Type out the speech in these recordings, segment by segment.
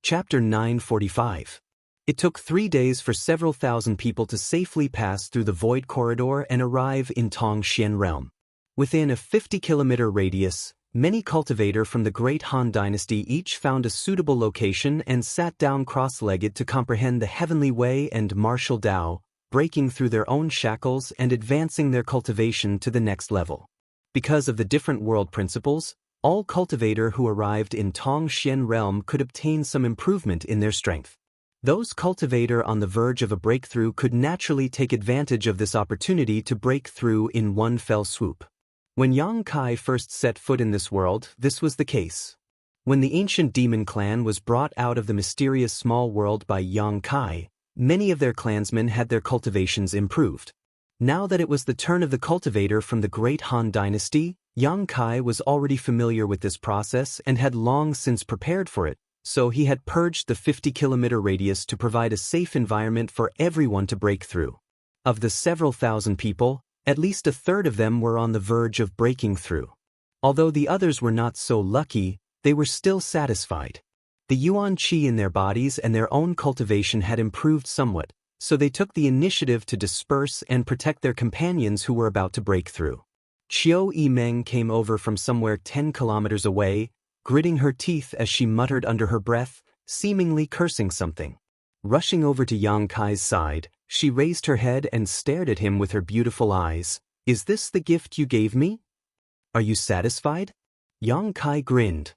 Chapter 945. It took 3 days for several thousand people to safely pass through the Void Corridor and arrive in Tongxian Realm. Within a 50-kilometer radius, many cultivators from the Great Han Dynasty each found a suitable location and sat down cross-legged to comprehend the Heavenly Way and martial Tao, breaking through their own shackles and advancing their cultivation to the next level. Because of the different world principles, all cultivators who arrived in Tongxian Realm could obtain some improvement in their strength. Those cultivators on the verge of a breakthrough could naturally take advantage of this opportunity to break through in one fell swoop. When Yang Kai first set foot in this world, this was the case. When the ancient demon clan was brought out of the mysterious small world by Yang Kai, many of their clansmen had their cultivations improved. Now that it was the turn of the cultivator from the Great Han Dynasty, Yang Kai was already familiar with this process and had long since prepared for it, so he had purged the 50-kilometer radius to provide a safe environment for everyone to break through. Of the several thousand people, at least a third of them were on the verge of breaking through. Although the others were not so lucky, they were still satisfied. The yuan qi in their bodies and their own cultivation had improved somewhat, so they took the initiative to disperse and protect their companions who were about to break through. Qiu Yimeng came over from somewhere 10 kilometers away, gritting her teeth as she muttered under her breath, seemingly cursing something. Rushing over to Yang Kai's side, she raised her head and stared at him with her beautiful eyes. "Is this the gift you gave me? Are you satisfied?" Yang Kai grinned.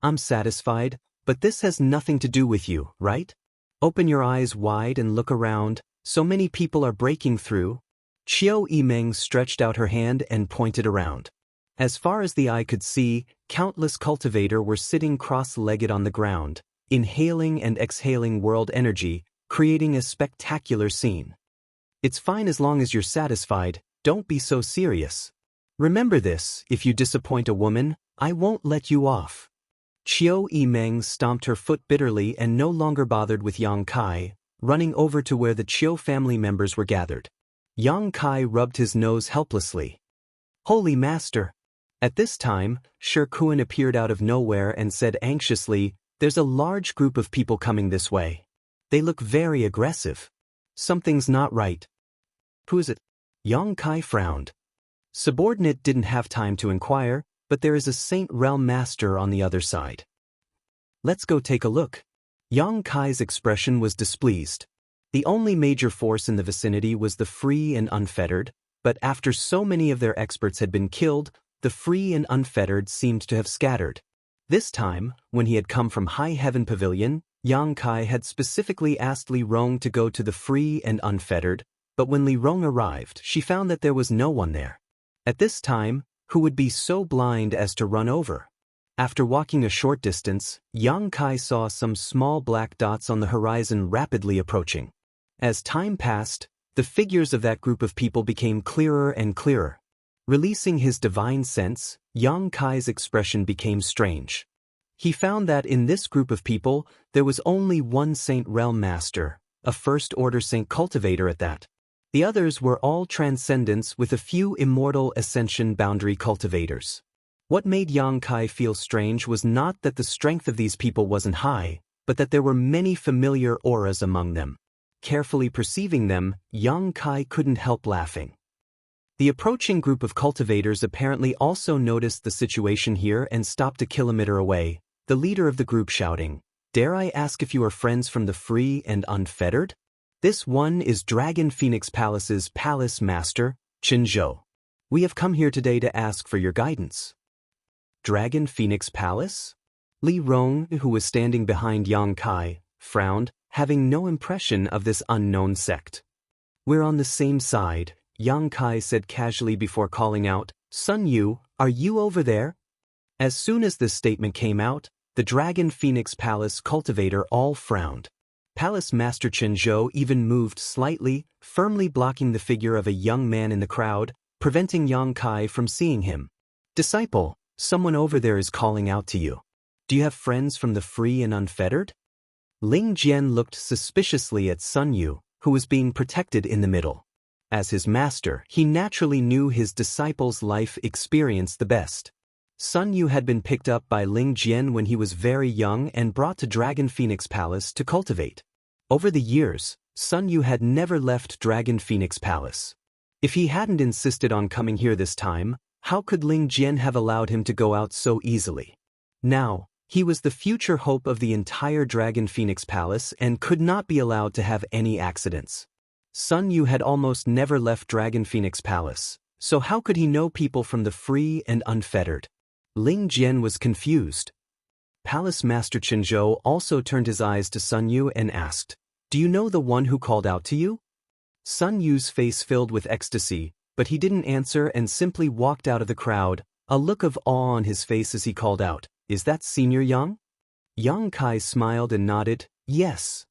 "I'm satisfied, but this has nothing to do with you, right? Open your eyes wide and look around. So many people are breaking through." Qiu Yimeng stretched out her hand and pointed around. As far as the eye could see, countless cultivators were sitting cross-legged on the ground, inhaling and exhaling world energy, creating a spectacular scene. "It's fine as long as you're satisfied, don't be so serious. Remember this, if you disappoint a woman, I won't let you off." Qiu Yimeng stomped her foot bitterly and no longer bothered with Yang Kai, running over to where the Qiu family members were gathered. Yang Kai rubbed his nose helplessly. "Holy Master!" At this time, Shi Kuan appeared out of nowhere and said anxiously, "There's a large group of people coming this way. They look very aggressive. Something's not right." "Who is it?" Yang Kai frowned. Subordinate didn't have time to inquire, but there is a Saint Realm Master on the other side. "Let's go take a look." Yang Kai's expression was displeased. The only major force in the vicinity was the Free and Unfettered, but after so many of their experts had been killed, the Free and Unfettered seemed to have scattered. This time, when he had come from High Heaven Pavilion, Yang Kai had specifically asked Li Rong to go to the Free and Unfettered, but when Li Rong arrived, she found that there was no one there. At this time, who would be so blind as to run over? After walking a short distance, Yang Kai saw some small black dots on the horizon rapidly approaching. As time passed, the figures of that group of people became clearer and clearer. Releasing his divine sense, Yang Kai's expression became strange. He found that in this group of people, there was only one Saint Realm Master, a First-Order Saint Cultivator at that. The others were all transcendents with a few immortal Ascension Boundary Cultivators. What made Yang Kai feel strange was not that the strength of these people wasn't high, but that there were many familiar auras among them. Carefully perceiving them, Yang Kai couldn't help laughing. The approaching group of cultivators apparently also noticed the situation here and stopped a kilometer away, the leader of the group shouting, "Dare I ask if you are friends from the Free and Unfettered? This one is Dragon Phoenix Palace's Palace Master, Qin Zhou. We have come here today to ask for your guidance." Dragon Phoenix Palace? Li Rong, who was standing behind Yang Kai, frowned, having no impression of this unknown sect. "We're on the same side," Yang Kai said casually before calling out, "Sun Yu, are you over there?" As soon as this statement came out, the Dragon Phoenix Palace cultivator all frowned. Palace Master Qin Zhou even moved slightly, firmly blocking the figure of a young man in the crowd, preventing Yang Kai from seeing him. "Disciple, someone over there is calling out to you. Do you have friends from the Free and Unfettered?" Ling Jian looked suspiciously at Sun Yu, who was being protected in the middle. As his master, he naturally knew his disciple's life experience the best. Sun Yu had been picked up by Ling Jian when he was very young and brought to Dragon Phoenix Palace to cultivate. Over the years, Sun Yu had never left Dragon Phoenix Palace. If he hadn't insisted on coming here this time, how could Ling Jian have allowed him to go out so easily? Now, he was the future hope of the entire Dragon Phoenix Palace and could not be allowed to have any accidents. Sun Yu had almost never left Dragon Phoenix Palace, so how could he know people from the free and unfettered? Ling Jian was confused. Palace Master Qinzhou also turned his eyes to Sun Yu and asked, "Do you know the one who called out to you?" Sun Yu's face filled with ecstasy, but he didn't answer and simply walked out of the crowd, a look of awe on his face as he called out, "Is that Senior Yang?" Yang Kai smiled and nodded, "Yes.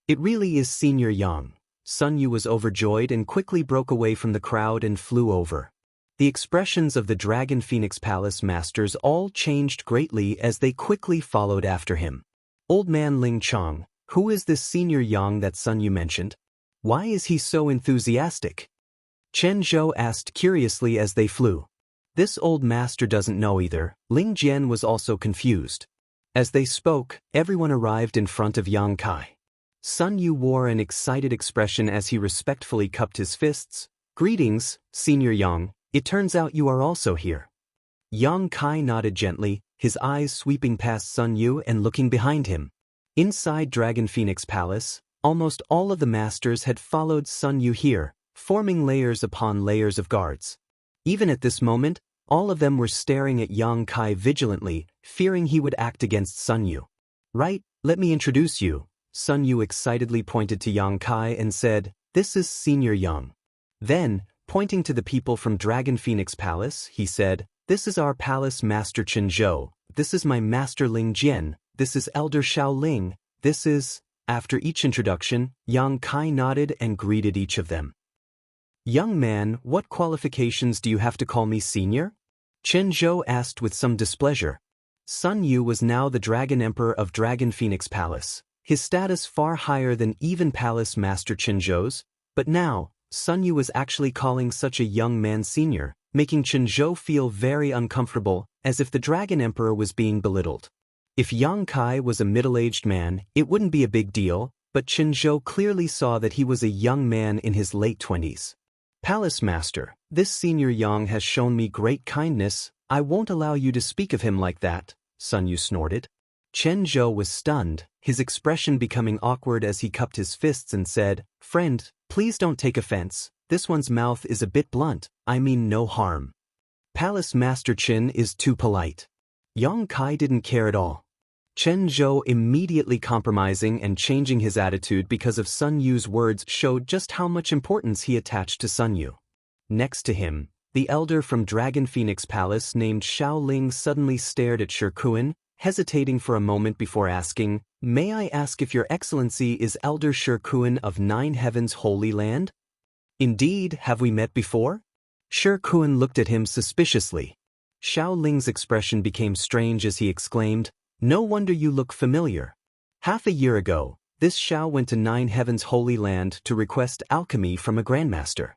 It really is Senior Yang." Sun Yu was overjoyed and quickly broke away from the crowd and flew over. The expressions of the Dragon Phoenix Palace masters all changed greatly as they quickly followed after him. "Old man Ling Chong, who is this Senior Yang that Sun Yu mentioned? Why is he so enthusiastic?" Chen Zhou asked curiously as they flew. "This old master doesn't know either." Ling Jian was also confused. As they spoke, everyone arrived in front of Yang Kai. Sun Yu wore an excited expression as he respectfully cupped his fists. "Greetings, Senior Yang. It turns out you are also here." Yang Kai nodded gently, his eyes sweeping past Sun Yu and looking behind him. Inside Dragon Phoenix Palace, almost all of the masters had followed Sun Yu here, forming layers upon layers of guards. Even at this moment, all of them were staring at Yang Kai vigilantly, fearing he would act against Sun Yu. "Right, let me introduce you." Sun Yu excitedly pointed to Yang Kai and said, "This is Senior Yang." Then, pointing to the people from Dragon Phoenix Palace, he said, "This is our Palace Master Qinzhou. This is my Master Ling Jian. This is Elder Xiao Ling. This is..." After each introduction, Yang Kai nodded and greeted each of them. "Young man, what qualifications do you have to call me senior?" Qinzhou asked with some displeasure. Sun Yu was now the Dragon Emperor of Dragon Phoenix Palace, his status far higher than even Palace Master Qinzhou's, but now, Sun Yu was actually calling such a young man senior, making Qinzhou feel very uncomfortable, as if the Dragon Emperor was being belittled. If Yang Kai was a middle-aged man, it wouldn't be a big deal, but Qinzhou clearly saw that he was a young man in his late 20s. "Palace Master, this Senior Yang has shown me great kindness. I won't allow you to speak of him like that," Sun Yu snorted. Qinzhou was stunned, his expression becoming awkward as he cupped his fists and said, "Friend, please don't take offense. This one's mouth is a bit blunt. I mean no harm." Palace Master Qin is too polite. Yang Kai didn't care at all. Qinzhou immediately compromising and changing his attitude because of Sun Yu's words showed just how much importance he attached to Sun Yu. Next to him, the elder from Dragon Phoenix Palace named Xiao Ling suddenly stared at Shi Kuan, hesitating for a moment before asking, "May I ask if your excellency is Elder Shi Kuan of Nine Heavens Holy Land?" "Indeed, have we met before?" Shi Kuan looked at him suspiciously. Xiao Ling's expression became strange as he exclaimed, "No wonder you look familiar. Half a year ago, this Xiao went to Nine Heavens Holy Land to request alchemy from a grandmaster.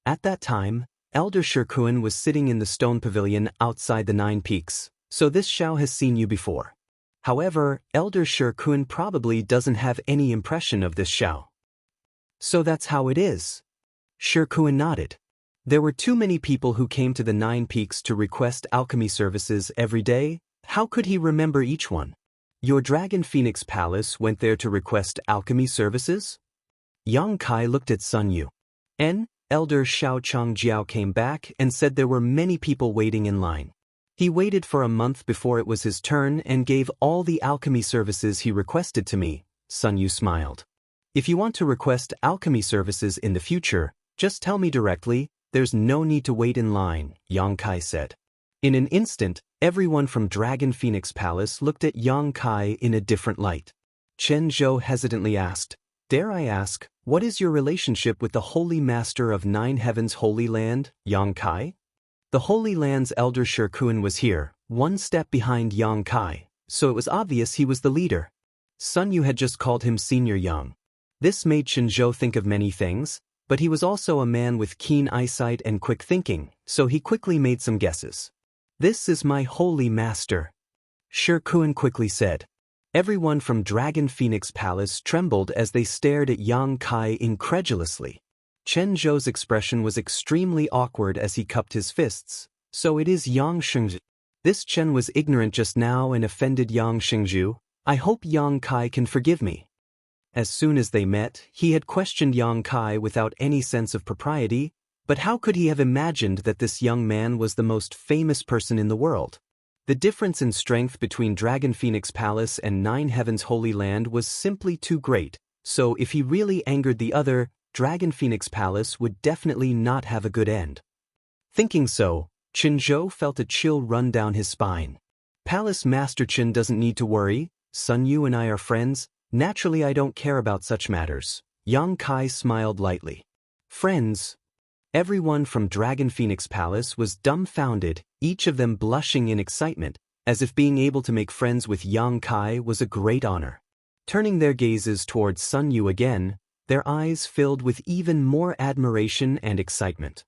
At that time, Elder Shi Kuan was sitting in the stone pavilion outside the Nine Peaks, so this Xiao has seen you before. However, Elder Shi Kuan probably doesn't have any impression of this Xiao." "So that's how it is?" Shi Kuan nodded. "There were too many people who came to the Nine Peaks to request alchemy services every day. How could he remember each one?" "Your Dragon Phoenix Palace went there to request alchemy services?" Yang Kai looked at Sun Yu. Elder Xiao Changjiao came back and said there were many people waiting in line. He waited for a month before it was his turn and gave all the alchemy services he requested to me," Sun Yu smiled. "If you want to request alchemy services in the future, just tell me directly. There's no need to wait in line," Yang Kai said. In an instant, everyone from Dragon Phoenix Palace looked at Yang Kai in a different light. Qinzhou hesitantly asked, "Dare I ask, what is your relationship with the Holy Master of Nine Heavens Holy Land, Yang Kai?" The Holy Land's Elder Shi Kuan was here, one step behind Yang Kai, so it was obvious he was the leader. Sun Yu had just called him Senior Yang. This made Qinzhou think of many things, but he was also a man with keen eyesight and quick thinking, so he quickly made some guesses. "This is my holy master," Shi Kun quickly said. Everyone from Dragon Phoenix Palace trembled as they stared at Yang Kai incredulously. Chen Zhou's expression was extremely awkward as he cupped his fists. "So it is Yang Shengzhu." This Chen was ignorant just now and offended Yang Shengzhu. "I hope Yang Kai can forgive me." As soon as they met, he had questioned Yang Kai without any sense of propriety, but how could he have imagined that this young man was the most famous person in the world? The difference in strength between Dragon Phoenix Palace and Nine Heavens Holy Land was simply too great, so if he really angered the other, Dragon Phoenix Palace would definitely not have a good end. Thinking so, Qin Zhou felt a chill run down his spine. Palace Master Qin doesn't need to worry, Sun Yu and I are friends, naturally I don't care about such matters. Yang Kai smiled lightly. Friends? Everyone from Dragon Phoenix Palace was dumbfounded, each of them blushing in excitement, as if being able to make friends with Yang Kai was a great honor. Turning their gazes towards Sun Yu again, their eyes filled with even more admiration and excitement.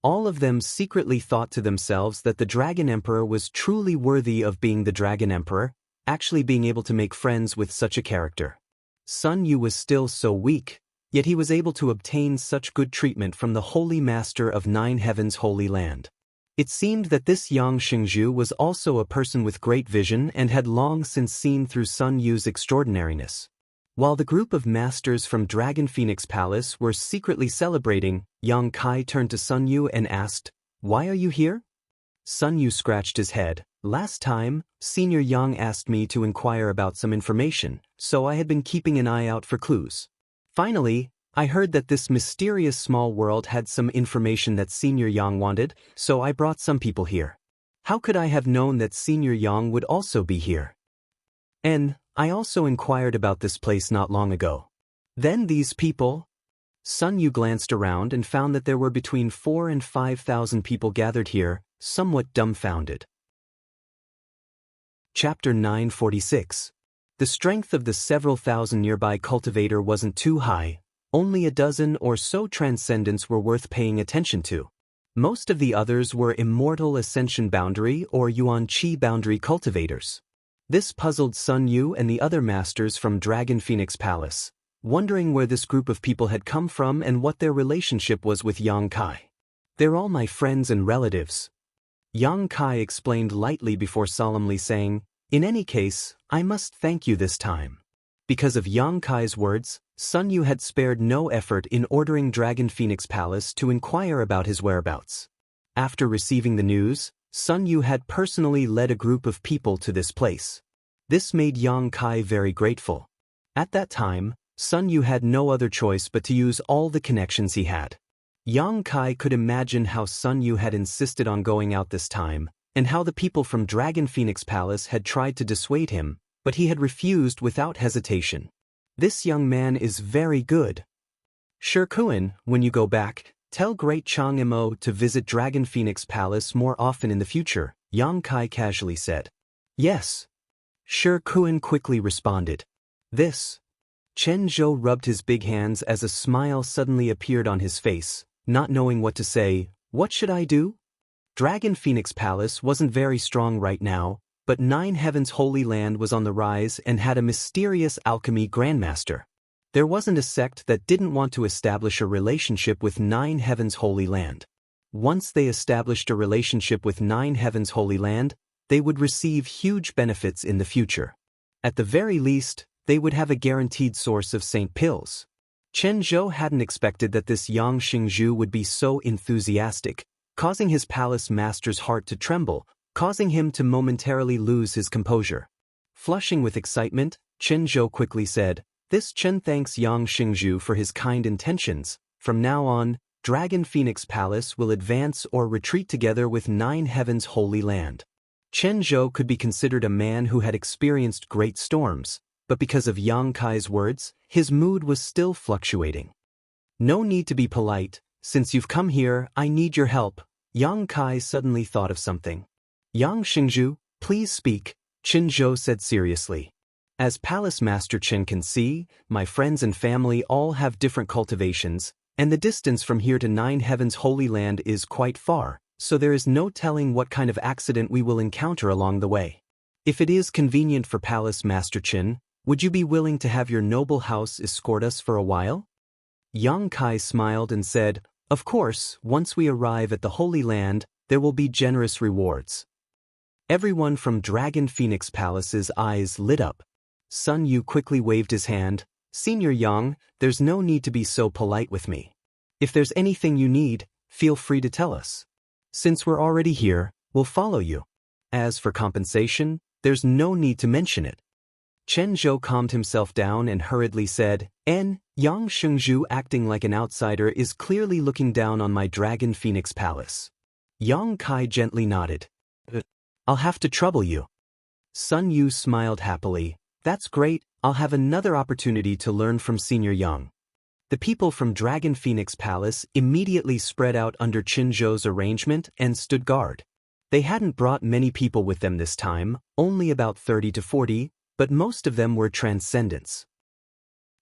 All of them secretly thought to themselves that the Dragon Emperor was truly worthy of being the Dragon Emperor, actually being able to make friends with such a character. Sun Yu was still so weak, yet he was able to obtain such good treatment from the Holy Master of Nine Heavens Holy Land. It seemed that this Yang Shengzhu was also a person with great vision and had long since seen through Sun Yu's extraordinariness. While the group of masters from Dragon Phoenix Palace were secretly celebrating, Yang Kai turned to Sun Yu and asked, "Why are you here?" Sun Yu scratched his head. "Last time, Senior Yang asked me to inquire about some information, so I had been keeping an eye out for clues. Finally, I heard that this mysterious small world had some information that Senior Yang wanted, so I brought some people here. How could I have known that Senior Yang would also be here? And I also inquired about this place not long ago. Then these people..." Sun Yu glanced around and found that there were between 4,000 and 5,000 people gathered here, somewhat dumbfounded. Chapter 946. The strength of the several thousand nearby cultivator wasn't too high, only a dozen or so transcendents were worth paying attention to. Most of the others were immortal ascension boundary or Yuan Qi boundary cultivators. This puzzled Sun Yu and the other masters from Dragon Phoenix Palace, wondering where this group of people had come from and what their relationship was with Yang Kai. "They're all my friends and relatives," Yang Kai explained lightly before solemnly saying, "In any case, I must thank you this time." Because of Yang Kai's words, Sun Yu had spared no effort in ordering Dragon Phoenix Palace to inquire about his whereabouts. After receiving the news, Sun Yu had personally led a group of people to this place. This made Yang Kai very grateful. At that time, Sun Yu had no other choice but to use all the connections he had. Yang Kai could imagine how Sun Yu had insisted on going out this time, and how the people from Dragon Phoenix Palace had tried to dissuade him, but he had refused without hesitation. This young man is very good. Shi Kun, when you go back, tell Great Chang Mo to visit Dragon Phoenix Palace more often in the future, Yang Kai casually said. Yes. Shi Kun quickly responded. This. Chen Zhou rubbed his big hands as a smile suddenly appeared on his face, not knowing what to say. What should I do? Dragon Phoenix Palace wasn't very strong right now, but Nine Heavens Holy Land was on the rise and had a mysterious alchemy grandmaster. There wasn't a sect that didn't want to establish a relationship with Nine Heavens Holy Land. Once they established a relationship with Nine Heavens Holy Land, they would receive huge benefits in the future. At the very least, they would have a guaranteed source of Saint Pills. Chen Zhou hadn't expected that this Yang Xingzhu would be so enthusiastic, causing his palace master's heart to tremble, causing him to momentarily lose his composure. Flushing with excitement, Chen Zhou quickly said, This Chen thanks Yang Xingzhu for his kind intentions. From now on, Dragon Phoenix Palace will advance or retreat together with Nine Heavens Holy Land. Chen Zhou could be considered a man who had experienced great storms, but because of Yang Kai's words, his mood was still fluctuating. No need to be polite, since you've come here, I need your help. Yang Kai suddenly thought of something. Yang Xingzhu, please speak, Chen Zhou said seriously. As Palace Master Chen can see, my friends and family all have different cultivations, and the distance from here to Nine Heavens Holy Land is quite far, so there is no telling what kind of accident we will encounter along the way. If it is convenient for Palace Master Qin, would you be willing to have your noble house escort us for a while? Yang Kai smiled and said, "Of course, once we arrive at the Holy Land, there will be generous rewards." Everyone from Dragon Phoenix Palace's eyes lit up. Sun Yu quickly waved his hand. "Senior Yang, there's no need to be so polite with me. If there's anything you need, feel free to tell us. Since we're already here, we'll follow you. As for compensation, there's no need to mention it." Chen Zhou calmed himself down and hurriedly said, Yang Shengzhu, acting like an outsider, is clearly looking down on my Dragon Phoenix Palace." Yang Kai gently nodded. "I'll have to trouble you." Sun Yu smiled happily. "That's great, I'll have another opportunity to learn from Senior Yang." The people from Dragon Phoenix Palace immediately spread out under Qin Zhou's arrangement and stood guard. They hadn't brought many people with them this time, only about 30 to 40, but most of them were transcendents.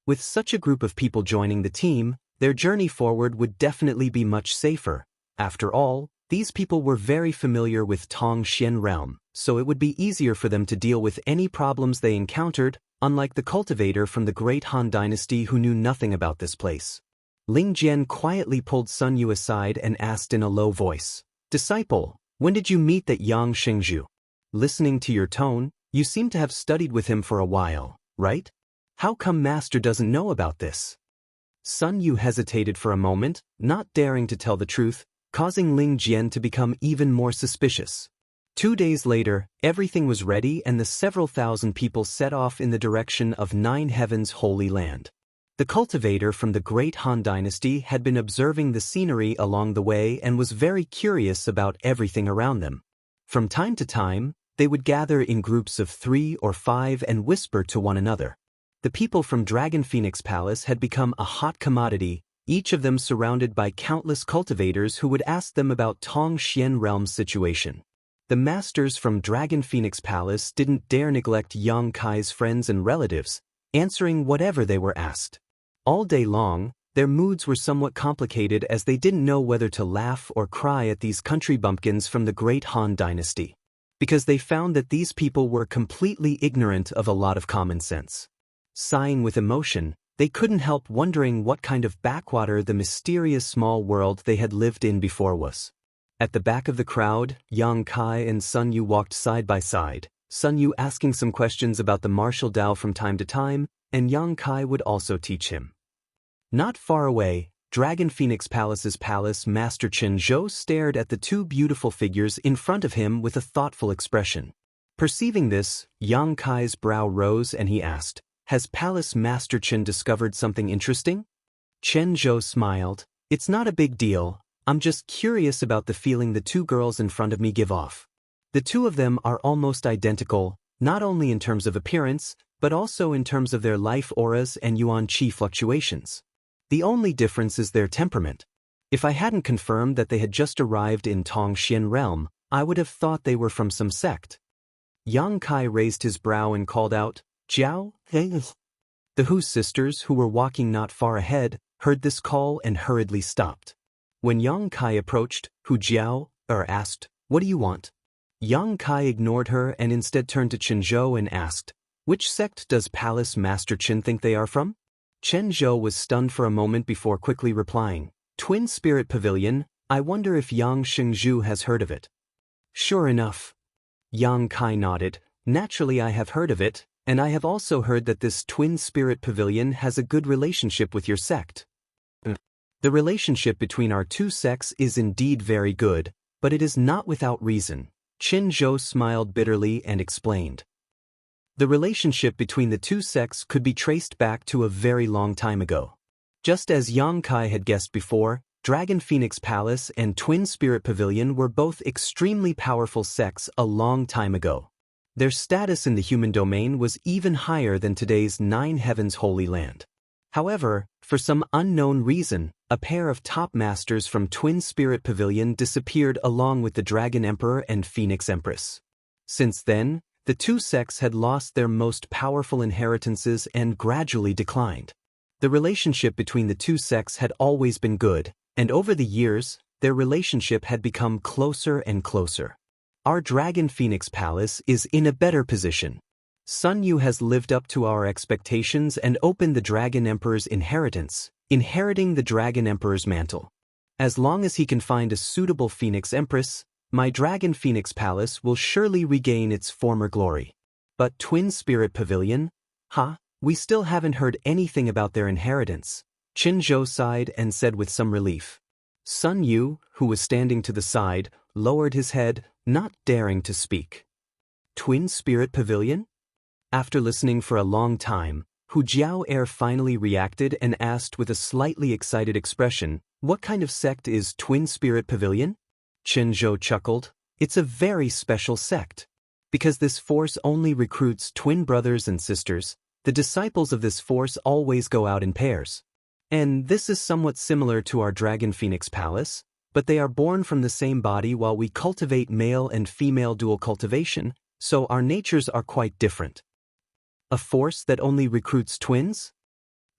With such a group of people joining the team, their journey forward would definitely be much safer. After all, these people were very familiar with Tongxian realm, so it would be easier for them to deal with any problems they encountered, unlike the cultivator from the Great Han Dynasty who knew nothing about this place. Ling Jian quietly pulled Sun Yu aside and asked in a low voice, "Disciple, when did you meet that Yang Shengzhu? Listening to your tone, you seem to have studied with him for a while, right? How come Master doesn't know about this?" Sun Yu hesitated for a moment, not daring to tell the truth, causing Ling Jian to become even more suspicious. 2 days later, everything was ready and the several thousand people set off in the direction of Nine Heaven's Holy Land. The cultivator from the Great Han Dynasty had been observing the scenery along the way and was very curious about everything around them. From time to time, they would gather in groups of 3 or 5 and whisper to one another. The people from Dragon Phoenix Palace had become a hot commodity, each of them surrounded by countless cultivators who would ask them about Tongxian realm's situation. The masters from Dragon Phoenix Palace didn't dare neglect Yang Kai's friends and relatives, answering whatever they were asked. All day long, their moods were somewhat complicated as they didn't know whether to laugh or cry at these country bumpkins from the Great Han Dynasty, because they found that these people were completely ignorant of a lot of common sense. Sighing with emotion, they couldn't help wondering what kind of backwater the mysterious small world they had lived in before was. At the back of the crowd, Yang Kai and Sun Yu walked side by side, Sun Yu asking some questions about the martial Tao from time to time, and Yang Kai would also teach him. Not far away, Dragon Phoenix Palace's Palace Master Qin Zhou stared at the 2 beautiful figures in front of him with a thoughtful expression. Perceiving this, Yang Kai's brow rose and he asked, "Has Palace Master Qin discovered something interesting?" Chen Zhou smiled. "It's not a big deal, I'm just curious about the feeling the 2 girls in front of me give off. The 2 of them are almost identical, not only in terms of appearance, but also in terms of their life auras and yuan qi fluctuations. The only difference is their temperament. If I hadn't confirmed that they had just arrived in Tongxian realm, I would have thought they were from some sect." Yang Kai raised his brow and called out, "Jiao?" The Hu sisters, who were walking not far ahead, heard this call and hurriedly stopped. When Yang Kai approached, Hu Jiao asked, "What do you want?" Yang Kai ignored her and instead turned to Chen Zhou and asked, "Which sect does Palace Master Qin think they are from?" Chen Zhou was stunned for a moment before quickly replying, "Twin Spirit Pavilion, I wonder if Yang Shengzhu has heard of it." "Sure enough." Yang Kai nodded, "Naturally I have heard of it, and I have also heard that this Twin Spirit Pavilion has a good relationship with your sect." "The relationship between our 2 sects is indeed very good, but it is not without reason." Qin Zhou smiled bitterly and explained. The relationship between the 2 sects could be traced back to a very long time ago. Just as Yang Kai had guessed before, Dragon Phoenix Palace and Twin Spirit Pavilion were both extremely powerful sects a long time ago. Their status in the human domain was even higher than today's Nine Heaven's Holy Land. However, for some unknown reason, a pair of top masters from Twin Spirit Pavilion disappeared along with the Dragon Emperor and Phoenix Empress. Since then, the 2 sects had lost their most powerful inheritances and gradually declined. The relationship between the 2 sects had always been good, and over the years, their relationship had become closer and closer. Our Dragon Phoenix Palace is in a better position. Sun Yu has lived up to our expectations and opened the Dragon Emperor's inheritance, inheriting the Dragon Emperor's mantle. As long as he can find a suitable Phoenix Empress, my Dragon Phoenix Palace will surely regain its former glory. But Twin Spirit Pavilion? We still haven't heard anything about their inheritance. Qin Zhou sighed and said with some relief. Sun Yu, who was standing to the side, lowered his head, not daring to speak. Twin Spirit Pavilion? After listening for a long time, Hu Jiao finally reacted and asked with a slightly excited expression, "What kind of sect is Twin Spirit Pavilion?" Qin Zhou chuckled. "It's a very special sect. Because this force only recruits twin brothers and sisters, the disciples of this force always go out in pairs. And this is somewhat similar to our Dragon Phoenix Palace, but they are born from the same body while we cultivate male and female dual cultivation, so our natures are quite different." A force that only recruits twins?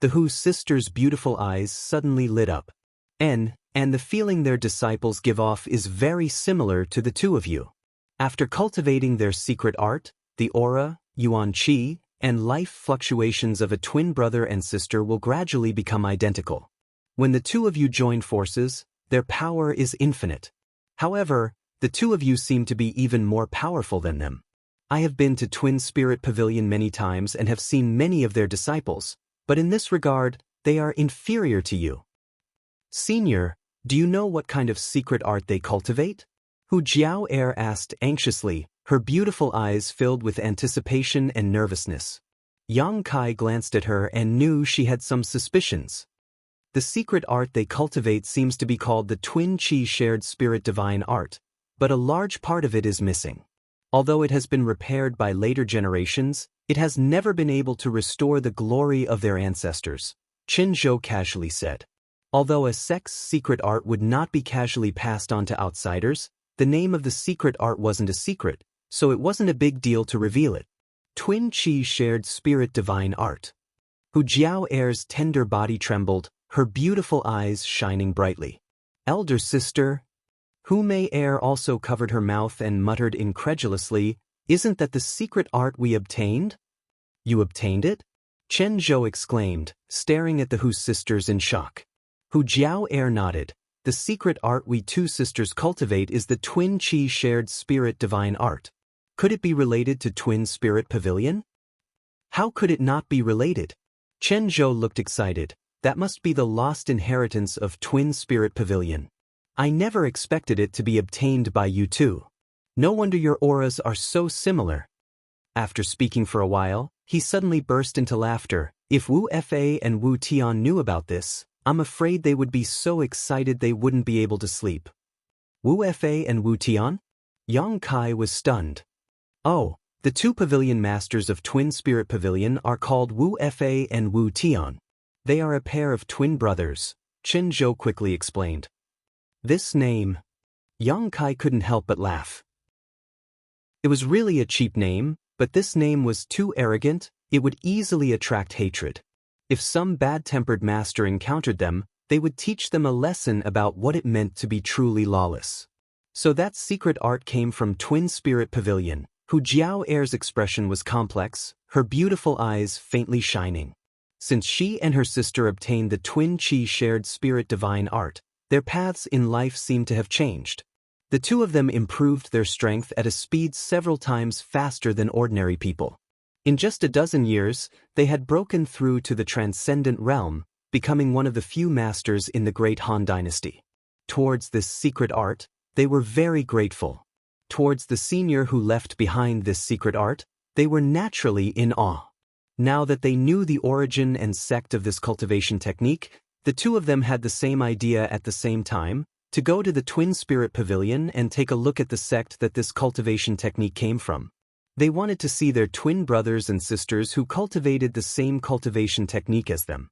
The Hu sisters' beautiful eyes suddenly lit up. And the feeling their disciples give off is very similar to the two of you. After cultivating their secret art, the aura, yuan qi, and life fluctuations of a twin brother and sister will gradually become identical. When the two of you join forces, their power is infinite. However, the two of you seem to be even more powerful than them. I have been to Twin Spirit Pavilion many times and have seen many of their disciples, but in this regard, they are inferior to you. Senior, do you know what kind of secret art they cultivate? Hu Jiao asked anxiously, her beautiful eyes filled with anticipation and nervousness. Yang Kai glanced at her and knew she had some suspicions. The secret art they cultivate seems to be called the Twin Qi Shared Spirit Divine Art, but a large part of it is missing. Although it has been repaired by later generations, it has never been able to restore the glory of their ancestors, Qin Zhou casually said. Although a sect's secret art would not be casually passed on to outsiders, the name of the secret art wasn't a secret, so it wasn't a big deal to reveal it. Twin Qi Shared Spirit Divine Art. Hu Jiao's tender body trembled, her beautiful eyes shining brightly. Elder sister? Hu Mei also covered her mouth and muttered incredulously, "Isn't that the secret art we obtained?" "You obtained it?" Chen Zhou exclaimed, staring at the Hu sisters in shock. Hu Jiao nodded. "The secret art we two sisters cultivate is the Twin Qi Shared Spirit Divine Art. Could it be related to Twin Spirit Pavilion?" "How could it not be related?" Chen Zhou looked excited. "That must be the lost inheritance of Twin Spirit Pavilion. I never expected it to be obtained by you two. No wonder your auras are so similar." After speaking for a while, he suddenly burst into laughter. "If Wu Fa and Wu Tian knew about this, I'm afraid they would be so excited they wouldn't be able to sleep." "Wu Fa and Wu Tian?" Yang Kai was stunned. "Oh, the two pavilion masters of Twin Spirit Pavilion are called Wu Fa and Wu Tian. They are a pair of twin brothers," Qin Zhou quickly explained. This name... Yang Kai couldn't help but laugh. It was really a cheap name, but this name was too arrogant, it would easily attract hatred. If some bad-tempered master encountered them, they would teach them a lesson about what it meant to be truly lawless. So that secret art came from Twin Spirit Pavilion. Hu Jiao's expression was complex, her beautiful eyes faintly shining. Since she and her sister obtained the Twin Qi Shared Spirit Divine Art, their paths in life seemed to have changed. The two of them improved their strength at a speed several times faster than ordinary people. In just a dozen years, they had broken through to the transcendent realm, becoming one of the few masters in the great Han dynasty. Towards this secret art, they were very grateful. Towards the senior who left behind this secret art, they were naturally in awe. Now that they knew the origin and sect of this cultivation technique, the two of them had the same idea at the same time, to go to the Twin Spirit Pavilion and take a look at the sect that this cultivation technique came from. They wanted to see their twin brothers and sisters who cultivated the same cultivation technique as them.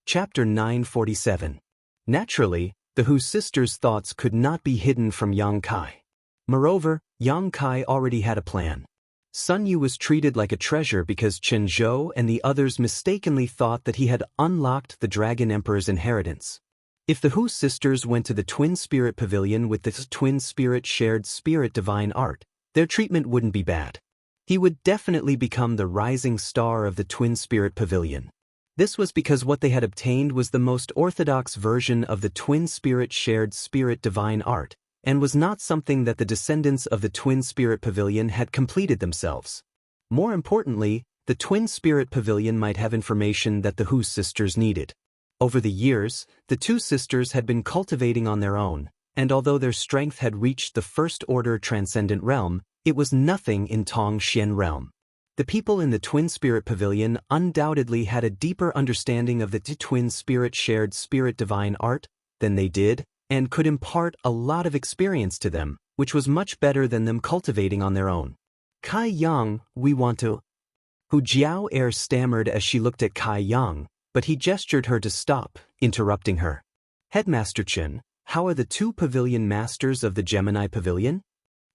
Chapter 947. Naturally, the Hu sisters' thoughts could not be hidden from Yang Kai. Moreover, Yang Kai already had a plan. Sun Yu was treated like a treasure because Qin Zhou and the others mistakenly thought that he had unlocked the Dragon Emperor's inheritance. If the Hu sisters went to the Twin Spirit Pavilion with this Twin Spirit shared spirit divine art, their treatment wouldn't be bad. He would definitely become the rising star of the Twin Spirit Pavilion. This was because what they had obtained was the most orthodox version of the Twin Spirit shared spirit divine art, and was not something that the descendants of the Twin Spirit Pavilion had completed themselves. More importantly, the Twin Spirit Pavilion might have information that the Hu sisters needed. Over the years, the two sisters had been cultivating on their own, and although their strength had reached the First Order Transcendent Realm, it was nothing in Tong Xian Realm. The people in the Twin Spirit Pavilion undoubtedly had a deeper understanding of the Twin Spirit shared spirit divine art than they did, and could impart a lot of experience to them, which was much better than them cultivating on their own. Kai Yang, we want to... Hu Jiao Air stammered as she looked at Kai Yang, but he gestured her to stop, interrupting her. Headmaster Chen, how are the two pavilion masters of the Gemini Pavilion?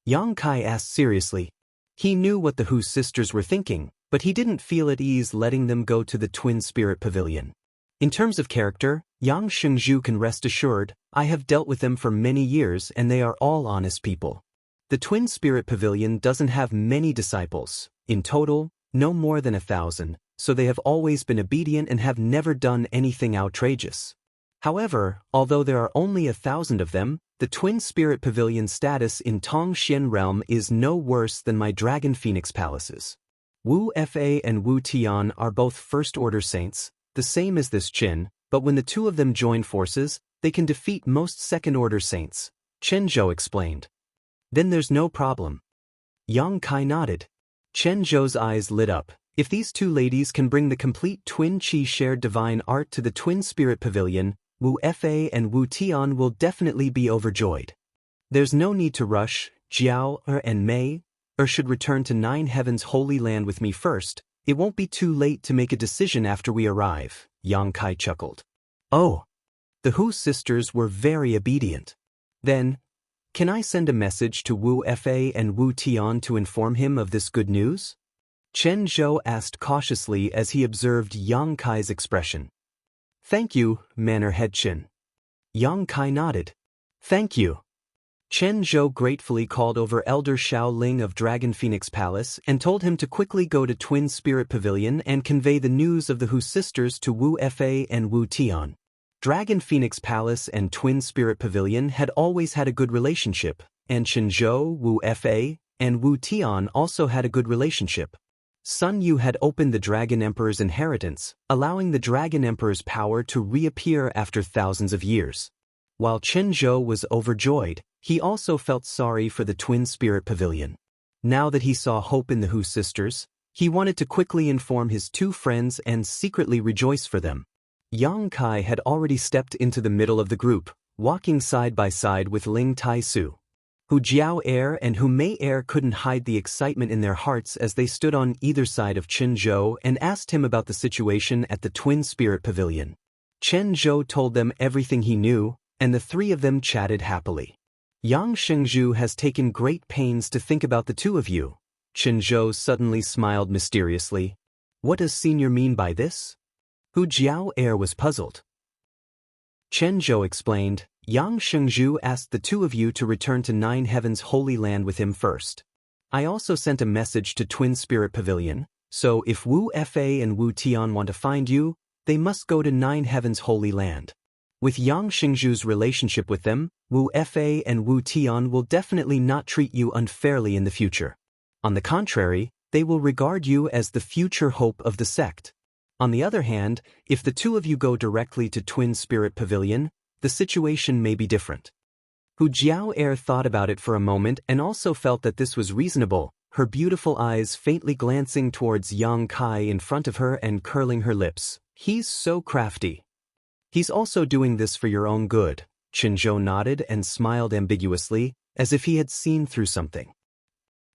Yang Kai asked seriously. He knew what the Hu sisters were thinking, but he didn't feel at ease letting them go to the Twin Spirit Pavilion. In terms of character, Yang Shengzhu can rest assured, I have dealt with them for many years and they are all honest people. The Twin Spirit Pavilion doesn't have many disciples, in total, no more than 1,000, so they have always been obedient and have never done anything outrageous. However, although there are only 1,000 of them, the Twin Spirit Pavilion status in Tong Xian Realm is no worse than my Dragon Phoenix Palaces. Wu Fa and Wu Tian are both First Order saints, the same as this Qin, but when the two of them join forces, they can defeat most Second Order saints, Chen Zhou explained. Then there's no problem. Yang Kai nodded. Chen Zhou's eyes lit up. If these two ladies can bring the complete Twin Qi shared divine art to the Twin Spirit Pavilion, Wu Fa and Wu Tian will definitely be overjoyed. There's no need to rush. Jiao and Mei should return to Nine Heavens Holy Land with me first. It won't be too late to make a decision after we arrive, Yang Kai chuckled. Oh. The Hu sisters were very obedient. Then, can I send a message to Wu Fa and Wu Tian to inform him of this good news? Chen Zhou asked cautiously as he observed Yang Kai's expression. Thank you, Manor Head Chen. Yang Kai nodded. Thank you. Chen Zhou gratefully called over Elder Xiao Ling of Dragon Phoenix Palace and told him to quickly go to Twin Spirit Pavilion and convey the news of the Hu sisters to Wu Fa and Wu Tian. Dragon Phoenix Palace and Twin Spirit Pavilion had always had a good relationship, and Chen Zhou, Wu Fa, and Wu Tian also had a good relationship. Sun Yu had opened the Dragon Emperor's inheritance, allowing the Dragon Emperor's power to reappear after thousands of years. While Chen Zhou was overjoyed, he also felt sorry for the Twin Spirit Pavilion. Now that he saw hope in the Hu sisters, he wanted to quickly inform his two friends and secretly rejoice for them. Yang Kai had already stepped into the middle of the group, walking side by side with Ling Tai-su. Hu Jiao Air and Hu Mei Air couldn't hide the excitement in their hearts as they stood on either side of Chen Zhou and asked him about the situation at the Twin Spirit Pavilion. Chen Zhou told them everything he knew, and the three of them chatted happily. Yang Shengzhu has taken great pains to think about the two of you. Chen Zhou suddenly smiled mysteriously. What does Senior mean by this? Hu Jiao Air was puzzled. Chen Zhou explained, Yang Shengzhu asked the two of you to return to Nine Heavens Holy Land with him first. I also sent a message to Twin Spirit Pavilion, so if Wu Fa and Wu Tian want to find you, they must go to Nine Heavens Holy Land. With Yang Shengzhu's relationship with them, Wu Fa and Wu Tian will definitely not treat you unfairly in the future. On the contrary, they will regard you as the future hope of the sect. On the other hand, if the two of you go directly to Twin Spirit Pavilion, the situation may be different. Hu Jiao Air thought about it for a moment and also felt that this was reasonable, her beautiful eyes faintly glancing towards Yang Kai in front of her and curling her lips. He's so crafty. He's also doing this for your own good. Chen Zhou nodded and smiled ambiguously, as if he had seen through something.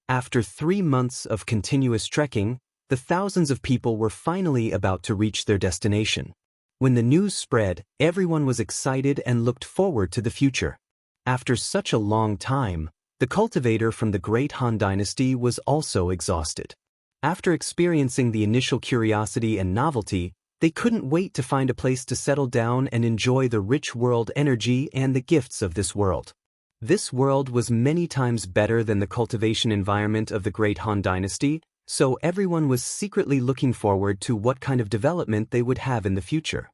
After 3 months of continuous trekking, the thousands of people were finally about to reach their destination. When the news spread, everyone was excited and looked forward to the future. After such a long time, the cultivator from the Great Han Dynasty was also exhausted. After experiencing the initial curiosity and novelty, They couldn't wait to find a place to settle down and enjoy the rich world energy and the gifts of this world. This world was many times better than the cultivation environment of the Great Han Dynasty, so everyone was secretly looking forward to what kind of development they would have in the future.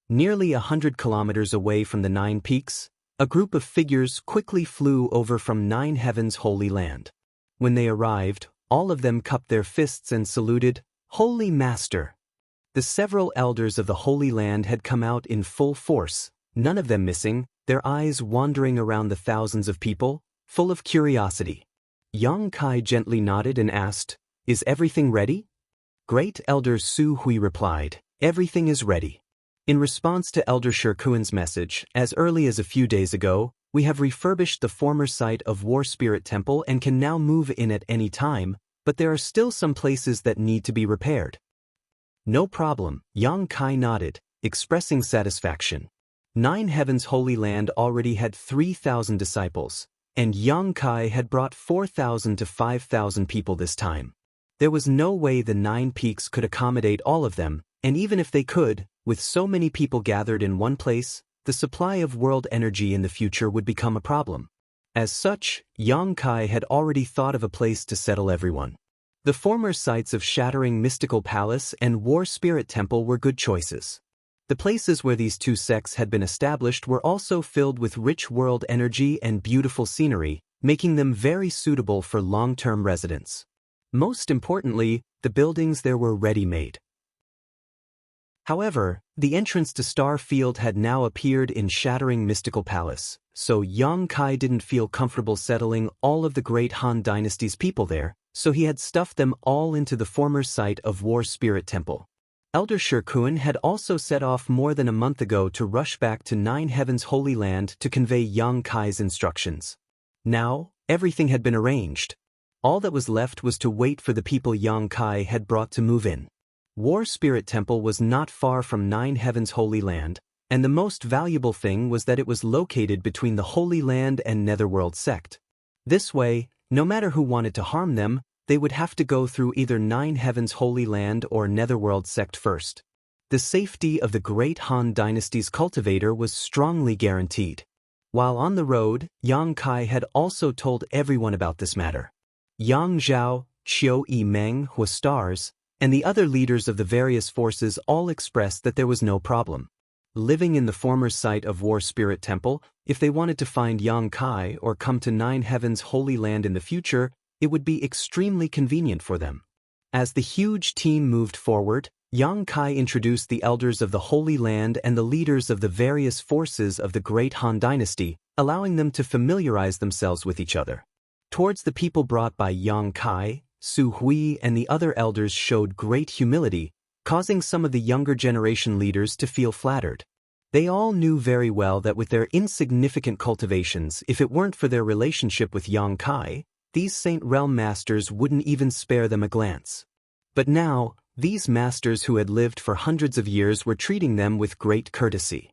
Nearly 100 kilometers away from the 9 peaks, a group of figures quickly flew over from 9 heavens' holy land. When they arrived, all of them cupped their fists and saluted, "Holy Master." The several elders of the Holy Land had come out in full force, none of them missing, their eyes wandering around the thousands of people, full of curiosity. Yang Kai gently nodded and asked, "Is everything ready?" Great Elder Su Hui replied, "Everything is ready." In response to Elder Shirkuan's message, as early as a few days ago, we have refurbished the former site of War Spirit Temple and can now move in at any time, but there are still some places that need to be repaired. No problem, Yang Kai nodded, expressing satisfaction. 9 Heavens Holy Land already had 3,000 disciples, and Yang Kai had brought 4,000 to 5,000 people this time. There was no way the 9 peaks could accommodate all of them, and even if they could, with so many people gathered in one place, the supply of world energy in the future would become a problem. As such, Yang Kai had already thought of a place to settle everyone. The former sites of Shattering Mystical Palace and War Spirit Temple were good choices. The places where these 2 sects had been established were also filled with rich world energy and beautiful scenery, making them very suitable for long-term residence. Most importantly, the buildings there were ready-made. However, the entrance to Star Field had now appeared in Shattering Mystical Palace, so Yang Kai didn't feel comfortable settling all of the Great Han Dynasty's people there, so he had stuffed them all into the former site of War Spirit Temple. Elder Shirkuan had also set off more than a month ago to rush back to 9 Heavens Holy Land to convey Yang Kai's instructions. Now, everything had been arranged. All that was left was to wait for the people Yang Kai had brought to move in. War Spirit Temple was not far from 9 Heavens Holy Land, and the most valuable thing was that it was located between the Holy Land and Netherworld sect. This way, no matter who wanted to harm them, they would have to go through either 9 Heavens Holy Land or Netherworld sect first. The safety of the Great Han Dynasty's cultivator was strongly guaranteed. While on the road, Yang Kai had also told everyone about this matter. Yang Zhao, Qiu Yimeng, Huastars, and the other leaders of the various forces all expressed that there was no problem. Living in the former site of War Spirit Temple, if they wanted to find Yang Kai or come to 9 Heavens Holy Land in the future, it would be extremely convenient for them. As the huge team moved forward, Yang Kai introduced the elders of the Holy Land and the leaders of the various forces of the Great Han Dynasty, allowing them to familiarize themselves with each other. Towards the people brought by Yang Kai, Su Hui and the other elders showed great humility, causing some of the younger generation leaders to feel flattered. They all knew very well that with their insignificant cultivations, if it weren't for their relationship with Yang Kai, these Saint Realm masters wouldn't even spare them a glance. But now, these masters who had lived for hundreds of years were treating them with great courtesy.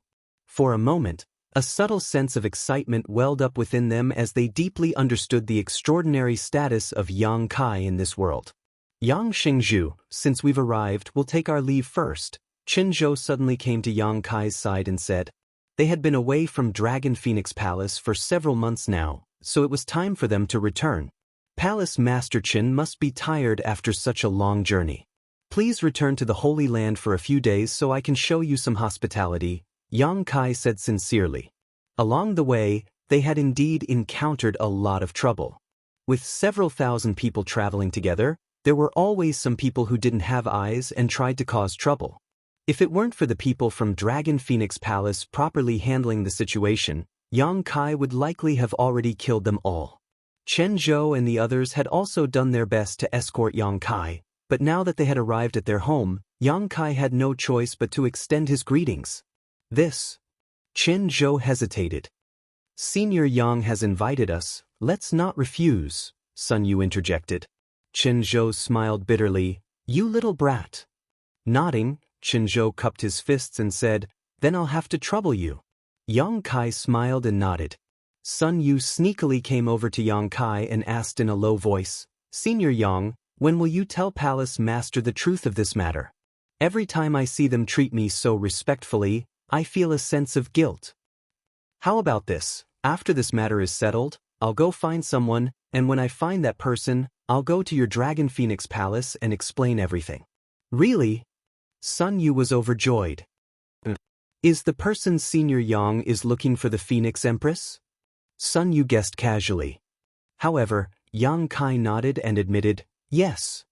For a moment, a subtle sense of excitement welled up within them as they deeply understood the extraordinary status of Yang Kai in this world. Yang Xingzhu, since we've arrived, we'll take our leave first. Qin Zhou suddenly came to Yang Kai's side and said. They had been away from Dragon Phoenix Palace for several months now, so it was time for them to return. Palace Master Qin must be tired after such a long journey. Please return to the Holy Land for a few days so I can show you some hospitality, Yang Kai said sincerely. Along the way, they had indeed encountered a lot of trouble. With several thousand people traveling together, there were always some people who didn't have eyes and tried to cause trouble. If it weren't for the people from Dragon Phoenix Palace properly handling the situation, Yang Kai would likely have already killed them all. Chen Zhou and the others had also done their best to escort Yang Kai, but now that they had arrived at their home, Yang Kai had no choice but to extend his greetings. Chen Zhou hesitated. Senior Yang has invited us, let's not refuse, Sun Yu interjected. Chen Zhou smiled bitterly, you little brat. Nodding, Chen Zhou cupped his fists and said, then I'll have to trouble you. Yang Kai smiled and nodded. Sun Yu sneakily came over to Yang Kai and asked in a low voice, Senior Yang, when will you tell Palace Master the truth of this matter? Every time I see them treat me so respectfully, I feel a sense of guilt. How about this? After this matter is settled, I'll go find someone, and when I find that person, I'll go to your Dragon Phoenix Palace and explain everything. Really? Sun Yu was overjoyed. Is the person Senior Yang is looking for the Phoenix Empress? Sun Yu guessed casually. However, Yang Kai nodded and admitted, yes.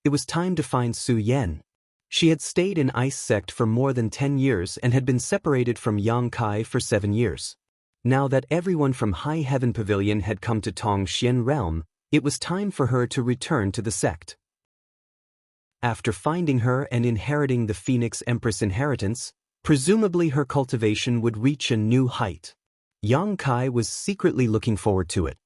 It was time to find Su Yen. She had stayed in Ice Sect for more than 10 years and had been separated from Yang Kai for 7 years. Now that everyone from High Heaven Pavilion had come to Tong Xian Realm, it was time for her to return to the sect. After finding her and inheriting the Phoenix Empress inheritance, presumably her cultivation would reach a new height. Yang Kai was secretly looking forward to it.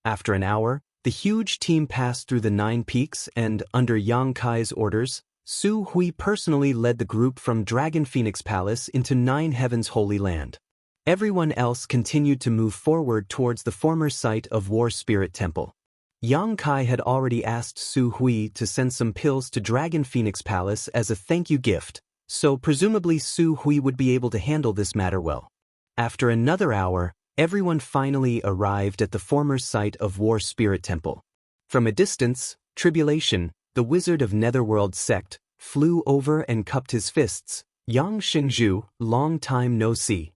After an hour, the huge team passed through the 9 peaks and, under Yang Kai's orders, Su Hui personally led the group from Dragon Phoenix Palace into 9 Heaven's Holy Land. Everyone else continued to move forward towards the former site of War Spirit Temple. Yang Kai had already asked Su Hui to send some pills to Dragon Phoenix Palace as a thank you gift, so presumably Su Hui would be able to handle this matter well. After another hour, everyone finally arrived at the former site of War Spirit Temple. From a distance, Tribulation, the wizard of Netherworld sect, flew over and cupped his fists. Yang Xingzhu, long time no see.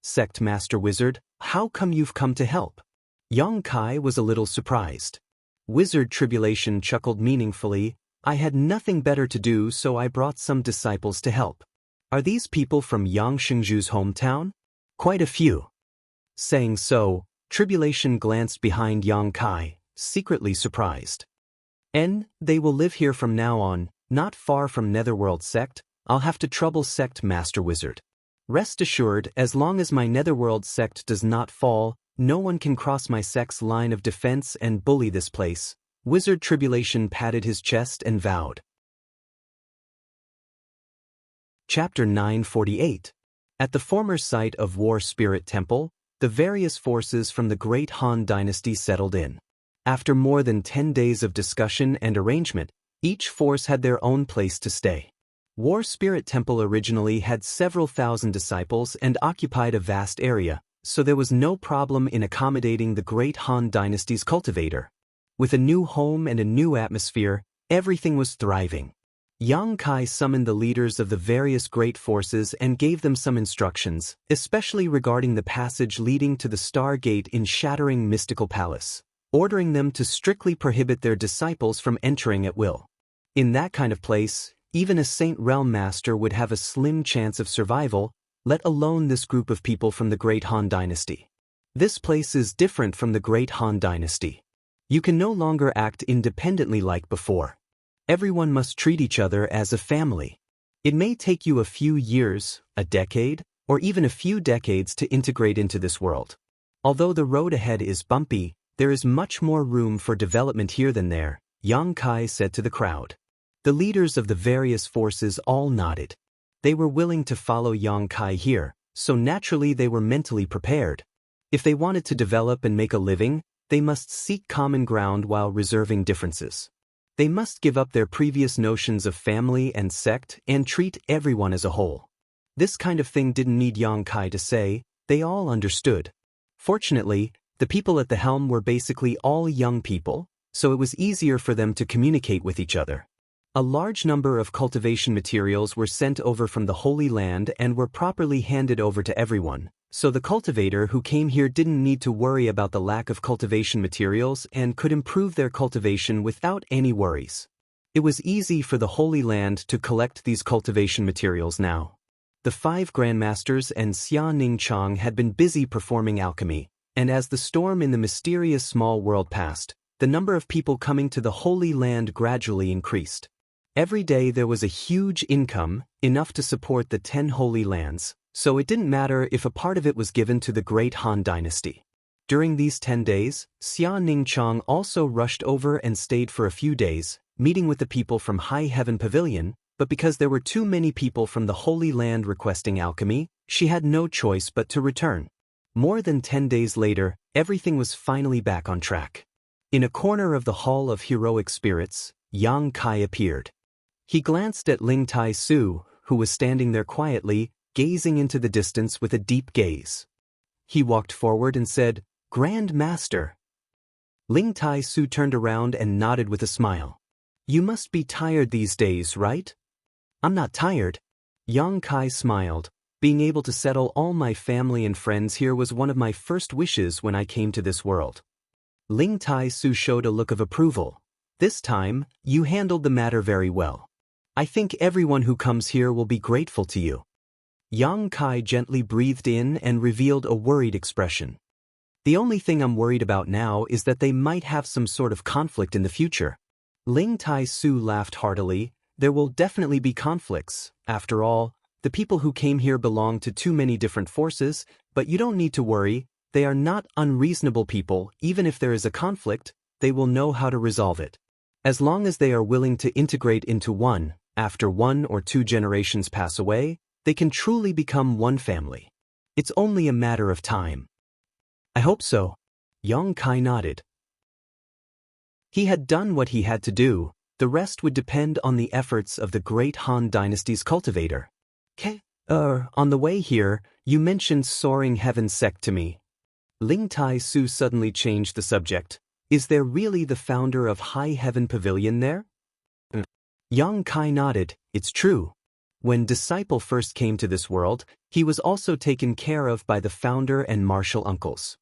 Sect Master Wizard, how come you've come to help? Yang Kai was a little surprised. Wizard Tribulation chuckled meaningfully. I had nothing better to do, so I brought some disciples to help. Are these people from Yang Xingzhu's hometown? Quite a few. Saying so, Tribulation glanced behind Yang Kai, secretly surprised. They will live here from now on, not far from Netherworld sect. I'll have to trouble Sect Master Wizard. Rest assured, as long as my Netherworld sect does not fall, no one can cross my sect's line of defense and bully this place. Wizard Tribulation patted his chest and vowed. Chapter 948. At the former site of War Spirit Temple, the various forces from the Great Han Dynasty settled in. After more than 10 days of discussion and arrangement, each force had their own place to stay. War Spirit Temple originally had several thousand disciples and occupied a vast area, so there was no problem in accommodating the Great Han Dynasty's cultivator. With a new home and a new atmosphere, everything was thriving. Yang Kai summoned the leaders of the various great forces and gave them some instructions, especially regarding the passage leading to the Star Gate in Shattering Mystical Palace, ordering them to strictly prohibit their disciples from entering at will. In that kind of place, even a Saint Realm Master would have a slim chance of survival, let alone this group of people from the Great Han Dynasty. This place is different from the Great Han Dynasty. You can no longer act independently like before. Everyone must treat each other as a family. It may take you a few years, a decade, or even a few decades to integrate into this world. Although the road ahead is bumpy, there is much more room for development here than there, Yang Kai said to the crowd. The leaders of the various forces all nodded. They were willing to follow Yang Kai here, so naturally they were mentally prepared. If they wanted to develop and make a living, they must seek common ground while reserving differences. They must give up their previous notions of family and sect and treat everyone as a whole. This kind of thing didn't need Yang Kai to say, they all understood. Fortunately, the people at the helm were basically all young people, so it was easier for them to communicate with each other. A large number of cultivation materials were sent over from the Holy Land and were properly handed over to everyone, so the cultivator who came here didn't need to worry about the lack of cultivation materials and could improve their cultivation without any worries. It was easy for the Holy Land to collect these cultivation materials now. The 5 Grandmasters and Xia Ningchang had been busy performing alchemy, and as the storm in the mysterious small world passed, the number of people coming to the Holy Land gradually increased. Every day there was a huge income, enough to support the 10 Holy Lands, so it didn't matter if a part of it was given to the Great Han Dynasty. During these 10 days, Xia Ningchang also rushed over and stayed for a few days, meeting with the people from High Heaven Pavilion, but because there were too many people from the Holy Land requesting alchemy, she had no choice but to return. More than 10 days later, everything was finally back on track. In a corner of the Hall of Heroic Spirits, Yang Kai appeared. He glanced at Ling Tai Su, who was standing there quietly, gazing into the distance with a deep gaze. He walked forward and said, "Grand Master." Ling Tai Su turned around and nodded with a smile. "You must be tired these days, right?" "I'm not tired." Yang Kai smiled. "Being able to settle all my family and friends here was one of my first wishes when I came to this world." Ling Tai Su showed a look of approval. "This time, you handled the matter very well. I think everyone who comes here will be grateful to you." Yang Kai gently breathed in and revealed a worried expression. "The only thing I'm worried about now is that they might have some sort of conflict in the future." Ling Tai Su laughed heartily. "There will definitely be conflicts. After all, the people who came here belong to too many different forces, but you don't need to worry. They are not unreasonable people. Even if there is a conflict, they will know how to resolve it. As long as they are willing to integrate into one, after 1 or 2 generations pass away, they can truly become one family. It's only a matter of time." "I hope so." Yang Kai nodded. He had done what he had to do. The rest would depend on the efforts of the great Han Dynasty's cultivator. On the way here, you mentioned Soaring Heaven sect to me." Ling Tai Su suddenly changed the subject. "Is there really the founder of High Heaven Pavilion there?" Yang Kai nodded. "It's true. When Disciple first came to this world, he was also taken care of by the founder and martial uncles."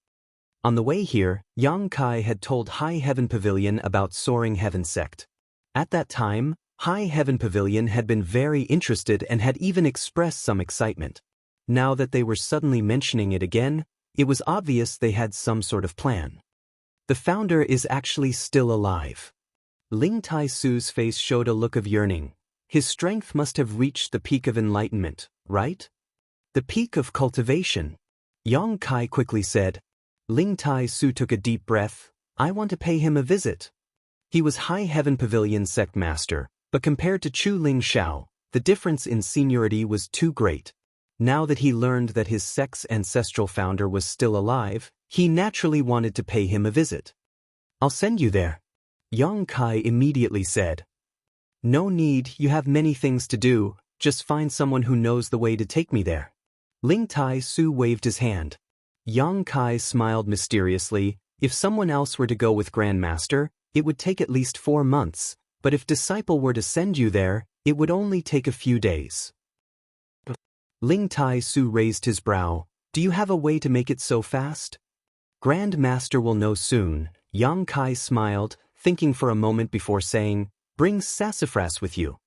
On the way here, Yang Kai had told High Heaven Pavilion about Soaring Heaven sect. At that time, High Heaven Pavilion had been very interested and had even expressed some excitement. Now that they were suddenly mentioning it again, it was obvious they had some sort of plan. "The founder is actually still alive." Ling Tai Su's face showed a look of yearning. "His strength must have reached the peak of enlightenment, right?" "The peak of cultivation," Yang Kai quickly said. Ling Tai Su took a deep breath. "I want to pay him a visit." He was High Heaven Pavilion sect master, but compared to Chu Ling Xiao, the difference in seniority was too great. Now that he learned that his sect's ancestral founder was still alive, he naturally wanted to pay him a visit. "I'll send you there," Yang Kai immediately said. "No need, you have many things to do, just find someone who knows the way to take me there." Ling Tai Su waved his hand. Yang Kai smiled mysteriously. If someone else were to go with Grandmaster, it would take at least 4 months, but if Disciple were to send you there, it would only take a few days. Ling Tai Su raised his brow. "Do you have a way to make it so fast?" "Grandmaster will know soon," Yang Kai smiled, thinking for a moment before saying, "Bring Sassafras with you."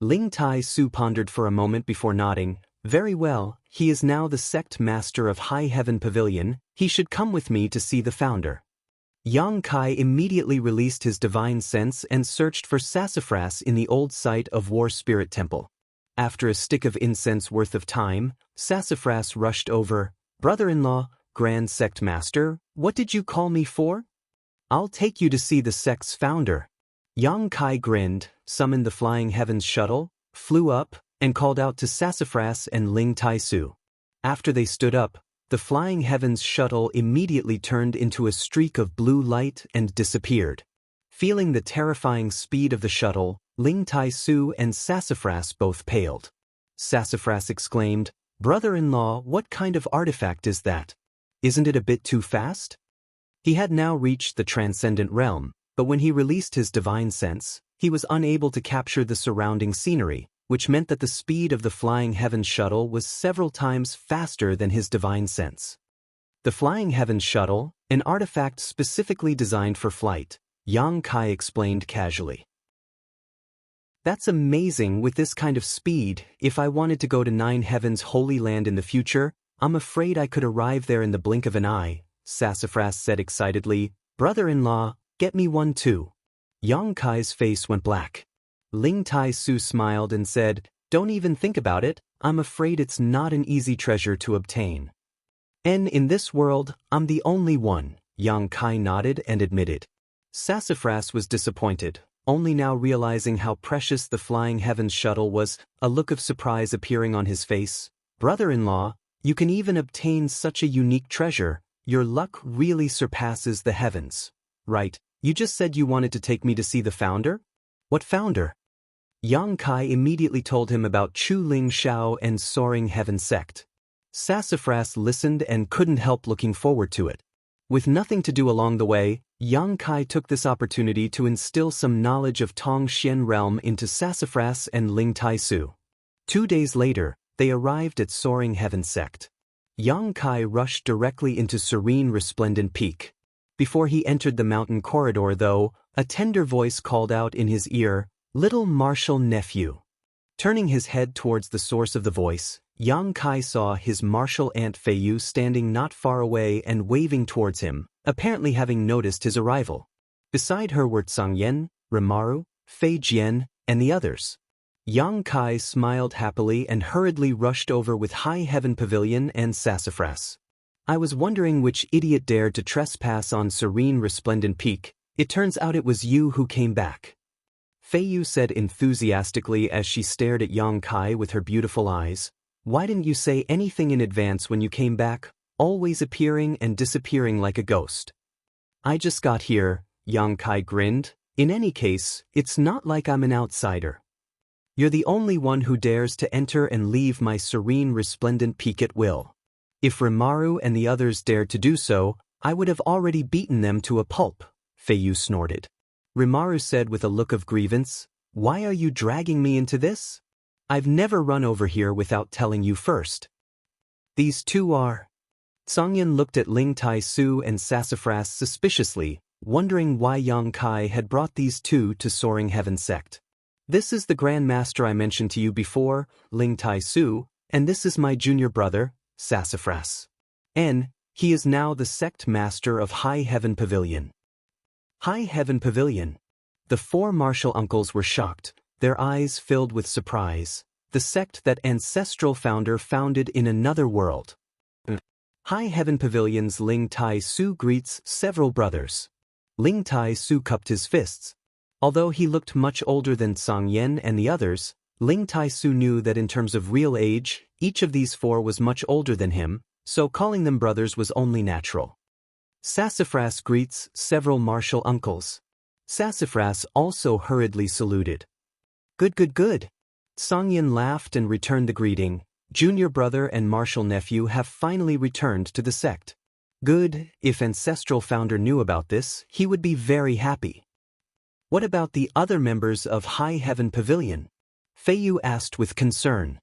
Ling Tai Su pondered for a moment before nodding. "Very well, he is now the sect master of High Heaven Pavilion, he should come with me to see the founder." Yang Kai immediately released his divine sense and searched for Sassafras in the old site of War Spirit Temple. After a stick of incense worth of time, Sassafras rushed over. "Brother-in-law, Grand Sect Master, what did you call me for?" "I'll take you to see the sect's founder." Yang Kai grinned, summoned the Flying Heavens shuttle, flew up, and called out to Sassafras and Ling Tai Su. After they stood up, the Flying Heavens shuttle immediately turned into a streak of blue light and disappeared. Feeling the terrifying speed of the shuttle, Ling Tai Su and Sassafras both paled. Sassafras exclaimed, "Brother-in-law, what kind of artifact is that? Isn't it a bit too fast?" He had now reached the transcendent realm, but when he released his divine sense, he was unable to capture the surrounding scenery, which meant that the speed of the Flying Heavens shuttle was several times faster than his divine sense. The Flying Heavens shuttle, an artifact specifically designed for flight, Yang Kai explained casually. "That's amazing. With this kind of speed, if I wanted to go to 9 Heavens Holy Land in the future, I'm afraid I could arrive there in the blink of an eye," Sassafras said excitedly. "Brother-in-law, get me one too." Yang Kai's face went black. Ling Tai Su smiled and said, "Don't even think about it, I'm afraid it's not an easy treasure to obtain." "And in this world, I'm the only one," Yang Kai nodded and admitted. Sassafras was disappointed, only now realizing how precious the Flying Heavens shuttle was, a look of surprise appearing on his face. "Brother-in-law, you can even obtain such a unique treasure, your luck really surpasses the heavens." "Right, you just said you wanted to take me to see the founder?" "What founder?" Yang Kai immediately told him about Chu Ling Xiao and Soaring Heaven sect. Sassafras listened and couldn't help looking forward to it. With nothing to do along the way, Yang Kai took this opportunity to instill some knowledge of Tong Xian realm into Sassafras and Ling Tai Su. 2 days later, they arrived at Soaring Heaven sect. Yang Kai rushed directly into Serene Resplendent Peak. Before he entered the mountain corridor though, a tender voice called out in his ear, "Little martial nephew." Turning his head towards the source of the voice, Yang Kai saw his martial aunt Fei Yu standing not far away and waving towards him, apparently having noticed his arrival. Beside her were Tsang Yan, Rimaru, Fei Jian, and the others. Yang Kai smiled happily and hurriedly rushed over with High Heaven Pavilion and Sassafras. "I was wondering which idiot dared to trespass on Serene Resplendent Peak. It turns out it was you who came back," Fei Yu said enthusiastically as she stared at Yang Kai with her beautiful eyes. "Why didn't you say anything in advance when you came back, always appearing and disappearing like a ghost?" "I just got here," Yang Kai grinned. "In any case, it's not like I'm an outsider. You're the only one who dares to enter and leave my Serene Resplendent Peak at will. If Rimaru and the others dared to do so, I would have already beaten them to a pulp," Fei Yu snorted. Rimaru said with a look of grievance, "Why are you dragging me into this? I've never run over here without telling you first." "These two are..." Tsangyan looked at Ling Tai Su and Sassafras suspiciously, wondering why Yang Kai had brought these two to Soaring Heaven sect. "This is the Grand Master I mentioned to you before, Ling Tai Su, and this is my junior brother, Sassafras. He is now the sect master of High Heaven Pavilion." High Heaven Pavilion. The 4 martial uncles were shocked, their eyes filled with surprise. The sect that ancestral founder founded in another world. High Heaven Pavilion's Ling Tai Su greets several brothers. Ling Tai Su cupped his fists. Although he looked much older than Tsang Yan and the others, Ling Tai Su knew that in terms of real age, each of these 4 was much older than him, so calling them brothers was only natural. Sassafras greets several martial uncles. Sassafras also hurriedly saluted. Good, good, good." Tsang Yan laughed and returned the greeting. "Junior brother and martial nephew have finally returned to the sect. Good, if ancestral founder knew about this, he would be very happy." "What about the other members of High Heaven Pavilion?" Fei Yu asked with concern.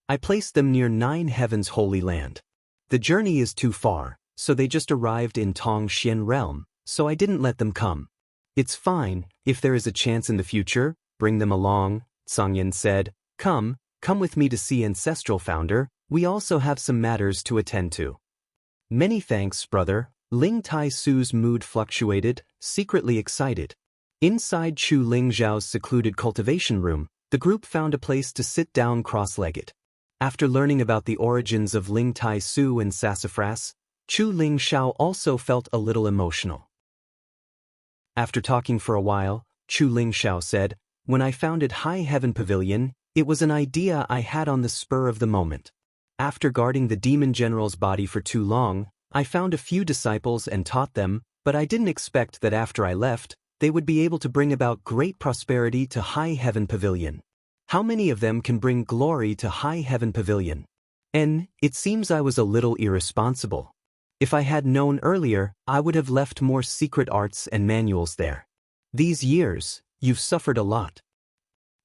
"I placed them near 9 Heaven's Holy Land. The journey is too far, so they just arrived in Tong Xian realm, so I didn't let them come." "It's fine, if there is a chance in the future, bring them along," Tsang Yan said. Come with me to see ancestral founder, we also have some matters to attend to." "Many thanks, brother." Ling Tai Su's mood fluctuated, secretly excited. Inside Chu Ling Zhao's secluded cultivation room, the group found a place to sit down cross-legged. After learning about the origins of Ling Tai Su and Sassafras, Chu Ling Xiao also felt a little emotional. After talking for a while, Chu Ling Xiao said, "When I founded High Heaven Pavilion, it was an idea I had on the spur of the moment. After guarding the demon general's body for too long, I found a few disciples and taught them, but I didn't expect that after I left, they would be able to bring about great prosperity to High Heaven Pavilion. How many of them can bring glory to High Heaven Pavilion? And it seems I was a little irresponsible. If I had known earlier, I would have left more secret arts and manuals there. These years, you've suffered a lot.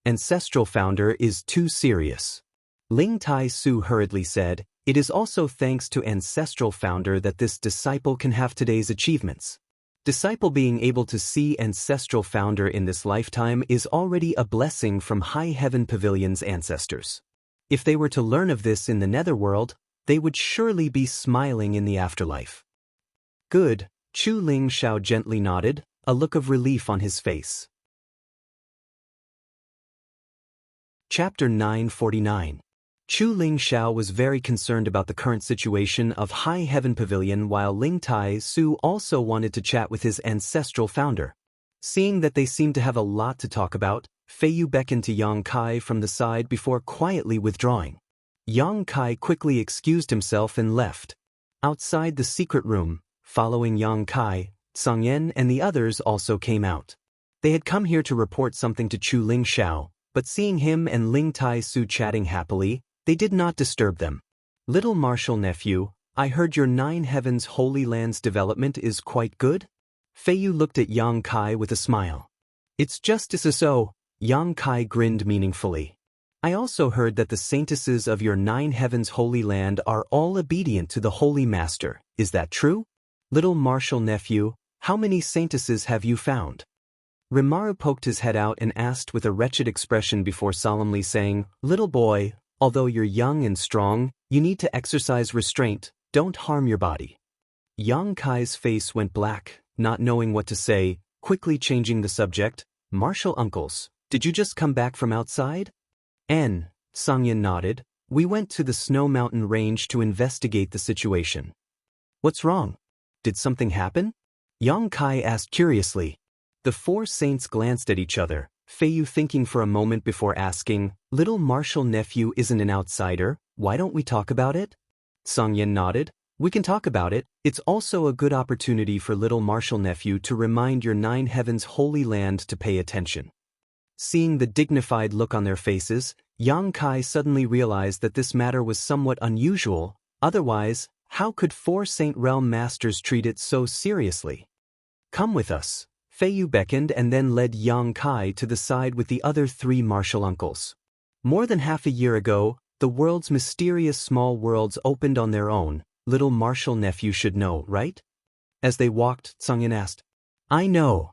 Ancestral founder is too serious." Ling Tai Su hurriedly said, "It is also thanks to ancestral founder that this disciple can have today's achievements. Disciple being able to see ancestral founder in this lifetime is already a blessing from High Heaven Pavilion's ancestors. If they were to learn of this in the netherworld, they would surely be smiling in the afterlife." "Good," Chu Ling Xiao gently nodded, a look of relief on his face. Chapter 949. Chu Ling Xiao was very concerned about the current situation of High Heaven Pavilion, while Ling Tai Su also wanted to chat with his ancestral founder. Seeing that they seemed to have a lot to talk about, Fei Yu beckoned to Yang Kai from the side before quietly withdrawing. Yang Kai quickly excused himself and left. Outside the secret room, following Yang Kai, Tsang Yan and the others also came out. They had come here to report something to Chu Ling Xiao, but seeing him and Ling Tai Su chatting happily, they did not disturb them. Little martial nephew, I heard your Nine Heavens Holy Lands development is quite good? Fei Yu looked at Yang Kai with a smile. It's just as so, Yang Kai grinned meaningfully. I also heard that the saintesses of your Nine Heavens Holy Land are all obedient to the Holy Master, is that true? Little martial nephew, how many saintesses have you found? Rimaru poked his head out and asked with a wretched expression before solemnly saying, Little boy, although you're young and strong, you need to exercise restraint, don't harm your body. Yang Kai's face went black, not knowing what to say, quickly changing the subject. Martial uncles, did you just come back from outside? Sangyan nodded. We went to the Snow Mountain Range to investigate the situation. What's wrong? Did something happen? Yang Kai asked curiously. The four saints glanced at each other, Fei Yu thinking for a moment before asking, Little martial nephew isn't an outsider, why don't we talk about it? Sangyan nodded. We can talk about it. It's also a good opportunity for little martial nephew to remind your Nine Heavens Holy Land to pay attention. Seeing the dignified look on their faces, Yang Kai suddenly realized that this matter was somewhat unusual, otherwise, how could four Saint Realm Masters treat it so seriously? Come with us. Fei Yu beckoned and then led Yang Kai to the side with the other three martial uncles. More than half a year ago, the world's mysterious small worlds opened on their own. Little martial nephew should know, right? As they walked, Sangyan asked. I know.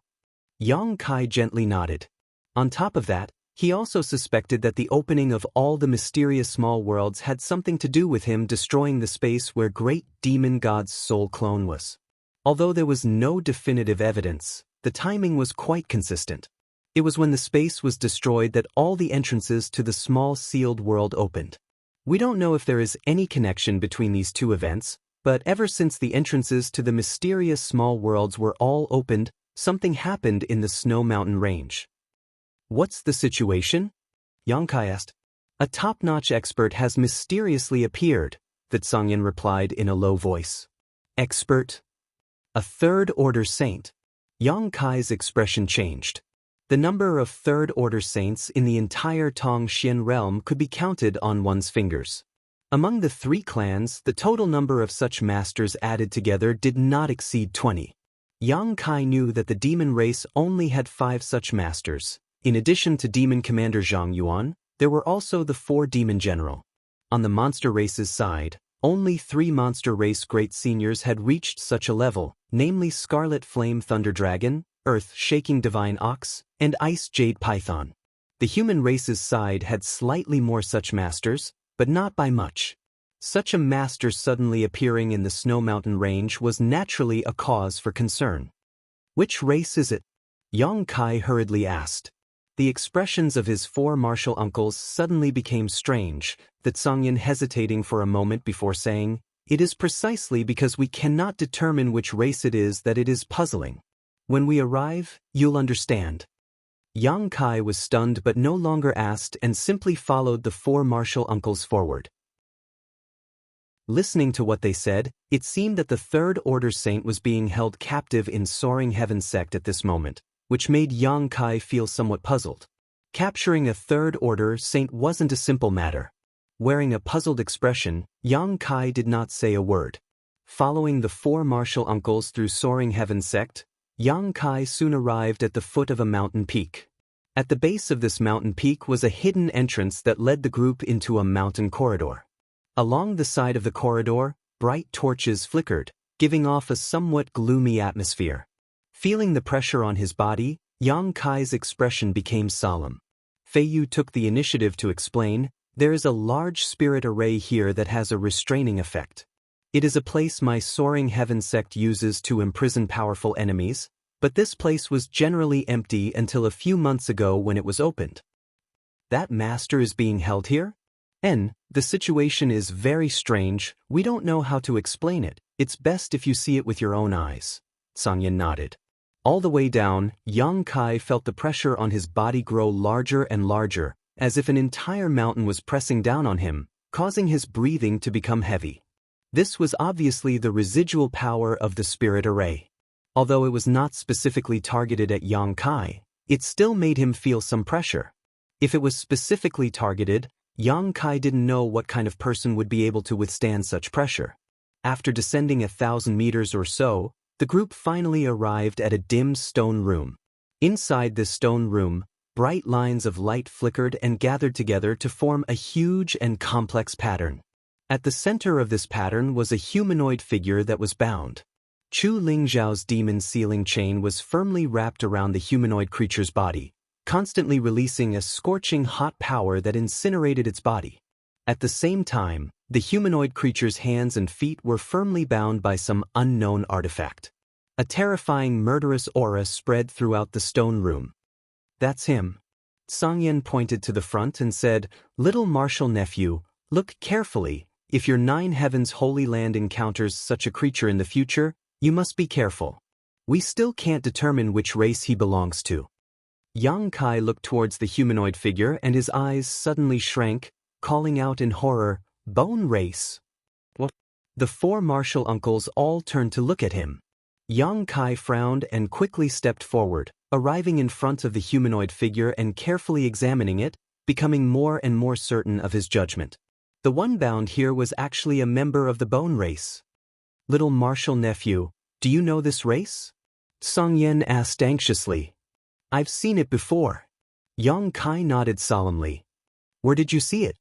Yang Kai gently nodded. On top of that, he also suspected that the opening of all the mysterious small worlds had something to do with him destroying the space where great demon god's soul clone was. Although there was no definitive evidence, the timing was quite consistent. It was when the space was destroyed that all the entrances to the small sealed world opened. We don't know if there is any connection between these two events, but ever since the entrances to the mysterious small worlds were all opened, something happened in the Snow Mountain Range. What's the situation? Yang Kai asked. A top-notch expert has mysteriously appeared, that Sangyan replied in a low voice. Expert? A third-order saint. Yang Kai's expression changed. The number of third-order saints in the entire Tongxian realm could be counted on one's fingers. Among the three clans, the total number of such masters added together did not exceed 20. Yang Kai knew that the demon race only had 5 such masters. In addition to Demon Commander Zhang Yuan, there were also the 4 Demon General. On the monster race's side, only 3 monster race great seniors had reached such a level, namely Scarlet Flame Thunder Dragon, Earth Shaking Divine Ox, and Ice Jade Python. The human race's side had slightly more such masters, but not by much. Such a master suddenly appearing in the Snow Mountain Range was naturally a cause for concern. Which race is it? Yang Kai hurriedly asked. The expressions of his 4 martial uncles suddenly became strange, that Sangyan hesitating for a moment before saying, It is precisely because we cannot determine which race it is that it is puzzling. When we arrive, you'll understand. Yang Kai was stunned but no longer asked and simply followed the 4 martial uncles forward. Listening to what they said, it seemed that the third-order saint was being held captive in Soaring Heaven sect at this moment, which made Yang Kai feel somewhat puzzled. Capturing a third-order saint wasn't a simple matter. Wearing a puzzled expression, Yang Kai did not say a word. Following the 4 martial uncles through Soaring Heaven sect, Yang Kai soon arrived at the foot of a mountain peak. At the base of this mountain peak was a hidden entrance that led the group into a mountain corridor. Along the side of the corridor, bright torches flickered, giving off a somewhat gloomy atmosphere. Feeling the pressure on his body, Yang Kai's expression became solemn. Fei Yu took the initiative to explain, There is a large spirit array here that has a restraining effect. It is a place my Soaring Heaven sect uses to imprison powerful enemies, but this place was generally empty until a few months ago when it was opened. That master is being held here? The situation is very strange, we don't know how to explain it, it's best if you see it with your own eyes. Sangyan nodded. All the way down, Yang Kai felt the pressure on his body grow larger and larger, as if an entire mountain was pressing down on him, causing his breathing to become heavy. This was obviously the residual power of the spirit array. Although it was not specifically targeted at Yang Kai, it still made him feel some pressure. If it was specifically targeted, Yang Kai didn't know what kind of person would be able to withstand such pressure. After descending 1,000 meters or so, the group finally arrived at a dim stone room. Inside this stone room, bright lines of light flickered and gathered together to form a huge and complex pattern. At the center of this pattern was a humanoid figure that was bound. Chu Lingzhao's demon sealing chain was firmly wrapped around the humanoid creature's body, constantly releasing a scorching hot power that incinerated its body. At the same time, the humanoid creature's hands and feet were firmly bound by some unknown artifact. A terrifying murderous aura spread throughout the stone room. "That's him." Sangyan pointed to the front and said, "Little martial nephew, look carefully. If your 9 Heavens Holy Land encounters such a creature in the future, you must be careful. We still can't determine which race he belongs to." Yang Kai looked towards the humanoid figure and his eyes suddenly shrank, calling out in horror, "Bone race?" "What?" The 4 martial uncles all turned to look at him. Yang Kai frowned and quickly stepped forward, arriving in front of the humanoid figure and carefully examining it, becoming more and more certain of his judgment. The one bound here was actually a member of the bone race. "Little martial nephew, do you know this race?" Song Yen asked anxiously. "I've seen it before." Yang Kai nodded solemnly. "Where did you see it?"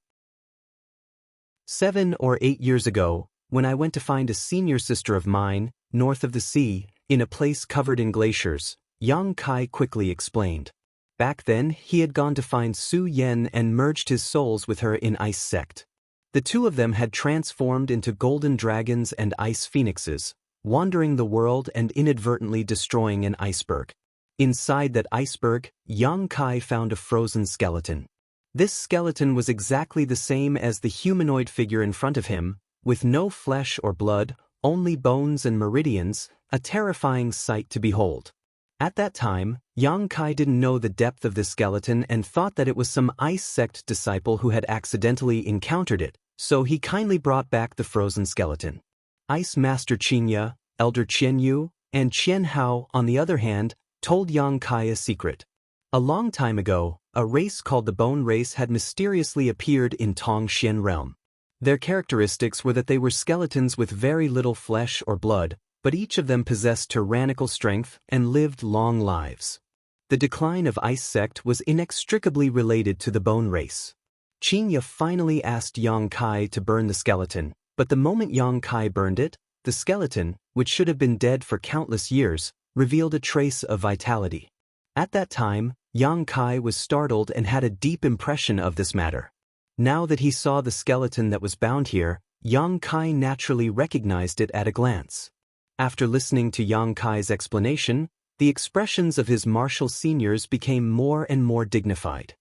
7 or 8 years ago, when I went to find a senior sister of mine, north of the sea, in a place covered in glaciers, Yang Kai quickly explained. Back then, he had gone to find Su Yen and merged his souls with her in Ice Sect. The two of them had transformed into golden dragons and ice phoenixes, wandering the world and inadvertently destroying an iceberg. Inside that iceberg, Yang Kai found a frozen skeleton. This skeleton was exactly the same as the humanoid figure in front of him, with no flesh or blood, only bones and meridians, a terrifying sight to behold. At that time, Yang Kai didn't know the depth of this skeleton and thought that it was some Ice Sect disciple who had accidentally encountered it, so he kindly brought back the frozen skeleton. Ice Master Qinya, Elder Qian Yu, and Qian Hao, on the other hand, told Yang Kai a secret. A long time ago, a race called the Bone Race had mysteriously appeared in Tongxian realm. Their characteristics were that they were skeletons with very little flesh or blood, but each of them possessed tyrannical strength and lived long lives. The decline of Ice Sect was inextricably related to the Bone Race. Qinya finally asked Yang Kai to burn the skeleton, but the moment Yang Kai burned it, the skeleton, which should have been dead for countless years, revealed a trace of vitality. At that time, Yang Kai was startled and had a deep impression of this matter. Now that he saw the skeleton that was bound here, Yang Kai naturally recognized it at a glance. After listening to Yang Kai's explanation, the expressions of his martial seniors became more and more dignified.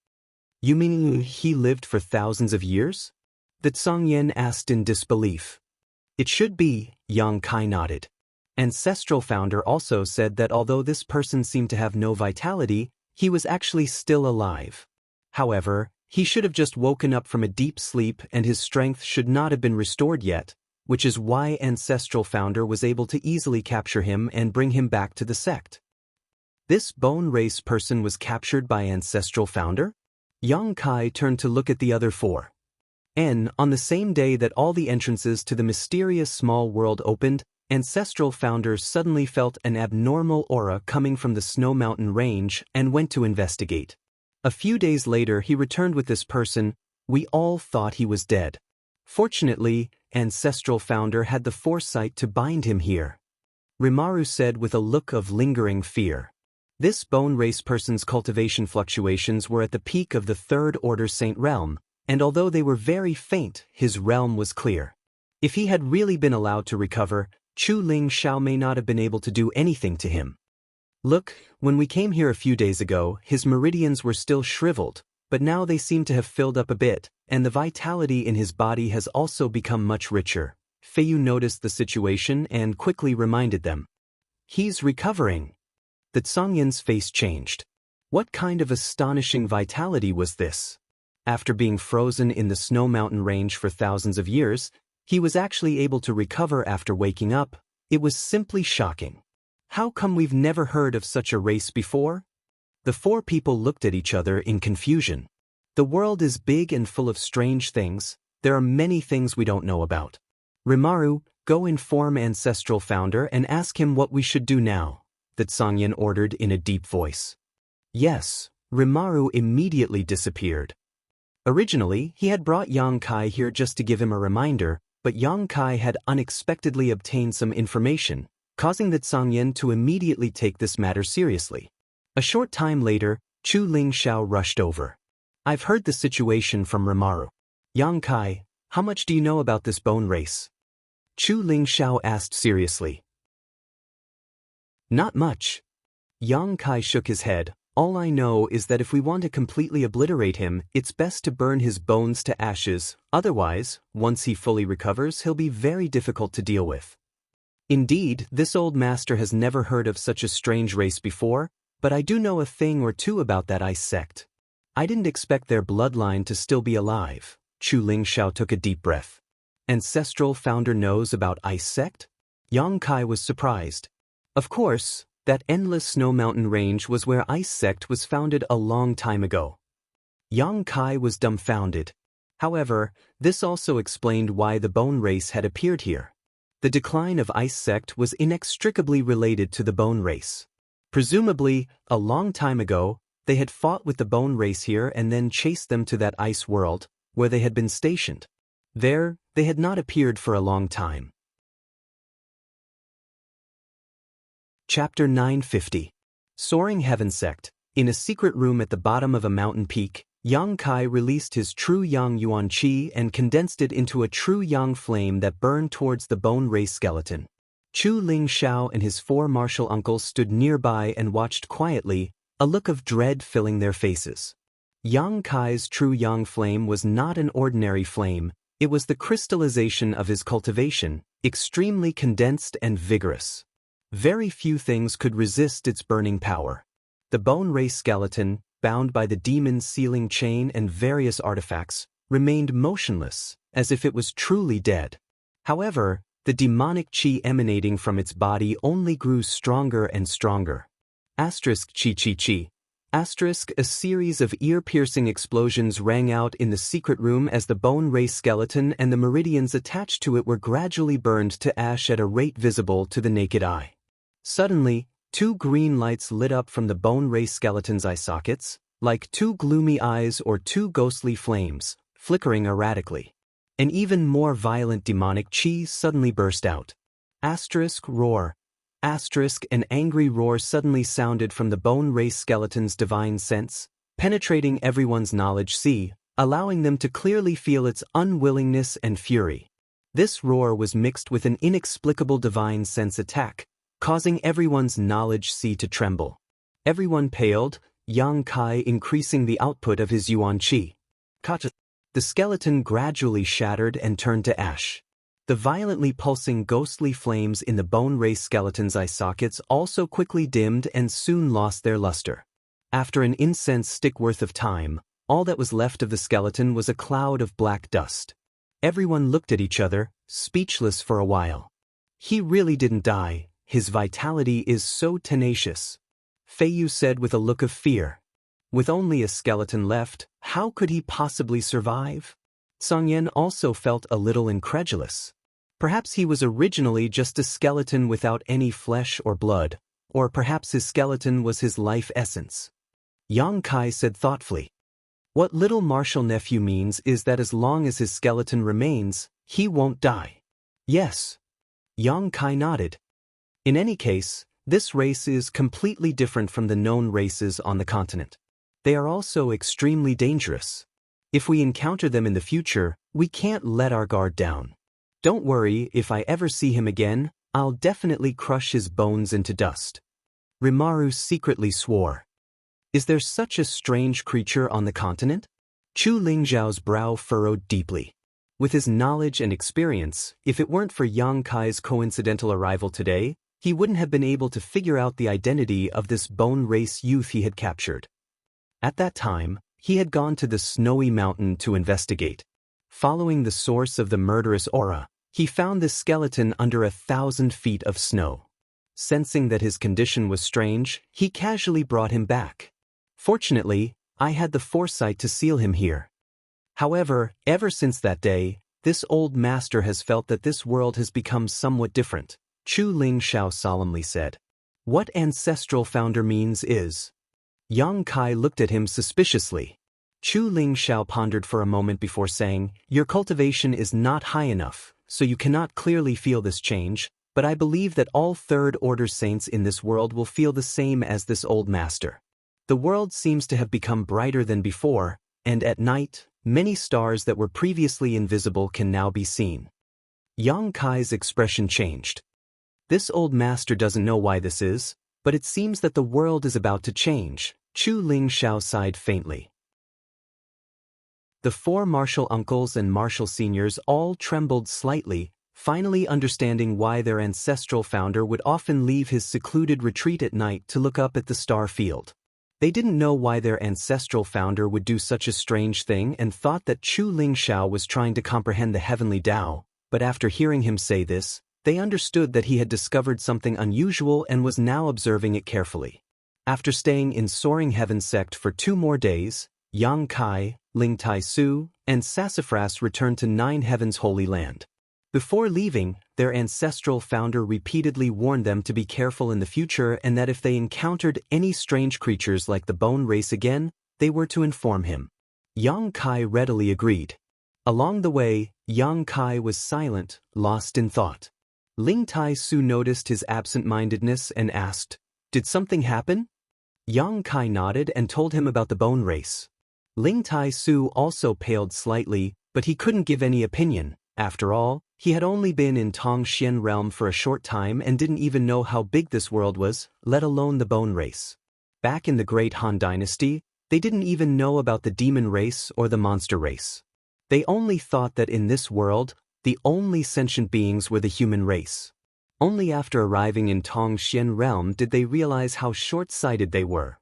"You mean he lived for thousands of years?" That Song Yen asked in disbelief. "It should be," Yang Kai nodded. Ancestral Founder also said that although this person seemed to have no vitality, he was actually still alive. However, he should have just woken up from a deep sleep and his strength should not have been restored yet, which is why Ancestral Founder was able to easily capture him and bring him back to the sect. This Bone Race person was captured by Ancestral Founder? Yang Kai turned to look at the other 4. On the same day that all the entrances to the mysterious small world opened, Ancestral Founder suddenly felt an abnormal aura coming from the Snow Mountain range and went to investigate. A few days later he returned with this person. We all thought he was dead. Fortunately, Ancestral Founder had the foresight to bind him here. Rimaru said with a look of lingering fear. This Bone Race person's cultivation fluctuations were at the peak of the Third Order Saint realm, and although they were very faint, his realm was clear. If he had really been allowed to recover, Chu Ling Xiao may not have been able to do anything to him. Look, when we came here a few days ago, his meridians were still shriveled, but now they seem to have filled up a bit, and the vitality in his body has also become much richer. Feiyu noticed the situation and quickly reminded them. He's recovering. That Songyan's face changed. What kind of astonishing vitality was this? After being frozen in the Snow Mountain range for thousands of years, he was actually able to recover after waking up. It was simply shocking. How come we've never heard of such a race before? The 4 people looked at each other in confusion. The world is big and full of strange things. There are many things we don't know about. Rimaru, go inform Ancestral Founder and ask him what we should do now, that Sangyen ordered in a deep voice. Yes, Rimaru immediately disappeared. Originally, he had brought Yang Kai here just to give him a reminder, but Yang Kai had unexpectedly obtained some information, causing that Sangyen to immediately take this matter seriously. A short time later, Chu Ling Xiao rushed over. I've heard the situation from Rimaru. Yang Kai, how much do you know about this bone race? Chu Ling Xiao asked seriously. Not much. Yang Kai shook his head. All I know is that if we want to completely obliterate him, it's best to burn his bones to ashes, otherwise, once he fully recovers, he'll be very difficult to deal with. Indeed, this old master has never heard of such a strange race before, but I do know a thing or two about that ice sect. I didn't expect their bloodline to still be alive. Chu Ling Xiao took a deep breath. Ancestral Founder knows about ice sect? Yang Kai was surprised. Of course, that endless snow mountain range was where ice sect was founded a long time ago. Yang Kai was dumbfounded. However, this also explained why the bone race had appeared here. The decline of ice sect was inextricably related to the bone race. Presumably, a long time ago, they had fought with the bone race here and then chased them to that ice world, where they had been stationed. There, they had not appeared for a long time. Chapter 950. Soaring Heaven Sect. In a secret room at the bottom of a mountain peak, Yang Kai released his true Yang Yuan Qi and condensed it into a true Yang flame that burned towards the bone race skeleton. Chu Ling Xiao and his 4 martial uncles stood nearby and watched quietly, a look of dread filling their faces. Yang Kai's true Yang flame was not an ordinary flame, it was the crystallization of his cultivation, extremely condensed and vigorous. Very few things could resist its burning power. The bone race skeleton, bound by the demon's sealing chain and various artifacts, remained motionless, as if it was truly dead. However, the demonic qi emanating from its body only grew stronger and stronger. Asterisk chi chi chi. Asterisk, a series of ear-piercing explosions rang out in the secret room as the bone race skeleton and the meridians attached to it were gradually burned to ash at a rate visible to the naked eye. Suddenly, 2 green lights lit up from the bone race skeleton's eye sockets, like 2 gloomy eyes or 2 ghostly flames, flickering erratically. An even more violent demonic chi suddenly burst out. Asterisk roar. Asterisk, an angry roar suddenly sounded from the bone race skeleton's divine sense, penetrating everyone's knowledge sea, allowing them to clearly feel its unwillingness and fury. This roar was mixed with an inexplicable divine sense attack, causing everyone's knowledge sea to tremble. Everyone paled, Yang Kai increasing the output of his Yuan Qi. The skeleton gradually shattered and turned to ash. The violently pulsing ghostly flames in the bone race skeleton's eye sockets also quickly dimmed and soon lost their luster. After an incense stick worth of time, all that was left of the skeleton was a cloud of black dust. Everyone looked at each other, speechless for a while. He really didn't die. His vitality is so tenacious. Feiyu said with a look of fear. With only a skeleton left, how could he possibly survive? Sangyen also felt a little incredulous. Perhaps he was originally just a skeleton without any flesh or blood, or perhaps his skeleton was his life essence. Yang Kai said thoughtfully. What little martial nephew means is that as long as his skeleton remains, he won't die. Yes. Yang Kai nodded. In any case, this race is completely different from the known races on the continent. They are also extremely dangerous. If we encounter them in the future, we can't let our guard down. Don't worry, if I ever see him again, I'll definitely crush his bones into dust. Rimaru secretly swore. Is there such a strange creature on the continent? Chu Lingzhao's brow furrowed deeply. With his knowledge and experience, if it weren't for Yang Kai's coincidental arrival today, he wouldn't have been able to figure out the identity of this bone race youth he had captured. At that time, he had gone to the snowy mountain to investigate. Following the source of the murderous aura, he found this skeleton under 1,000 feet of snow. Sensing that his condition was strange, he casually brought him back. Fortunately, I had the foresight to seal him here. However, ever since that day, this old master has felt that this world has become somewhat different, Chu Ling Shao solemnly said. What ancestral founder means is. Yang Kai looked at him suspiciously. Chu Ling Shao pondered for a moment before saying, your cultivation is not high enough, so you cannot clearly feel this change, but I believe that all third-order saints in this world will feel the same as this old master. The world seems to have become brighter than before, and at night, many stars that were previously invisible can now be seen. Yang Kai's expression changed. This old master doesn't know why this is, but it seems that the world is about to change, Chu Ling Shao sighed faintly. The four martial uncles and martial seniors all trembled slightly, finally understanding why their ancestral founder would often leave his secluded retreat at night to look up at the star field. They didn't know why their ancestral founder would do such a strange thing and thought that Chu Ling Shao was trying to comprehend the heavenly Tao, but after hearing him say this, they understood that he had discovered something unusual and was now observing it carefully. After staying in Soaring Heaven sect for 2 more days, Yang Kai, Ling Tai Su, and Sassafras returned to Nine Heavens Holy Land. Before leaving, their ancestral founder repeatedly warned them to be careful in the future and that if they encountered any strange creatures like the bone race again, they were to inform him. Yang Kai readily agreed. Along the way, Yang Kai was silent, lost in thought. Ling Tai Su noticed his absent-mindedness and asked, "Did something happen?" Yang Kai nodded and told him about the bone race. Ling Tai Su also paled slightly, but he couldn't give any opinion. After all, he had only been in Tongxian realm for a short time and didn't even know how big this world was, let alone the bone race. Back in the Great Han Dynasty, they didn't even know about the demon race or the monster race. They only thought that in this world, the only sentient beings were the human race. Only after arriving in Tongxian realm did they realize how short-sighted they were.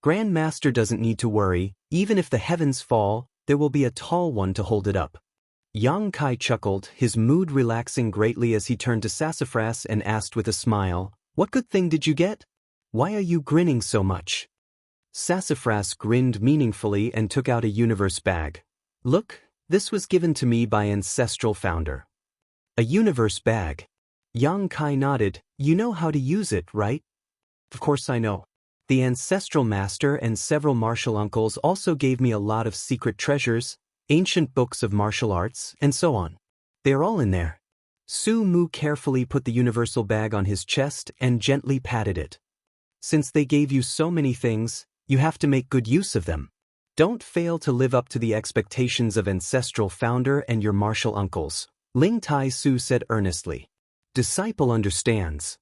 Grand Master doesn't need to worry, even if the heavens fall, there will be a tall one to hold it up. Yang Kai chuckled, his mood relaxing greatly as he turned to Sassafras and asked with a smile, "What good thing did you get? Why are you grinning so much?" Sassafras grinned meaningfully and took out a universe bag. "Look, this was given to me by ancestral founder." "A universe bag?" Yang Kai nodded. "You know how to use it, right?" "Of course I know. The ancestral master and several martial uncles also gave me a lot of secret treasures, ancient books of martial arts, and so on. They are all in there." Su Mu carefully put the universal bag on his chest and gently patted it. "Since they gave you so many things, you have to make good use of them. Don't fail to live up to the expectations of ancestral founder and your martial uncles," Ling Tai Su said earnestly. "Disciple understands."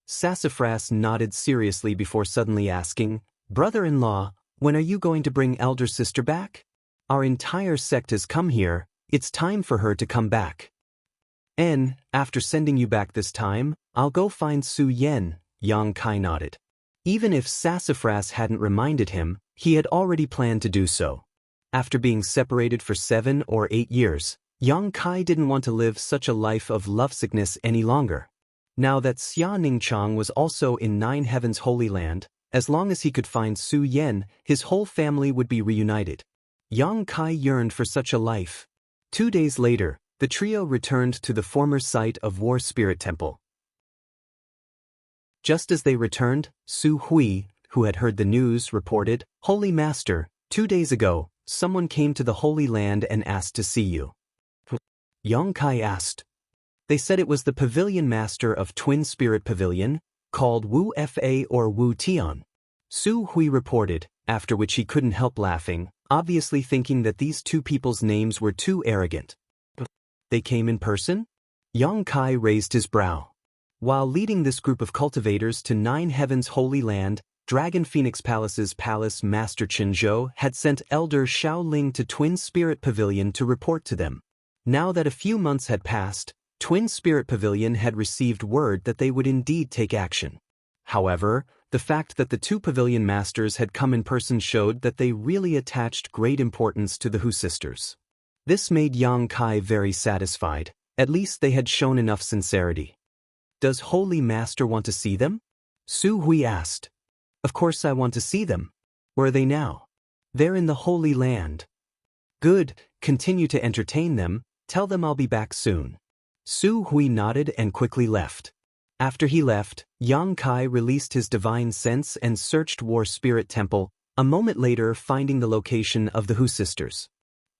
Sassafras nodded seriously before suddenly asking, "Brother-in-law, when are you going to bring elder sister back? Our entire sect has come here, it's time for her to come back. And, after sending you back this time, I'll go find Su Yen," Yang Kai nodded. Even if Sassafras hadn't reminded him, he had already planned to do so. After being separated for 7 or 8 years, Yang Kai didn't want to live such a life of lovesickness any longer. Now that Xia Ningchang was also in Nine Heavens Holy Land, as long as he could find Su Yen, his whole family would be reunited. Yang Kai yearned for such a life. 2 days later, the trio returned to the former site of War Spirit Temple. Just as they returned, Su Hui, who had heard the news, reported, "Holy Master, 2 days ago, someone came to the Holy Land and asked to see you." Yang Kai asked. They said it was the Pavilion Master of Twin Spirit Pavilion, called Wu Fa or Wu Tian. Su Hui reported, after which he couldn't help laughing, obviously thinking that these 2 people's names were too arrogant. "They came in person?" Yang Kai raised his brow. While leading this group of cultivators to Nine Heavens Holy Land, Dragon Phoenix Palace's Palace Master Qinzhou had sent Elder Xiaoling to Twin Spirit Pavilion to report to them. Now that a few months had passed, Twin Spirit Pavilion had received word that they would indeed take action. However, the fact that the 2 pavilion masters had come in person showed that they really attached great importance to the Hu sisters. This made Yang Kai very satisfied. At least they had shown enough sincerity. "Does Holy Master want to see them?" Su Hui asked. "Of course I want to see them. Where are they now?" They're in the Holy Land. Good, continue to entertain them, tell them I'll be back soon. Su Hui nodded and quickly left. After he left, Yang Kai released his divine sense and searched War Spirit Temple, a moment later finding the location of the Hu sisters.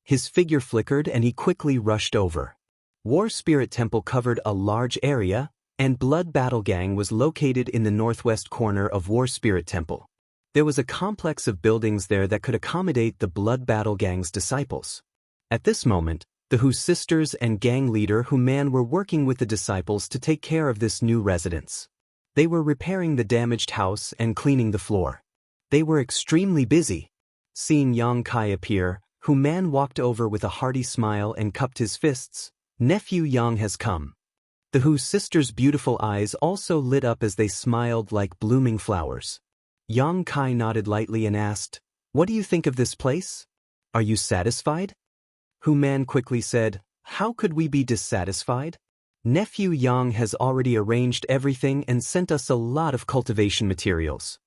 His figure flickered and he quickly rushed over. War Spirit Temple covered a large area, and Blood Battle Gang was located in the northwest corner of War Spirit Temple. There was a complex of buildings there that could accommodate the Blood Battle Gang's disciples. At this moment, the Hu sisters and gang leader Hu Man were working with the disciples to take care of this new residence. They were repairing the damaged house and cleaning the floor. They were extremely busy. Seeing Yang Kai appear, Hu Man walked over with a hearty smile and cupped his fists. Nephew Yang has come. The Hu sisters' beautiful eyes also lit up as they smiled like blooming flowers. Yang Kai nodded lightly and asked, "What do you think of this place? Are you satisfied?" Hu Man quickly said, "How could we be dissatisfied? Nephew Yang has already arranged everything and sent us a lot of cultivation materials.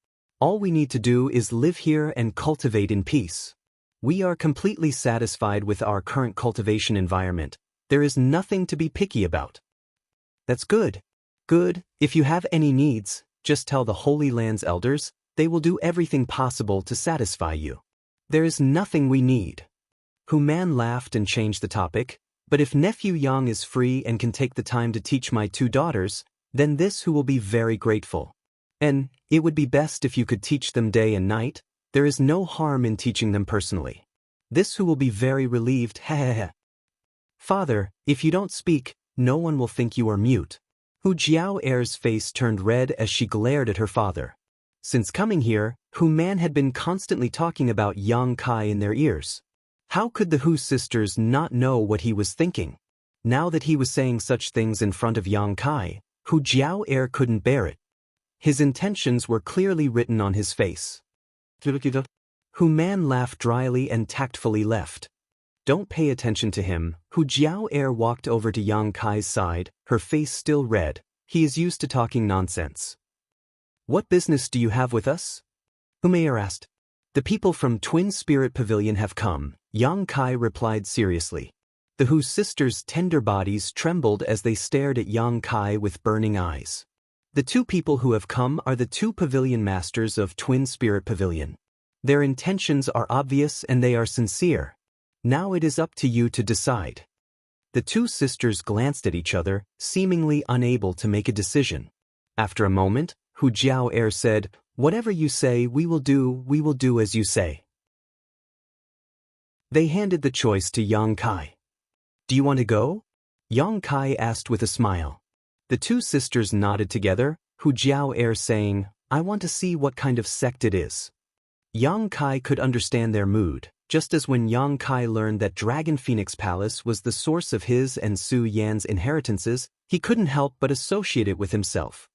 All we need to do is live here and cultivate in peace. We are completely satisfied with our current cultivation environment. There is nothing to be picky about." "That's good. Good, if you have any needs, just tell the Holy Land's elders, they will do everything possible to satisfy you. There is nothing we need." Hu Man laughed and changed the topic, "But if Nephew Yang is free and can take the time to teach my 2 daughters, then this Hu will be very grateful. And it would be best if you could teach them day and night. There is no harm in teaching them personally. This Hu will be very relieved, ha. Father, if you don't speak, no one will think you are mute." Hu Jiao Er's face turned red as she glared at her father. Since coming here, Hu Man had been constantly talking about Yang Kai in their ears. How could the Hu sisters not know what he was thinking? Now that he was saying such things in front of Yang Kai, Hu Jiao Er couldn't bear it. His intentions were clearly written on his face. Hu Man laughed dryly and tactfully left. "Don't pay attention to him." Hu Jiao Er walked over to Yang Kai's side, her face still red. He is used to talking nonsense. "What business do you have with us?" Hu Man asked. "The people from Twin Spirit Pavilion have come," Yang Kai replied seriously. The Hu sisters' tender bodies trembled as they stared at Yang Kai with burning eyes. "The 2 people who have come are the 2 pavilion masters of Twin Spirit Pavilion. Their intentions are obvious and they are sincere. Now it is up to you to decide." The 2 sisters glanced at each other, seemingly unable to make a decision. After a moment, Hu Jiao Er said, "Whatever you say we will do as you say." They handed the choice to Yang Kai. "Do you want to go?" Yang Kai asked with a smile. The 2 sisters nodded together, Hu Jiao Er saying, "I want to see what kind of sect it is." Yang Kai could understand their mood, just as when Yang Kai learned that Dragon Phoenix Palace was the source of his and Su Yan's inheritances, he couldn't help but associate it with himself.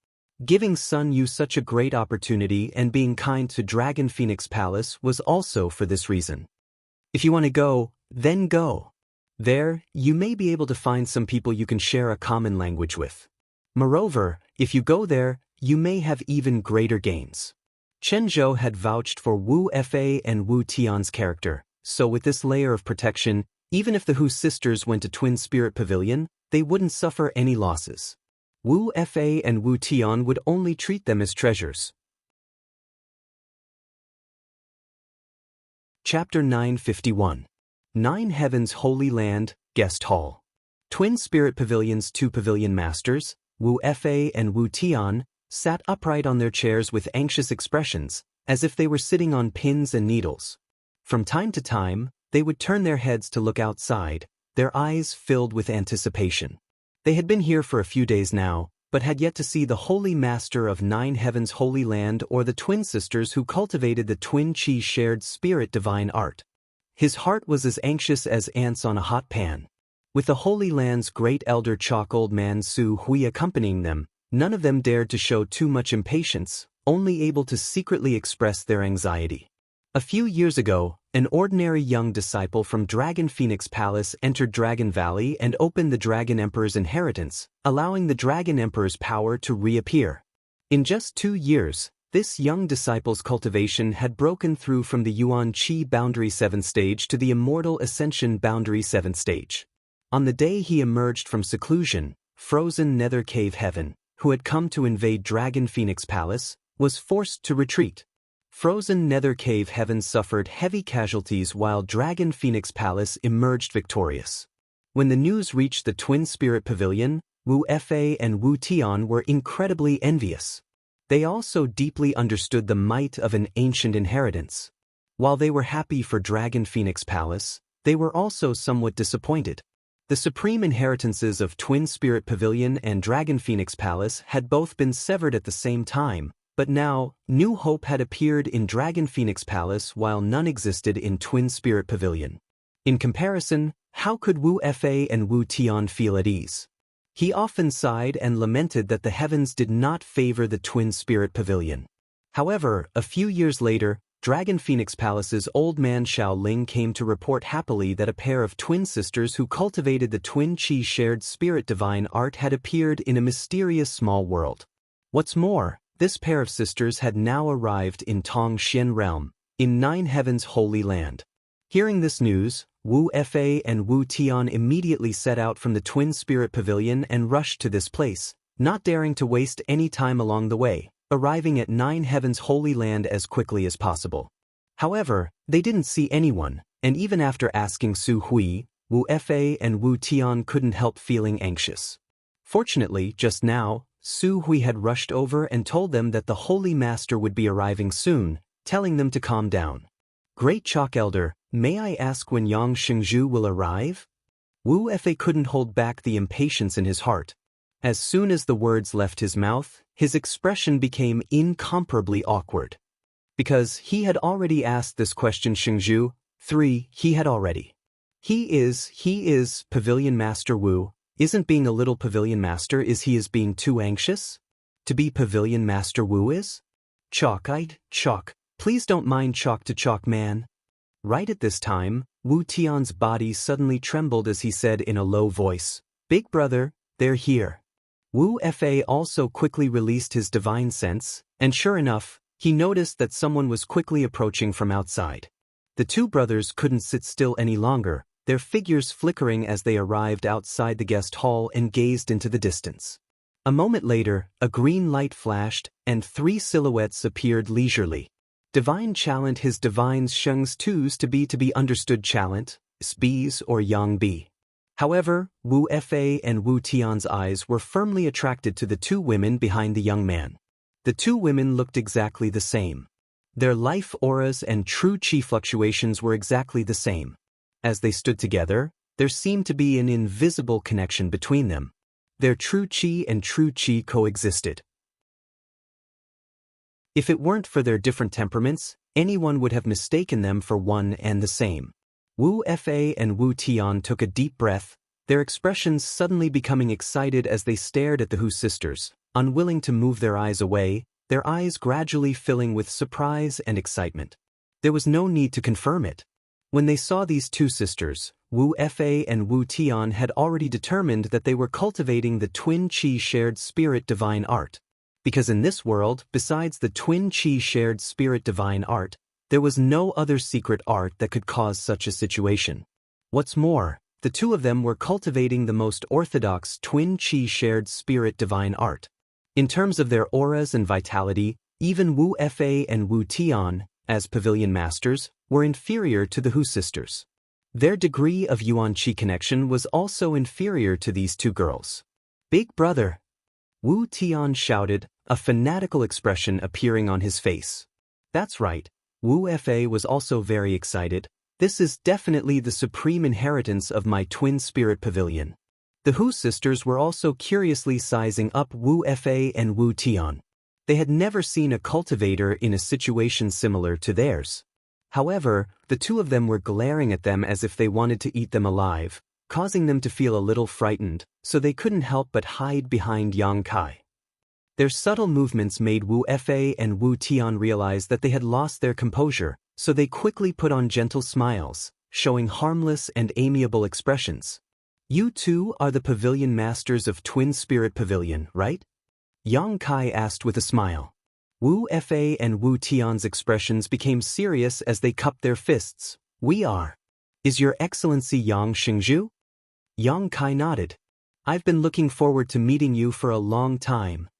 Giving Sun Yu such a great opportunity and being kind to Dragon Phoenix Palace was also for this reason. "If you want to go, then go. There, you may be able to find some people you can share a common language with. Moreover, if you go there, you may have even greater gains." Chen Zhou had vouched for Wu Fa and Wu Tian's character, so with this layer of protection, even if the Hu sisters went to Twin Spirit Pavilion, they wouldn't suffer any losses. Wu Fa and Wu Tian would only treat them as treasures. Chapter 951. 9 Heavens Holy Land, Guest Hall. Twin Spirit Pavilion's 2 pavilion masters, Wu Fa and Wu Tian, sat upright on their chairs with anxious expressions, as if they were sitting on pins and needles. From time to time, they would turn their heads to look outside, their eyes filled with anticipation. They had been here for a few days now, but had yet to see the Holy Master of 9 Heavens Holy Land or the twin sisters who cultivated the twin chi shared spirit divine art. His heart was as anxious as ants on a hot pan. With the Holy Land's great elder Chalk Old Man Su Hui accompanying them, none of them dared to show too much impatience, only able to secretly express their anxiety. A few years ago, an ordinary young disciple from Dragon Phoenix Palace entered Dragon Valley and opened the Dragon Emperor's inheritance, allowing the Dragon Emperor's power to reappear. In just 2 years, This young disciple's cultivation had broken through from the Yuan Qi Boundary 7th stage to the Immortal Ascension Boundary 7th stage. On the day he emerged from seclusion, frozen Nether Cave Heaven, who had come to invade Dragon Phoenix Palace, was forced to retreat. Frozen Nether Cave Heaven suffered heavy casualties while Dragon Phoenix Palace emerged victorious. When the news reached the Twin Spirit Pavilion, Wu Fei and Wu Tian were incredibly envious. They also deeply understood the might of an ancient inheritance. While they were happy for Dragon Phoenix Palace, they were also somewhat disappointed. The supreme inheritances of Twin Spirit Pavilion and Dragon Phoenix Palace had both been severed at the same time, but now, new hope had appeared in Dragon Phoenix Palace while none existed in Twin Spirit Pavilion. In comparison, how could Wu Fei and Wu Tian feel at ease? He often sighed and lamented that the heavens did not favor the Twin Spirit Pavilion. However, a few years later, Dragon Phoenix Palace's old man Xiao Ling came to report happily that a pair of twin sisters who cultivated the Twin Qi shared spirit divine art had appeared in a mysterious small world. What's more, this pair of sisters had now arrived in Tong Xian Realm, in Nine Heavens' Holy Land. Hearing this news, Wu Fei and Wu Tian immediately set out from the Twin Spirit Pavilion and rushed to this place, not daring to waste any time along the way, arriving at Nine Heavens' Holy Land as quickly as possible. However, they didn't see anyone, and even after asking Su Hui, Wu Fei and Wu Tian couldn't help feeling anxious. Fortunately, just now, Su Hui had rushed over and told them that the Holy Master would be arriving soon, telling them to calm down. Great Chalk Elder, may I ask when Yang Shengzhu will arrive? Wu Fei couldn't hold back the impatience in his heart. As soon as the words left his mouth, his expression became incomparably awkward. Because he had already asked this question Shengzhu, he had already. He is, Pavilion Master Wu, isn't being a little Pavilion Master is he is being too anxious? To be Pavilion Master Wu is? Chalk, please don't mind Chalk to Chalk man. Right at this time, Wu Tian's body suddenly trembled as he said in a low voice, Big brother, they're here. Wu Fei also quickly released his divine sense, and sure enough, he noticed that someone was quickly approaching from outside. The two brothers couldn't sit still any longer, their figures flickering as they arrived outside the guest hall and gazed into the distance. A moment later, a green light flashed, and 3 silhouettes appeared leisurely. Divine Chalant his divines Sheng's twos to be understood Chalant, Sb's or Yang Bi. However, Wu Fei and Wu Tian's eyes were firmly attracted to the 2 women behind the young man. The 2 women looked exactly the same. Their life auras and true qi fluctuations were exactly the same. As they stood together, there seemed to be an invisible connection between them. Their true qi and true qi coexisted. If it weren't for their different temperaments, anyone would have mistaken them for one and the same. Wu Fei and Wu Tian took a deep breath, their expressions suddenly becoming excited as they stared at the Hu sisters, unwilling to move their eyes away, their eyes gradually filling with surprise and excitement. There was no need to confirm it. When they saw these 2 sisters, Wu Fei and Wu Tian had already determined that they were cultivating the Twin Qi shared spirit divine art. Because in this world, besides the Twin Qi shared spirit divine art, there was no other secret art that could cause such a situation. What's more, the 2 of them were cultivating the most orthodox Twin Qi shared spirit divine art. In terms of their auras and vitality, even Wu Fei and Wu Tian, as Pavilion Masters, were inferior to the Hu sisters. Their degree of Yuan Qi connection was also inferior to these 2 girls. Big brother! Wu Tian shouted, a fanatical expression appearing on his face. That's right, Wu Fei was also very excited. This is definitely the supreme inheritance of my twin spirit pavilion. The Hu sisters were also curiously sizing up Wu Fei and Wu Tian. They had never seen a cultivator in a situation similar to theirs. However, the 2 of them were glaring at them as if they wanted to eat them alive, causing them to feel a little frightened, so they couldn't help but hide behind Yang Kai. Their subtle movements made Wu Fei and Wu Tian realize that they had lost their composure, so they quickly put on gentle smiles, showing harmless and amiable expressions. You 2 are the Pavilion Masters of Twin Spirit Pavilion, right? Yang Kai asked with a smile. Wu Fei and Wu Tian's expressions became serious as they cupped their fists. We are. Is Your Excellency Yang Xingzhu? Yang Kai nodded. I've been looking forward to meeting you for a long time.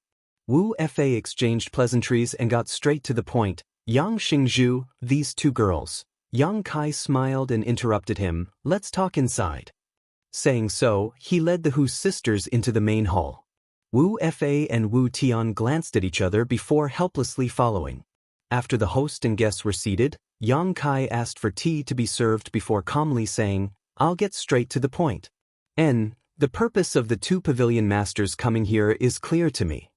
Wu Fei exchanged pleasantries and got straight to the point. Yang Xingzhu, these two girls. Yang Kai smiled and interrupted him. Let's talk inside. Saying so, he led the Hu sisters into the main hall. Wu Fei and Wu Tian glanced at each other before helplessly following. After the host and guests were seated, Yang Kai asked for tea to be served before calmly saying, I'll get straight to the point. The purpose of the two pavilion masters coming here is clear to me.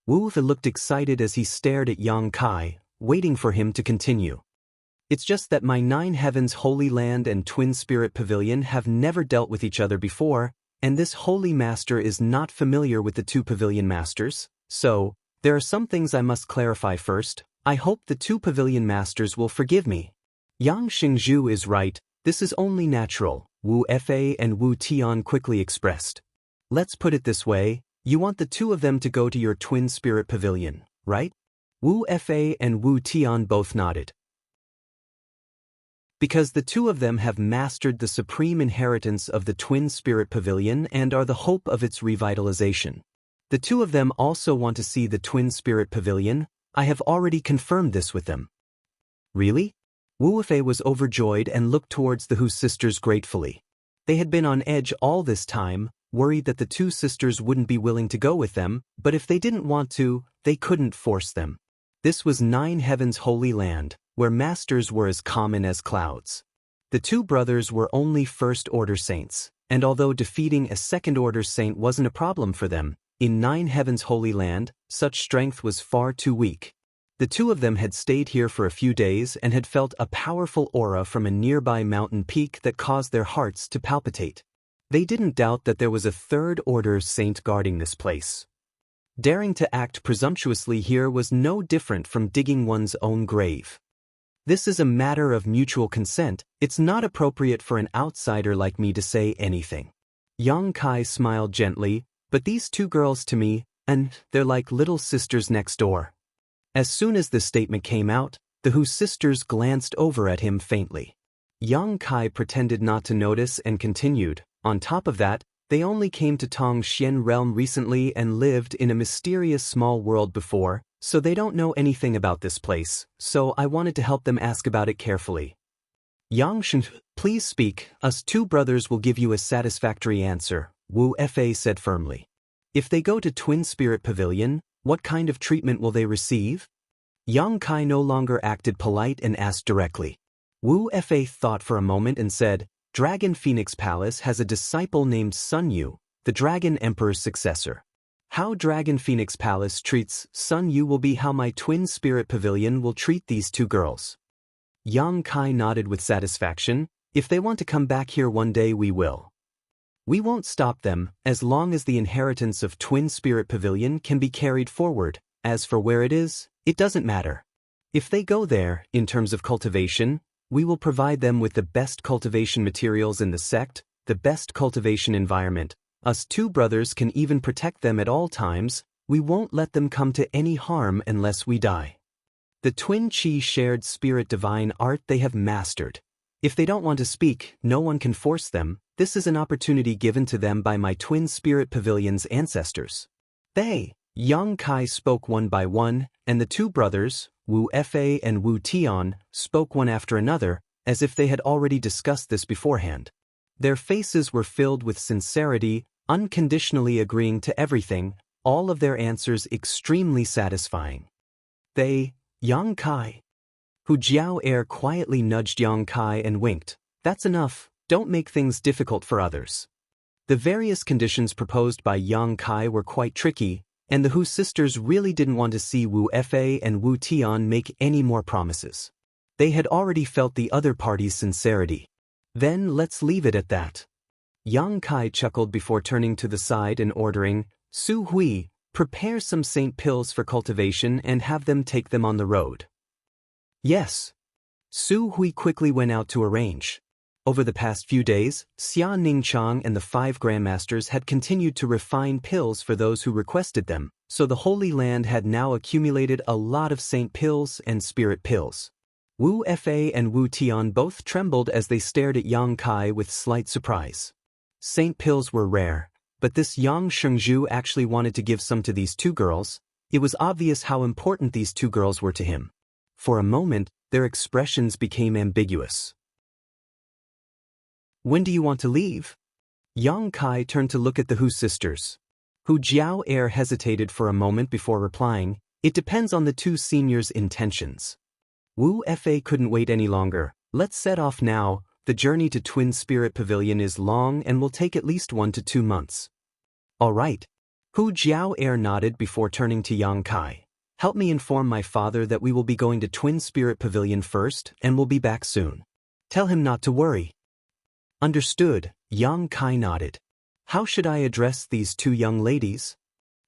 Wu Fei looked excited as he stared at Yang Kai, waiting for him to continue. It's just that my 9 Heavens Holy Land and Twin Spirit Pavilion have never dealt with each other before, and this Holy Master is not familiar with the two Pavilion Masters, so, there are some things I must clarify first. I hope the two Pavilion Masters will forgive me. Yang Xingzhu is right, this is only natural, Wu Fei and Wu Tian quickly expressed. Let's put it this way, you want the two of them to go to your Twin Spirit Pavilion, right? Wu Fei and Wu Tian both nodded. Because the two of them have mastered the supreme inheritance of the Twin Spirit Pavilion and are the hope of its revitalization. The two of them also want to see the Twin Spirit Pavilion. I have already confirmed this with them. Really? Wu Fei was overjoyed and looked towards the Hu sisters gratefully. They had been on edge all this time, worried that the two sisters wouldn't be willing to go with them, but if they didn't want to, they couldn't force them. This was 9 Heavens Holy Land, where masters were as common as clouds. The two brothers were only first-order saints, and although defeating a second-order saint wasn't a problem for them, in 9 Heavens Holy Land, such strength was far too weak. The two of them had stayed here for a few days and had felt a powerful aura from a nearby mountain peak that caused their hearts to palpitate. They didn't doubt that there was a third-order saint guarding this place. Daring to act presumptuously here was no different from digging one's own grave. This is a matter of mutual consent, it's not appropriate for an outsider like me to say anything. Yang Kai smiled gently, but these two girls to me, and they're like little sisters next door. As soon as the statement came out, the Hu sisters glanced over at him faintly. Yang Kai pretended not to notice and continued, on top of that, they only came to Tong Xian Realm recently and lived in a mysterious small world before, so they don't know anything about this place, so I wanted to help them ask about it carefully. Yang Shen, please speak, us two brothers will give you a satisfactory answer, Wu Fei said firmly. If they go to Twin Spirit Pavilion, what kind of treatment will they receive? Yang Kai no longer acted polite and asked directly. Wu Fei thought for a moment and said, Dragon Phoenix Palace has a disciple named Sun Yu, the Dragon Emperor's successor. How Dragon Phoenix Palace treats Sun Yu will be how my Twin Spirit Pavilion will treat these two girls. Yang Kai nodded with satisfaction. If they want to come back here one day, we will. We won't stop them, as long as the inheritance of Twin Spirit Pavilion can be carried forward. As for where it is, it doesn't matter. If they go there, in terms of cultivation, we will provide them with the best cultivation materials in the sect, the best cultivation environment. Us two brothers can even protect them at all times. We won't let them come to any harm unless we die. The twin chi shared spirit divine art they have mastered. If they don't want to speak, no one can force them. This is an opportunity given to them by my Twin Spirit Pavilion's ancestors. They, Yang Kai spoke one by one, and the two brothers, Wu Fei and Wu Tian, spoke one after another, as if they had already discussed this beforehand. Their faces were filled with sincerity, unconditionally agreeing to everything, all of their answers extremely satisfying. They, Yang Kai. Hu Jiao Air quietly nudged Yang Kai and winked. That's enough, don't make things difficult for others. The various conditions proposed by Yang Kai were quite tricky, and the Hu sisters really didn't want to see Wu Fei and Wu Tian make any more promises. They had already felt the other party's sincerity. Then let's leave it at that. Yang Kai chuckled before turning to the side and ordering, Su Hui, prepare some saint pills for cultivation and have them take them on the road. Yes. Su Hui quickly went out to arrange. Over the past few days, Xia Ningchang and the 5 grandmasters had continued to refine pills for those who requested them, so the Holy Land had now accumulated a lot of saint pills and spirit pills. Wu Fa and Wu Tian both trembled as they stared at Yang Kai with slight surprise. Saint pills were rare, but this Yang Shengzhu actually wanted to give some to these 2 girls. It was obvious how important these 2 girls were to him. For a moment, their expressions became ambiguous. When do you want to leave? Yang Kai turned to look at the Hu sisters. Hu Jiao Air hesitated for a moment before replying, "It depends on the 2 seniors' intentions." Wu Fa couldn't wait any longer. "Let's set off now. The journey to Twin Spirit Pavilion is long and will take at least 1 to 2 months. All right. Hu Jiao Air nodded before turning to Yang Kai. "Help me inform my father that we will be going to Twin Spirit Pavilion first and will be back soon. Tell him not to worry." Understood, Yang Kai nodded. How should I address these 2 young ladies?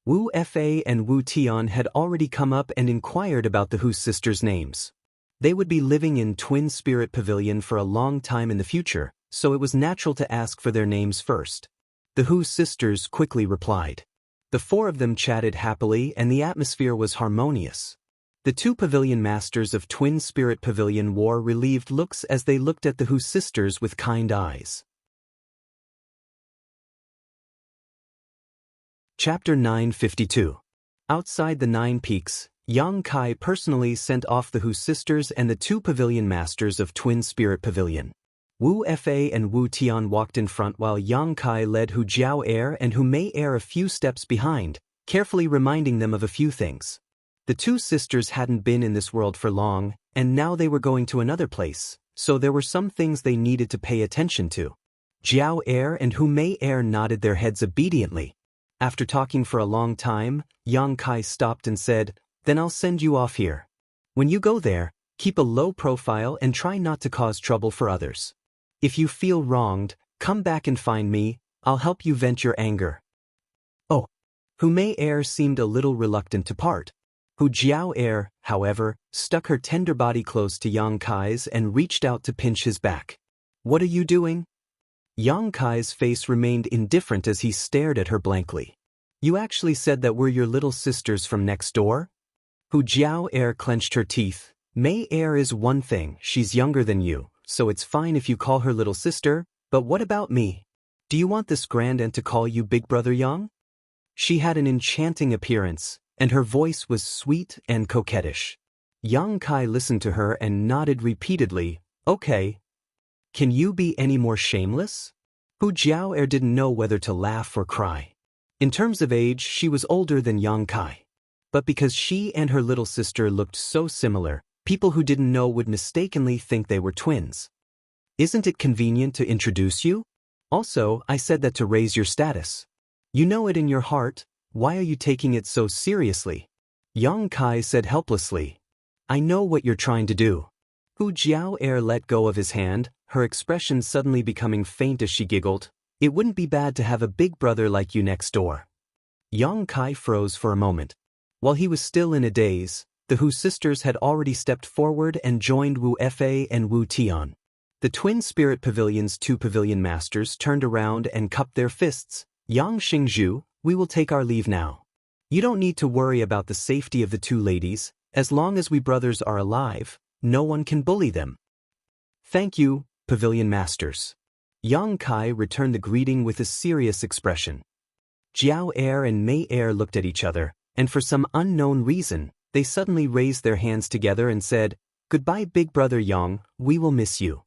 Wu Fa and Wu Tian had already come up and inquired about the Hu sisters' names. They would be living in Twin Spirit Pavilion for a long time in the future, so it was natural to ask for their names first. The Hu sisters quickly replied. The 4 of them chatted happily and the atmosphere was harmonious. The 2 pavilion masters of Twin Spirit Pavilion wore relieved looks as they looked at the Hu sisters with kind eyes. Chapter 952. Outside the 9 Peaks, Yang Kai personally sent off the Hu sisters and the 2 pavilion masters of Twin Spirit Pavilion. Wu Fa and Wu Tian walked in front while Yang Kai led Hu Jiao Air and Hu Mei Air a few steps behind, carefully reminding them of a few things. The 2 sisters hadn't been in this world for long, and now they were going to another place, so there were some things they needed to pay attention to. Jiao Air and Hu Mei Air nodded their heads obediently. After talking for a long time, Yang Kai stopped and said, "Then I'll send you off here. When you go there, keep a low profile and try not to cause trouble for others. If you feel wronged, come back and find me, I'll help you vent your anger." Oh. Hu Mei Air seemed a little reluctant to part. Hu Jiao Air, however, stuck her tender body close to Yang Kai's and reached out to pinch his back. "What are you doing?" Yang Kai's face remained indifferent as he stared at her blankly. "You actually said that we're your little sisters from next door?" Hu Jiao Air clenched her teeth. "Mei Air is one thing, she's younger than you, so it's fine if you call her little sister, but what about me? Do you want this grandaunt to call you Big Brother Yang?" She had an enchanting appearance, and her voice was sweet and coquettish. Yang Kai listened to her and nodded repeatedly. "Okay. Can you be any more shameless?" Hu Jiao Air didn't know whether to laugh or cry. In terms of age, she was older than Yang Kai. But because she and her little sister looked so similar, people who didn't know would mistakenly think they were twins. "Isn't it convenient to introduce you? Also, I said that to raise your status. You know it in your heart. Why are you taking it so seriously?" Yang Kai said helplessly. "I know what you're trying to do." Hu Jiao Air let go of his hand, her expression suddenly becoming faint as she giggled. "It wouldn't be bad to have a big brother like you next door." Yang Kai froze for a moment. While he was still in a daze, the Hu sisters had already stepped forward and joined Wu Fa and Wu Tian. The Twin Spirit Pavilion's 2 pavilion masters turned around and cupped their fists. "Yang Xingzhu, we will take our leave now. You don't need to worry about the safety of the 2 ladies. As long as we brothers are alive, no one can bully them." "Thank you, pavilion masters." Yang Kai returned the greeting with a serious expression. Jiao Air and Mei Air looked at each other, and for some unknown reason, they suddenly raised their hands together and said, "Goodbye, Big Brother Yang, we will miss you."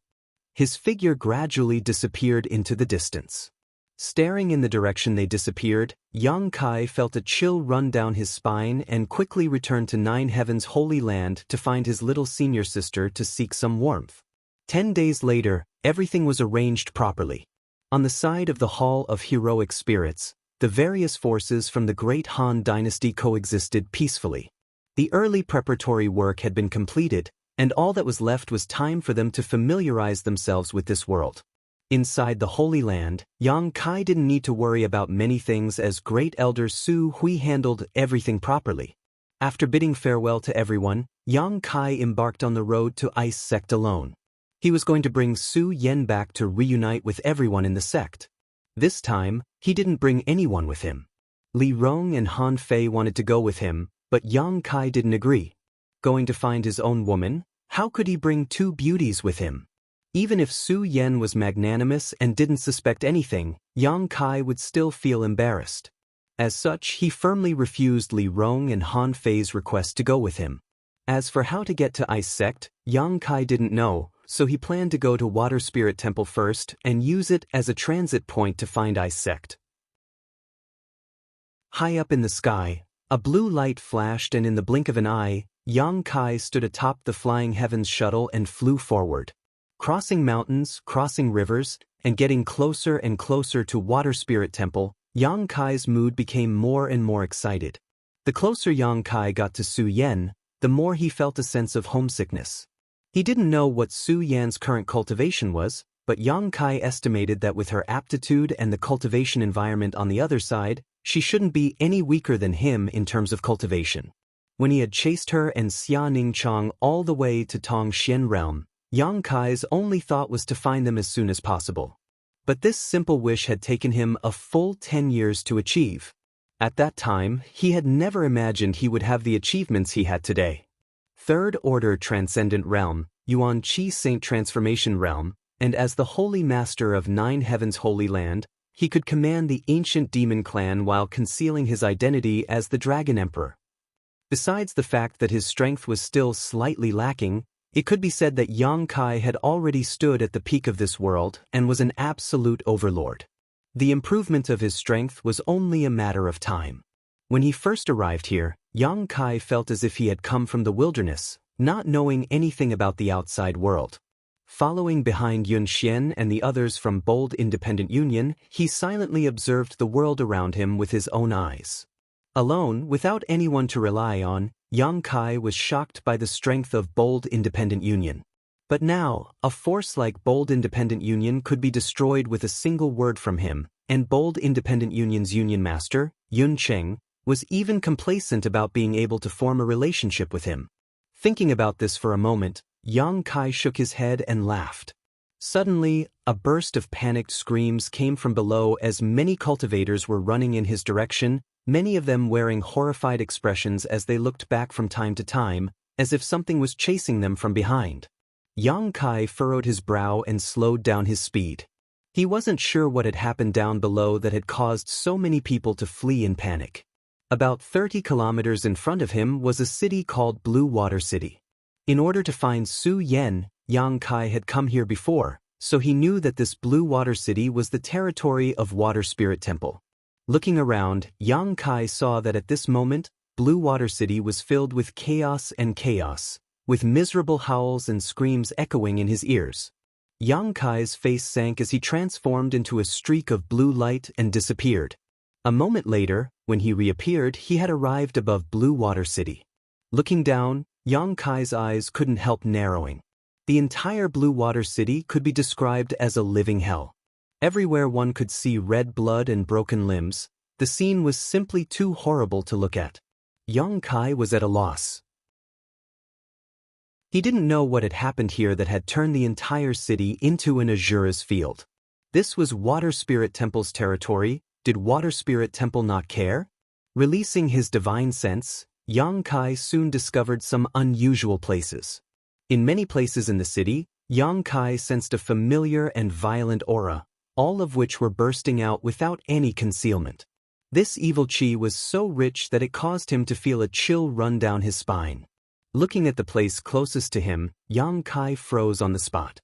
His figure gradually disappeared into the distance. Staring in the direction they disappeared, Yang Kai felt a chill run down his spine and quickly returned to Nine Heaven's Holy Land to find his little senior sister to seek some warmth. 10 days later, everything was arranged properly. On the side of the Hall of Heroic Spirits, the various forces from the Great Han Dynasty coexisted peacefully. The early preparatory work had been completed, and all that was left was time for them to familiarize themselves with this world. Inside the Holy Land, Yang Kai didn't need to worry about many things as Great Elder Su Hui handled everything properly. After bidding farewell to everyone, Yang Kai embarked on the road to Ice Sect alone. He was going to bring Su Yen back to reunite with everyone in the sect. This time, he didn't bring anyone with him. Li Rong and Han Fei wanted to go with him, but Yang Kai didn't agree. Going to find his own woman? How could he bring two beauties with him? Even if Su Yen was magnanimous and didn't suspect anything, Yang Kai would still feel embarrassed. As such, he firmly refused Li Rong and Han Fei's request to go with him. As for how to get to Ice Sect, Yang Kai didn't know, so he planned to go to Water Spirit Temple first and use it as a transit point to find Ice Sect. High up in the sky, a blue light flashed, and in the blink of an eye, Yang Kai stood atop the Flying Heavens shuttle and flew forward. Crossing mountains, crossing rivers, and getting closer and closer to Water Spirit Temple, Yang Kai's mood became more and more excited. The closer Yang Kai got to Su Yen, the more he felt a sense of homesickness. He didn't know what Su Yan's current cultivation was, but Yang Kai estimated that with her aptitude and the cultivation environment on the other side, she shouldn't be any weaker than him in terms of cultivation. When he had chased her and Xia Ningchang all the way to Tongxian realm, Yang Kai's only thought was to find them as soon as possible. But this simple wish had taken him a full 10 years to achieve. At that time, he had never imagined he would have the achievements he had today. Third Order Transcendent Realm, Yuan Qi Saint Transformation Realm, and as the Holy Master of Nine Heavens Holy Land, he could command the ancient demon clan while concealing his identity as the Dragon Emperor. Besides the fact that his strength was still slightly lacking, it could be said that Yang Kai had already stood at the peak of this world and was an absolute overlord. The improvement of his strength was only a matter of time. When he first arrived here, Yang Kai felt as if he had come from the wilderness, not knowing anything about the outside world. Following behind Yun Xian and the others from Bold Independent Union, he silently observed the world around him with his own eyes. Alone, without anyone to rely on, Yang Kai was shocked by the strength of Bold Independent Union. But now, a force like Bold Independent Union could be destroyed with a single word from him, and Bold Independent Union's Union Master, Yun Cheng, was even complacent about being able to form a relationship with him. Thinking about this for a moment, Yang Kai shook his head and laughed. Suddenly, a burst of panicked screams came from below as many cultivators were running in his direction, many of them wearing horrified expressions as they looked back from time to time, as if something was chasing them from behind. Yang Kai furrowed his brow and slowed down his speed. He wasn't sure what had happened down below that had caused so many people to flee in panic. About 30 kilometers in front of him was a city called Blue Water City. In order to find Su Yen, Yang Kai had come here before, so he knew that this Blue Water City was the territory of Water Spirit Temple. Looking around, Yang Kai saw that at this moment, Blue Water City was filled with chaos, with miserable howls and screams echoing in his ears. Yang Kai's face sank as he transformed into a streak of blue light and disappeared. A moment later, when he reappeared, he had arrived above Blue Water City. Looking down, Yang Kai's eyes couldn't help narrowing. The entire Blue Water City could be described as a living hell. Everywhere one could see red blood and broken limbs, the scene was simply too horrible to look at. Yang Kai was at a loss. He didn't know what had happened here that had turned the entire city into an Azura's field. This was Water Spirit Temple's territory. Did Water Spirit Temple not care? Releasing his divine sense, Yang Kai soon discovered some unusual places. In many places in the city, Yang Kai sensed a familiar and violent aura, all of which were bursting out without any concealment. This evil chi was so rich that it caused him to feel a chill run down his spine. Looking at the place closest to him, Yang Kai froze on the spot.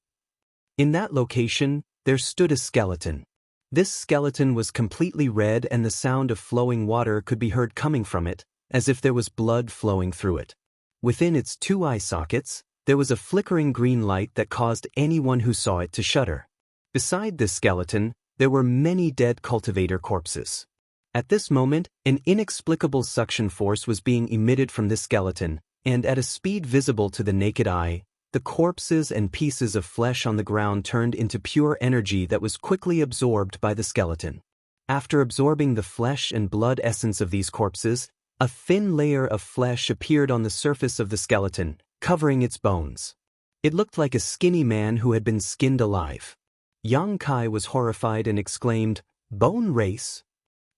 In that location, there stood a skeleton. This skeleton was completely red, and the sound of flowing water could be heard coming from it, as if there was blood flowing through it. Within its two eye sockets, there was a flickering green light that caused anyone who saw it to shudder. Beside this skeleton, there were many dead cultivator corpses. At this moment, an inexplicable suction force was being emitted from this skeleton, and at a speed visible to the naked eye, the corpses and pieces of flesh on the ground turned into pure energy that was quickly absorbed by the skeleton. After absorbing the flesh and blood essence of these corpses, a thin layer of flesh appeared on the surface of the skeleton, covering its bones. It looked like a skinny man who had been skinned alive. Yang Kai was horrified and exclaimed, "Bone race?"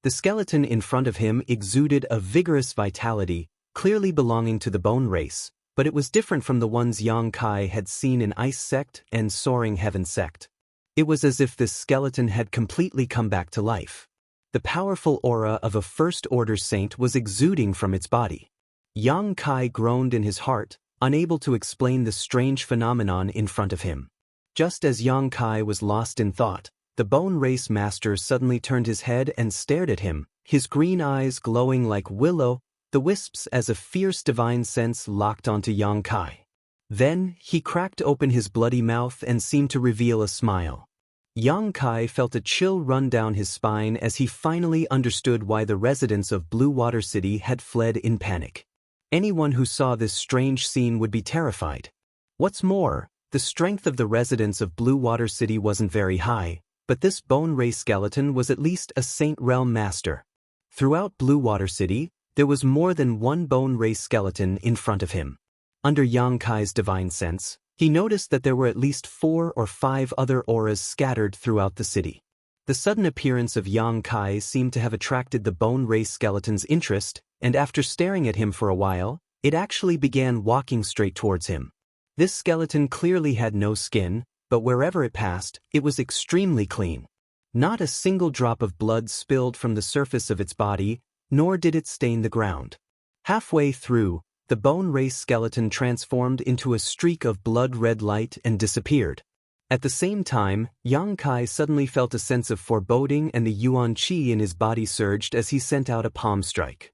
The skeleton in front of him exuded a vigorous vitality, clearly belonging to the bone race, but it was different from the ones Yang Kai had seen in Ice Sect and Soaring Heaven Sect. It was as if this skeleton had completely come back to life. The powerful aura of a first-order saint was exuding from its body. Yang Kai groaned in his heart, unable to explain the strange phenomenon in front of him. Just as Yang Kai was lost in thought, the Bone Race Master suddenly turned his head and stared at him, his green eyes glowing like the wisps as a fierce divine sense locked onto Yang Kai. Then, he cracked open his bloody mouth and seemed to reveal a smile. Yang Kai felt a chill run down his spine as he finally understood why the residents of Blue Water City had fled in panic. Anyone who saw this strange scene would be terrified. What's more, the strength of the residents of Blue Water City wasn't very high, but this Bone Race skeleton was at least a Saint Realm Master. Throughout Blue Water City, there was more than one Bone Race skeleton in front of him. Under Yang Kai's divine sense, he noticed that there were at least 4 or 5 other auras scattered throughout the city. The sudden appearance of Yang Kai seemed to have attracted the Bone Race skeleton's interest, and after staring at him for a while, it actually began walking straight towards him. This skeleton clearly had no skin, but wherever it passed, it was extremely clean. Not a single drop of blood spilled from the surface of its body, nor did it stain the ground. Halfway through, the Bone Race skeleton transformed into a streak of blood-red light and disappeared. At the same time, Yang Kai suddenly felt a sense of foreboding and the Yuan Qi in his body surged as he sent out a palm strike.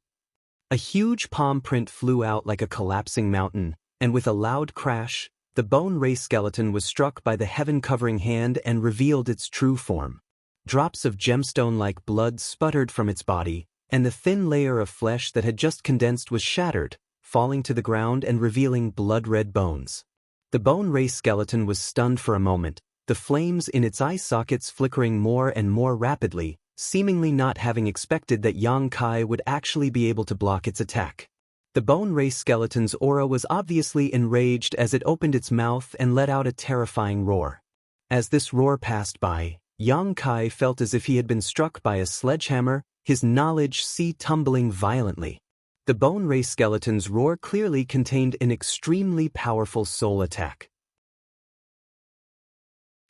A huge palm print flew out like a collapsing mountain, and with a loud crash, the Bone Race skeleton was struck by the heaven-covering hand and revealed its true form. Drops of gemstone-like blood sputtered from its body, and the thin layer of flesh that had just condensed was shattered, falling to the ground and revealing blood-red bones. The Bone Race skeleton was stunned for a moment, the flames in its eye sockets flickering more and more rapidly, seemingly not having expected that Yang Kai would actually be able to block its attack. The Bone Race skeleton's aura was obviously enraged as it opened its mouth and let out a terrifying roar. As this roar passed by, Yang Kai felt as if he had been struck by a sledgehammer, his knowledge sea tumbling violently. The Bone Race skeleton's roar clearly contained an extremely powerful soul attack.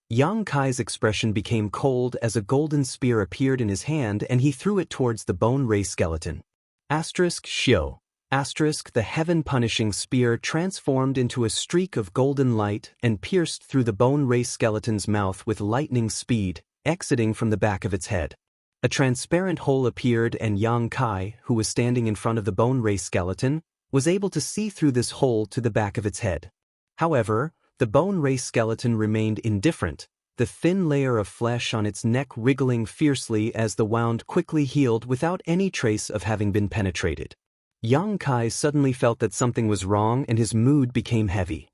Yang Kai's expression became cold as a golden spear appeared in his hand and he threw it towards the Bone Race skeleton. Shio. The heaven-punishing spear transformed into a streak of golden light and pierced through the Bone Race skeleton's mouth with lightning speed, exiting from the back of its head. A transparent hole appeared and Yang Kai, who was standing in front of the Bone Race skeleton, was able to see through this hole to the back of its head. However, the Bone Race skeleton remained indifferent, the thin layer of flesh on its neck wriggling fiercely as the wound quickly healed without any trace of having been penetrated. Yang Kai suddenly felt that something was wrong and his mood became heavy.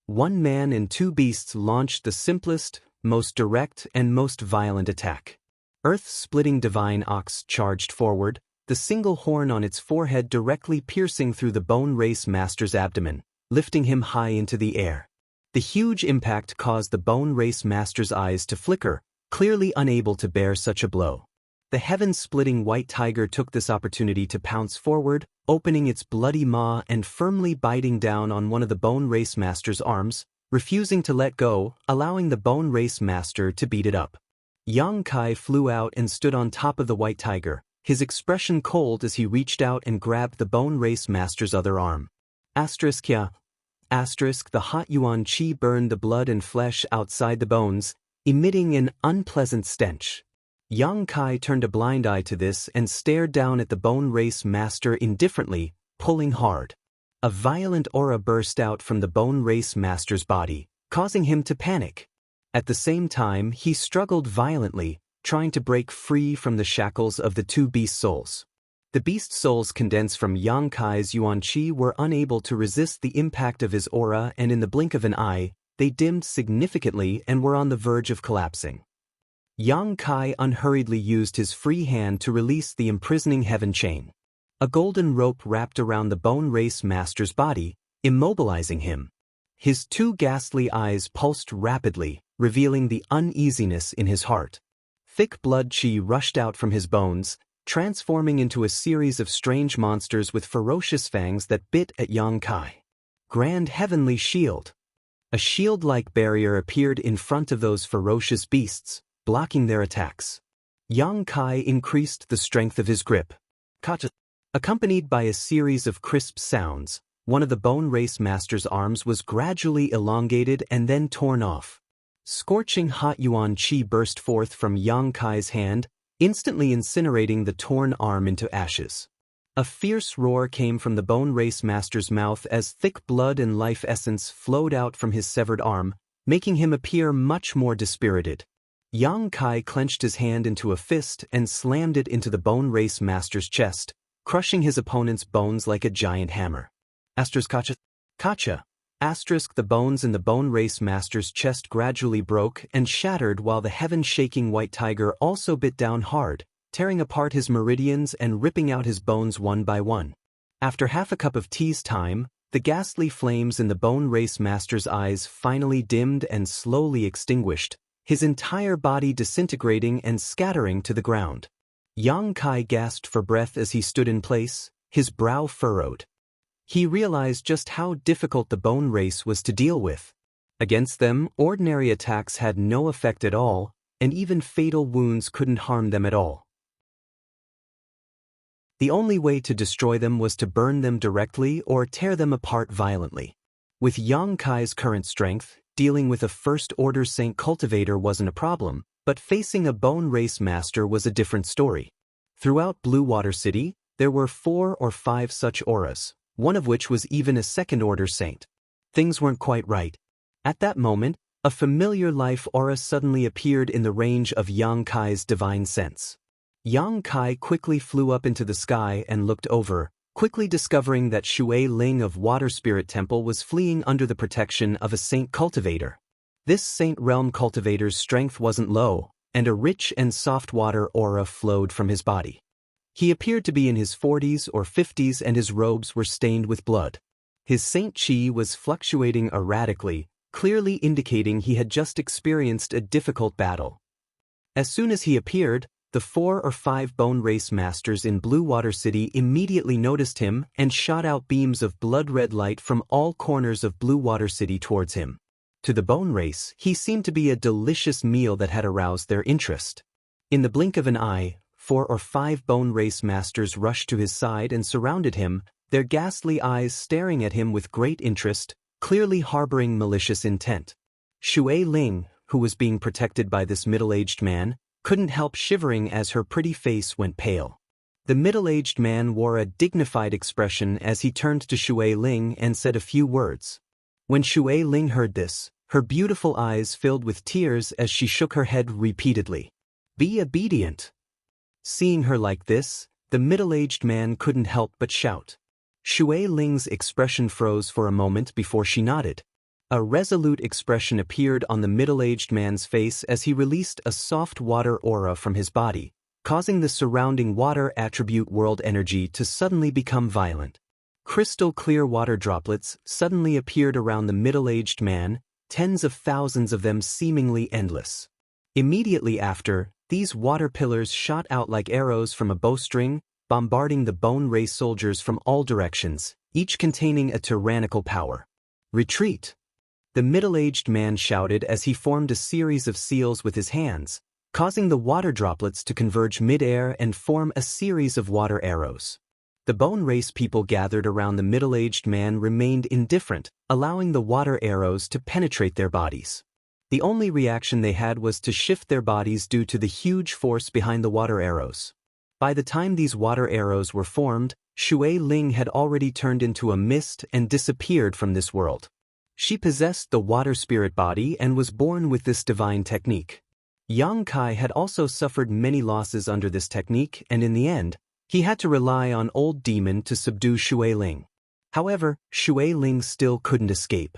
One man and 2 beasts launched the simplest, most direct and most violent attack. Earth-splitting divine ox charged forward, the single horn on its forehead directly piercing through the Bone Race Master's abdomen, lifting him high into the air. The huge impact caused the Bone Race Master's eyes to flicker, clearly unable to bear such a blow. The heaven-splitting white tiger took this opportunity to pounce forward, opening its bloody maw and firmly biting down on one of the Bone Race Master's arms, refusing to let go, allowing the Bone Race Master to beat it up. Yang Kai flew out and stood on top of the white tiger, his expression cold as he reached out and grabbed the Bone Race Master's other arm. The hot Yuan Qi burned the blood and flesh outside the bones, emitting an unpleasant stench. Yang Kai turned a blind eye to this and stared down at the Bone Race Master indifferently, pulling hard. A violent aura burst out from the Bone Race Master's body, causing him to panic. At the same time, he struggled violently, trying to break free from the shackles of the 2 beast souls. The beast souls condensed from Yang Kai's Yuan Qi were unable to resist the impact of his aura, and in the blink of an eye, they dimmed significantly and were on the verge of collapsing. Yang Kai unhurriedly used his free hand to release the imprisoning heaven chain. A golden rope wrapped around the Bone Race Master's body, immobilizing him. His two ghastly eyes pulsed rapidly, revealing the uneasiness in his heart. Thick blood chi rushed out from his bones, transforming into a series of strange monsters with ferocious fangs that bit at Yang Kai. Grand Heavenly Shield. A shield-like barrier appeared in front of those ferocious beasts, blocking their attacks. Yang Kai increased the strength of his grip. Kacha. Accompanied by a series of crisp sounds, one of the Bone Race Master's arms was gradually elongated and then torn off. Scorching hot yuan chi burst forth from Yang Kai's hand, instantly incinerating the torn arm into ashes. A fierce roar came from the Bone Race Master's mouth as thick blood and life essence flowed out from his severed arm, making him appear much more dispirited. Yang Kai clenched his hand into a fist and slammed it into the Bone Race Master's chest, crushing his opponent's bones like a giant hammer. Kacha. The bones in the Bone Race Master's chest gradually broke and shattered while the heaven-shaking white tiger also bit down hard, tearing apart his meridians and ripping out his bones one by one. After half a cup of tea's time, the ghastly flames in the Bone Race Master's eyes finally dimmed and slowly extinguished, his entire body disintegrating and scattering to the ground. Yang Kai gasped for breath as he stood in place, his brow furrowed. He realized just how difficult the Bone Race was to deal with. Against them, ordinary attacks had no effect at all, and even fatal wounds couldn't harm them at all. The only way to destroy them was to burn them directly or tear them apart violently. With Yang Kai's current strength, dealing with a First-Order Saint Cultivator wasn't a problem, but facing a Bone Race Master was a different story. Throughout Blue Water City, there were 4 or 5 such auras, one of which was even a Second-Order Saint. Things weren't quite right. At that moment, a familiar life aura suddenly appeared in the range of Yang Kai's divine sense. Yang Kai quickly flew up into the sky and looked over, quickly discovering that Shui Ling of Water Spirit Temple was fleeing under the protection of a Saint Cultivator. This Saint Realm Cultivator's strength wasn't low, and a rich and soft water aura flowed from his body. He appeared to be in his 40s or 50s and his robes were stained with blood. His Saint Chi was fluctuating erratically, clearly indicating he had just experienced a difficult battle. As soon as he appeared, the 4 or 5 Bone Race Masters in Blue Water City immediately noticed him and shot out beams of blood-red light from all corners of Blue Water City towards him. To the Bone Race, he seemed to be a delicious meal that had aroused their interest. In the blink of an eye, 4 or 5 Bone Race Masters rushed to his side and surrounded him, their ghastly eyes staring at him with great interest, clearly harboring malicious intent. Shui Ling, who was being protected by this middle-aged man, couldn't help shivering as her pretty face went pale. The middle-aged man wore a dignified expression as he turned to Shui Ling and said a few words. When Shui Ling heard this, her beautiful eyes filled with tears as she shook her head repeatedly. "Be obedient." Seeing her like this, the middle-aged man couldn't help but shout. Shui Ling's expression froze for a moment before she nodded. A resolute expression appeared on the middle-aged man's face as he released a soft water aura from his body, causing the surrounding water attribute world energy to suddenly become violent. Crystal-clear water droplets suddenly appeared around the middle-aged man, tens of thousands of them seemingly endless. Immediately after, these water pillars shot out like arrows from a bowstring, bombarding the Bone Race soldiers from all directions, each containing a tyrannical power. "Retreat!" The middle-aged man shouted as he formed a series of seals with his hands, causing the water droplets to converge mid-air and form a series of water arrows. The Bone Race people gathered around the middle-aged man remained indifferent, allowing the water arrows to penetrate their bodies. The only reaction they had was to shift their bodies due to the huge force behind the water arrows. By the time these water arrows were formed, Shui Ling had already turned into a mist and disappeared from this world. She possessed the water spirit body and was born with this divine technique. Yang Kai had also suffered many losses under this technique, and in the end, he had to rely on Old Demon to subdue Shui Ling. However, Shui Ling still couldn't escape.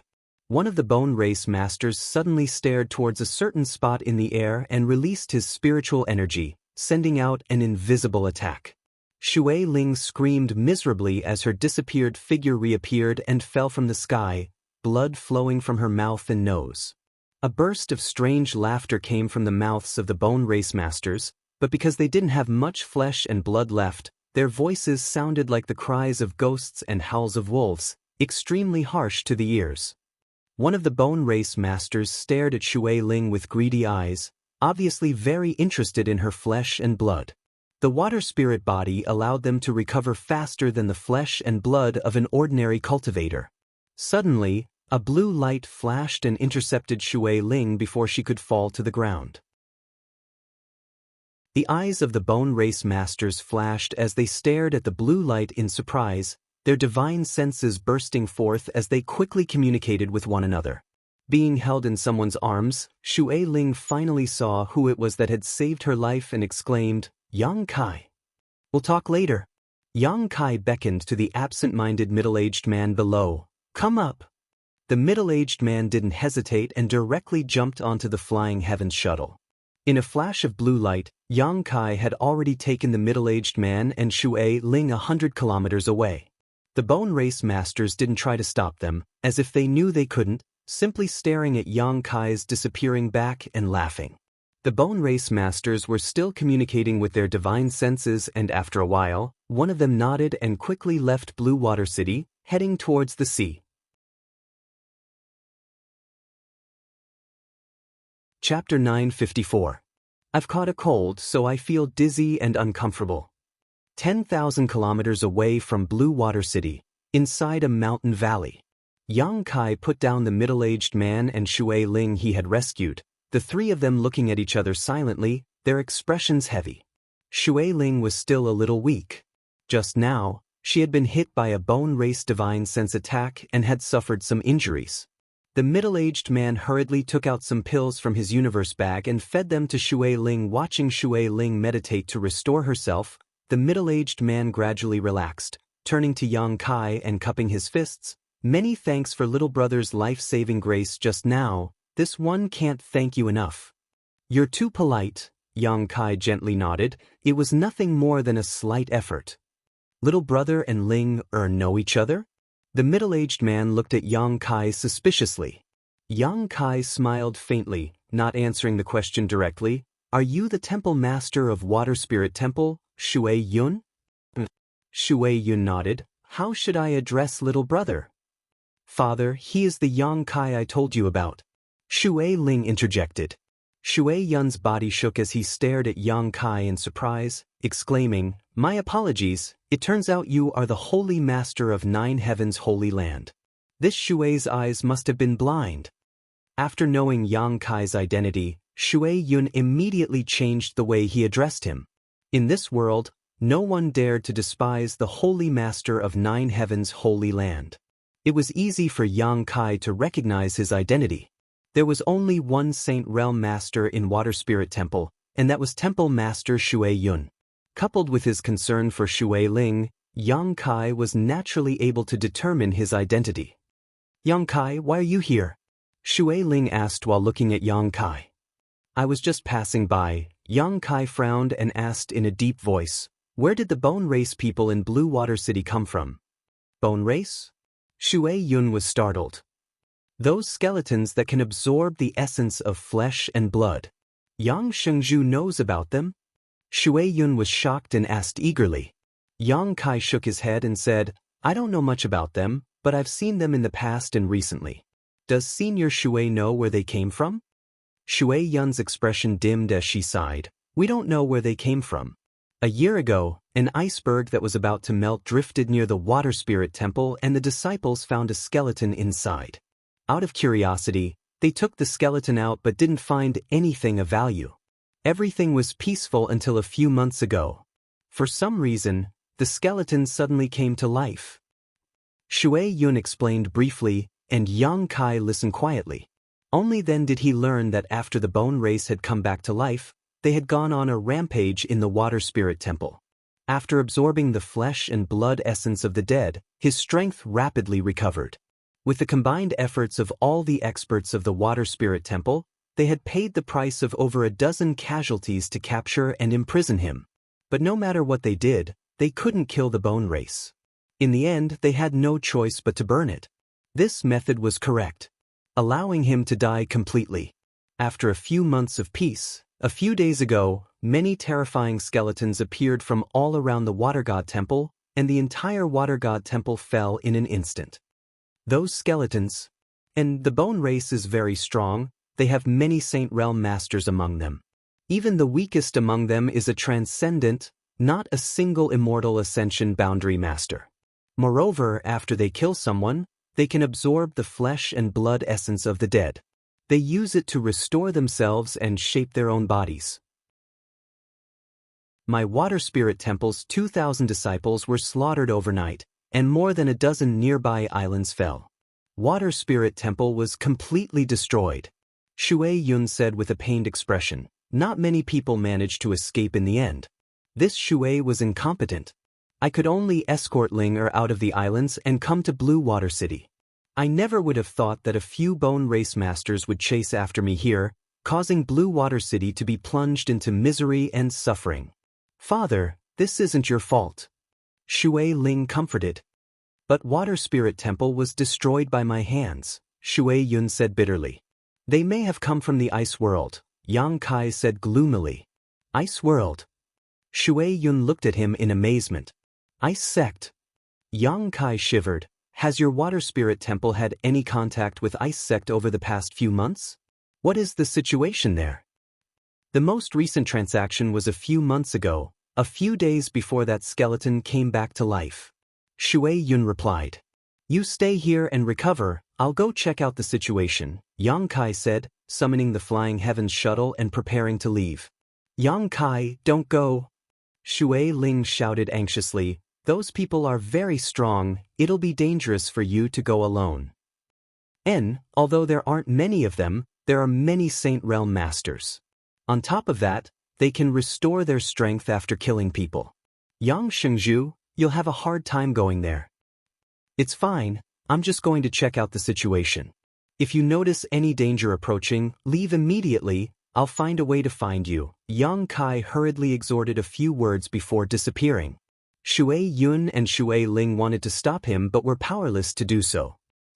One of the Bone Race Masters suddenly stared towards a certain spot in the air and released his spiritual energy, sending out an invisible attack. Shui Ling screamed miserably as her disappeared figure reappeared and fell from the sky, blood flowing from her mouth and nose. A burst of strange laughter came from the mouths of the Bone Race Masters, but because they didn't have much flesh and blood left, their voices sounded like the cries of ghosts and howls of wolves, extremely harsh to the ears. One of the Bone Race Masters stared at Shui Ling with greedy eyes, obviously very interested in her flesh and blood. The water spirit body allowed them to recover faster than the flesh and blood of an ordinary cultivator. Suddenly, a blue light flashed and intercepted Shui Ling before she could fall to the ground. The eyes of the Bone Race Masters flashed as they stared at the blue light in surprise, their divine senses bursting forth as they quickly communicated with one another. Being held in someone's arms, Shui Ling finally saw who it was that had saved her life and exclaimed, "Yang Kai. We'll talk later." Yang Kai beckoned to the absent-minded middle-aged man below. "Come up." The middle-aged man didn't hesitate and directly jumped onto the Flying Heavens shuttle. In a flash of blue light, Yang Kai had already taken the middle-aged man and Shui Ling 100 kilometers away. The Bone Race Masters didn't try to stop them, as if they knew they couldn't, simply staring at Yang Kai's disappearing back and laughing. The Bone Race Masters were still communicating with their divine senses, and after a while, one of them nodded and quickly left Blue Water City, heading towards the sea. Chapter 954. I've caught a cold, so I feel dizzy and uncomfortable. 10,000 kilometers away from Blue Water City, inside a mountain valley. Yang Kai put down the middle-aged man and Shui Ling he had rescued, the three of them looking at each other silently, their expressions heavy. Shui Ling was still a little weak. Just now, she had been hit by a Bone Race Divine Sense attack and had suffered some injuries. The middle-aged man hurriedly took out some pills from his universe bag and fed them to Shui Ling. Watching Shui Ling meditate to restore herself, the middle-aged man gradually relaxed, turning to Yang Kai and cupping his fists. "Many thanks for little brother's life-saving grace just now. This one can't thank you enough." "You're too polite," Yang Kai gently nodded. "It was nothing more than a slight effort." "Little brother and Ling know each other?" The middle-aged man looked at Yang Kai suspiciously. Yang Kai smiled faintly, not answering the question directly. "Are you the temple master of Water Spirit Temple, Shui Yun?" Shui Yun nodded. "How should I address little brother?" "Father, he is the Yang Kai I told you about." Shui Ling interjected. Shui Yun's body shook as he stared at Yang Kai in surprise, exclaiming, "My apologies, it turns out you are the Holy Master of Nine Heavens' Holy Land." This Shui's eyes must have been blind. After knowing Yang Kai's identity, Shui Yun immediately changed the way he addressed him. In this world, no one dared to despise the Holy Master of Nine Heavens' Holy Land. It was easy for Yang Kai to recognize his identity. There was only one Saint Realm Master in Water Spirit Temple, and that was Temple Master Shui Yun. Coupled with his concern for Shui Ling, Yang Kai was naturally able to determine his identity. "Yang Kai, why are you here?" Shui Ling asked while looking at Yang Kai. "I was just passing by." Yang Kai frowned and asked in a deep voice, "Where did the Bone Race people in Blue Water City come from?" "Bone Race?" Shui Yun was startled. "Those skeletons that can absorb the essence of flesh and blood. Yang Shengzhu knows about them?" Shui Yun was shocked and asked eagerly. Yang Kai shook his head and said, "I don't know much about them, but I've seen them in the past and recently." "Does Senior Shui know where they came from?" Shui Yun's expression dimmed as she sighed. "We don't know where they came from. A year ago, an iceberg that was about to melt drifted near the Water Spirit Temple and the disciples found a skeleton inside. Out of curiosity, they took the skeleton out but didn't find anything of value. Everything was peaceful until a few months ago. For some reason, the skeleton suddenly came to life." Shui Yun explained briefly, and Yang Kai listened quietly. Only then did he learn that after the Bone Race had come back to life, they had gone on a rampage in the Water Spirit Temple. After absorbing the flesh and blood essence of the dead, his strength rapidly recovered. With the combined efforts of all the experts of the Water Spirit Temple, they had paid the price of over a dozen casualties to capture and imprison him. But no matter what they did, they couldn't kill the bone race. In the end, they had no choice but to burn it. This method was correct, allowing him to die completely. After a few months of peace, a few days ago, many terrifying skeletons appeared from all around the water god temple, and the entire water god temple fell in an instant. Those skeletons, and the bone race is very strong, they have many Saint Realm masters among them. Even the weakest among them is a transcendent, not a single immortal ascension boundary master. Moreover, after they kill someone, they can absorb the flesh and blood essence of the dead. They use it to restore themselves and shape their own bodies. My water spirit temple's 2,000 disciples were slaughtered overnight, and more than a dozen nearby islands fell. Water spirit temple was completely destroyed. Shui Yun said with a pained expression. Not many people managed to escape in the end. This Shui was incompetent. I could only escort Ling out of the islands and come to Blue Water City. I never would have thought that a few bone race masters would chase after me here, causing Blue Water City to be plunged into misery and suffering. Father, this isn't your fault. Shui Ling comforted. But Water Spirit Temple was destroyed by my hands, Shui Yun said bitterly. They may have come from the ice world, Yang Kai said gloomily. Ice world? Shui Yun looked at him in amazement. Ice sect? Yang Kai shivered. Has your water spirit temple had any contact with Ice sect over the past few months? What is the situation there? The most recent transaction was a few months ago, a few days before that skeleton came back to life. Shui Yun replied. You stay here and recover, I'll go check out the situation, Yang Kai said, summoning the Flying Heavens shuttle and preparing to leave. Yang Kai, don't go. Shui Ling shouted anxiously. Those people are very strong, it'll be dangerous for you to go alone. Although there aren't many of them, there are many Saint Realm masters. On top of that, they can restore their strength after killing people. Yang Shengzhu, you'll have a hard time going there. It's fine, I'm just going to check out the situation. If you notice any danger approaching, leave immediately, I'll find a way to find you. Yang Kai hurriedly exhorted a few words before disappearing. Shui Yun and Shui Ling wanted to stop him but were powerless to do so.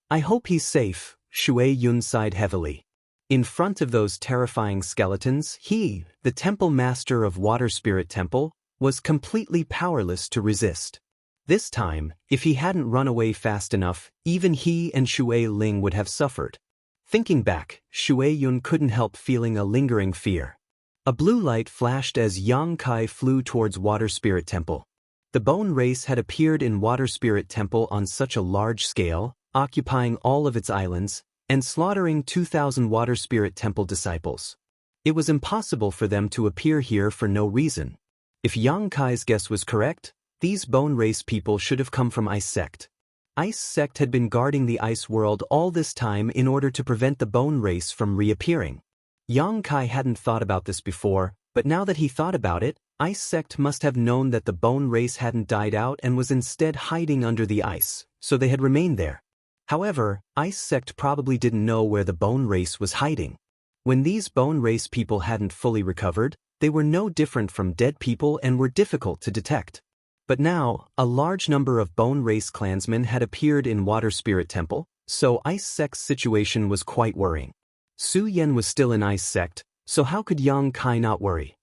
I hope he's safe, Shui Yun sighed heavily. In front of those terrifying skeletons, he, the temple master of Water Spirit Temple, was completely powerless to resist. This time, if he hadn't run away fast enough, even he and Shui Ling would have suffered. Thinking back, Shui Yun couldn't help feeling a lingering fear. A blue light flashed as Yang Kai flew towards Water Spirit Temple. The bone race had appeared in Water Spirit Temple on such a large scale, occupying all of its islands, and slaughtering 2,000 Water Spirit Temple disciples. It was impossible for them to appear here for no reason. If Yang Kai's guess was correct, these bone race people should have come from Ice Sect. Ice Sect had been guarding the ice world all this time in order to prevent the bone race from reappearing. Yang Kai hadn't thought about this before, but now that he thought about it, Ice Sect must have known that the bone race hadn't died out and was instead hiding under the ice, so they had remained there. However, Ice Sect probably didn't know where the bone race was hiding. When these bone race people hadn't fully recovered, they were no different from dead people and were difficult to detect. But now, a large number of bone race clansmen had appeared in Water Spirit Temple, so Ice Sect's situation was quite worrying. Su Yan was still in Ice Sect, so how could Yang Kai not worry?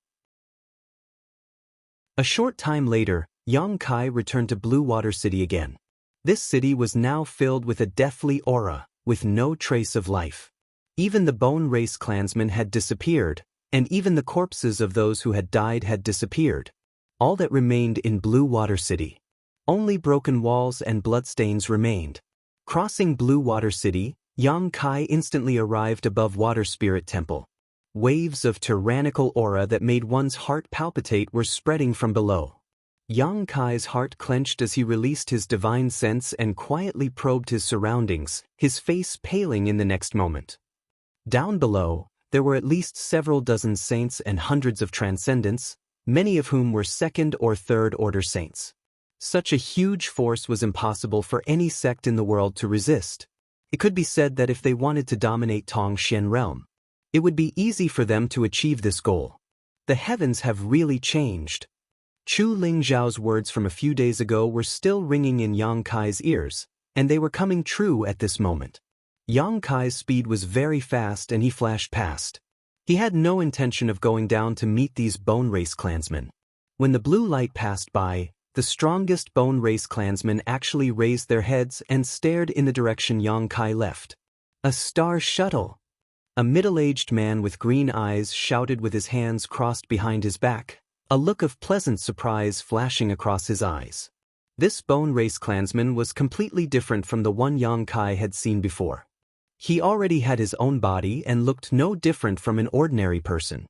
A short time later, Yang Kai returned to Blue Water City again. This city was now filled with a deathly aura, with no trace of life. Even the bone race clansmen had disappeared, and even the corpses of those who had died had disappeared. All that remained in Blue Water City. Only broken walls and bloodstains remained. Crossing Blue Water City, Yang Kai instantly arrived above Water Spirit Temple. Waves of tyrannical aura that made one's heart palpitate were spreading from below. Yang Kai's heart clenched as he released his divine sense and quietly probed his surroundings, his face paling in the next moment. Down below, there were at least several dozen saints and hundreds of transcendents, many of whom were second or third order saints. Such a huge force was impossible for any sect in the world to resist. It could be said that if they wanted to dominate Tongxian realm, it would be easy for them to achieve this goal. The heavens have really changed. Chu Lingzhao's words from a few days ago were still ringing in Yang Kai's ears, and they were coming true at this moment. Yang Kai's speed was very fast and he flashed past. He had no intention of going down to meet these Bone Race clansmen. When the blue light passed by, the strongest Bone Race clansmen actually raised their heads and stared in the direction Yang Kai left. A star shuttle! A middle-aged man with green eyes shouted with his hands crossed behind his back, a look of pleasant surprise flashing across his eyes. This Bone Race clansman was completely different from the one Yang Kai had seen before. He already had his own body and looked no different from an ordinary person.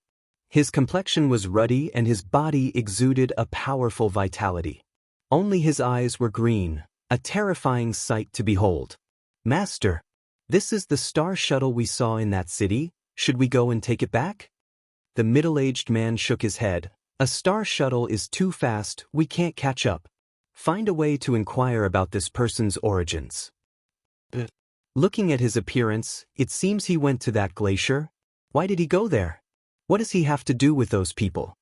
His complexion was ruddy and his body exuded a powerful vitality. Only his eyes were green, a terrifying sight to behold. "Master, this is the star shuttle we saw in that city. Should we go and take it back?" The middle-aged man shook his head. "A star shuttle is too fast, we can't catch up. Find a way to inquire about this person's origins." Looking at his appearance, it seems he went to that glacier. Why did he go there? What does he have to do with those people?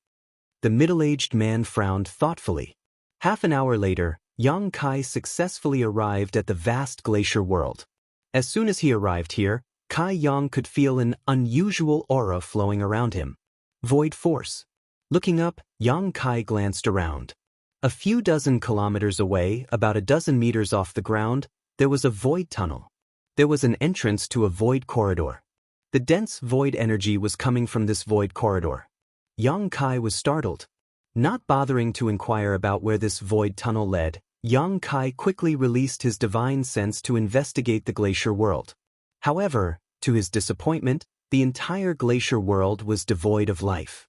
The middle-aged man frowned thoughtfully. Half an hour later, Yang Kai successfully arrived at the vast glacier world. As soon as he arrived here, Kai Yang could feel an unusual aura flowing around him. Void force. Looking up, Yang Kai glanced around. A few dozen kilometers away, about a dozen meters off the ground, there was a void tunnel. There was an entrance to a void corridor. The dense void energy was coming from this void corridor. Yang Kai was startled. Not bothering to inquire about where this void tunnel led, Yang Kai quickly released his divine sense to investigate the glacier world. However, to his disappointment, the entire glacier world was devoid of life.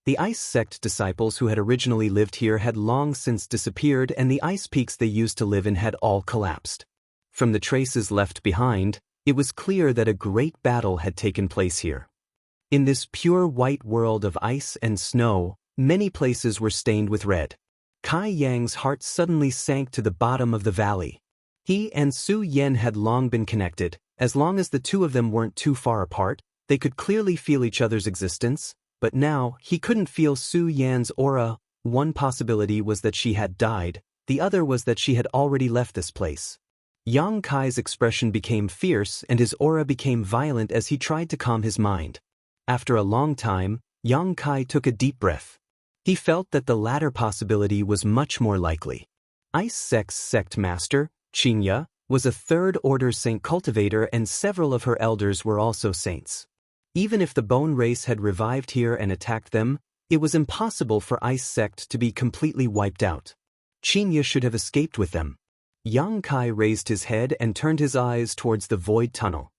The ice sect disciples who had originally lived here had long since disappeared and the ice peaks they used to live in had all collapsed. From the traces left behind, it was clear that a great battle had taken place here. In this pure white world of ice and snow, many places were stained with red. Kai Yang's heart suddenly sank to the bottom of the valley. He and Su Yan had long been connected. As long as the two of them weren't too far apart, they could clearly feel each other's existence, but now he couldn't feel Su Yan's aura. One possibility was that she had died, the other was that she had already left this place. Yang Kai's expression became fierce and his aura became violent as he tried to calm his mind. After a long time, Yang Kai took a deep breath. He felt that the latter possibility was much more likely. Ice Sect's sect master, Qingya, was a third-order saint cultivator and several of her elders were also saints. Even if the Bone Race had revived here and attacked them, it was impossible for Ice Sect to be completely wiped out. Qingya should have escaped with them. Yang Kai raised his head and turned his eyes towards the void tunnel.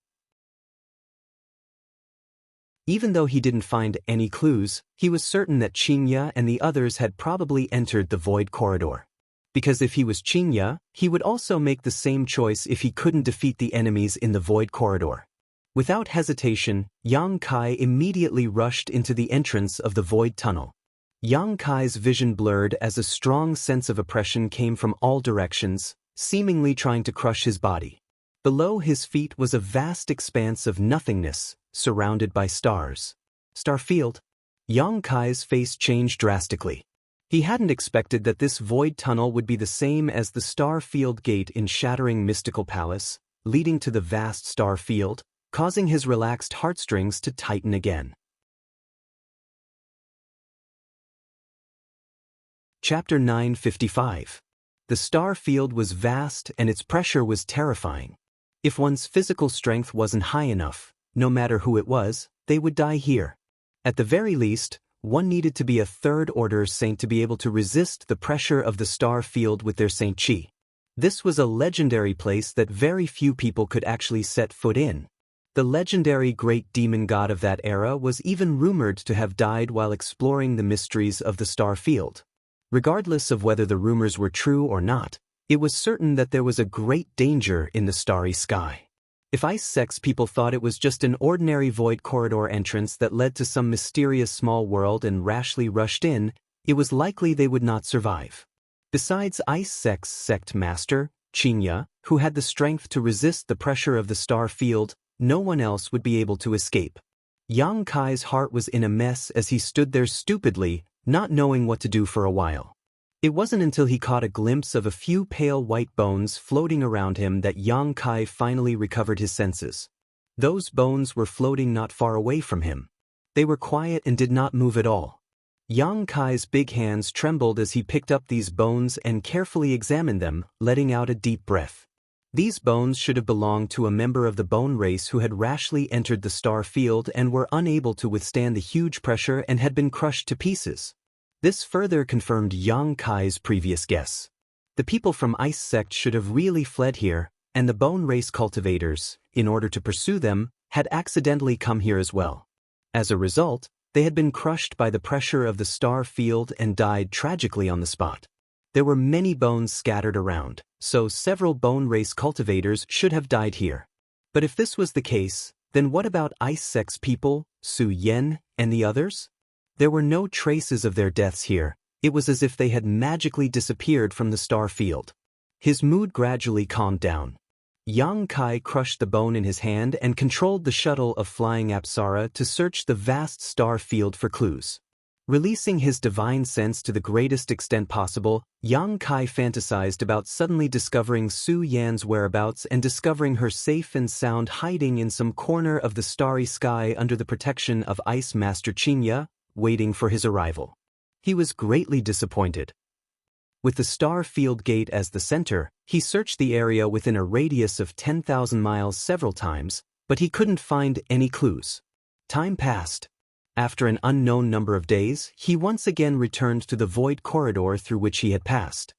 Even though he didn't find any clues, he was certain that Qingya and the others had probably entered the void corridor. Because if he was Qingya, he would also make the same choice if he couldn't defeat the enemies in the void corridor. Without hesitation, Yang Kai immediately rushed into the entrance of the void tunnel. Yang Kai's vision blurred as a strong sense of oppression came from all directions, seemingly trying to crush his body. Below his feet was a vast expanse of nothingness, surrounded by stars. Starfield. Yang Kai's face changed drastically. He hadn't expected that this void tunnel would be the same as the star field gate in Shattering Mystical Palace, leading to the vast star field, causing his relaxed heartstrings to tighten again. Chapter 955. The star field was vast and its pressure was terrifying. If one's physical strength wasn't high enough, no matter who it was, they would die here. At the very least, one needed to be a third-order saint to be able to resist the pressure of the star field with their saint chi. This was a legendary place that very few people could actually set foot in. The legendary great demon god of that era was even rumored to have died while exploring the mysteries of the star field. Regardless of whether the rumors were true or not, it was certain that there was a great danger in the starry sky. If Ice Sect's people thought it was just an ordinary void corridor entrance that led to some mysterious small world and rashly rushed in, it was likely they would not survive. Besides Ice Sect's sect master, Qingya, who had the strength to resist the pressure of the star field, no one else would be able to escape. Yang Kai's heart was in a mess as he stood there stupidly, not knowing what to do for a while. It wasn't until he caught a glimpse of a few pale white bones floating around him that Yang Kai finally recovered his senses. Those bones were floating not far away from him. They were quiet and did not move at all. Yang Kai's big hands trembled as he picked up these bones and carefully examined them, letting out a deep breath. These bones should have belonged to a member of the bone race who had rashly entered the star field and were unable to withstand the huge pressure and had been crushed to pieces. This further confirmed Yang Kai's previous guess. The people from Ice Sect should have really fled here, and the bone race cultivators, in order to pursue them, had accidentally come here as well. As a result, they had been crushed by the pressure of the star field and died tragically on the spot. There were many bones scattered around, so several bone race cultivators should have died here. But if this was the case, then what about Ice Sect's people, Su Yen, and the others? There were no traces of their deaths here. It was as if they had magically disappeared from the star field. His mood gradually calmed down. Yang Kai crushed the bone in his hand and controlled the shuttle of flying Apsara to search the vast star field for clues. Releasing his divine sense to the greatest extent possible, Yang Kai fantasized about suddenly discovering Su Yan's whereabouts and discovering her safe and sound hiding in some corner of the starry sky under the protection of Ice Master Qinya, waiting for his arrival. He was greatly disappointed. With the star field gate as the center, he searched the area within a radius of 10,000 miles several times, but he couldn't find any clues. Time passed. After an unknown number of days, he once again returned to the void corridor through which he had passed.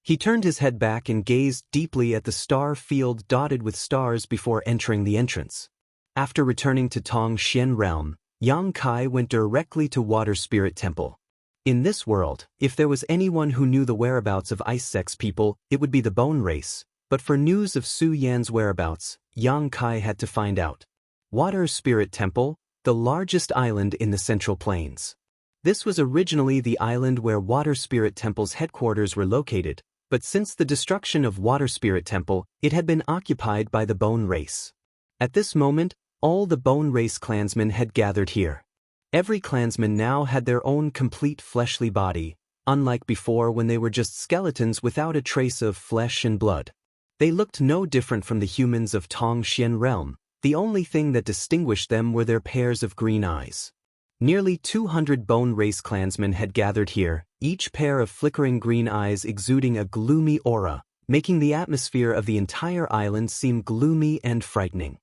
He turned his head back and gazed deeply at the star field dotted with stars before entering the entrance. After returning to Tong Xian Realm, Yang Kai went directly to Water Spirit Temple. In this world, if there was anyone who knew the whereabouts of Ice Sect's people, it would be the bone race, but for news of Su Yan's whereabouts, Yang Kai had to find out. Water Spirit Temple, the largest island in the Central Plains. This was originally the island where Water Spirit Temple's headquarters were located, but since the destruction of Water Spirit Temple, it had been occupied by the bone race. At this moment, all the bone race clansmen had gathered here. Every clansman now had their own complete fleshly body, unlike before when they were just skeletons without a trace of flesh and blood. They looked no different from the humans of Tong Xian Realm. The only thing that distinguished them were their pairs of green eyes. Nearly 200 bone race clansmen had gathered here, each pair of flickering green eyes exuding a gloomy aura, making the atmosphere of the entire island seem gloomy and frightening.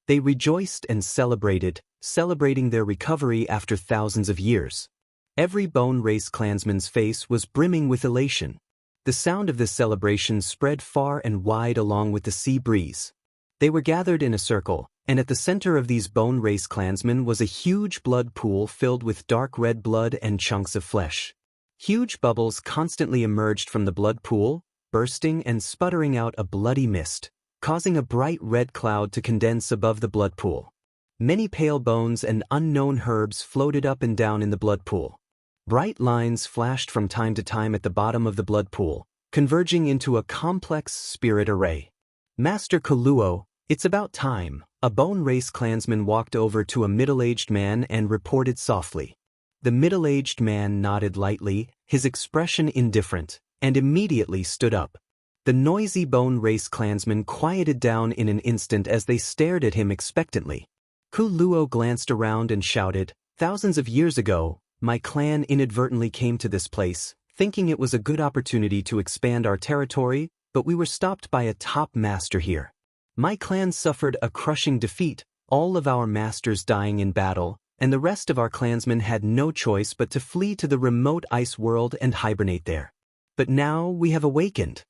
They rejoiced and celebrated, celebrating their recovery after thousands of years. Every bone race clansman's face was brimming with elation. The sound of this celebration spread far and wide along with the sea breeze. They were gathered in a circle, and at the center of these bone race clansmen was a huge blood pool filled with dark red blood and chunks of flesh. Huge bubbles constantly emerged from the blood pool, bursting and sputtering out a bloody mist, causing a bright red cloud to condense above the blood pool. Many pale bones and unknown herbs floated up and down in the blood pool. Bright lines flashed from time to time at the bottom of the blood pool, converging into a complex spirit array. Master Kuluo, it's about time. A bone race clansman walked over to a middle-aged man and reported softly. The middle-aged man nodded lightly, his expression indifferent, and immediately stood up. The noisy bone race clansmen quieted down in an instant as they stared at him expectantly. Kuluo glanced around and shouted, "Thousands of years ago, my clan inadvertently came to this place, thinking it was a good opportunity to expand our territory, but we were stopped by a top master here. My clan suffered a crushing defeat, all of our masters dying in battle, and the rest of our clansmen had no choice but to flee to the remote ice world and hibernate there. But now we have awakened.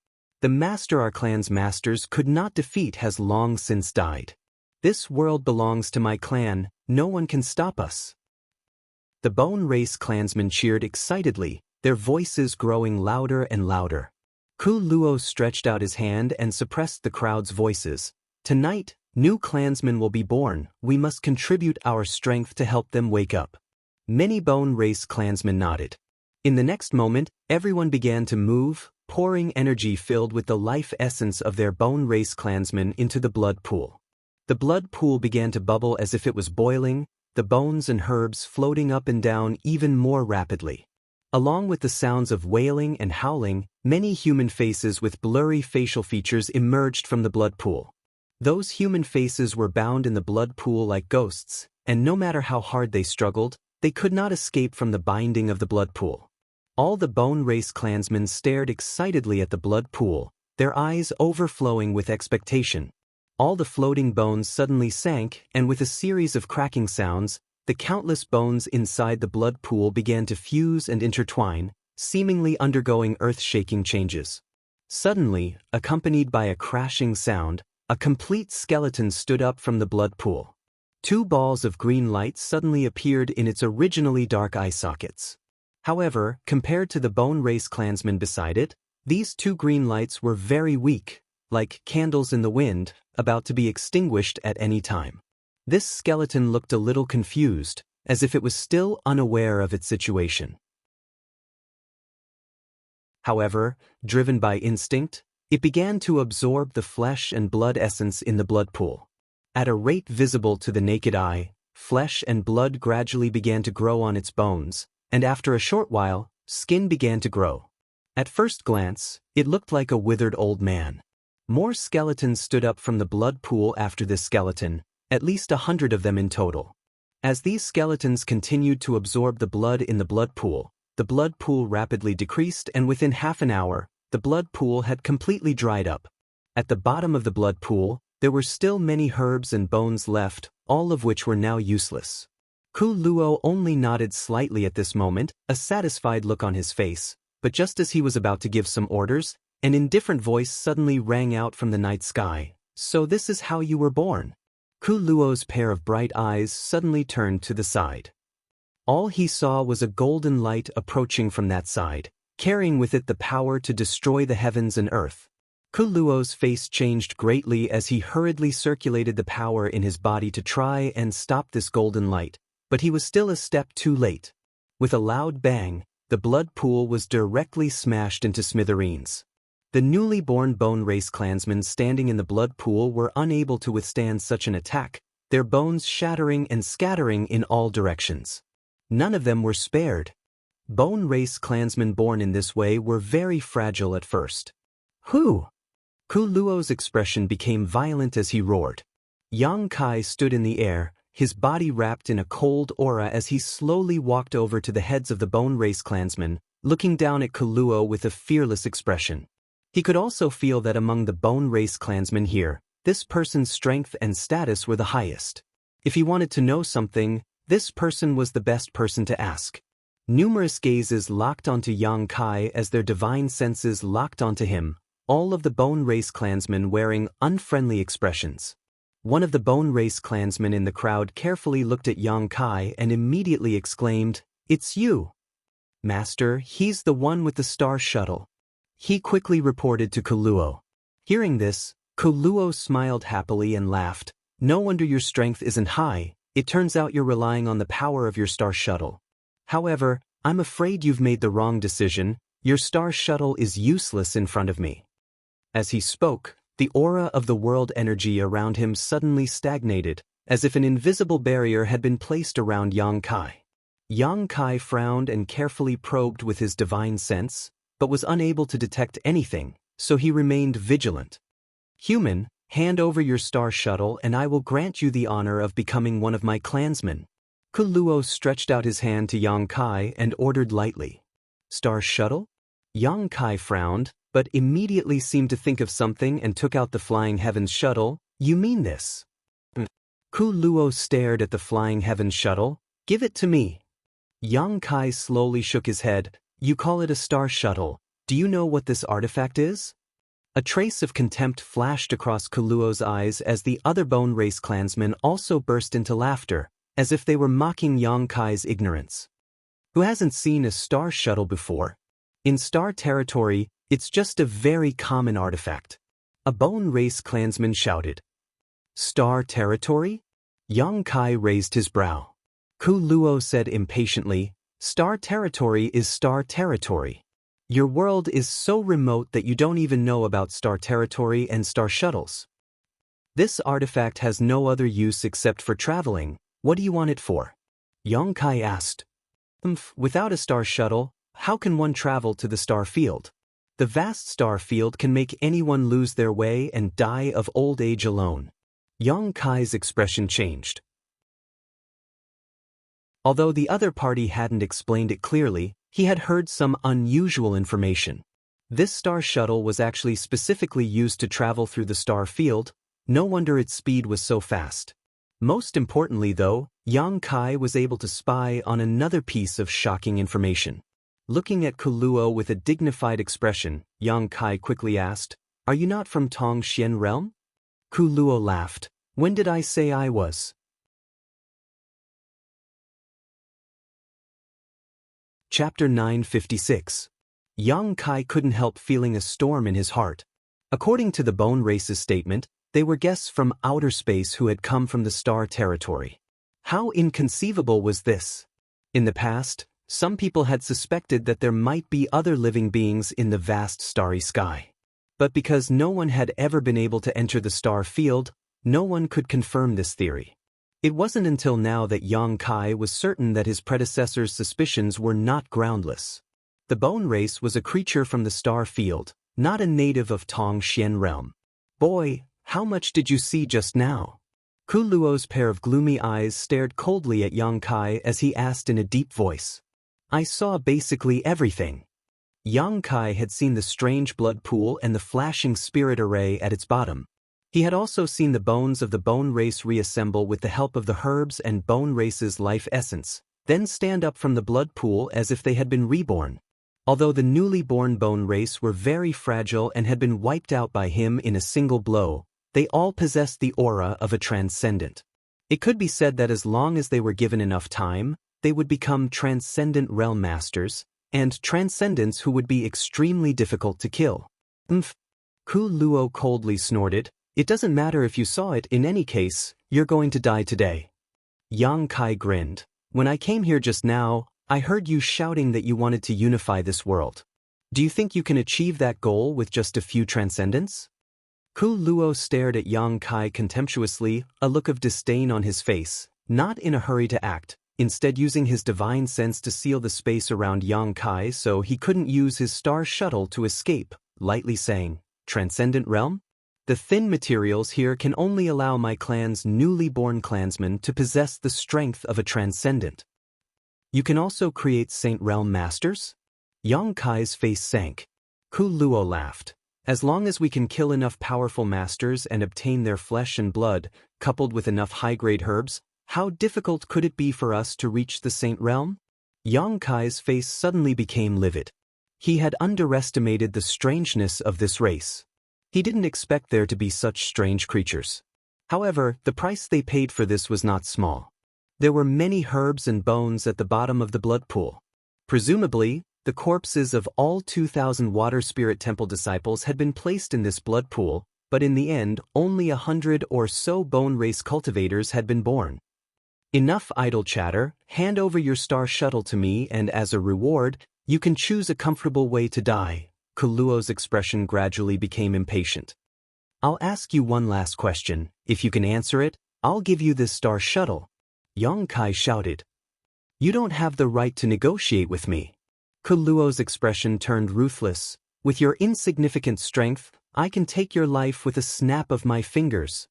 The master our clan's masters could not defeat has long since died. This world belongs to my clan, no one can stop us." The bone race clansmen cheered excitedly, their voices growing louder and louder. Kuluo stretched out his hand and suppressed the crowd's voices. "Tonight, new clansmen will be born, we must contribute our strength to help them wake up." Many bone race clansmen nodded. In the next moment, everyone began to move, pouring energy filled with the life essence of their bone race clansmen into the blood pool. The blood pool began to bubble as if it was boiling, the bones and herbs floating up and down even more rapidly. Along with the sounds of wailing and howling, many human faces with blurry facial features emerged from the blood pool. Those human faces were bound in the blood pool like ghosts, and no matter how hard they struggled, they could not escape from the binding of the blood pool. All the Bone Race clansmen stared excitedly at the blood pool, their eyes overflowing with expectation. All the floating bones suddenly sank, and with a series of cracking sounds, the countless bones inside the blood pool began to fuse and intertwine, seemingly undergoing earth-shaking changes. Suddenly, accompanied by a crashing sound, a complete skeleton stood up from the blood pool. Two balls of green light suddenly appeared in its originally dark eye sockets. However, compared to the Bone Race clansmen beside it, these two green lights were very weak, like candles in the wind, about to be extinguished at any time. This skeleton looked a little confused, as if it was still unaware of its situation. However, driven by instinct, it began to absorb the flesh and blood essence in the blood pool. At a rate visible to the naked eye, flesh and blood gradually began to grow on its bones, and after a short while, skin began to grow. At first glance, it looked like a withered old man. More skeletons stood up from the blood pool after this skeleton, at least 100 of them in total. As these skeletons continued to absorb the blood in the blood pool rapidly decreased, and within half an hour, the blood pool had completely dried up. At the bottom of the blood pool, there were still many herbs and bones left, all of which were now useless. Ku Luo only nodded slightly at this moment, a satisfied look on his face, but just as he was about to give some orders, an indifferent voice suddenly rang out from the night sky. "So this is how you were born?" Ku Luo's pair of bright eyes suddenly turned to the side. All he saw was a golden light approaching from that side, carrying with it the power to destroy the heavens and earth. Ku Luo's face changed greatly as he hurriedly circulated the power in his body to try and stop this golden light, but he was still a step too late. With a loud bang, the blood pool was directly smashed into smithereens. The newly born Bone Race clansmen standing in the blood pool were unable to withstand such an attack, their bones shattering and scattering in all directions. None of them were spared. Bone Race clansmen born in this way were very fragile at first. "Who?" Ku Luo's expression became violent as he roared. Yang Kai stood in the air, his body wrapped in a cold aura as he slowly walked over to the heads of the Bone Race clansmen, looking down at Ku Luo with a fearless expression. He could also feel that among the Bone Race clansmen here, this person's strength and status were the highest. If he wanted to know something, this person was the best person to ask. Numerous gazes locked onto Yang Kai as their divine senses locked onto him, all of the Bone Race clansmen wearing unfriendly expressions. One of the Bone Race clansmen in the crowd carefully looked at Yang Kai and immediately exclaimed, "It's you." "Master, he's the one with the star shuttle," he quickly reported to Ku Luo. Hearing this, Ku Luo smiled happily and laughed. "No wonder your strength isn't high. It turns out you're relying on the power of your star shuttle. However, I'm afraid you've made the wrong decision. Your star shuttle is useless in front of me." As he spoke, the aura of the world energy around him suddenly stagnated, as if an invisible barrier had been placed around Yang Kai. Yang Kai frowned and carefully probed with his divine sense, but was unable to detect anything, so he remained vigilant. "Human, hand over your star shuttle and I will grant you the honor of becoming one of my clansmen." Ku Luo stretched out his hand to Yang Kai and ordered lightly. "Star shuttle?" Yang Kai frowned, but immediately seemed to think of something and took out the Flying Heavens shuttle. "You mean this?" Ku Luo stared at the Flying Heavens shuttle. "Give it to me." Yang Kai slowly shook his head. "You call it a star shuttle. Do you know what this artifact is?" A trace of contempt flashed across Ku Luo's eyes as the other Bone Race clansmen also burst into laughter, as if they were mocking Yang Kai's ignorance. Who hasn't seen a star shuttle before? In star territory, it's just a very common artifact. A Bone Race clansman shouted. "Star territory?" Yang Kai raised his brow. Ku Luo said impatiently, "Star territory is star territory. Your world is so remote that you don't even know about star territory and star shuttles. This artifact has no other use except for traveling. What do you want it for?" Yang Kai asked. Without a star shuttle, how can one travel to the star field? The vast star field can make anyone lose their way and die of old age alone. Yang Kai's expression changed. Although the other party hadn't explained it clearly, he had heard some unusual information. This star shuttle was actually specifically used to travel through the star field. No wonder its speed was so fast. Most importantly though, Yang Kai was able to spy on another piece of shocking information. Looking at Kuluo with a dignified expression, Yang Kai quickly asked, "Are you not from Tong Xian realm?" Kuluo laughed. "When did I say I was?" Chapter 956. Yang Kai couldn't help feeling a storm in his heart. According to the Bone Race's statement, they were guests from outer space who had come from the star territory. How inconceivable was this? In the past, some people had suspected that there might be other living beings in the vast starry sky. But because no one had ever been able to enter the star field, no one could confirm this theory. It wasn't until now that Yang Kai was certain that his predecessor's suspicions were not groundless. The Bone Race was a creature from the star field, not a native of Tong Xian realm. "Boy, how much did you see just now?" Kuluo's pair of gloomy eyes stared coldly at Yang Kai as he asked in a deep voice. "I saw basically everything." Yang Kai had seen the strange blood pool and the flashing spirit array at its bottom. He had also seen the bones of the Bone Race reassemble with the help of the herbs and Bone Race's life essence, then stand up from the blood pool as if they had been reborn. Although the newly born Bone Race were very fragile and had been wiped out by him in a single blow, they all possessed the aura of a transcendent. It could be said that as long as they were given enough time, they would become transcendent realm masters, and transcendents who would be extremely difficult to kill. Kuluo coldly snorted. "It doesn't matter if you saw it, in any case, you're going to die today." Yang Kai grinned. "When I came here just now, I heard you shouting that you wanted to unify this world. Do you think you can achieve that goal with just a few transcendents?" Kuluo stared at Yang Kai contemptuously, a look of disdain on his face, not in a hurry to act, instead using his divine sense to seal the space around Yang Kai so he couldn't use his star shuttle to escape, lightly saying, "Transcendent realm? The thin materials here can only allow my clan's newly born clansmen to possess the strength of a transcendent." "You can also create Saint Realm Masters?" Yang Kai's face sank. Kuluo laughed. "As long as we can kill enough powerful masters and obtain their flesh and blood, coupled with enough high-grade herbs, how difficult could it be for us to reach the Saint Realm?" Yang Kai's face suddenly became livid. He had underestimated the strangeness of this race. He didn't expect there to be such strange creatures. However, the price they paid for this was not small. There were many herbs and bones at the bottom of the blood pool. Presumably, the corpses of all 2,000 Water Spirit Temple disciples had been placed in this blood pool, but in the end, only 100 or so Bone Race cultivators had been born. "Enough idle chatter, hand over your star shuttle to me and as a reward, you can choose a comfortable way to die." Kuluo's expression gradually became impatient. "I'll ask you one last question. If you can answer it, I'll give you this star shuttle." Yang Kai shouted. "You don't have the right to negotiate with me." Kuluo's expression turned ruthless. "With your insignificant strength, I can take your life with a snap of my fingers.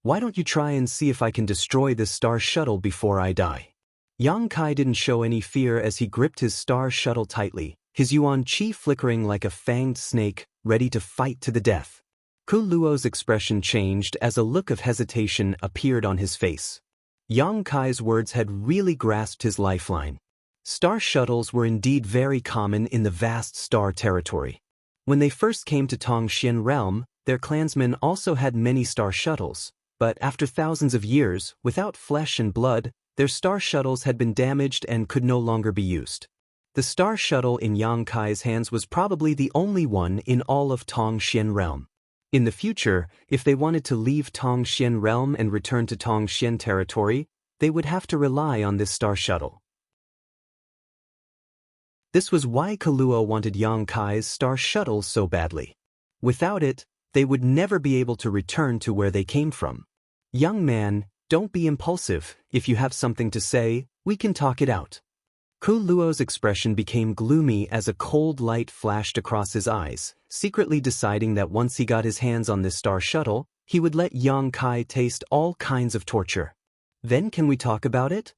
Why don't you try and see if I can destroy this star shuttle before I die?" Yang Kai didn't show any fear as he gripped his star shuttle tightly, his yuan qi flickering like a fanged snake, ready to fight to the death. Kuluo's expression changed as a look of hesitation appeared on his face. Yang Kai's words had really grasped his lifeline. Star shuttles were indeed very common in the vast star territory. When they first came to Tong Xian realm, their clansmen also had many star shuttles, but after thousands of years, without flesh and blood, their star shuttles had been damaged and could no longer be used. The star shuttle in Yang Kai's hands was probably the only one in all of Tong Xian realm. In the future, if they wanted to leave Tong Xian realm and return to Tong Xian territory, they would have to rely on this star shuttle. This was why Kuluo wanted Yang Kai's star shuttle so badly. Without it, they would never be able to return to where they came from. "Young man, don't be impulsive. If you have something to say, we can talk it out." Kuluo's expression became gloomy as a cold light flashed across his eyes, secretly deciding that once he got his hands on this star shuttle, he would let Yang Kai taste all kinds of torture. Then can we talk about it?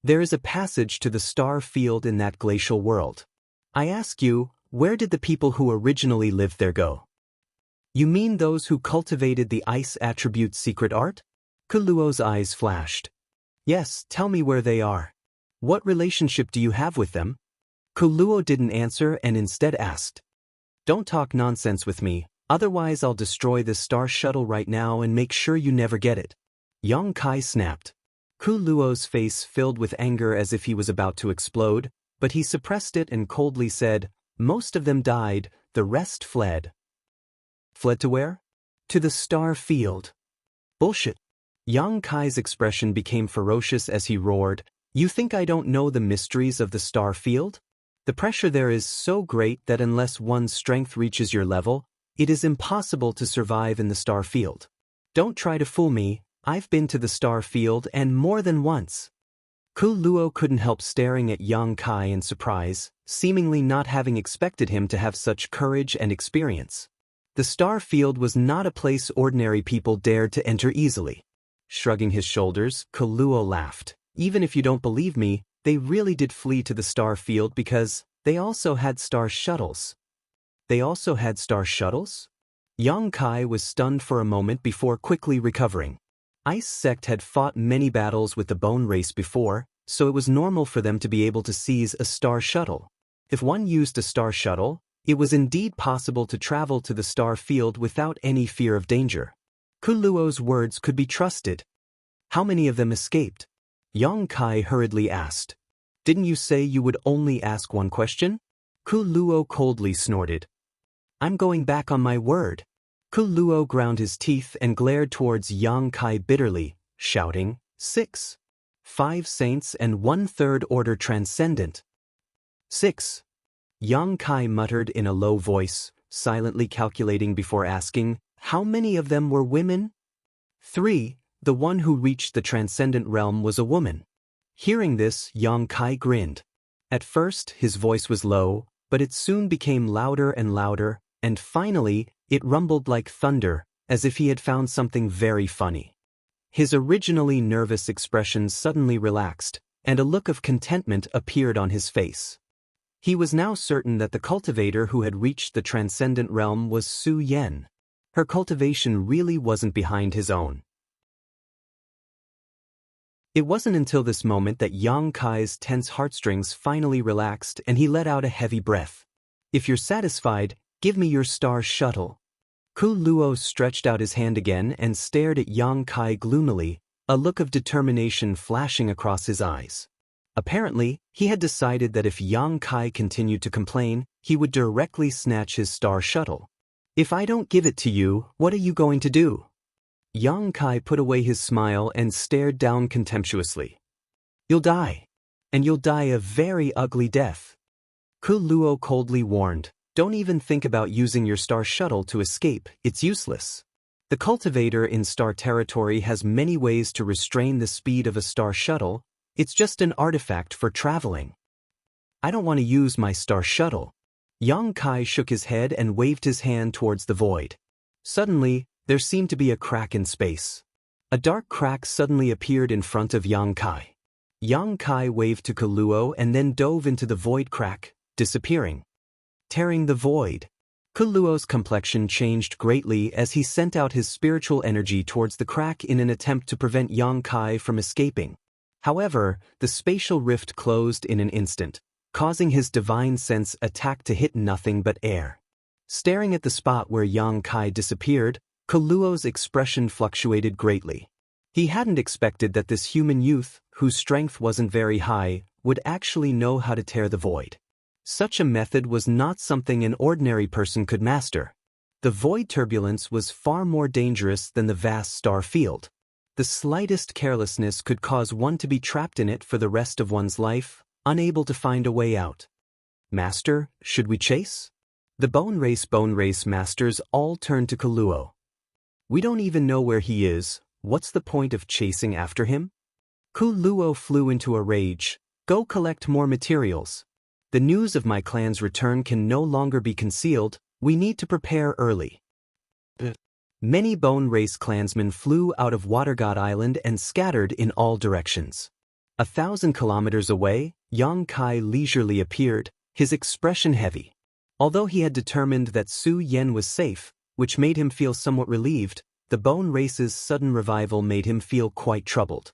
There is a passage to the star field in that glacial world. I ask you, where did the people who originally lived there go? You mean those who cultivated the ice attribute's secret art? Kuluo's eyes flashed. Yes, tell me where they are. What relationship do you have with them? Kuluo didn't answer and instead asked. Don't talk nonsense with me, otherwise I'll destroy this star shuttle right now and make sure you never get it. Yang Kai snapped. Kuluo's face filled with anger as if he was about to explode, but he suppressed it and coldly said, most of them died, the rest fled. Fled to where? To the star field. Bullshit. Yang Kai's expression became ferocious as he roared, you think I don't know the mysteries of the star field? The pressure there is so great that unless one's strength reaches your level, it is impossible to survive in the star field. Don't try to fool me, I've been to the star field and more than once. Kuluo couldn't help staring at Yang Kai in surprise, seemingly not having expected him to have such courage and experience. The star field was not a place ordinary people dared to enter easily. Shrugging his shoulders, Kuluo laughed. Even if you don't believe me, they really did flee to the star field because they also had star shuttles. They also had star shuttles? Yang Kai was stunned for a moment before quickly recovering. Ice Sect had fought many battles with the Bone Race before, so it was normal for them to be able to seize a star shuttle. If one used a star shuttle, it was indeed possible to travel to the star field without any fear of danger. Kuluo's words could be trusted. How many of them escaped? Yang Kai hurriedly asked. Didn't you say you would only ask one question? Kuluo coldly snorted. I'm going back on my word. Kuluo ground his teeth and glared towards Yang Kai bitterly, shouting, 6. 5 saints and 1/3 order transcendent. 6. Yang Kai muttered in a low voice, silently calculating before asking, how many of them were women? 3. The one who reached the transcendent realm was a woman. Hearing this, Yang Kai grinned. At first, his voice was low, but it soon became louder and louder, and finally, it rumbled like thunder, as if he had found something very funny. His originally nervous expression suddenly relaxed, and a look of contentment appeared on his face. He was now certain that the cultivator who had reached the transcendent realm was Su Yen. Her cultivation really wasn't behind his own. It wasn't until this moment that Yang Kai's tense heartstrings finally relaxed and he let out a heavy breath. If you're satisfied, give me your star shuttle. Kuluo stretched out his hand again and stared at Yang Kai gloomily, a look of determination flashing across his eyes. Apparently, he had decided that if Yang Kai continued to complain, he would directly snatch his star shuttle. If I don't give it to you, what are you going to do? Yang Kai put away his smile and stared down contemptuously. You'll die. And you'll die a very ugly death. Kuluo coldly warned, don't even think about using your star shuttle to escape, it's useless. The cultivator in star territory has many ways to restrain the speed of a star shuttle, it's just an artifact for traveling. I don't want to use my star shuttle. Yang Kai shook his head and waved his hand towards the void. Suddenly, there seemed to be a crack in space. A dark crack suddenly appeared in front of Yang Kai. Yang Kai waved to Kuluo and then dove into the void crack, disappearing. Tearing the void. Kuluo's complexion changed greatly as he sent out his spiritual energy towards the crack in an attempt to prevent Yang Kai from escaping. However, the spatial rift closed in an instant, causing his divine sense attack to hit nothing but air. Staring at the spot where Yang Kai disappeared, Kuluo's expression fluctuated greatly. He hadn't expected that this human youth, whose strength wasn't very high, would actually know how to tear the void. Such a method was not something an ordinary person could master. The void turbulence was far more dangerous than the vast star field. The slightest carelessness could cause one to be trapped in it for the rest of one's life, unable to find a way out. Master, should we chase? The Bone Race masters all turned to Kuluo. We don't even know where he is, what's the point of chasing after him? Kuluo flew into a rage. Go collect more materials. The news of my clan's return can no longer be concealed, we need to prepare early. Many Bone Race clansmen flew out of Watergod Island and scattered in all directions. 1,000 kilometers away, Yang Kai leisurely appeared, his expression heavy. Although he had determined that Su Yen was safe, which made him feel somewhat relieved, the Bone Race's sudden revival made him feel quite troubled.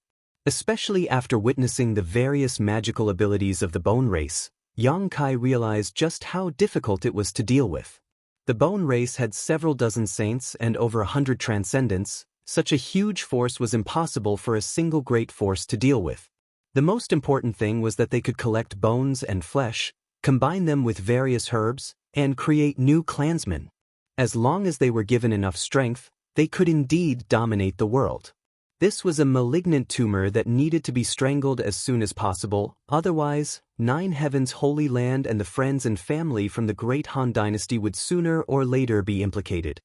Especially after witnessing the various magical abilities of the Bone Race, Yang Kai realized just how difficult it was to deal with. The Bone Race had several dozen saints and over 100 transcendents. Such a huge force was impossible for a single great force to deal with. The most important thing was that they could collect bones and flesh, combine them with various herbs, and create new clansmen. As long as they were given enough strength, they could indeed dominate the world. This was a malignant tumor that needed to be strangled as soon as possible, otherwise, Nine Heavens' Holy Land and the friends and family from the Great Han Dynasty would sooner or later be implicated.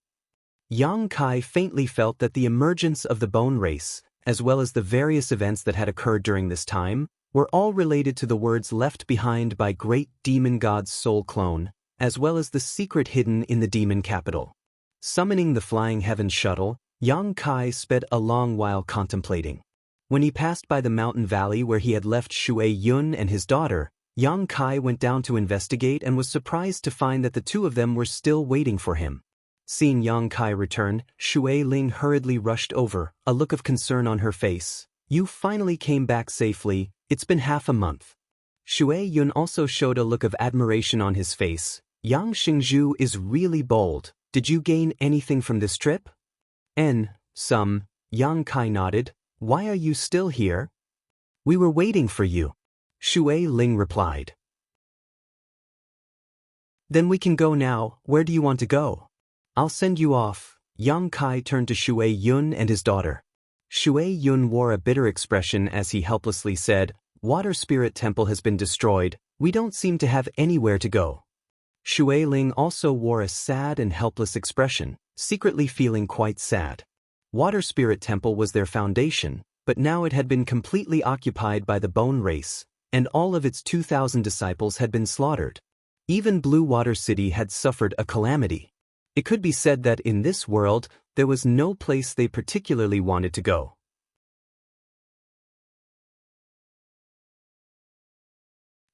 Yang Kai faintly felt that the emergence of the Bone Race, as well as the various events that had occurred during this time, were all related to the words left behind by great demon god's soul clone, as well as the secret hidden in the demon capital. Summoning the Flying Heavens shuttle, Yang Kai sped a long while contemplating. When he passed by the mountain valley where he had left Shui Yun and his daughter, Yang Kai went down to investigate and was surprised to find that the two of them were still waiting for him. Seeing Yang Kai return, Shui Ling hurriedly rushed over, a look of concern on her face. You finally came back safely, it's been half a month. Shui Yun also showed a look of admiration on his face. Yang Xingzhu is really bold. Did you gain anything from this trip? Some. Yang Kai nodded. Why are you still here? We were waiting for you. Shui Ling replied. Then we can go now, where do you want to go? I'll send you off. Yang Kai turned to Shui Yun and his daughter. Shui Yun wore a bitter expression as he helplessly said, Water Spirit Temple has been destroyed, we don't seem to have anywhere to go. Shui Ling also wore a sad and helpless expression, secretly feeling quite sad. Water Spirit Temple was their foundation, but now it had been completely occupied by the Bone Race, and all of its 2,000 disciples had been slaughtered. Even Blue Water City had suffered a calamity. It could be said that in this world, there was no place they particularly wanted to go.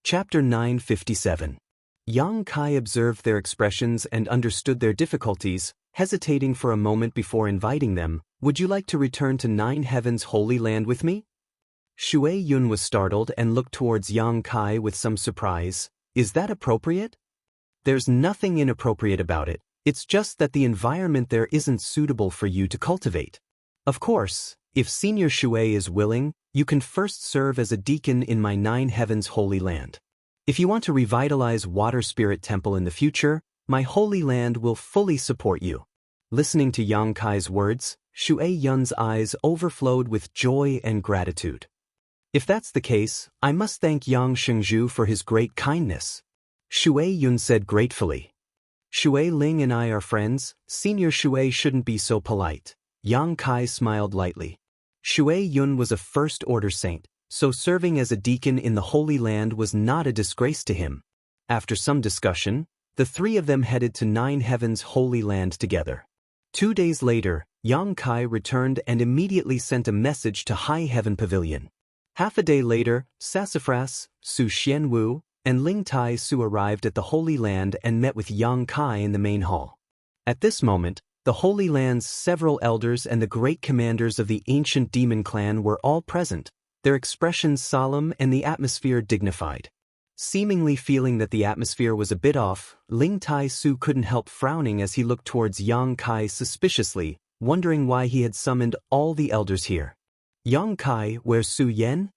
Chapter 957. Yang Kai observed their expressions and understood their difficulties, hesitating for a moment before inviting them. Would you like to return to Nine Heavens' Holy Land with me? Shui Yun was startled and looked towards Yang Kai with some surprise. Is that appropriate? There's nothing inappropriate about it, it's just that the environment there isn't suitable for you to cultivate. Of course, if Senior Shui is willing, you can first serve as a deacon in my Nine Heavens' Holy Land. If you want to revitalize Water Spirit Temple in the future, my Holy Land will fully support you. Listening to Yang Kai's words, Shui Yun's eyes overflowed with joy and gratitude. If that's the case, I must thank Yang Xingzhu for his great kindness. Shui Yun said gratefully. Shui Ling and I are friends, Senior Shui shouldn't be so polite. Yang Kai smiled lightly. Shui Yun was a first-order saint, so serving as a deacon in the Holy Land was not a disgrace to him. After some discussion, the three of them headed to Nine Heavens' Holy Land together. 2 days later, Yang Kai returned and immediately sent a message to High Heaven Pavilion. Half a day later, Sassafras, Su Xianwu, and Ling Tai Su arrived at the Holy Land and met with Yang Kai in the main hall. At this moment, the Holy Land's several elders and the great commanders of the ancient demon clan were all present, their expressions solemn and the atmosphere dignified. Seemingly feeling that the atmosphere was a bit off, Ling Tai Su couldn't help frowning as he looked towards Yang Kai suspiciously, wondering why he had summoned all the elders here. Yang Kai, where's Su Yen?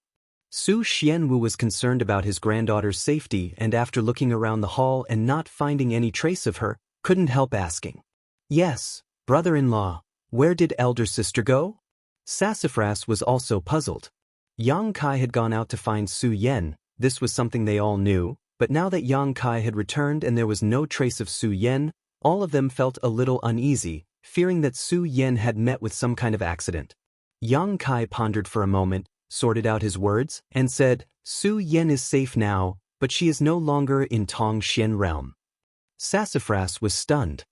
Su Xianwu was concerned about his granddaughter's safety and after looking around the hall and not finding any trace of her, couldn't help asking. Yes, brother-in-law, where did elder sister go? Sassafras was also puzzled. Yang Kai had gone out to find Su Yen. This was something they all knew, but now that Yang Kai had returned and there was no trace of Su Yen, all of them felt a little uneasy, fearing that Su Yen had met with some kind of accident. Yang Kai pondered for a moment, sorted out his words, and said, Su Yen is safe now, but she is no longer in Tong Xian realm. Sassafras was stunned.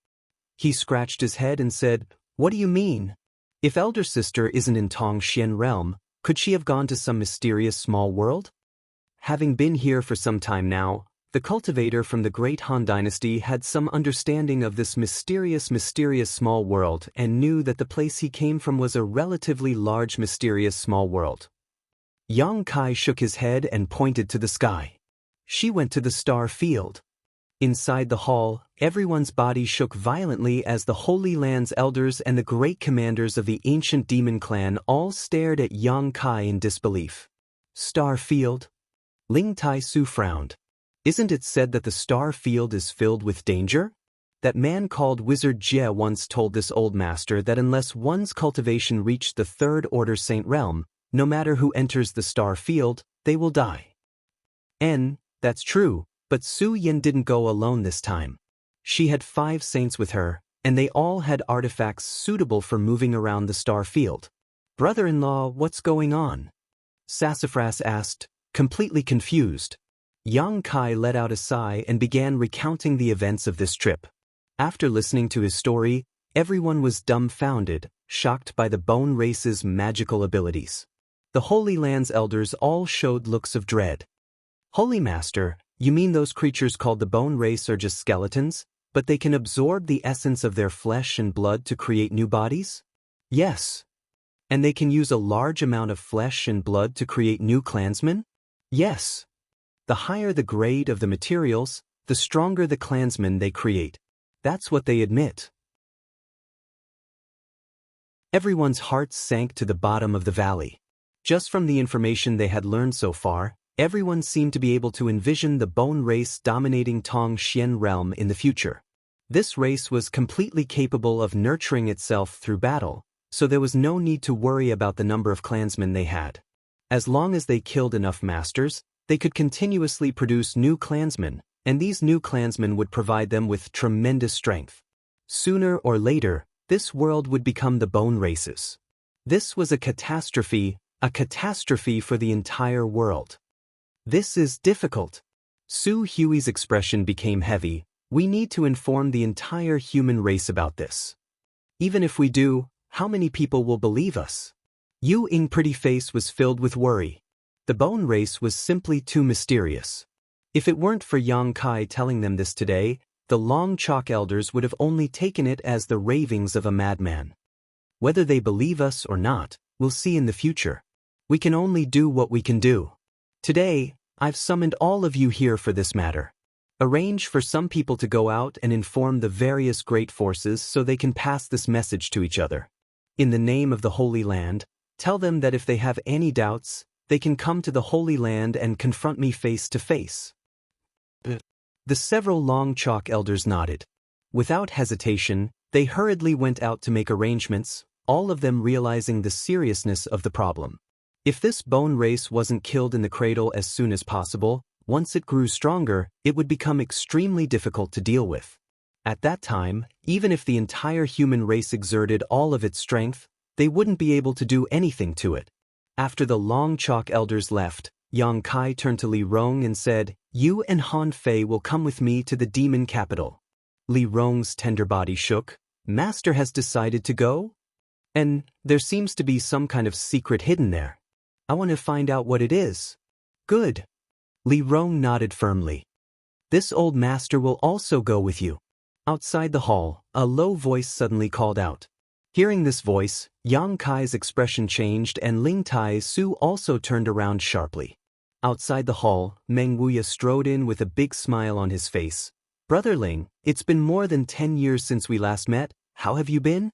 He scratched his head and said, What do you mean? If elder sister isn't in Tong Xian realm, could she have gone to some mysterious small world? Having been here for some time now, the cultivator from the Great Han Dynasty had some understanding of this mysterious small world and knew that the place he came from was a relatively large mysterious small world. Yang Kai shook his head and pointed to the sky. She went to the star field. Inside the hall, everyone's body shook violently as the Holy Land's elders and the great commanders of the ancient demon clan all stared at Yang Kai in disbelief. Star field? Ling Tai Su frowned. Isn't it said that the star field is filled with danger? That man called Wizard Jie once told this old master that unless one's cultivation reached the third order saint realm, no matter who enters the star field, they will die. That's true, but Su Yin didn't go alone this time. She had 5 saints with her, and they all had artifacts suitable for moving around the star field. Brother-in-law, what's going on? Sassafras asked, completely confused. Yang Kai let out a sigh and began recounting the events of this trip. After listening to his story, everyone was dumbfounded, shocked by the bone race's magical abilities. The Holy Land's elders all showed looks of dread. Holy Master, you mean those creatures called the bone race are just skeletons, but they can absorb the essence of their flesh and blood to create new bodies? Yes. And they can use a large amount of flesh and blood to create new clansmen? Yes. The higher the grade of the materials, the stronger the clansmen they create. That's what they admit. Everyone's hearts sank to the bottom of the valley. Just from the information they had learned so far, everyone seemed to be able to envision the bone race dominating Tong Xian realm in the future. This race was completely capable of nurturing itself through battle, so there was no need to worry about the number of clansmen they had. As long as they killed enough masters, they could continuously produce new clansmen, and these new clansmen would provide them with tremendous strength. Sooner or later, this world would become the bone races. This was a catastrophe for the entire world. This is difficult. Su Hui's expression became heavy. We need to inform the entire human race about this. Even if we do, how many people will believe us? Yu Ying's pretty face was filled with worry. The bone race was simply too mysterious. If it weren't for Yang Kai telling them this today, the Long Chalk elders would have only taken it as the ravings of a madman. Whether they believe us or not, we'll see in the future. We can only do what we can do. Today, I've summoned all of you here for this matter. Arrange for some people to go out and inform the various great forces so they can pass this message to each other. In the name of the Holy Land, tell them that if they have any doubts, they can come to the Holy Land and confront me face to face. The several Long Chalk elders nodded. Without hesitation, they hurriedly went out to make arrangements, all of them realizing the seriousness of the problem. If this bone race wasn't killed in the cradle as soon as possible, once it grew stronger, it would become extremely difficult to deal with. At that time, even if the entire human race exerted all of its strength, they wouldn't be able to do anything to it. After the Long Chalk elders left, Yang Kai turned to Li Rong and said, You and Han Fei will come with me to the demon capital. Li Rong's tender body shook. Master has decided to go? And there seems to be some kind of secret hidden there. I want to find out what it is. Good. Li Rong nodded firmly. This old master will also go with you. Outside the hall, a low voice suddenly called out. Hearing this voice, Yang Kai's expression changed and Ling Tai Su also turned around sharply. Outside the hall, Meng Wuya strode in with a big smile on his face. Brother Ling, it's been more than 10 years since we last met. How have you been?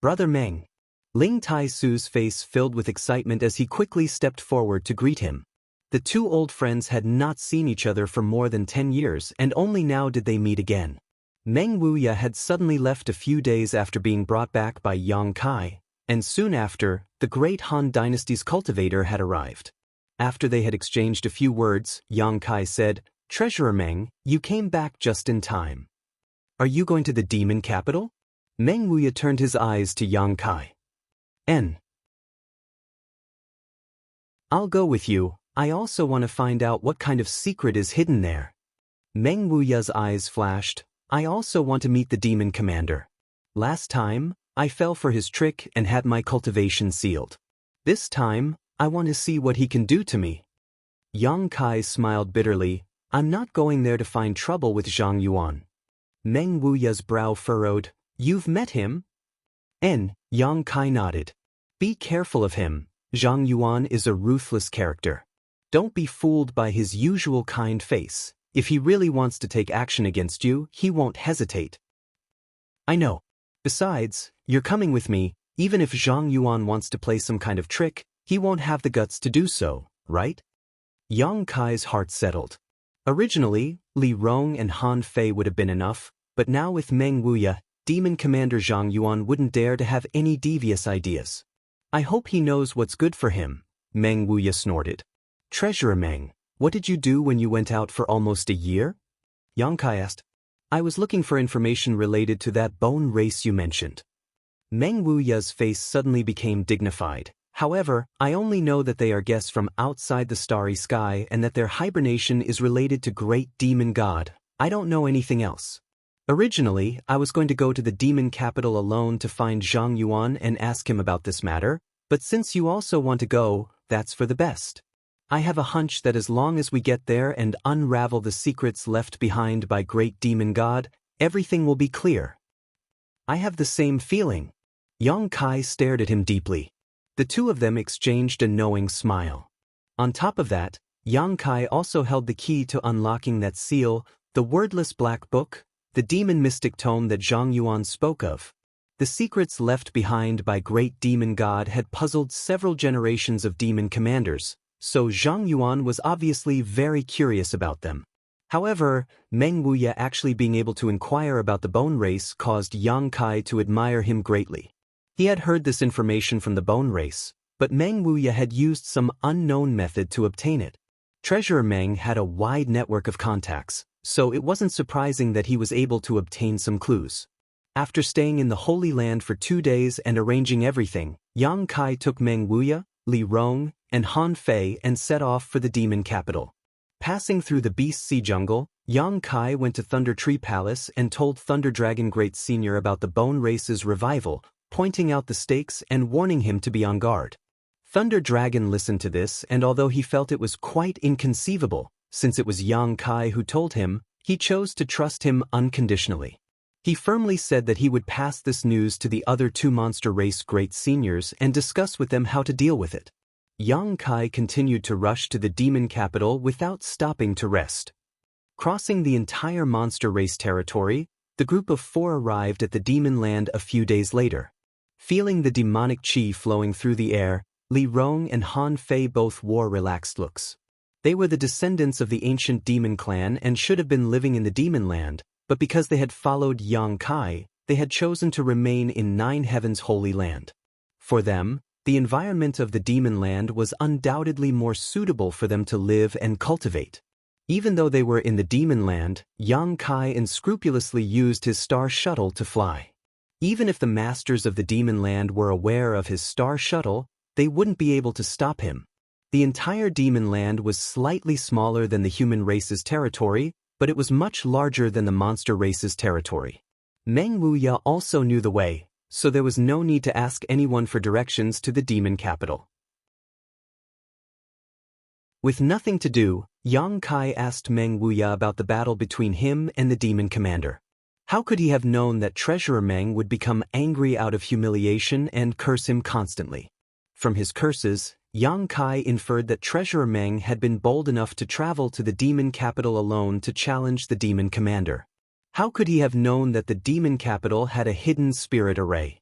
Brother Meng. Ling Tai Su's face filled with excitement as he quickly stepped forward to greet him. The two old friends had not seen each other for more than 10 years and only now did they meet again. Meng Wuya had suddenly left a few days after being brought back by Yang Kai, and soon after, the great Han dynasty's cultivator had arrived. After they had exchanged a few words, Yang Kai said, Treasurer Meng, you came back just in time. Are you going to the demon capital? Meng Wuya turned his eyes to Yang Kai. I'll go with you. I also want to find out what kind of secret is hidden there. Meng Wuya's eyes flashed. I also want to meet the demon commander. Last time, I fell for his trick and had my cultivation sealed. This time, I want to see what he can do to me. Yang Kai smiled bitterly. I'm not going there to find trouble with Zhang Yuan. Meng Wuya's brow furrowed. You've met him? Yang Kai nodded. Be careful of him. Zhang Yuan is a ruthless character. Don't be fooled by his usual kind face. If he really wants to take action against you, he won't hesitate. I know. Besides, you're coming with me. Even if Zhang Yuan wants to play some kind of trick, he won't have the guts to do so, right? Yang Kai's heart settled. Originally, Li Rong and Han Fei would have been enough, but now with Meng Wuya, Demon Commander Zhang Yuan wouldn't dare to have any devious ideas. I hope he knows what's good for him, Meng Wuya snorted. Treasurer Meng, what did you do when you went out for almost a year? Yang Kai asked. I was looking for information related to that bone race you mentioned. Meng Wuya's face suddenly became dignified. However, I only know that they are guests from outside the starry sky and that their hibernation is related to great demon god. I don't know anything else. Originally, I was going to go to the demon capital alone to find Zhang Yuan and ask him about this matter, but since you also want to go, that's for the best. I have a hunch that as long as we get there and unravel the secrets left behind by great demon god, everything will be clear. I have the same feeling. Yang Kai stared at him deeply. The two of them exchanged a knowing smile. On top of that, Yang Kai also held the key to unlocking that seal, the wordless black book, the demon mystic tome that Zhang Yuan spoke of. The secrets left behind by great demon god had puzzled several generations of demon commanders, so Zhang Yuan was obviously very curious about them. However, Meng Wuya actually being able to inquire about the bone race caused Yang Kai to admire him greatly. He had heard this information from the bone race, but Meng Wuya had used some unknown method to obtain it. Treasurer Meng had a wide network of contacts, so it wasn't surprising that he was able to obtain some clues. After staying in the Holy Land for 2 days and arranging everything, Yang Kai took Meng Wuya, Li Rong, and Han Fei and set off for the demon capital. Passing through the Beast Sea Jungle, Yang Kai went to Thunder Tree Palace and told Thunder Dragon Great Senior about the bone race's revival, pointing out the stakes and warning him to be on guard. Thunder Dragon listened to this, and although he felt it was quite inconceivable, since it was Yang Kai who told him, he chose to trust him unconditionally. He firmly said that he would pass this news to the other 2 monster race great seniors and discuss with them how to deal with it. Yang Kai continued to rush to the demon capital without stopping to rest. Crossing the entire monster race territory, the group of 4 arrived at the demon land a few days later. Feeling the demonic chi flowing through the air, Li Rong and Han Fei both wore relaxed looks. They were the descendants of the ancient demon clan and should have been living in the demon land, but because they had followed Yang Kai, they had chosen to remain in 9 Heavens' holy land. For them, the environment of the demon land was undoubtedly more suitable for them to live and cultivate. Even though they were in the demon land, Yang Kai unscrupulously used his star shuttle to fly. Even if the masters of the demon land were aware of his star shuttle, they wouldn't be able to stop him. The entire demon land was slightly smaller than the human race's territory, but it was much larger than the monster race's territory. Meng Wuya also knew the way, so there was no need to ask anyone for directions to the demon capital. With nothing to do, Yang Kai asked Meng Wuya about the battle between him and the demon commander. How could he have known that Treasurer Meng would become angry out of humiliation and curse him constantly? From his curses, Yang Kai inferred that Treasurer Meng had been bold enough to travel to the demon capital alone to challenge the demon commander. How could he have known that the demon capital had a hidden spirit array?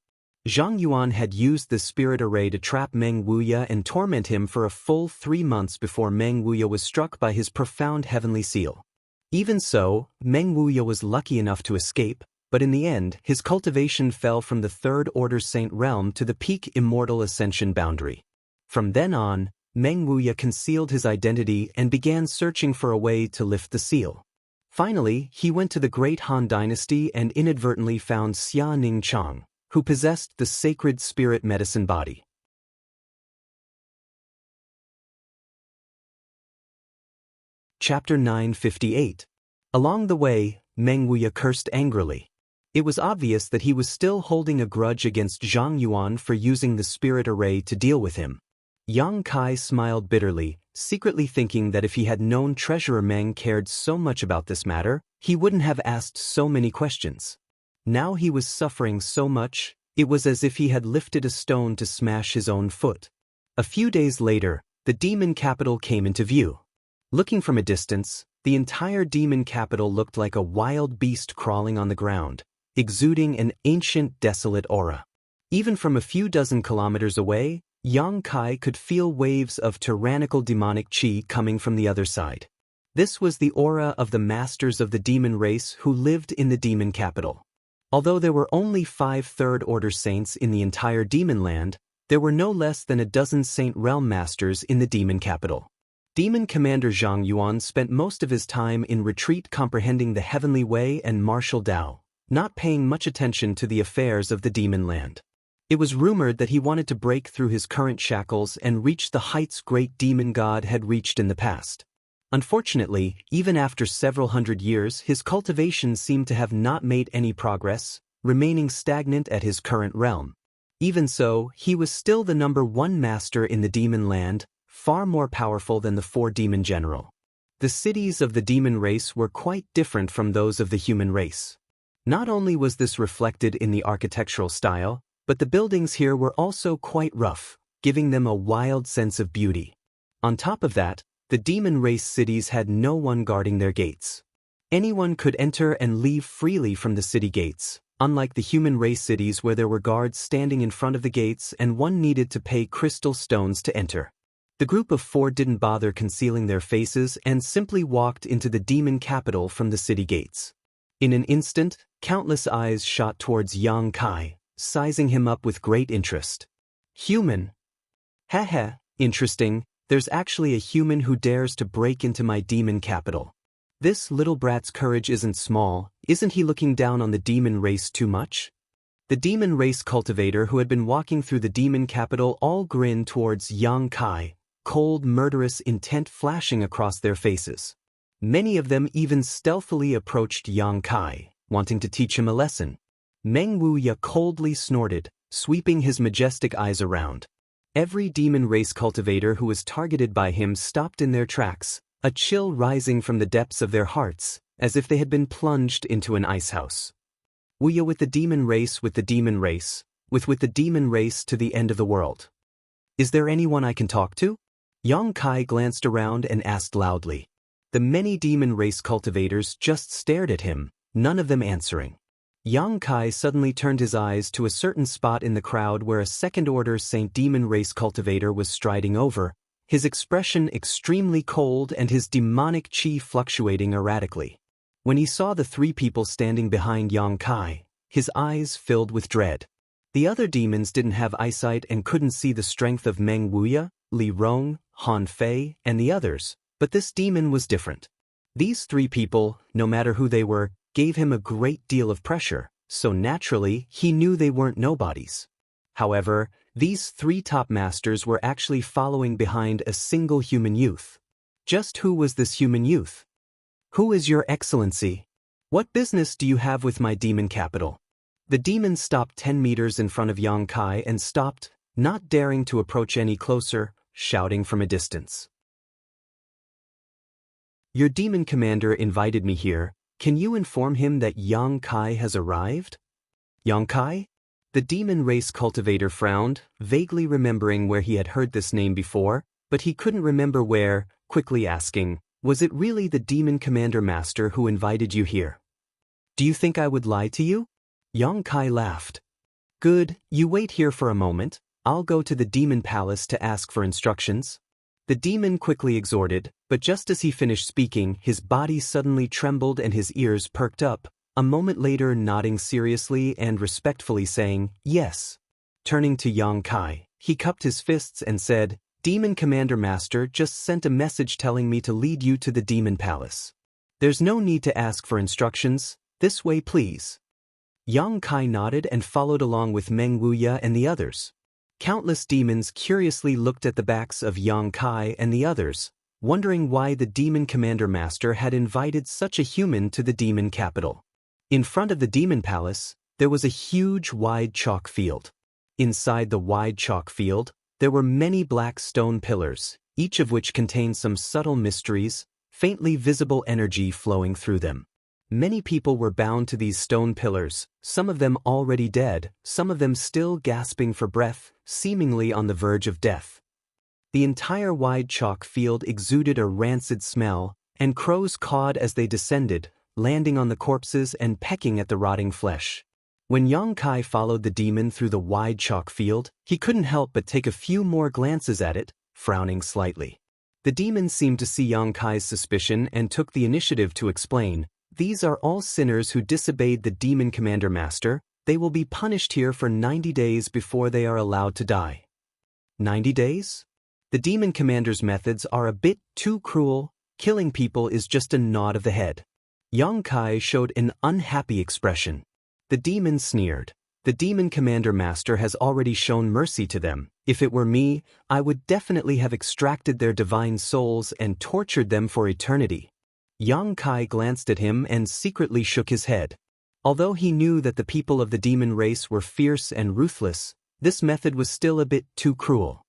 Zhang Yuan had used the spirit array to trap Meng Wuya and torment him for a full 3 months before Meng Wuya was struck by his profound heavenly seal. Even so, Meng Wuya was lucky enough to escape, but in the end, his cultivation fell from the 3rd Order Saint Realm to the peak Immortal Ascension boundary. From then on, Meng Wuya concealed his identity and began searching for a way to lift the seal. Finally, he went to the Great Han Dynasty and inadvertently found Xia Ning Chang, who possessed the sacred spirit medicine body. Chapter 958. Along the way, Meng Wuya cursed angrily. It was obvious that he was still holding a grudge against Zhang Yuan for using the spirit array to deal with him. Yang Kai smiled bitterly, secretly thinking that if he had known Treasurer Meng cared so much about this matter, he wouldn't have asked so many questions. Now he was suffering so much, it was as if he had lifted a stone to smash his own foot. A few days later, the demon capital came into view. Looking from a distance, the entire demon capital looked like a wild beast crawling on the ground, exuding an ancient, desolate aura. Even from a few dozen kilometers away, Yang Kai could feel waves of tyrannical demonic qi coming from the other side. This was the aura of the masters of the demon race who lived in the demon capital. Although there were only 5 third-order saints in the entire demon land, there were no less than a dozen saint realm masters in the demon capital. Demon Commander Zhang Yuan spent most of his time in retreat comprehending the heavenly way and martial Tao, not paying much attention to the affairs of the demon land. It was rumored that he wanted to break through his current shackles and reach the heights great demon god had reached in the past. Unfortunately, even after several hundred years, his cultivation seemed to have not made any progress, remaining stagnant at his current realm. Even so, he was still the #1 master in the demon land, far more powerful than the 4 demon general. The cities of the demon race were quite different from those of the human race. Not only was this reflected in the architectural style, but the buildings here were also quite rough, giving them a wild sense of beauty. On top of that, the demon race cities had no one guarding their gates. Anyone could enter and leave freely from the city gates, unlike the human race cities where there were guards standing in front of the gates and one needed to pay crystal stones to enter. The group of 4 didn't bother concealing their faces and simply walked into the demon capital from the city gates. In an instant, countless eyes shot towards Yang Kai, sizing him up with great interest. Human? Heh, interesting, there's actually a human who dares to break into my demon capital. This little brat's courage isn't small, isn't he looking down on the demon race too much? The demon race cultivator who had been walking through the demon capital all grinned towards Yang Kai, cold, murderous intent flashing across their faces. Many of them even stealthily approached Yang Kai, wanting to teach him a lesson. Meng Wuya coldly snorted, sweeping his majestic eyes around. Every demon race cultivator who was targeted by him stopped in their tracks, a chill rising from the depths of their hearts, as if they had been plunged into an icehouse. Wuya with the demon race, with the demon race, with the demon race to the end of the world. Is there anyone I can talk to? Yang Kai glanced around and asked loudly. The many demon race cultivators just stared at him, none of them answering. Yang Kai suddenly turned his eyes to a certain spot in the crowd where a second-order Saint Demon race cultivator was striding over, his expression extremely cold and his demonic qi fluctuating erratically. When he saw the 3 people standing behind Yang Kai, his eyes filled with dread. The other demons didn't have eyesight and couldn't see the strength of Meng Wuya, Li Rong, Han Fei, and the others, but this demon was different. These 3 people, no matter who they were, gave him a great deal of pressure, so naturally he knew they weren't nobodies. However, these 3 top masters were actually following behind a single human youth. Just who was this human youth? Who is your excellency? What business do you have with my demon capital? The demon stopped 10 meters in front of Yang Kai and stopped, not daring to approach any closer, shouting from a distance. Your demon commander invited me here. Can you inform him that Yang Kai has arrived? Yang Kai? The demon race cultivator frowned, vaguely remembering where he had heard this name before, but he couldn't remember where, quickly asking, was it really the demon commander master who invited you here? Do you think I would lie to you? Yang Kai laughed. Good, you wait here for a moment, I'll go to the demon palace to ask for instructions. The demon quickly exhorted, but just as he finished speaking, his body suddenly trembled and his ears perked up, a moment later nodding seriously and respectfully saying, yes. Turning to Yang Kai, he cupped his fists and said, Demon Commander Master just sent a message telling me to lead you to the demon palace. There's no need to ask for instructions, this way please. Yang Kai nodded and followed along with Meng Wuya and the others. Countless demons curiously looked at the backs of Yang Kai and the others, wondering why the demon commander master had invited such a human to the demon capital. In front of the demon palace, there was a huge wide chalk field. Inside the wide chalk field, there were many black stone pillars, each of which contained some subtle mysteries, faintly visible energy flowing through them. Many people were bound to these stone pillars, some of them already dead, some of them still gasping for breath, seemingly on the verge of death. The entire wide chalk field exuded a rancid smell, and crows cawed as they descended, landing on the corpses and pecking at the rotting flesh. When Yang Kai followed the demon through the wide chalk field, he couldn't help but take a few more glances at it, frowning slightly. The demon seemed to see Yang Kai's suspicion and took the initiative to explain, "These are all sinners who disobeyed the demon commander master. They will be punished here for 90 days before they are allowed to die." 90 days? The demon commander's methods are a bit too cruel. Killing people is just a nod of the head. Yang Kai showed an unhappy expression. The demon sneered. "The demon commander master has already shown mercy to them. If it were me, I would definitely have extracted their divine souls and tortured them for eternity." Yang Kai glanced at him and secretly shook his head. Although he knew that the people of the demon race were fierce and ruthless, this method was still a bit too cruel.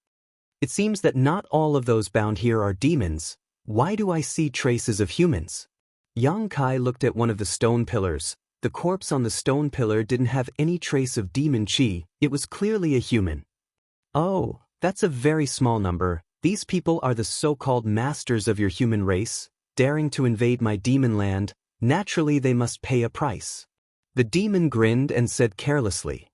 "It seems that not all of those bound here are demons. Why do I see traces of humans?" Yang Kai looked at one of the stone pillars. The corpse on the stone pillar didn't have any trace of demon chi. It was clearly a human. "Oh, that's a very small number. These people are the so-called masters of your human race, daring to invade my demon land. Naturally they must pay a price." The demon grinned and said carelessly.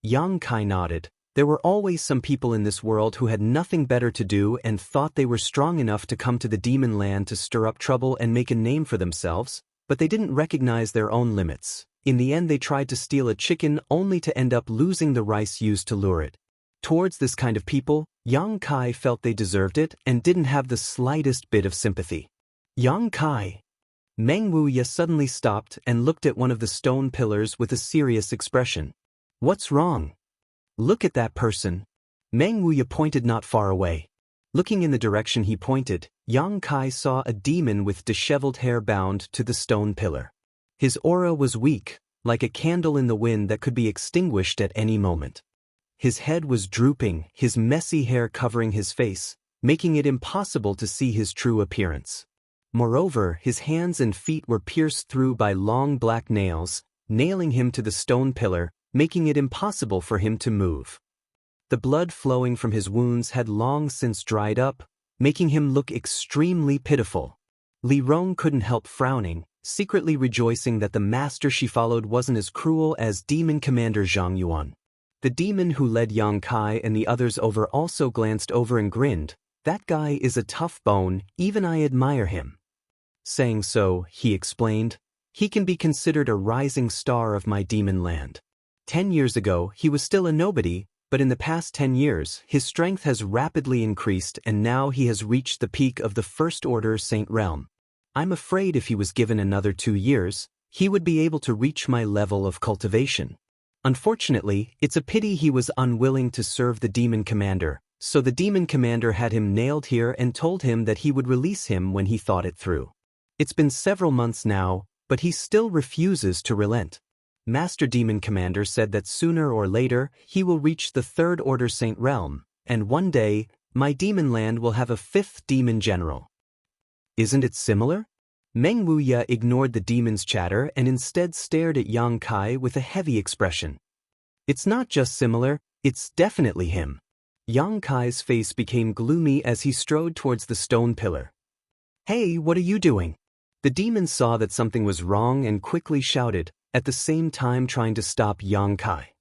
Yang Kai nodded. There were always some people in this world who had nothing better to do and thought they were strong enough to come to the demon land to stir up trouble and make a name for themselves, but they didn't recognize their own limits. In the end they tried to steal a chicken only to end up losing the rice used to lure it. Towards this kind of people, Yang Kai felt they deserved it and didn't have the slightest bit of sympathy. "Yang Kai." Meng Wuya suddenly stopped and looked at one of the stone pillars with a serious expression. "What's wrong?" "Look at that person." Meng Wuya pointed not far away. Looking in the direction he pointed, Yang Kai saw a demon with disheveled hair bound to the stone pillar. His aura was weak, like a candle in the wind that could be extinguished at any moment. His head was drooping, his messy hair covering his face, making it impossible to see his true appearance. Moreover, his hands and feet were pierced through by long black nails, nailing him to the stone pillar, making it impossible for him to move. The blood flowing from his wounds had long since dried up, making him look extremely pitiful. Li Rong couldn't help frowning, secretly rejoicing that the master she followed wasn't as cruel as Demon Commander Zhang Yuan. The demon who led Yang Kai and the others over also glanced over and grinned. "That guy is a tough bone, even I admire him." Saying so, he explained, "He can be considered a rising star of my demon land. 10 years ago, he was still a nobody, but in the past 10 years, his strength has rapidly increased and now he has reached the peak of the First Order Saint Realm. I'm afraid if he was given another 2 years, he would be able to reach my level of cultivation. Unfortunately, it's a pity he was unwilling to serve the demon commander, so the demon commander had him nailed here and told him that he would release him when he thought it through. It's been several months now, but he still refuses to relent. Master Demon Commander said that sooner or later, he will reach the Third Order Saint Realm, and one day, my demon land will have a 5th demon general. Isn't it similar? Meng Wuya ignored the demon's chatter and instead stared at Yang Kai with a heavy expression. It's not just similar, it's definitely him. Yang Kai's face became gloomy as he strode towards the stone pillar. "Hey, what are you doing?" The demon saw that something was wrong and quickly shouted, at the same time trying to stop Yang Kai.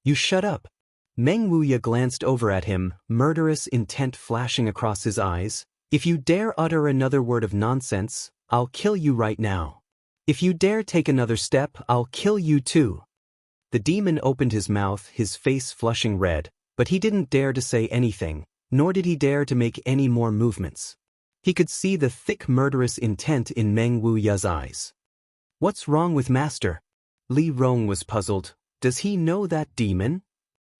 "You shut up." Meng Wuya glanced over at him, murderous intent flashing across his eyes. "If you dare utter another word of nonsense, I'll kill you right now. If you dare take another step, I'll kill you too." The demon opened his mouth, his face flushing red, but he didn't dare to say anything, nor did he dare to make any more movements. He could see the thick murderous intent in Meng Wuya's eyes. "What's wrong with Master?" Li Rong was puzzled. "Does he know that demon?"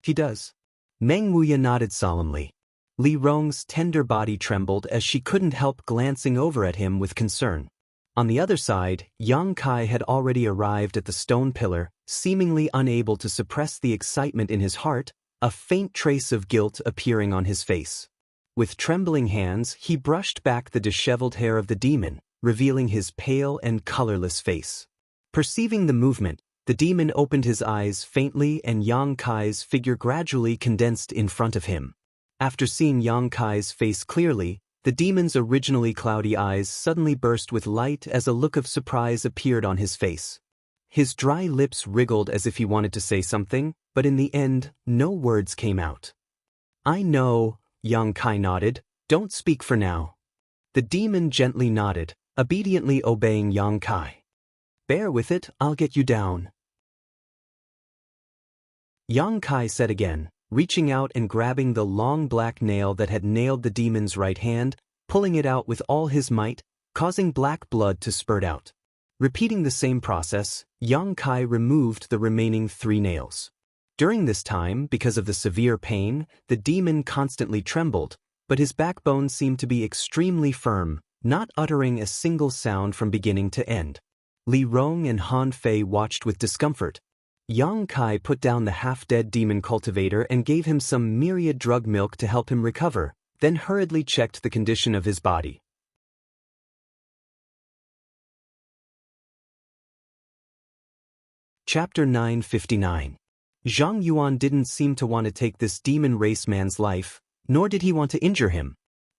"He does." Meng Wuya nodded solemnly. Li Rong's tender body trembled as she couldn't help glancing over at him with concern. On the other side, Yang Kai had already arrived at the stone pillar, seemingly unable to suppress the excitement in his heart, a faint trace of guilt appearing on his face. With trembling hands, he brushed back the disheveled hair of the demon, revealing his pale and colorless face. Perceiving the movement, the demon opened his eyes faintly and Yang Kai's figure gradually condensed in front of him. After seeing Yang Kai's face clearly, the demon's originally cloudy eyes suddenly burst with light as a look of surprise appeared on his face. His dry lips wriggled as if he wanted to say something, but in the end, no words came out. "I know," Yang Kai nodded. "Don't speak for now." The demon gently nodded, obediently obeying Yang Kai. "Bear with it, I'll get you down," Yang Kai said again, reaching out and grabbing the long black nail that had nailed the demon's right hand, pulling it out with all his might, causing black blood to spurt out. Repeating the same process, Yang Kai removed the remaining 3 nails. During this time, because of the severe pain, the demon constantly trembled, but his backbone seemed to be extremely firm, not uttering a single sound from beginning to end. Li Rong and Han Fei watched with discomfort. Yang Kai put down the half-dead demon cultivator and gave him some myriad drug milk to help him recover, then hurriedly checked the condition of his body. Chapter 959. Zhang Yuan didn't seem to want to take this demon race man's life, nor did he want to injure him.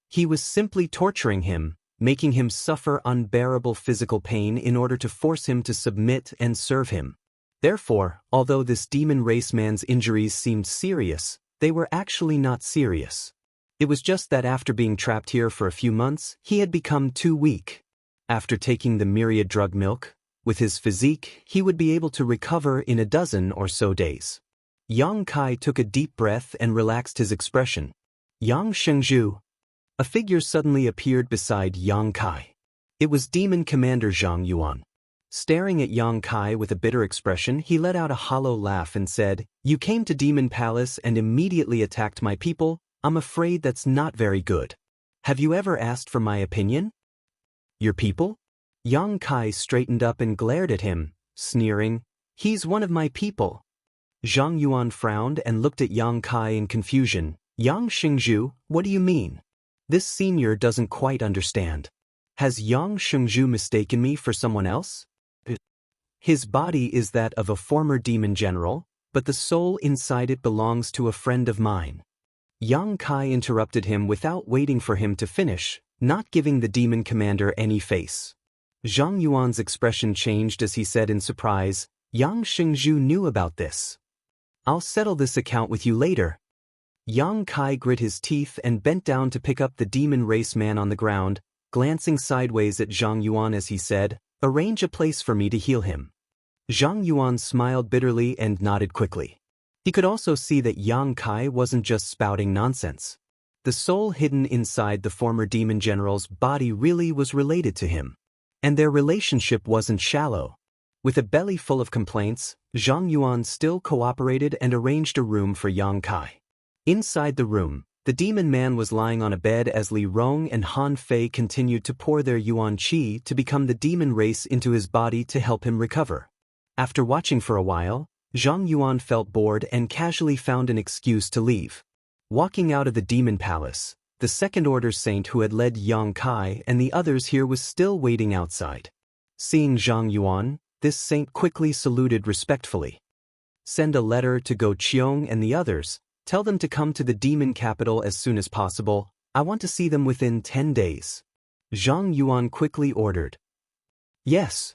He was simply torturing him, making him suffer unbearable physical pain in order to force him to submit and serve him. Therefore, although this demon race man's injuries seemed serious, they were actually not serious. It was just that after being trapped here for a few months, he had become too weak. After taking the myriad drug milk, with his physique, he would be able to recover in a dozen or so days. Yang Kai took a deep breath and relaxed his expression. Yang Shengzhu. A figure suddenly appeared beside Yang Kai. It was Demon Commander Zhang Yuan. Staring at Yang Kai with a bitter expression, he let out a hollow laugh and said, "You came to Demon Palace and immediately attacked my people. I'm afraid that's not very good. Have you ever asked for my opinion?" "Your people?" Yang Kai straightened up and glared at him, sneering. "He's one of my people." Zhang Yuan frowned and looked at Yang Kai in confusion. "Yang Shengzhu, what do you mean? This senior doesn't quite understand. Has Yang Shengzhu mistaken me for someone else? His body is that of a former demon general, but the soul inside it belongs to a friend of mine." Yang Kai interrupted him without waiting for him to finish, not giving the demon commander any face. Zhang Yuan's expression changed as he said in surprise, "Yang Shengzhu knew about this. I'll settle this account with you later." Yang Kai grit his teeth and bent down to pick up the demon race man on the ground, glancing sideways at Zhang Yuan as he said, "Arrange a place for me to heal him." Zhang Yuan smiled bitterly and nodded quickly. He could also see that Yang Kai wasn't just spouting nonsense. The soul hidden inside the former demon general's body really was related to him. And their relationship wasn't shallow. With a belly full of complaints, Zhang Yuan still cooperated and arranged a room for Yang Kai. Inside the room, the demon man was lying on a bed as Li Rong and Han Fei continued to pour their Yuan Qi to become the demon race into his body to help him recover. After watching for a while, Zhang Yuan felt bored and casually found an excuse to leave. Walking out of the demon palace, the second-order saint who had led Yang Kai and the others here was still waiting outside. Seeing Zhang Yuan, this saint quickly saluted respectfully. "Send a letter to Go Qiong and the others. Tell them to come to the demon capital as soon as possible. I want to see them within 10 days. Zhang Yuan quickly ordered. "Yes."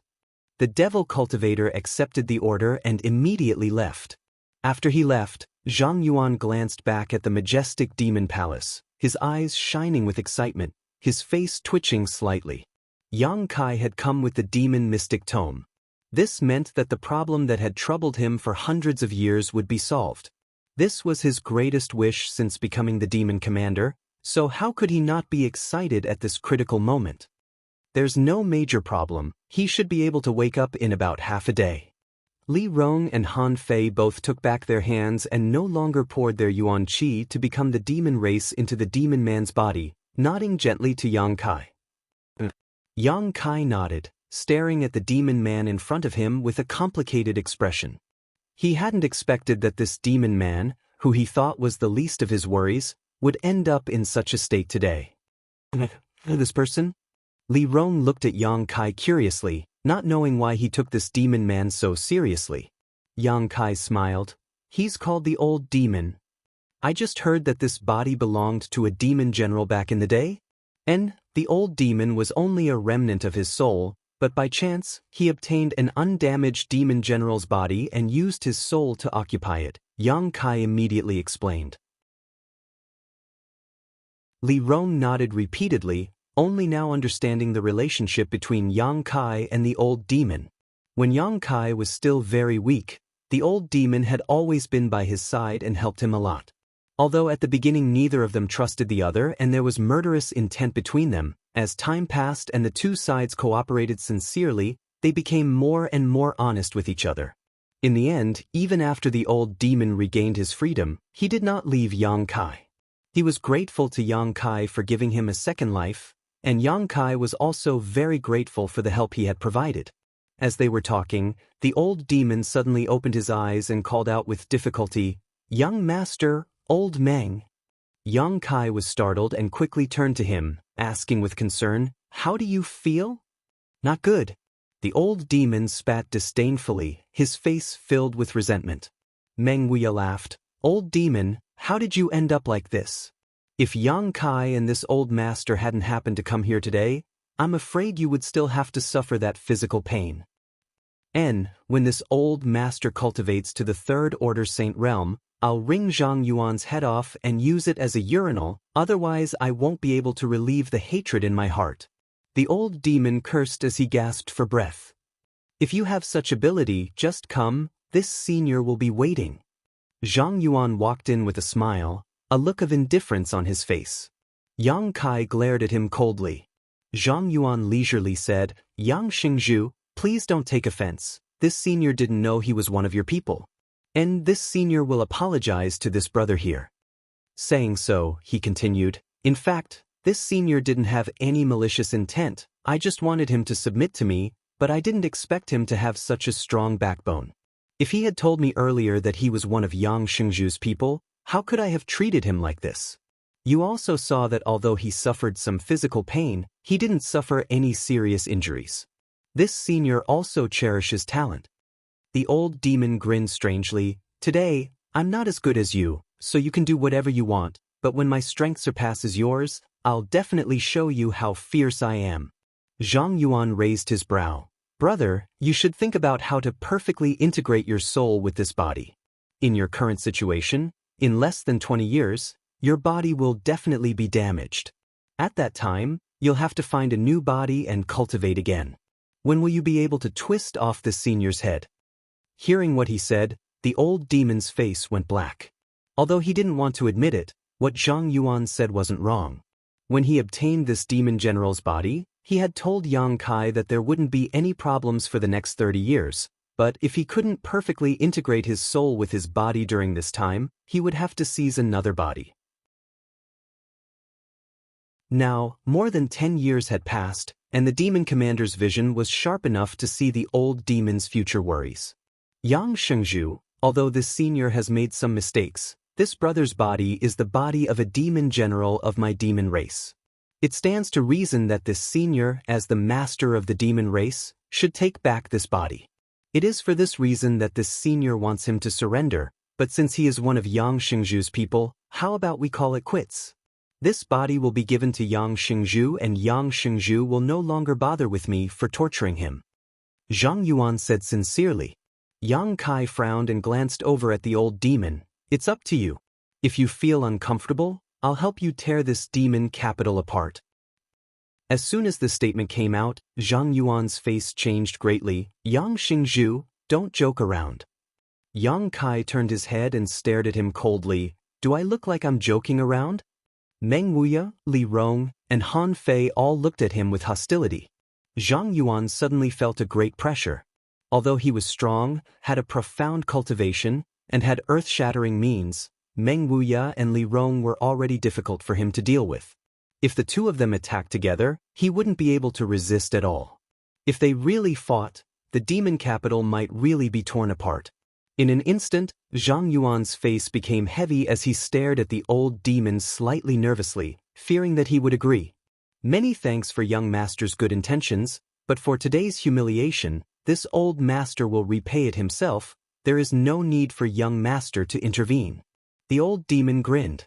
The devil cultivator accepted the order and immediately left. After he left, Zhang Yuan glanced back at the majestic demon palace, his eyes shining with excitement, his face twitching slightly. Yang Kai had come with the demon mystic tome. This meant that the problem that had troubled him for hundreds of years would be solved. This was his greatest wish since becoming the demon commander, so how could he not be excited at this critical moment? There's no major problem, he should be able to wake up in about half a day. Li Rong and Han Fei both took back their hands and no longer poured their yuan qi to become the demon race into the demon man's body, nodding gently to Yang Kai. Yang Kai nodded, staring at the demon man in front of him with a complicated expression. He hadn't expected that this demon man, who he thought was the least of his worries, would end up in such a state today. This person? Li Rong looked at Yang Kai curiously, not knowing why he took this demon man so seriously. Yang Kai smiled. He's called the Old Demon. I just heard that this body belonged to a demon general back in the day. And the Old Demon was only a remnant of his soul, but by chance, he obtained an undamaged demon general's body and used his soul to occupy it, Yang Kai immediately explained. Li Rong nodded repeatedly, only now understanding the relationship between Yang Kai and the Old Demon. When Yang Kai was still very weak, the Old Demon had always been by his side and helped him a lot. Although at the beginning neither of them trusted the other and there was murderous intent between them, as time passed and the two sides cooperated sincerely, they became more and more honest with each other. In the end, even after the Old Demon regained his freedom, he did not leave Yang Kai. He was grateful to Yang Kai for giving him a second life, and Yang Kai was also very grateful for the help he had provided. As they were talking, the Old Demon suddenly opened his eyes and called out with difficulty, "Young Master, Old Meng." Yang Kai was startled and quickly turned to him, asking with concern, "How do you feel?" "Not good." The Old Demon spat disdainfully, his face filled with resentment. Meng Wuya laughed. "Old Demon, how did you end up like this? If Yang Kai and this old master hadn't happened to come here today, I'm afraid you would still have to suffer that physical pain. And, when this old master cultivates to the third order Saint Realm, I'll wring Zhang Yuan's head off and use it as a urinal, otherwise I won't be able to relieve the hatred in my heart." The Old Demon cursed as he gasped for breath. "If you have such ability, just come, this senior will be waiting." Zhang Yuan walked in with a smile, a look of indifference on his face. Yang Kai glared at him coldly. Zhang Yuan leisurely said, "Yang Xingzhu, please don't take offense. This senior didn't know he was one of your people. And this senior will apologize to this brother here." Saying so, he continued, "In fact, this senior didn't have any malicious intent. I just wanted him to submit to me, but I didn't expect him to have such a strong backbone. If he had told me earlier that he was one of Yang Xingzhu's people, how could I have treated him like this? You also saw that although he suffered some physical pain, he didn't suffer any serious injuries. This senior also cherishes talent." The Old Demon grinned strangely. "Today, I'm not as good as you, so you can do whatever you want, but when my strength surpasses yours, I'll definitely show you how fierce I am." Zhang Yuan raised his brow. "Brother, you should think about how to perfectly integrate your soul with this body. In your current situation, in less than 20 years, your body will definitely be damaged. At that time, you'll have to find a new body and cultivate again. When will you be able to twist off this senior's head?" Hearing what he said, the Old Demon's face went black. Although he didn't want to admit it, what Zhang Yuan said wasn't wrong. When he obtained this demon general's body, he had told Yang Kai that there wouldn't be any problems for the next 30 years, but if he couldn't perfectly integrate his soul with his body during this time, he would have to seize another body. Now, more than 10 years had passed, and the demon commander's vision was sharp enough to see the Old Demon's future worries. Yang Shengzhu, although this senior has made some mistakes, this brother's body is the body of a demon general of my demon race. It stands to reason that this senior, as the master of the demon race, should take back this body. It is for this reason that this senior wants him to surrender, but since he is one of Yang Xingzhu's people, how about we call it quits? This body will be given to Yang Xingzhu and Yang Xingzhu will no longer bother with me for torturing him." Zhang Yuan said sincerely. Yang Kai frowned and glanced over at the Old Demon. "It's up to you. If you feel uncomfortable, I'll help you tear this demon capital apart." As soon as the statement came out, Zhang Yuan's face changed greatly. "Yang Xingzhu, don't joke around." Yang Kai turned his head and stared at him coldly. "Do I look like I'm joking around?" Meng Wuya, Li Rong, and Han Fei all looked at him with hostility. Zhang Yuan suddenly felt a great pressure. Although he was strong, had a profound cultivation, and had earth-shattering means, Meng Wuya and Li Rong were already difficult for him to deal with. If the two of them attacked together, he wouldn't be able to resist at all. If they really fought, the demon capital might really be torn apart. In an instant, Zhang Yuan's face became heavy as he stared at the old demon slightly nervously, fearing that he would agree. Many thanks for young master's good intentions, but for today's humiliation, this old master will repay it himself. There is no need for young master to intervene. The old demon grinned.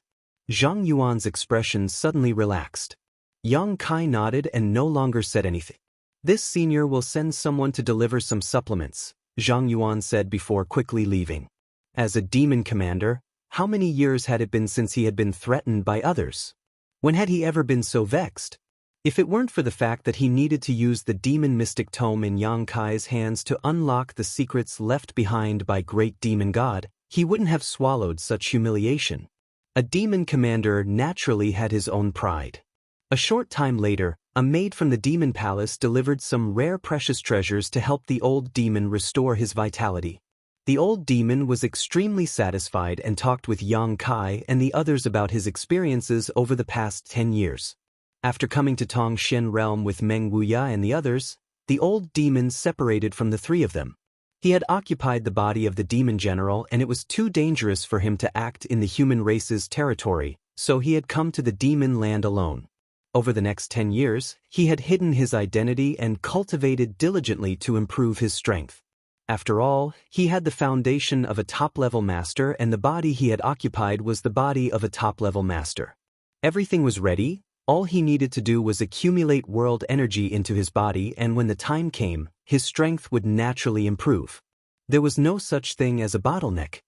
Zhang Yuan's expression suddenly relaxed. Yang Kai nodded and no longer said anything. This senior will send someone to deliver some supplements, Zhang Yuan said before quickly leaving. As a demon commander, how many years had it been since he had been threatened by others? When had he ever been so vexed? If it weren't for the fact that he needed to use the demon mystic tome in Yang Kai's hands to unlock the secrets left behind by great demon god, he wouldn't have swallowed such humiliation. A demon commander naturally had his own pride. A short time later, a maid from the demon palace delivered some rare precious treasures to help the old demon restore his vitality. The old demon was extremely satisfied and talked with Yang Kai and the others about his experiences over the past 10 years. After coming to Tongxian realm with Meng Wuya and the others, the old demon separated from the three of them. He had occupied the body of the demon general and it was too dangerous for him to act in the human race's territory, so he had come to the demon land alone. Over the next 10 years, he had hidden his identity and cultivated diligently to improve his strength. After all, he had the foundation of a top-level master and the body he had occupied was the body of a top-level master. Everything was ready, all he needed to do was accumulate world energy into his body and when the time came, his strength would naturally improve. There was no such thing as a bottleneck.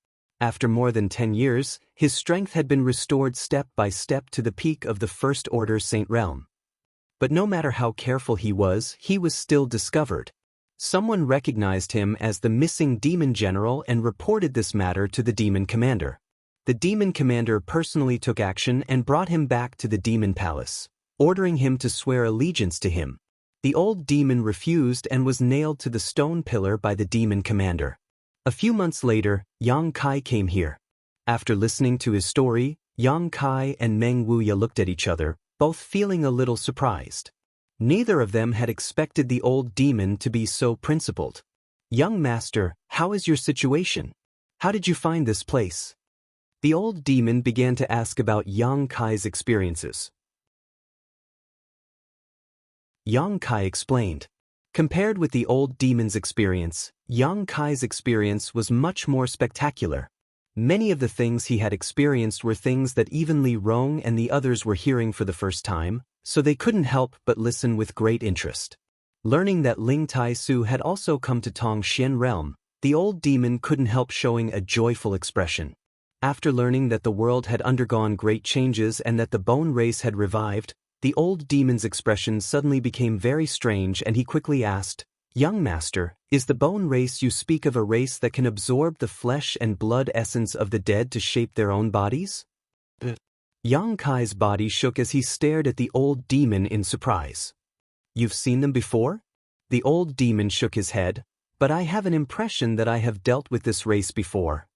After more than 10 years, his strength had been restored step by step to the peak of the First Order Saint Realm. But no matter how careful he was still discovered. Someone recognized him as the missing demon general and reported this matter to the demon commander. The demon commander personally took action and brought him back to the demon palace, ordering him to swear allegiance to him. The old demon refused and was nailed to the stone pillar by the demon commander. A few months later, Yang Kai came here. After listening to his story, Yang Kai and Meng Wuya looked at each other, both feeling a little surprised. Neither of them had expected the old demon to be so principled. "Young master, how is your situation? How did you find this place?" The old demon began to ask about Yang Kai's experiences. Yang Kai explained. Compared with the old demon's experience, Yang Kai's experience was much more spectacular. Many of the things he had experienced were things that even Li Rong and the others were hearing for the first time, so they couldn't help but listen with great interest. Learning that Ling Tai Su had also come to Tongxian realm, the old demon couldn't help showing a joyful expression. After learning that the world had undergone great changes and that the bone race had revived, the old demon's expression suddenly became very strange and he quickly asked, "Young master, is the bone race you speak of a race that can absorb the flesh and blood essence of the dead to shape their own bodies?" Yang Kai's body shook as he stared at the old demon in surprise. "You've seen them before?" The old demon shook his head, "But I have an impression that I have dealt with this race before."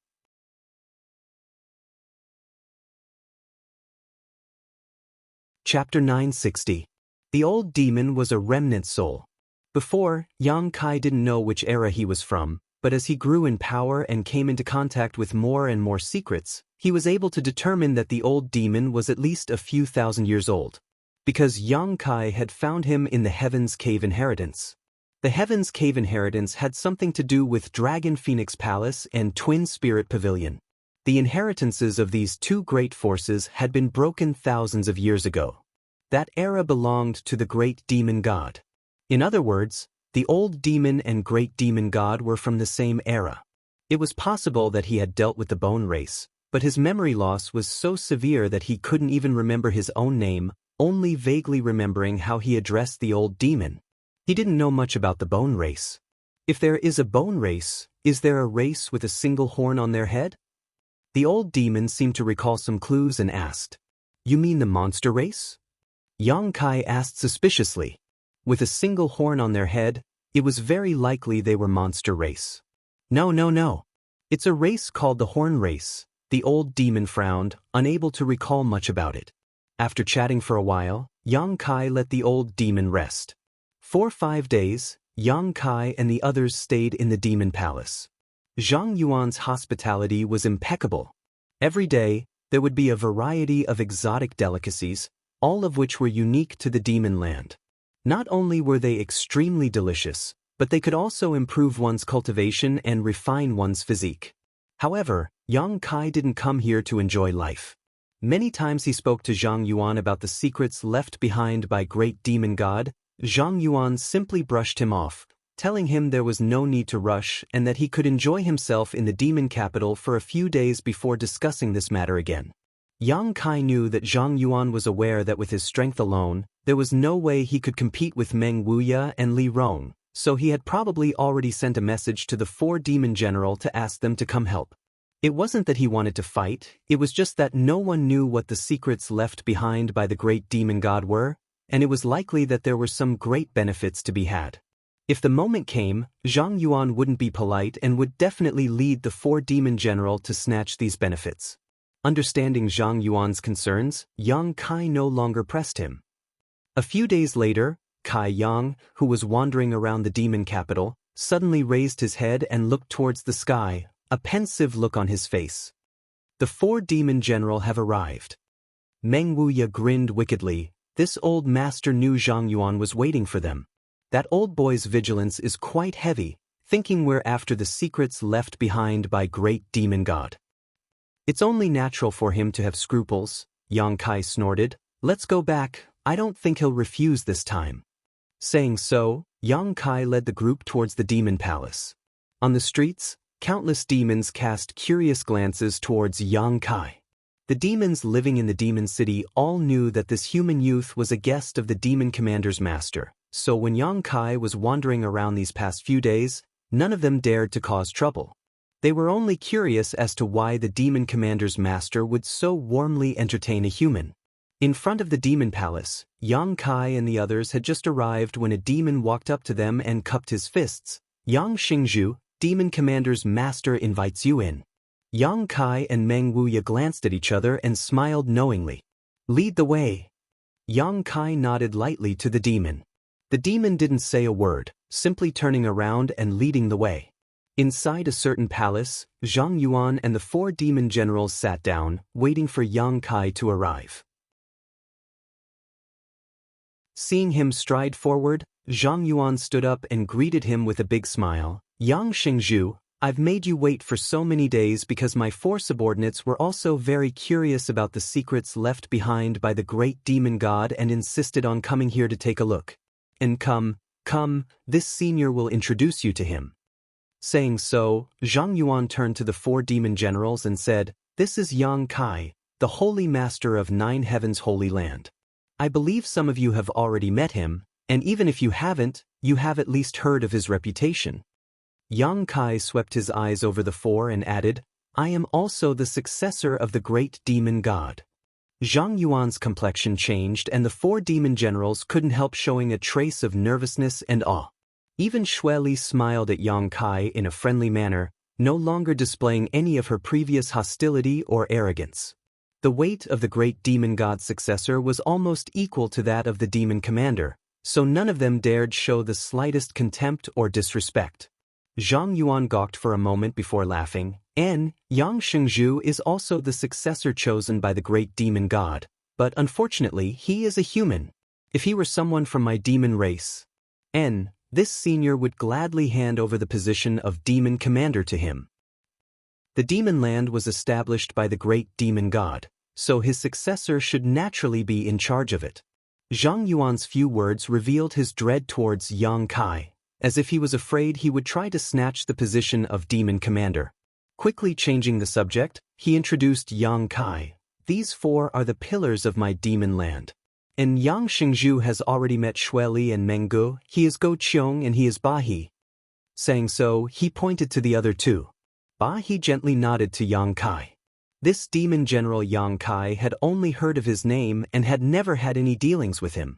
Chapter 960. The old demon was a remnant soul. Before, Yang Kai didn't know which era he was from, but as he grew in power and came into contact with more and more secrets, he was able to determine that the old demon was at least a few thousand years old. Because Yang Kai had found him in the Heaven's Cave Inheritance. The Heaven's Cave Inheritance had something to do with Dragon Phoenix Palace and Twin Spirit Pavilion. The inheritances of these two great forces had been broken thousands of years ago. That era belonged to the great demon god. In other words, the old demon and great demon god were from the same era. It was possible that he had dealt with the bone race, but his memory loss was so severe that he couldn't even remember his own name, only vaguely remembering how he addressed the old demon. He didn't know much about the bone race. If there is a bone race, is there a race with a single horn on their head? The old demon seemed to recall some clues and asked, "You mean the monster race?" Yang Kai asked suspiciously. "With a single horn on their head, It was very likely they were monster race. No, no, no. It's a race called the Horn Race. The old demon frowned, unable to recall much about it. After chatting for a while, Yang Kai let the old demon rest. For 5 days, Yang Kai and the others stayed in the demon palace. Zhang Yuan's hospitality was impeccable. Every day, there would be a variety of exotic delicacies, all of which were unique to the demon land. Not only were they extremely delicious, but they could also improve one's cultivation and refine one's physique. However, Yang Kai didn't come here to enjoy life. Many times he spoke to Zhang Yuan about the secrets left behind by great demon god. Zhang Yuan simply brushed him off, telling him there was no need to rush and that he could enjoy himself in the demon capital for a few days before discussing this matter again. Yang Kai knew that Zhang Yuan was aware that with his strength alone, there was no way he could compete with Meng Wuya and Li Rong, so he had probably already sent a message to the 4 demon general to ask them to come help. It wasn't that he wanted to fight, it was just that no one knew what the secrets left behind by the great demon god were, and it was likely that there were some great benefits to be had. If the moment came, Zhang Yuan wouldn't be polite and would definitely lead the 4 demon general to snatch these benefits. Understanding Zhang Yuan's concerns, Yang Kai no longer pressed him. A few days later, Kai Yang, who was wandering around the demon capital, suddenly raised his head and looked towards the sky, a pensive look on his face. The 4 demon general have arrived. Meng Wuya grinned wickedly. This old master knew Zhang Yuan was waiting for them. That old boy's vigilance is quite heavy, thinking we're after the secrets left behind by great demon god. It's only natural for him to have scruples, Yang Kai snorted. Let's go back, I don't think he'll refuse this time. Saying so, Yang Kai led the group towards the demon palace. On the streets, countless demons cast curious glances towards Yang Kai. The demons living in the demon city all knew that this human youth was a guest of the demon commander's master, so when Yang Kai was wandering around these past few days, none of them dared to cause trouble. They were only curious as to why the demon commander's master would so warmly entertain a human. In front of the demon palace, Yang Kai and the others had just arrived when a demon walked up to them and cupped his fists. Yang Xingzhu, demon commander's master invites you in. Yang Kai and Meng Wuya glanced at each other and smiled knowingly. Lead the way. Yang Kai nodded lightly to the demon. The demon didn't say a word, simply turning around and leading the way. Inside a certain palace, Zhang Yuan and the 4 demon generals sat down, waiting for Yang Kai to arrive. Seeing him stride forward, Zhang Yuan stood up and greeted him with a big smile. Yang Xingzhu, I've made you wait for so many days because my 4 subordinates were also very curious about the secrets left behind by the great demon god and insisted on coming here to take a look. And come, this senior will introduce you to him. Saying so, Zhang Yuan turned to the 4 demon generals and said, This is Yang Kai, the holy master of 9 heavens' holy land. I believe some of you have already met him, and even if you haven't, you have at least heard of his reputation. Yang Kai swept his eyes over the 4 and added, I am also the successor of the great demon god. Zhang Yuan's complexion changed and the 4 demon generals couldn't help showing a trace of nervousness and awe. Even Xue Li smiled at Yang Kai in a friendly manner, no longer displaying any of her previous hostility or arrogance. The weight of the great demon god's successor was almost equal to that of the demon commander, so none of them dared show the slightest contempt or disrespect. Zhang Yuan gawked for a moment before laughing. Yang Xingzhu is also the successor chosen by the great demon god, but unfortunately he is a human. If he were someone from my demon race, this senior would gladly hand over the position of demon commander to him. The demon land was established by the great demon god, so his successor should naturally be in charge of it. Zhang Yuan's few words revealed his dread towards Yang Kai, as if he was afraid he would try to snatch the position of demon commander. Quickly changing the subject, he introduced Yang Kai. These 4 are the pillars of my demon land. And Yang Xingzhu has already met Xue Li and Meng Gu. He is Go Qiong and he is Ba He. Saying so, he pointed to the other 2. Ba He gently nodded to Yang Kai. This demon general Yang Kai had only heard of his name and had never had any dealings with him.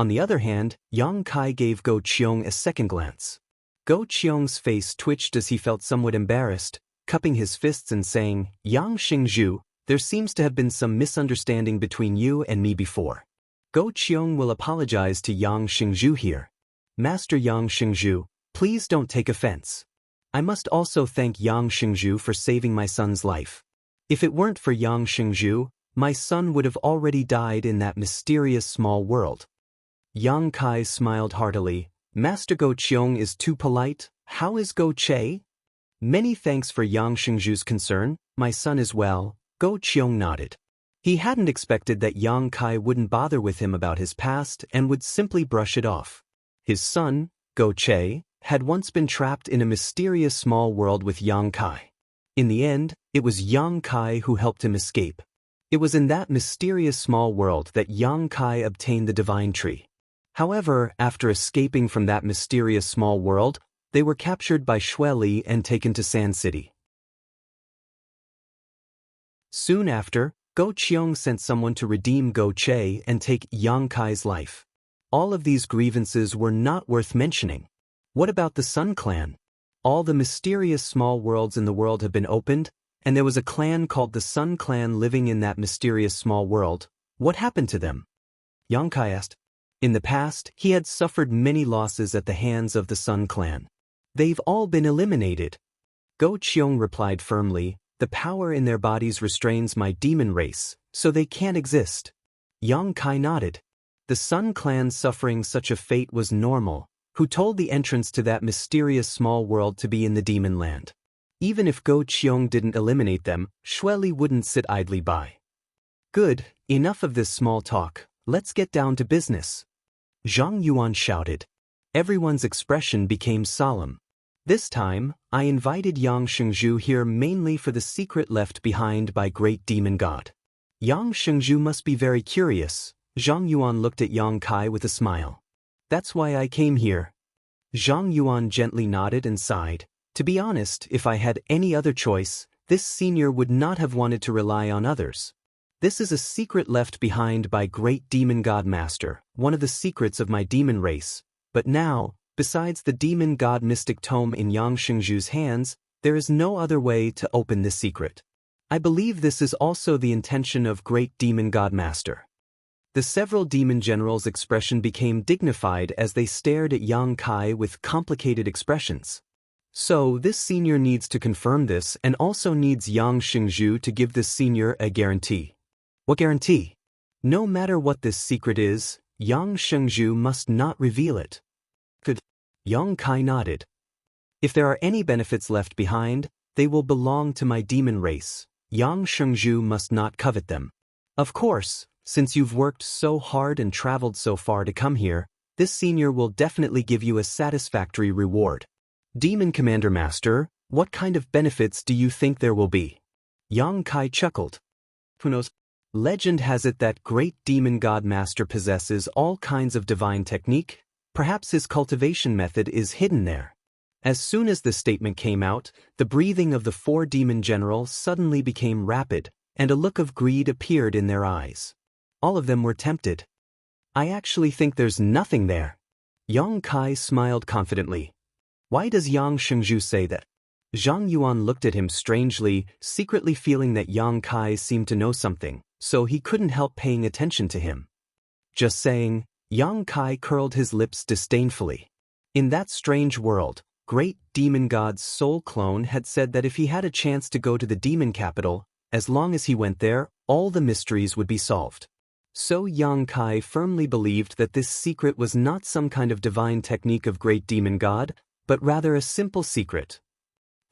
On the other hand, Yang Kai gave Go Qiong a second glance. Go Qiong's face twitched as he felt somewhat embarrassed, cupping his fists and saying, "Yang Xingzhu, there seems to have been some misunderstanding between you and me before. Go Qiong will apologize to Yang Xingzhu here. Master Yang Xingzhu, please don't take offense. I must also thank Yang Xingzhu for saving my son's life. If it weren't for Yang Xingzhu, my son would have already died in that mysterious small world." Yang Kai smiled heartily. "Master Go Qiong is too polite. How is Go Che?" "Many thanks for Yang Xingzhu's concern. My son is well." Go Qiong nodded. He hadn't expected that Yang Kai wouldn't bother with him about his past and would simply brush it off. His son, Go Che, had once been trapped in a mysterious small world with Yang Kai. In the end, it was Yang Kai who helped him escape. It was in that mysterious small world that Yang Kai obtained the divine tree. However, after escaping from that mysterious small world, they were captured by Xue Li and taken to Sand City. Soon after, Go Qiong sent someone to redeem Go Che and take Yang Kai's life. All of these grievances were not worth mentioning. What about the Sun Clan? All the mysterious small worlds in the world have been opened, and there was a clan called the Sun Clan living in that mysterious small world. What happened to them? Yang Kai asked. In the past, he had suffered many losses at the hands of the Sun Clan. They've all been eliminated. Go Qiong replied firmly, "The power in their bodies restrains my demon race, so they can't exist." Yang Kai nodded. The Sun Clan suffering such a fate was normal. Who told the entrance to that mysterious small world to be in the demon land? Even if Go Qiong didn't eliminate them, Xue Li wouldn't sit idly by. "Good, enough of this small talk, let's get down to business," Zhang Yuan shouted. Everyone's expression became solemn. "This time, I invited Yang Xingzhu here mainly for the secret left behind by Great Demon God. Yang Xingzhu must be very curious." Zhang Yuan looked at Yang Kai with a smile. "That's why I came here." Zhang Yuan gently nodded and sighed. "To be honest, if I had any other choice, this senior would not have wanted to rely on others. This is a secret left behind by Great Demon God Master, one of the secrets of my demon race. But now, besides the Demon God Mystic Tome in Yang Xingzhu's hands, there is no other way to open this secret. I believe this is also the intention of Great Demon God Master." The several demon generals' expression became dignified as they stared at Yang Kai with complicated expressions. So, this senior needs to confirm this and also needs Yang Xingzhu to give this senior a guarantee. What guarantee? No matter what this secret is, Yang Xingzhu must not reveal it. Good. Yang Kai nodded. "If there are any benefits left behind, they will belong to my demon race. Yang Xingzhu must not covet them. Of course, since you've worked so hard and traveled so far to come here, this senior will definitely give you a satisfactory reward." "Demon Commander Master, what kind of benefits do you think there will be?" Yang Kai chuckled. "Who knows? Legend has it that Great Demon God Master possesses all kinds of divine technique. Perhaps his cultivation method is hidden there." As soon as the statement came out, the breathing of the four demon generals suddenly became rapid, and a look of greed appeared in their eyes. All of them were tempted. "I actually think there's nothing there." Yang Kai smiled confidently. "Why does Yang Xingzhu say that?" Zhang Yuan looked at him strangely, secretly feeling that Yang Kai seemed to know something, so he couldn't help paying attention to him. "Just saying," Yang Kai curled his lips disdainfully. In that strange world, Great Demon God's soul clone had said that if he had a chance to go to the demon capital, as long as he went there, all the mysteries would be solved. So Yang Kai firmly believed that this secret was not some kind of divine technique of Great Demon God, but rather a simple secret.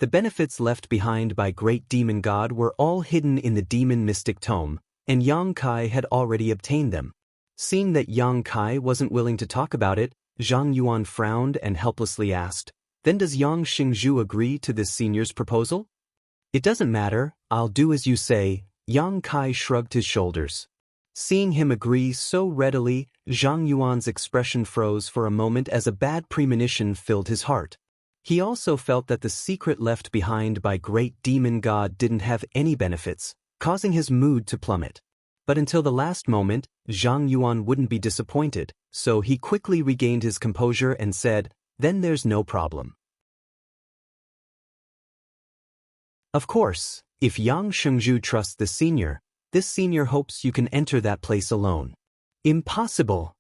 The benefits left behind by Great Demon God were all hidden in the Demon Mystic Tome, and Yang Kai had already obtained them. Seeing that Yang Kai wasn't willing to talk about it, Zhang Yuan frowned and helplessly asked, "Then does Yang Xingzhu agree to this senior's proposal?" "It doesn't matter, I'll do as you say." Yang Kai shrugged his shoulders. Seeing him agree so readily, Zhang Yuan's expression froze for a moment as a bad premonition filled his heart. He also felt that the secret left behind by Great Demon God didn't have any benefits, causing his mood to plummet. But until the last moment, Zhang Yuan wouldn't be disappointed, so he quickly regained his composure and said, "Then there's no problem." Of course, if Yang Shengzhu trusts the senior, this senior hopes you can enter that place alone. Impossible!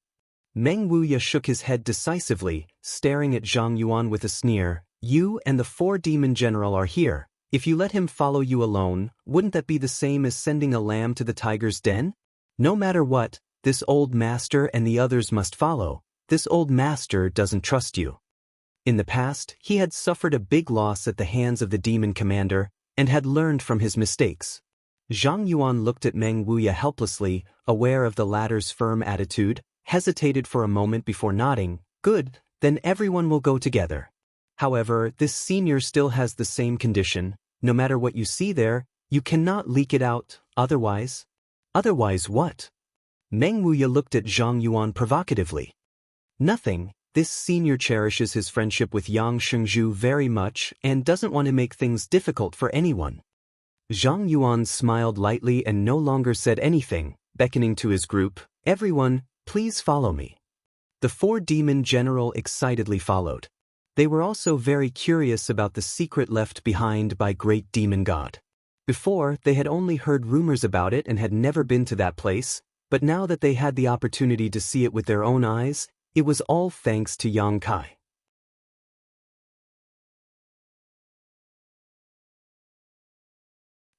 Meng Wuya shook his head decisively, staring at Zhang Yuan with a sneer. You and the 4-demon general are here. If you let him follow you alone, wouldn't that be the same as sending a lamb to the tiger's den? No matter what, this old master and the others must follow. This old master doesn't trust you. In the past, he had suffered a big loss at the hands of the demon commander, and had learned from his mistakes. Zhang Yuan looked at Meng Wuya helplessly, aware of the latter's firm attitude, hesitated for a moment before nodding. Good, then everyone will go together. However, this senior still has the same condition. No matter what you see there, you cannot leak it out, otherwise. Otherwise what? Meng Wuya looked at Zhang Yuan provocatively. Nothing. This senior cherishes his friendship with Yang Shengzhu very much and doesn't want to make things difficult for anyone. Zhang Yuan smiled lightly and no longer said anything, beckoning to his group. Everyone, please follow me. The 4-demon general excitedly followed. They were also very curious about the secret left behind by Great Demon God. Before, they had only heard rumors about it and had never been to that place, but now that they had the opportunity to see it with their own eyes, it was all thanks to Yang Kai.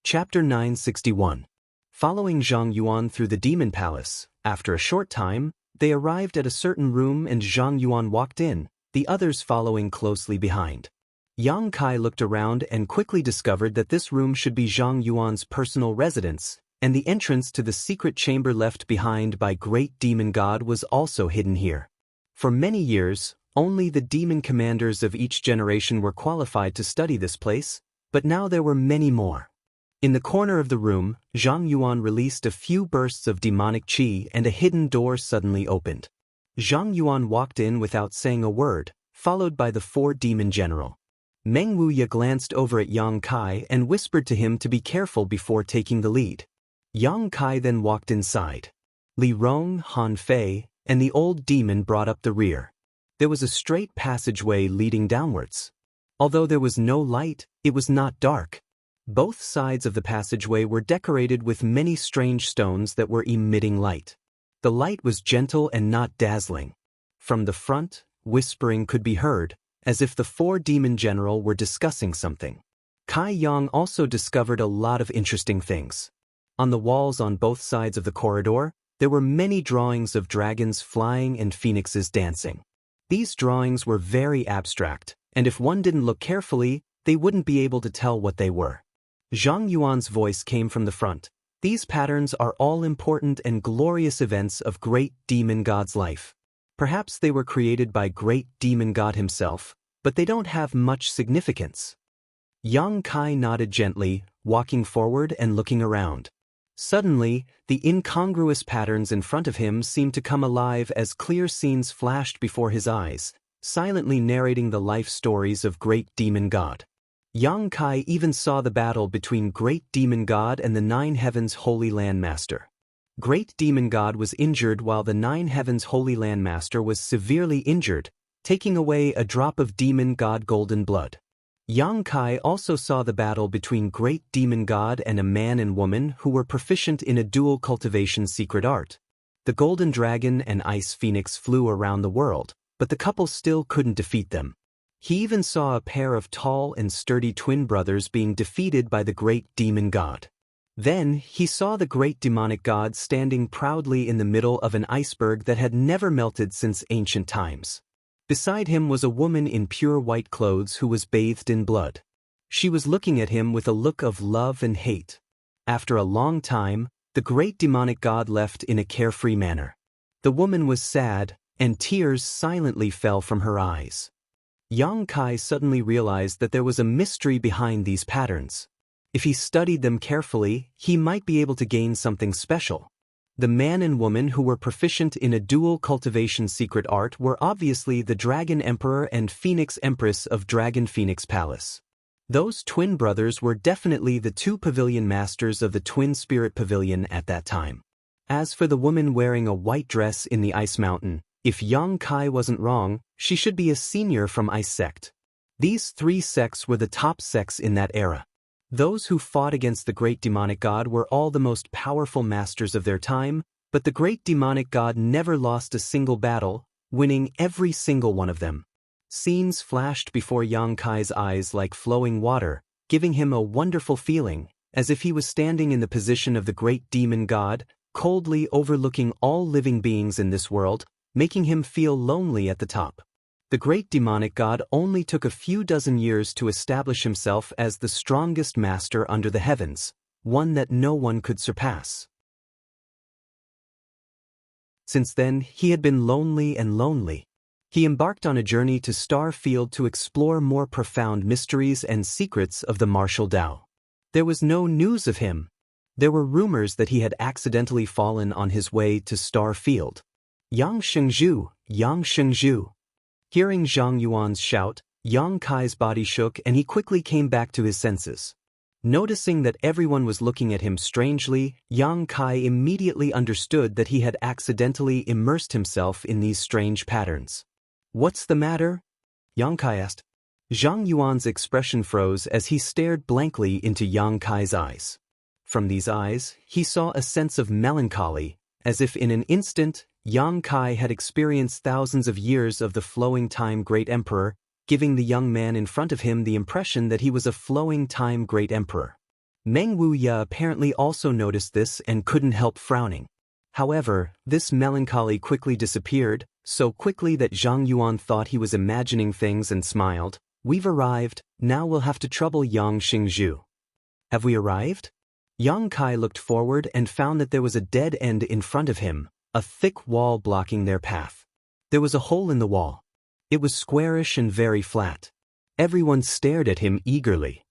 Chapter 961. Following Zhang Yuan through the Demon Palace, after a short time, they arrived at a certain room and Zhang Yuan walked in, the others following closely behind. Yang Kai looked around and quickly discovered that this room should be Zhang Yuan's personal residence, and the entrance to the secret chamber left behind by Great Demon God was also hidden here. For many years, only the demon commanders of each generation were qualified to study this place, but now there were many more. In the corner of the room, Zhang Yuan released a few bursts of demonic qi and a hidden door suddenly opened. Zhang Yuan walked in without saying a word, followed by the 4-demon general. Meng Wuya glanced over at Yang Kai and whispered to him to be careful before taking the lead. Yang Kai then walked inside. Li Rong, Han Fei, and the old demon brought up the rear. There was a straight passageway leading downwards. Although there was no light, it was not dark. Both sides of the passageway were decorated with many strange stones that were emitting light. The light was gentle and not dazzling. From the front, whispering could be heard, as if the 4-demon general were discussing something. Kai Yang also discovered a lot of interesting things. On the walls on both sides of the corridor, there were many drawings of dragons flying and phoenixes dancing. These drawings were very abstract, and if one didn't look carefully, they wouldn't be able to tell what they were. Zhang Yuan's voice came from the front. These patterns are all important and glorious events of Great Demon God's life. Perhaps they were created by Great Demon God himself, but they don't have much significance. Yang Kai nodded gently, walking forward and looking around. Suddenly, the incongruous patterns in front of him seemed to come alive as clear scenes flashed before his eyes, silently narrating the life stories of Great Demon God. Yang Kai even saw the battle between Great Demon God and the 9 Heavens Holy Land Master. Great Demon God was injured while the 9 Heavens Holy Land Master was severely injured, taking away a drop of Demon God golden blood. Yang Kai also saw the battle between Great Demon God and a man and woman who were proficient in a dual cultivation secret art. The Golden Dragon and Ice Phoenix flew around the world, but the couple still couldn't defeat them. He even saw a pair of tall and sturdy twin brothers being defeated by the Great Demon God. Then, he saw the Great Demonic God standing proudly in the middle of an iceberg that had never melted since ancient times. Beside him was a woman in pure white clothes who was bathed in blood. She was looking at him with a look of love and hate. After a long time, the Great Demonic God left in a carefree manner. The woman was sad, and tears silently fell from her eyes. Yang Kai suddenly realized that there was a mystery behind these patterns. If he studied them carefully, he might be able to gain something special. The man and woman who were proficient in a dual cultivation secret art were obviously the Dragon Emperor and Phoenix Empress of Dragon Phoenix Palace. Those twin brothers were definitely the 2 pavilion masters of the Twin Spirit Pavilion at that time. As for the woman wearing a white dress in the ice mountain, if Yang Kai wasn't wrong, she should be a senior from Ice Sect. These three sects were the top sects in that era. Those who fought against the great demonic god were all the most powerful masters of their time, but the great demonic god never lost a single battle, winning every single one of them. Scenes flashed before Yang Kai's eyes like flowing water, giving him a wonderful feeling, as if he was standing in the position of the great demon god, coldly overlooking all living beings in this world, making him feel lonely at the top. The great demonic god only took a few dozen years to establish himself as the strongest master under the heavens, one that no one could surpass. Since then, he had been lonely and lonely. He embarked on a journey to Star Field to explore more profound mysteries and secrets of the martial Tao. There was no news of him. There were rumors that he had accidentally fallen on his way to Star Field. Yang Shengzhu, Yang Shengzhu. Hearing Zhang Yuan's shout, Yang Kai's body shook and he quickly came back to his senses. Noticing that everyone was looking at him strangely, Yang Kai immediately understood that he had accidentally immersed himself in these strange patterns. "What's the matter?" Yang Kai asked. Zhang Yuan's expression froze as he stared blankly into Yang Kai's eyes. From these eyes, he saw a sense of melancholy, as if in an instant, Yang Kai had experienced thousands of years of the flowing time great emperor, giving the young man in front of him the impression that he was a flowing time great emperor. Meng Wuya apparently also noticed this and couldn't help frowning. However, this melancholy quickly disappeared, so quickly that Zhang Yuan thought he was imagining things and smiled. "We've arrived, now we'll have to trouble Yang Xingzhu." "Have we arrived?" Yang Kai looked forward and found that there was a dead end in front of him, a thick wall blocking their path. There was a hole in the wall. It was squarish and very flat. Everyone stared at him eagerly.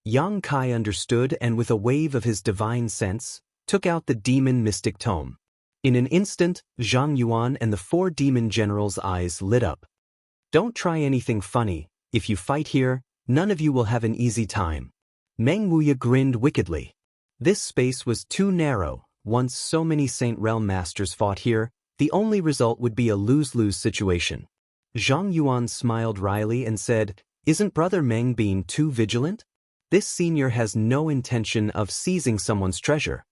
Yang Kai understood and with a wave of his divine sense, took out the demon mystic tome. In an instant, Zhang Yuan and the four demon generals' eyes lit up. "Don't try anything funny. If you fight here, none of you will have an easy time." Meng Wuya grinned wickedly. This space was too narrow. Once so many Saint Realm masters fought here, the only result would be a lose-lose situation. Zhang Yuan smiled wryly and said, "Isn't Brother Meng being too vigilant? This senior has no intention of seizing someone's treasure."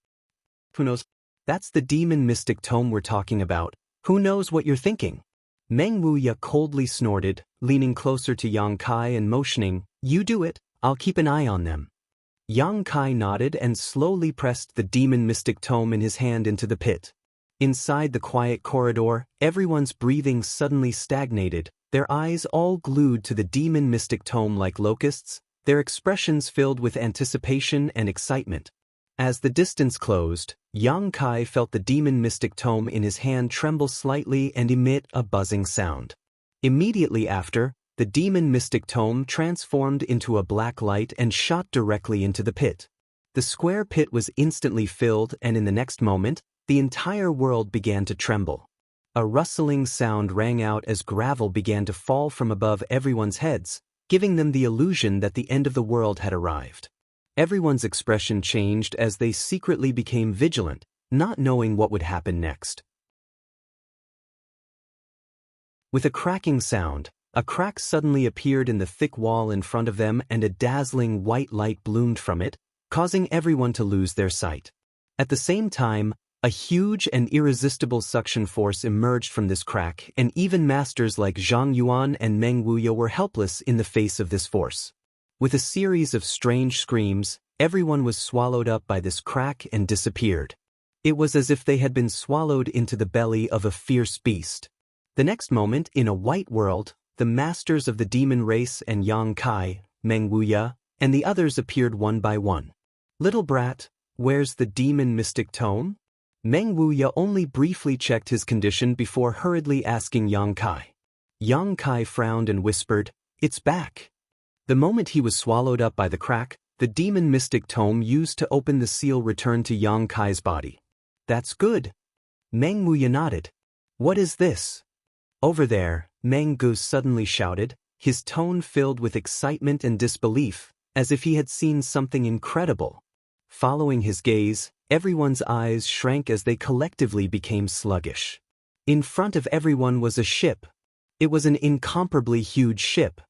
"Who knows? That's the demon mystic tome we're talking about. Who knows what you're thinking?" Meng Wuya coldly snorted, leaning closer to Yang Kai and motioning, "You do it, I'll keep an eye on them." Yang Kai nodded and slowly pressed the demon mystic tome in his hand into the pit. Inside the quiet corridor, everyone's breathing suddenly stagnated, their eyes all glued to the demon mystic tome like locusts, their expressions filled with anticipation and excitement. As the distance closed, Yang Kai felt the demon mystic tome in his hand tremble slightly and emit a buzzing sound. Immediately after, the demon mystic tome transformed into a black light and shot directly into the pit. The square pit was instantly filled and in the next moment, the entire world began to tremble. A rustling sound rang out as gravel began to fall from above everyone's heads, giving them the illusion that the end of the world had arrived. Everyone's expression changed as they secretly became vigilant, not knowing what would happen next. With a cracking sound, a crack suddenly appeared in the thick wall in front of them and a dazzling white light bloomed from it, causing everyone to lose their sight. At the same time, a huge and irresistible suction force emerged from this crack, and even masters like Zhang Yuan and Meng Wuya were helpless in the face of this force. With a series of strange screams, everyone was swallowed up by this crack and disappeared. It was as if they had been swallowed into the belly of a fierce beast. The next moment, in a white world, the masters of the demon race and Yang Kai, Meng Wuya, and the others appeared one by one. "Little brat, where's the demon mystic tome?" Meng Wuya only briefly checked his condition before hurriedly asking Yang Kai. Yang Kai frowned and whispered, "It's back." The moment he was swallowed up by the crack, the demon mystic tome used to open the seal returned to Yang Kai's body. "That's good." Meng Wuya nodded. "What is this?" "Over there," Meng Gu suddenly shouted, his tone filled with excitement and disbelief, as if he had seen something incredible. Following his gaze, everyone's eyes shrank as they collectively became sluggish. In front of everyone was a ship. It was an incomparably huge ship.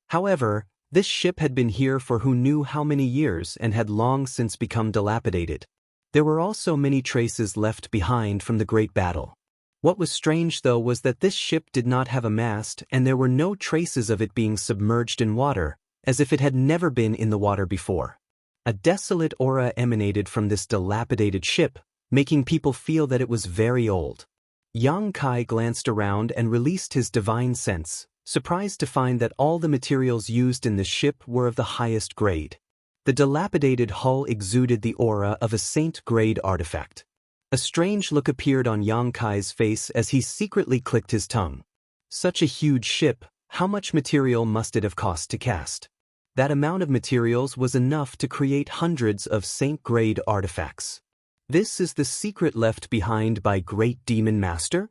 However, this ship had been here for who knew how many years and had long since become dilapidated. There were also many traces left behind from the Great Battle. What was strange though was that this ship did not have a mast and there were no traces of it being submerged in water, as if it had never been in the water before. A desolate aura emanated from this dilapidated ship, making people feel that it was very old. Yang Kai glanced around and released his divine sense, surprised to find that all the materials used in this ship were of the highest grade. The dilapidated hull exuded the aura of a saint-grade artifact. A strange look appeared on Yang Kai's face as he secretly clicked his tongue. Such a huge ship, how much material must it have cost to cast? That amount of materials was enough to create hundreds of saint-grade artifacts. This is the secret left behind by Great Demon Master?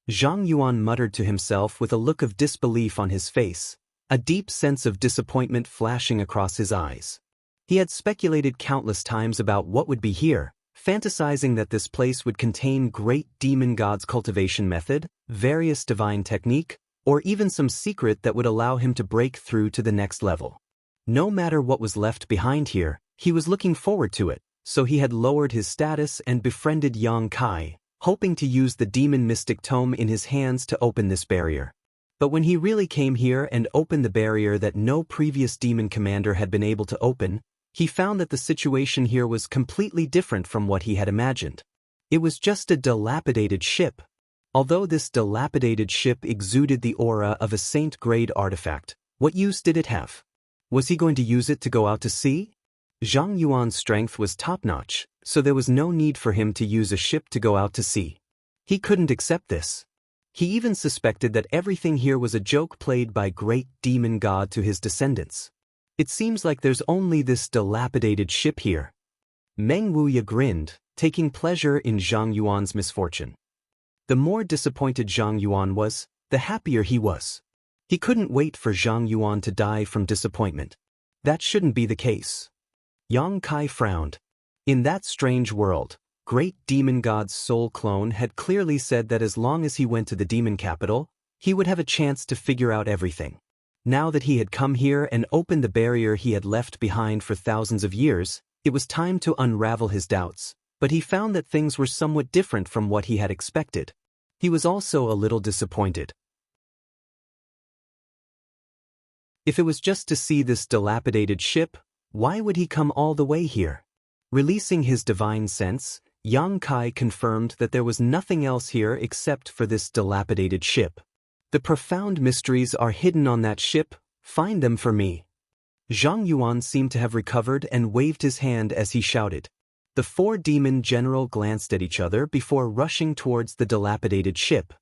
Zhang Yuan muttered to himself with a look of disbelief on his face, a deep sense of disappointment flashing across his eyes. He had speculated countless times about what would be here, fantasizing that this place would contain great demon god's cultivation method, various divine technique, or even some secret that would allow him to break through to the next level. No matter what was left behind here, he was looking forward to it, so he had lowered his status and befriended Yang Kai, hoping to use the demon mystic tome in his hands to open this barrier. But when he really came here and opened the barrier that no previous demon commander had been able to open, he found that the situation here was completely different from what he had imagined. It was just a dilapidated ship. Although this dilapidated ship exuded the aura of a saint-grade artifact, what use did it have? Was he going to use it to go out to sea? Zhang Yuan's strength was top-notch, so there was no need for him to use a ship to go out to sea. He couldn't accept this. He even suspected that everything here was a joke played by great demon god to his descendants. It seems like there's only this dilapidated ship here. Meng Wuya grinned, taking pleasure in Zhang Yuan's misfortune. The more disappointed Zhang Yuan was, the happier he was. He couldn't wait for Zhang Yuan to die from disappointment. That shouldn't be the case. Yang Kai frowned. In that strange world, great demon god's soul clone had clearly said that as long as he went to the demon capital, he would have a chance to figure out everything. Now that he had come here and opened the barrier he had left behind for thousands of years, it was time to unravel his doubts, but he found that things were somewhat different from what he had expected. He was also a little disappointed. If it was just to see this dilapidated ship, why would he come all the way here? Releasing his divine sense, Yang Kai confirmed that there was nothing else here except for this dilapidated ship. The profound mysteries are hidden on that ship, find them for me. Zhang Yuan seemed to have recovered and waved his hand as he shouted. The four demon general glanced at each other before rushing towards the dilapidated ship.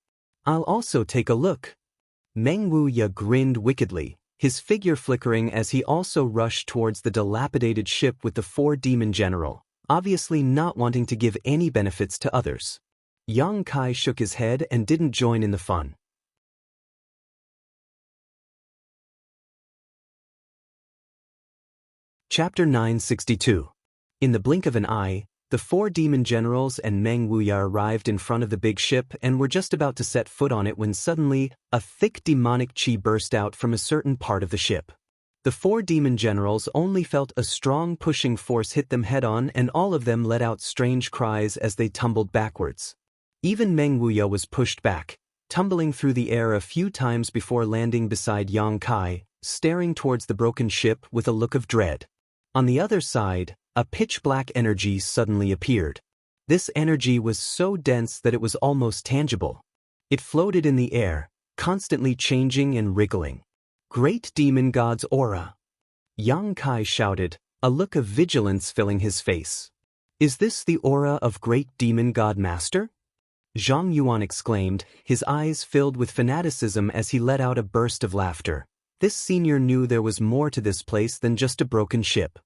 I'll also take a look. Meng Wuya grinned wickedly, his figure flickering as he also rushed towards the dilapidated ship with the four demon general, obviously not wanting to give any benefits to others. Yang Kai shook his head and didn't join in the fun. Chapter 962. In the blink of an eye, the four demon generals and Meng Wuya arrived in front of the big ship and were just about to set foot on it when suddenly, a thick demonic chi burst out from a certain part of the ship. The four demon generals only felt a strong pushing force hit them head-on and all of them let out strange cries as they tumbled backwards. Even Meng Wuya was pushed back, tumbling through the air a few times before landing beside Yang Kai, staring towards the broken ship with a look of dread. On the other side, a pitch-black energy suddenly appeared. This energy was so dense that it was almost tangible. It floated in the air, constantly changing and wriggling. Great demon god's aura. Yang Kai shouted, a look of vigilance filling his face. Is this the aura of great demon god master? Zhang Yuan exclaimed, his eyes filled with fanaticism as he let out a burst of laughter. This senior knew there was more to this place than just a broken ship.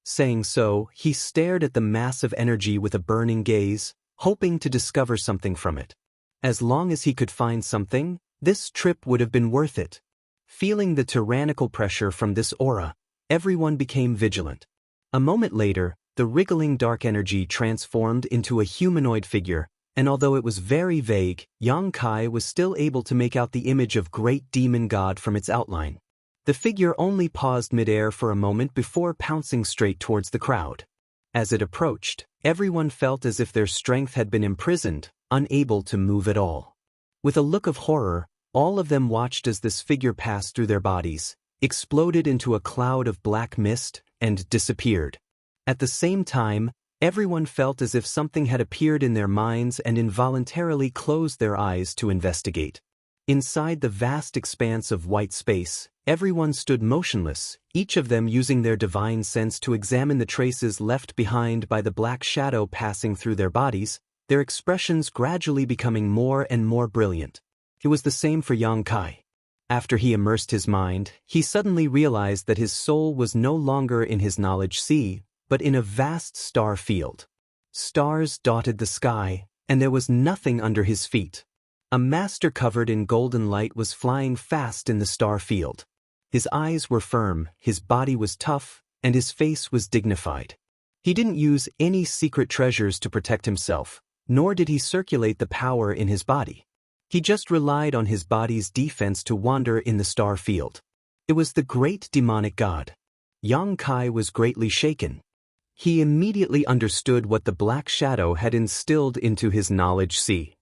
Saying so, he stared at the mass of energy with a burning gaze, hoping to discover something from it. As long as he could find something, this trip would have been worth it. Feeling the tyrannical pressure from this aura, everyone became vigilant. A moment later, the wriggling dark energy transformed into a humanoid figure, and although it was very vague, Yang Kai was still able to make out the image of great demon god from its outline. The figure only paused midair for a moment before pouncing straight towards the crowd. As it approached, everyone felt as if their strength had been imprisoned, unable to move at all. With a look of horror, all of them watched as this figure passed through their bodies, exploded into a cloud of black mist, and disappeared. At the same time, everyone felt as if something had appeared in their minds and involuntarily closed their eyes to investigate. Inside the vast expanse of white space, everyone stood motionless, each of them using their divine sense to examine the traces left behind by the black shadow passing through their bodies, their expressions gradually becoming more and more brilliant. It was the same for Yang Kai. After he immersed his mind, he suddenly realized that his soul was no longer in his knowledge sea, but in a vast star field. Stars dotted the sky, and there was nothing under his feet. A master covered in golden light was flying fast in the star field. His eyes were firm, his body was tough, and his face was dignified. He didn't use any secret treasures to protect himself, nor did he circulate the power in his body. He just relied on his body's defense to wander in the star field. It was the great demonic god. Yang Kai was greatly shaken. He immediately understood what the black shadow had instilled into his knowledge sea.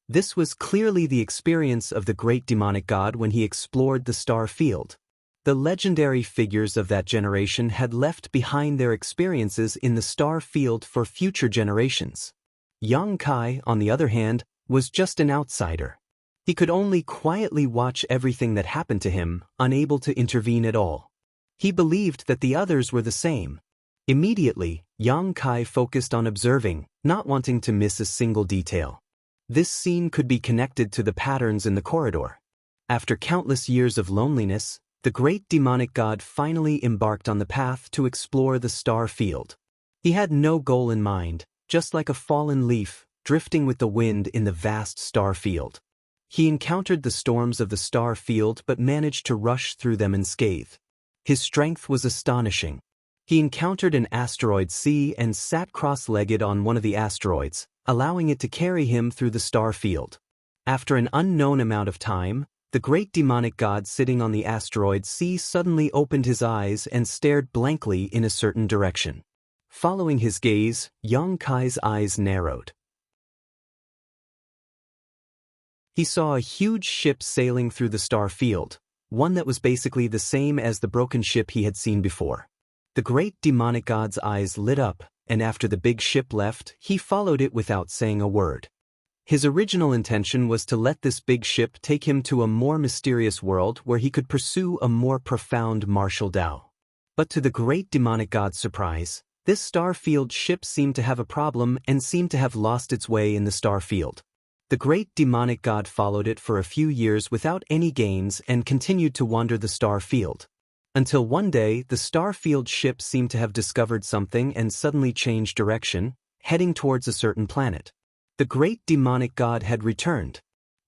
This was clearly the experience of the great demonic god when he explored the star field. The legendary figures of that generation had left behind their experiences in the star field for future generations. Yang Kai, on the other hand, was just an outsider. He could only quietly watch everything that happened to him, unable to intervene at all. He believed that the others were the same. Immediately, Yang Kai focused on observing, not wanting to miss a single detail. This scene could be connected to the patterns in the corridor. After countless years of loneliness, the great demonic god finally embarked on the path to explore the star field. He had no goal in mind, just like a fallen leaf, drifting with the wind in the vast star field. He encountered the storms of the star field but managed to rush through them unscathed. His strength was astonishing. He encountered an asteroid sea and sat cross-legged on one of the asteroids, allowing it to carry him through the star field. After an unknown amount of time, the great demonic god sitting on the asteroid sea suddenly opened his eyes and stared blankly in a certain direction. Following his gaze, Yang Kai's eyes narrowed. He saw a huge ship sailing through the star field, one that was basically the same as the broken ship he had seen before. The great demonic god's eyes lit up, and after the big ship left, he followed it without saying a word. His original intention was to let this big ship take him to a more mysterious world where he could pursue a more profound martial Tao. But to the great demonic god's surprise, this star-field ship seemed to have a problem and seemed to have lost its way in the star field. The great demonic god followed it for a few years without any gains and continued to wander the star field. Until one day, the star-field ship seemed to have discovered something and suddenly changed direction, heading towards a certain planet. The great demonic god had returned.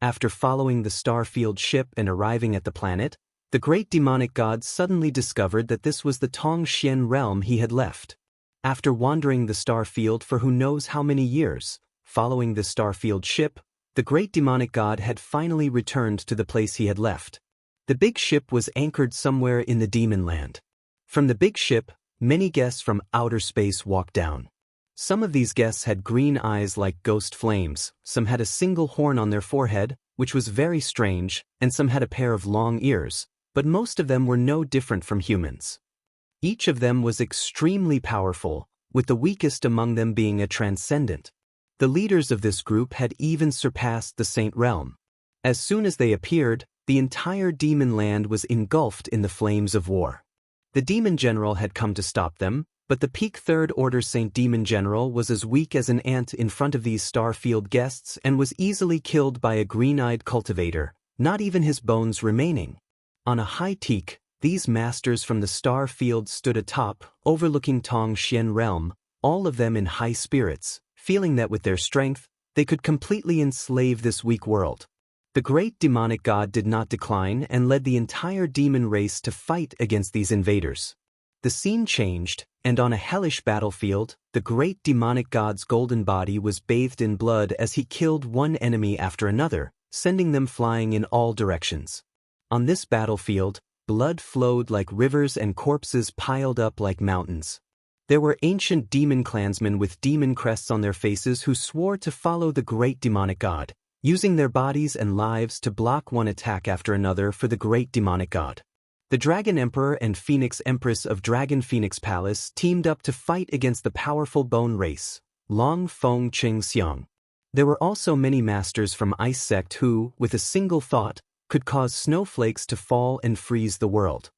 After following the star-field ship and arriving at the planet, the great demonic god suddenly discovered that this was the Tongxian realm he had left. After wandering the star field for who knows how many years, following the star-field ship, the great demonic god had finally returned to the place he had left. The big ship was anchored somewhere in the demon land. From the big ship, many guests from outer space walked down. Some of these guests had green eyes like ghost flames, some had a single horn on their forehead, which was very strange, and some had a pair of long ears, but most of them were no different from humans. Each of them was extremely powerful, with the weakest among them being a transcendent. The leaders of this group had even surpassed the Saint Realm. As soon as they appeared, the entire demon land was engulfed in the flames of war. The demon general had come to stop them, but the peak Third Order Saint Demon General was as weak as an ant in front of these star-field guests and was easily killed by a green-eyed cultivator, not even his bones remaining. On a high peak, these masters from the star field stood atop, overlooking Tongxian realm, all of them in high spirits, feeling that with their strength, they could completely enslave this weak world. The great demonic god did not decline and led the entire demon race to fight against these invaders. The scene changed, and on a hellish battlefield, the great demonic god's golden body was bathed in blood as he killed one enemy after another, sending them flying in all directions. On this battlefield, blood flowed like rivers and corpses piled up like mountains. There were ancient demon clansmen with demon crests on their faces who swore to follow the great demonic god, using their bodies and lives to block one attack after another for the great demonic god. The Dragon Emperor and Phoenix Empress of Dragon Phoenix Palace teamed up to fight against the powerful bone race, Long Feng Ching Xiang. There were also many masters from Ice Sect who, with a single thought, could cause snowflakes to fall and freeze the world.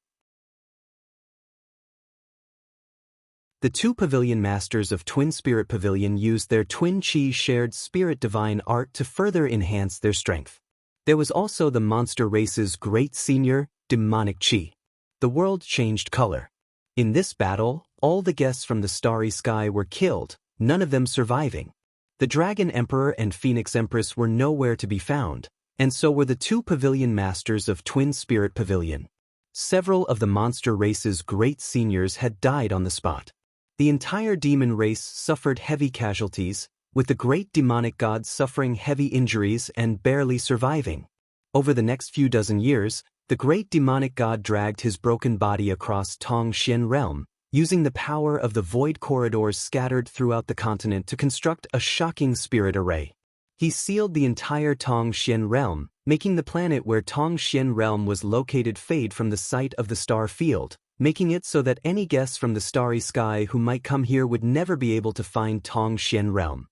The two pavilion masters of Twin Spirit Pavilion used their Twin Chi shared spirit divine art to further enhance their strength. There was also the monster race's great senior, demonic Chi. The world changed color. In this battle, all the guests from the starry sky were killed, none of them surviving. The Dragon Emperor and Phoenix Empress were nowhere to be found, and so were the two pavilion masters of Twin Spirit Pavilion. Several of the monster race's great seniors had died on the spot. The entire demon race suffered heavy casualties, with the great demonic god suffering heavy injuries and barely surviving. Over the next few dozen years, the great demonic god dragged his broken body across Tong Xian realm, using the power of the void corridors scattered throughout the continent to construct a shocking spirit array. He sealed the entire Tong Xian realm, making the planet where Tong Xian realm was located fade from the sight of the star field, making it so that any guests from the starry sky who might come here would never be able to find Tong Xian realm.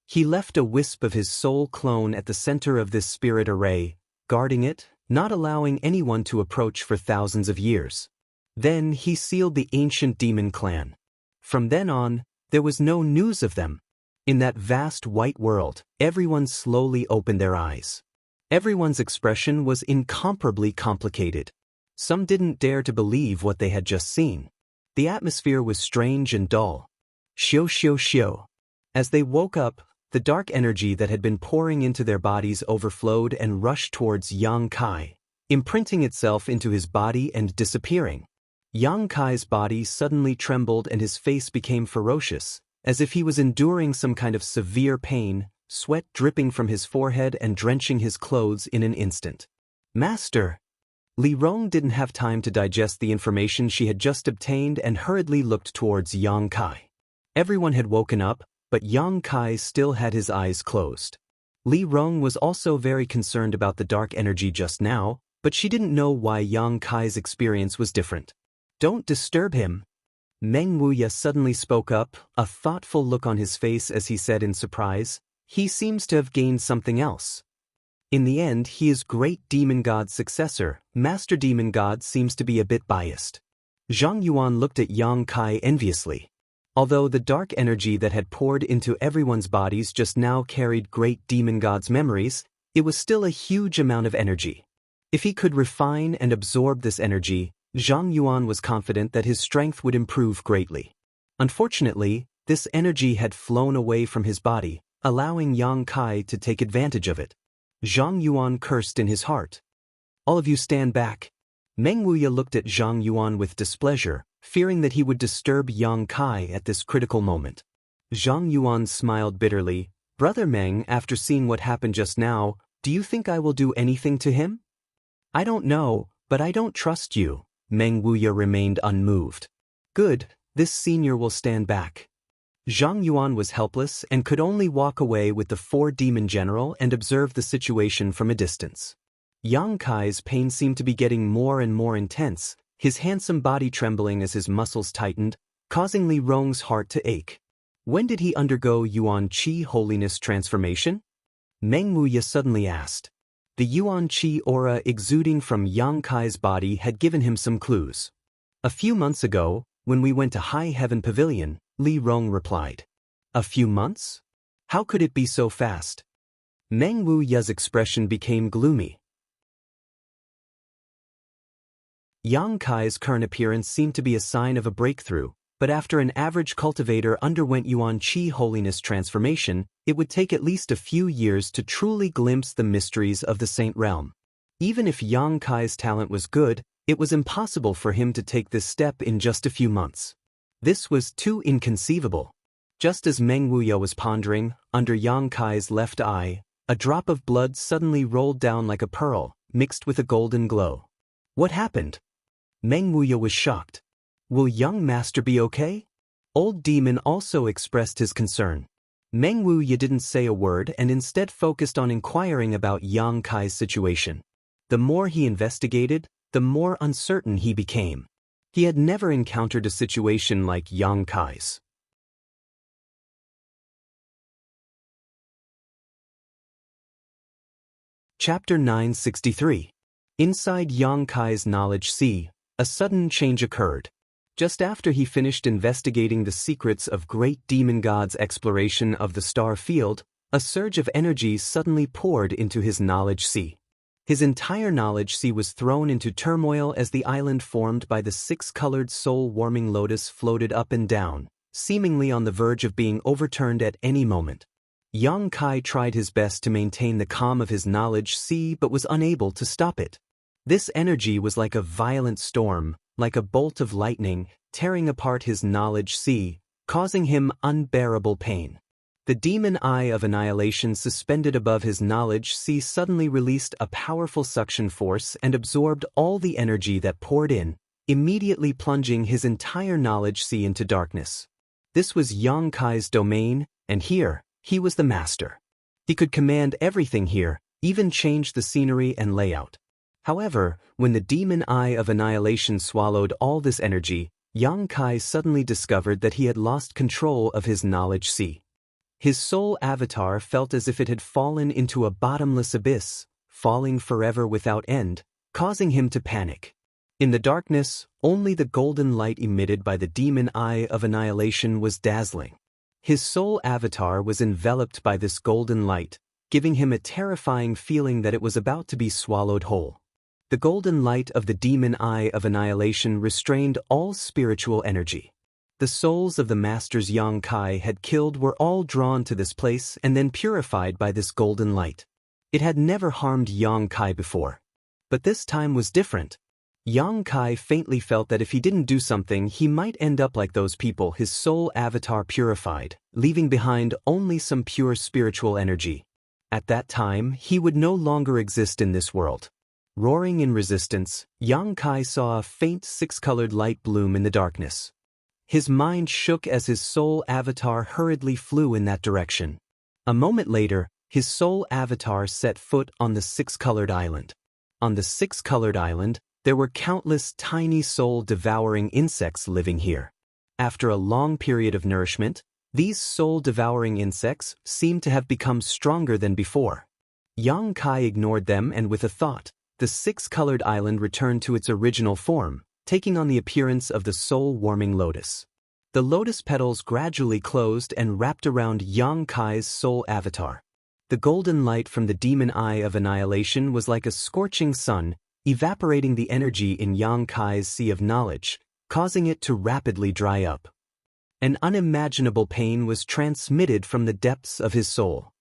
He left a wisp of his soul clone at the center of this spirit array, guarding it, not allowing anyone to approach for thousands of years. Then he sealed the ancient demon clan. From then on, there was no news of them. In that vast white world, everyone slowly opened their eyes. Everyone's expression was incomparably complicated. Some didn't dare to believe what they had just seen. The atmosphere was strange and dull. Xiu xiu xiu. As they woke up, the dark energy that had been pouring into their bodies overflowed and rushed towards Yang Kai, imprinting itself into his body and disappearing. Yang Kai's body suddenly trembled and his face became ferocious, as if he was enduring some kind of severe pain, sweat dripping from his forehead and drenching his clothes in an instant. "Master!" Li Rong didn't have time to digest the information she had just obtained and hurriedly looked towards Yang Kai. Everyone had woken up, but Yang Kai still had his eyes closed. Li Rong was also very concerned about the dark energy just now, but she didn't know why Yang Kai's experience was different. "Don't disturb him." Meng Wuya suddenly spoke up, a thoughtful look on his face as he said in surprise, "He seems to have gained something else. In the end, he is great demon god's successor. Master demon god seems to be a bit biased." Zhang Yuan looked at Yang Kai enviously. Although the dark energy that had poured into everyone's bodies just now carried great demon god's memories, it was still a huge amount of energy. If he could refine and absorb this energy, Zhang Yuan was confident that his strength would improve greatly. Unfortunately, this energy had flown away from his body, allowing Yang Kai to take advantage of it. Zhang Yuan cursed in his heart. "All of you stand back." Meng Wuya looked at Zhang Yuan with displeasure, fearing that he would disturb Yang Kai at this critical moment. Zhang Yuan smiled bitterly. "Brother Meng, after seeing what happened just now, do you think I will do anything to him?" "I don't know, but I don't trust you." Meng Wuya remained unmoved. "Good, this senior will stand back." Zhang Yuan was helpless and could only walk away with the four demon general and observe the situation from a distance. Yang Kai's pain seemed to be getting more and more intense, his handsome body trembling as his muscles tightened, causing Li Rong's heart to ache. When did he undergo Yuan Qi holiness transformation? Meng Wuya suddenly asked. The Yuan Qi aura exuding from Yang Kai's body had given him some clues. "A few months ago, when we went to High Heaven Pavilion," Li Rong replied. "A few months? How could it be so fast?" Meng Wuya's expression became gloomy. Yang Kai's current appearance seemed to be a sign of a breakthrough, but after an average cultivator underwent Yuan Qi holiness transformation, it would take at least a few years to truly glimpse the mysteries of the Saint Realm. Even if Yang Kai's talent was good, It was impossible for him to take this step in just a few months. This was too inconceivable. Just as Meng Wuya was pondering, under Yang Kai's left eye, a drop of blood suddenly rolled down like a pearl, mixed with a golden glow. What happened? Meng Wuya was shocked. Will young master be okay? Old demon also expressed his concern. Meng Wuya didn't say a word and instead focused on inquiring about Yang Kai's situation. The more he investigated, the more uncertain he became. He had never encountered a situation like Yang Kai's. Chapter 963. Inside Yang Kai's knowledge sea, a sudden change occurred. Just after he finished investigating the secrets of great demon god's exploration of the star field, a surge of energy suddenly poured into his knowledge sea. His entire knowledge sea was thrown into turmoil as the island formed by the six-colored soul-warming lotus floated up and down, seemingly on the verge of being overturned at any moment. Yang Kai tried his best to maintain the calm of his knowledge sea but was unable to stop it. This energy was like a violent storm, like a bolt of lightning, tearing apart his knowledge sea, causing him unbearable pain. The demon eye of annihilation suspended above his knowledge sea suddenly released a powerful suction force and absorbed all the energy that poured in, immediately plunging his entire knowledge sea into darkness. This was Yang Kai's domain, and here, he was the master. He could command everything here, even change the scenery and layout. However, when the demon eye of annihilation swallowed all this energy, Yang Kai suddenly discovered that he had lost control of his knowledge sea. His soul avatar felt as if it had fallen into a bottomless abyss, falling forever without end, causing him to panic. In the darkness, only the golden light emitted by the demon eye of annihilation was dazzling. His soul avatar was enveloped by this golden light, giving him a terrifying feeling that it was about to be swallowed whole. The golden light of the demon eye of annihilation restrained all spiritual energy. The souls of the masters Yang Kai had killed were all drawn to this place and then purified by this golden light. It had never harmed Yang Kai before. But this time was different. Yang Kai faintly felt that if he didn't do something, he might end up like those people his soul avatar purified, leaving behind only some pure spiritual energy. At that time, he would no longer exist in this world. Roaring in resistance, Yang Kai saw a faint six-colored light bloom in the darkness. His mind shook as his soul avatar hurriedly flew in that direction. A moment later, his soul avatar set foot on the six-colored island. On the six-colored island, there were countless tiny soul-devouring insects living here. After a long period of nourishment, these soul-devouring insects seemed to have become stronger than before. Yang Kai ignored them and with a thought, the six-colored island returned to its original form, taking on the appearance of the soul-warming lotus. The lotus petals gradually closed and wrapped around Yang Kai's soul avatar. The golden light from the demon eye of annihilation was like a scorching sun, evaporating the energy in Yang Kai's sea of knowledge, causing it to rapidly dry up. An unimaginable pain was transmitted from the depths of his soul.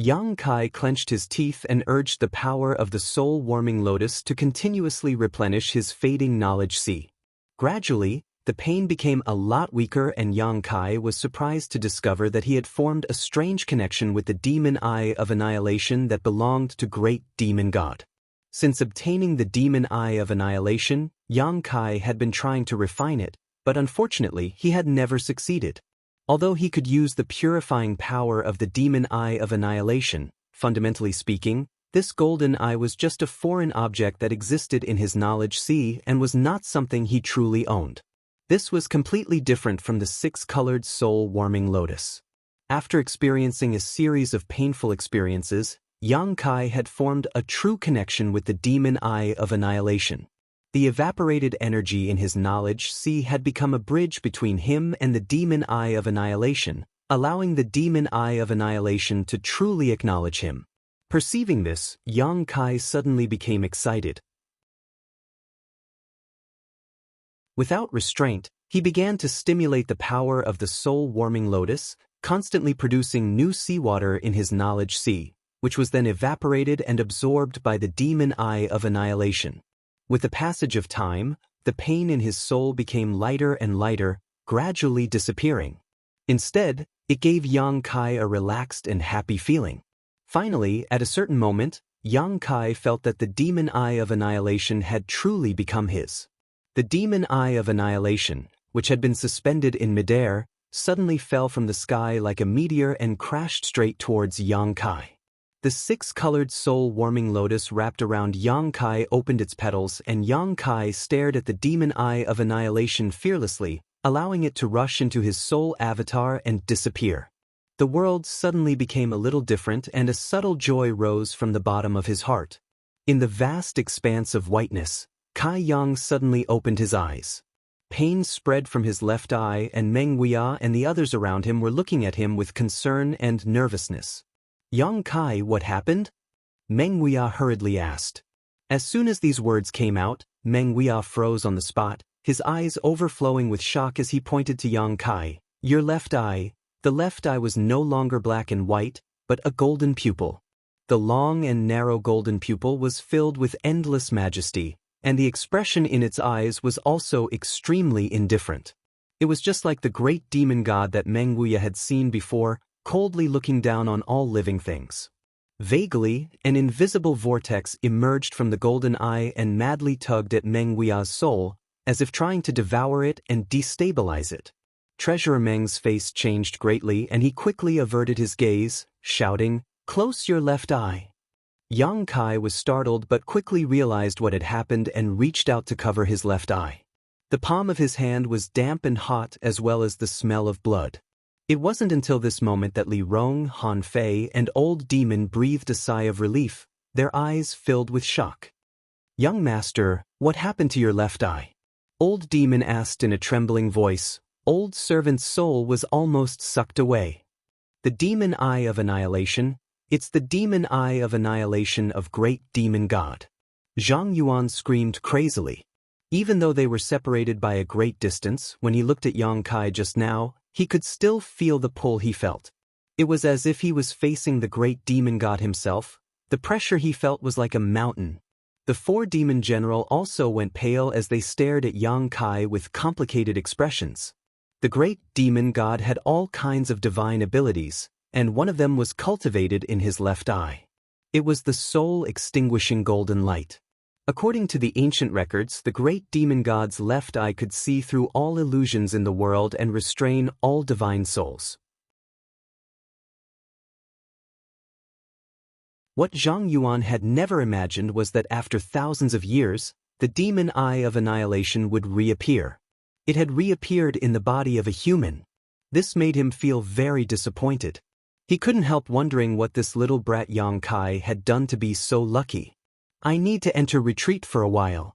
Yang Kai clenched his teeth and urged the power of the soul-warming lotus to continuously replenish his fading knowledge sea. Gradually, the pain became a lot weaker and Yang Kai was surprised to discover that he had formed a strange connection with the demon eye of annihilation that belonged to great demon god. Since obtaining the demon eye of annihilation, Yang Kai had been trying to refine it, but unfortunately he had never succeeded. Although he could use the purifying power of the demon eye of annihilation, fundamentally speaking, this golden eye was just a foreign object that existed in his knowledge sea and was not something he truly owned. This was completely different from the six-colored soul-warming lotus. After experiencing a series of painful experiences, Yang Kai had formed a true connection with the demon eye of annihilation. The evaporated energy in his knowledge sea had become a bridge between him and the demon eye of annihilation, allowing the demon eye of annihilation to truly acknowledge him. Perceiving this, Yang Kai suddenly became excited. Without restraint, he began to stimulate the power of the soul-warming lotus, constantly producing new seawater in his knowledge sea, which was then evaporated and absorbed by the demon eye of annihilation. With the passage of time, the pain in his soul became lighter and lighter, gradually disappearing. Instead, it gave Yang Kai a relaxed and happy feeling. Finally, at a certain moment, Yang Kai felt that the demon eye of annihilation had truly become his. The demon eye of annihilation, which had been suspended in midair, suddenly fell from the sky like a meteor and crashed straight towards Yang Kai. The six-colored soul-warming lotus wrapped around Yang Kai opened its petals, and Yang Kai stared at the demon eye of annihilation fearlessly, allowing it to rush into his soul avatar and disappear. The world suddenly became a little different, and a subtle joy rose from the bottom of his heart. In the vast expanse of whiteness, Kai Yang suddenly opened his eyes. Pain spread from his left eye, and Meng Huiya and the others around him were looking at him with concern and nervousness. "Yang Kai, what happened?" Meng Huiya hurriedly asked. As soon as these words came out, Meng Huiya froze on the spot, his eyes overflowing with shock as he pointed to Yang Kai. "Your left eye." The left eye was no longer black and white, but a golden pupil. The long and narrow golden pupil was filled with endless majesty, and the expression in its eyes was also extremely indifferent. It was just like the great demon god that Meng Huiya had seen before, coldly looking down on all living things. Vaguely, an invisible vortex emerged from the golden eye and madly tugged at Meng Huiya's soul, as if trying to devour it and destabilize it. Treasurer Meng's face changed greatly, and he quickly averted his gaze, shouting, "Close your left eye." Yang Kai was startled but quickly realized what had happened and reached out to cover his left eye. The palm of his hand was damp and hot, as well as the smell of blood. It wasn't until this moment that Li Rong, Han Fei, and Old Demon breathed a sigh of relief, their eyes filled with shock. "Young master, what happened to your left eye?" Old Demon asked in a trembling voice. Old Servant's soul was almost sucked away. "The demon eye of annihilation, it's the demon eye of annihilation of great demon god." Zhang Yuan screamed crazily. Even though they were separated by a great distance, when he looked at Yang Kai just now, he could still feel the pull he felt. It was as if he was facing the great demon god himself. The pressure he felt was like a mountain. The four demon general also went pale as they stared at Yang Kai with complicated expressions. The great demon god had all kinds of divine abilities, and one of them was cultivated in his left eye. It was the soul-extinguishing golden light. According to the ancient records, the great demon god's left eye could see through all illusions in the world and restrain all divine souls. What Zhang Yuan had never imagined was that after thousands of years, the demon eye of annihilation would reappear. It had reappeared in the body of a human. This made him feel very disappointed. He couldn't help wondering what this little brat Yang Kai had done to be so lucky. "I need to enter retreat for a while."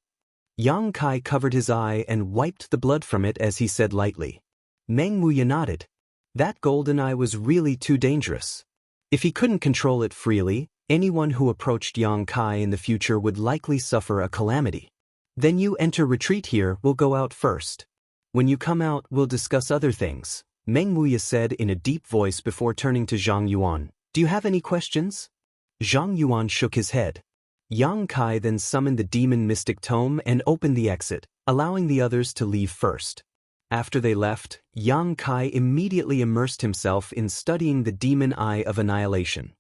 Yang Kai covered his eye and wiped the blood from it as he said lightly. Meng Huiya nodded. That golden eye was really too dangerous. If he couldn't control it freely, anyone who approached Yang Kai in the future would likely suffer a calamity. "Then you enter retreat here, we'll go out first. When you come out, we'll discuss other things," Meng Huiya said in a deep voice before turning to Zhang Yuan. "Do you have any questions?" Zhang Yuan shook his head. Yang Kai then summoned the demon mystic tome and opened the exit, allowing the others to leave first. After they left, Yang Kai immediately immersed himself in studying the demon eye of annihilation.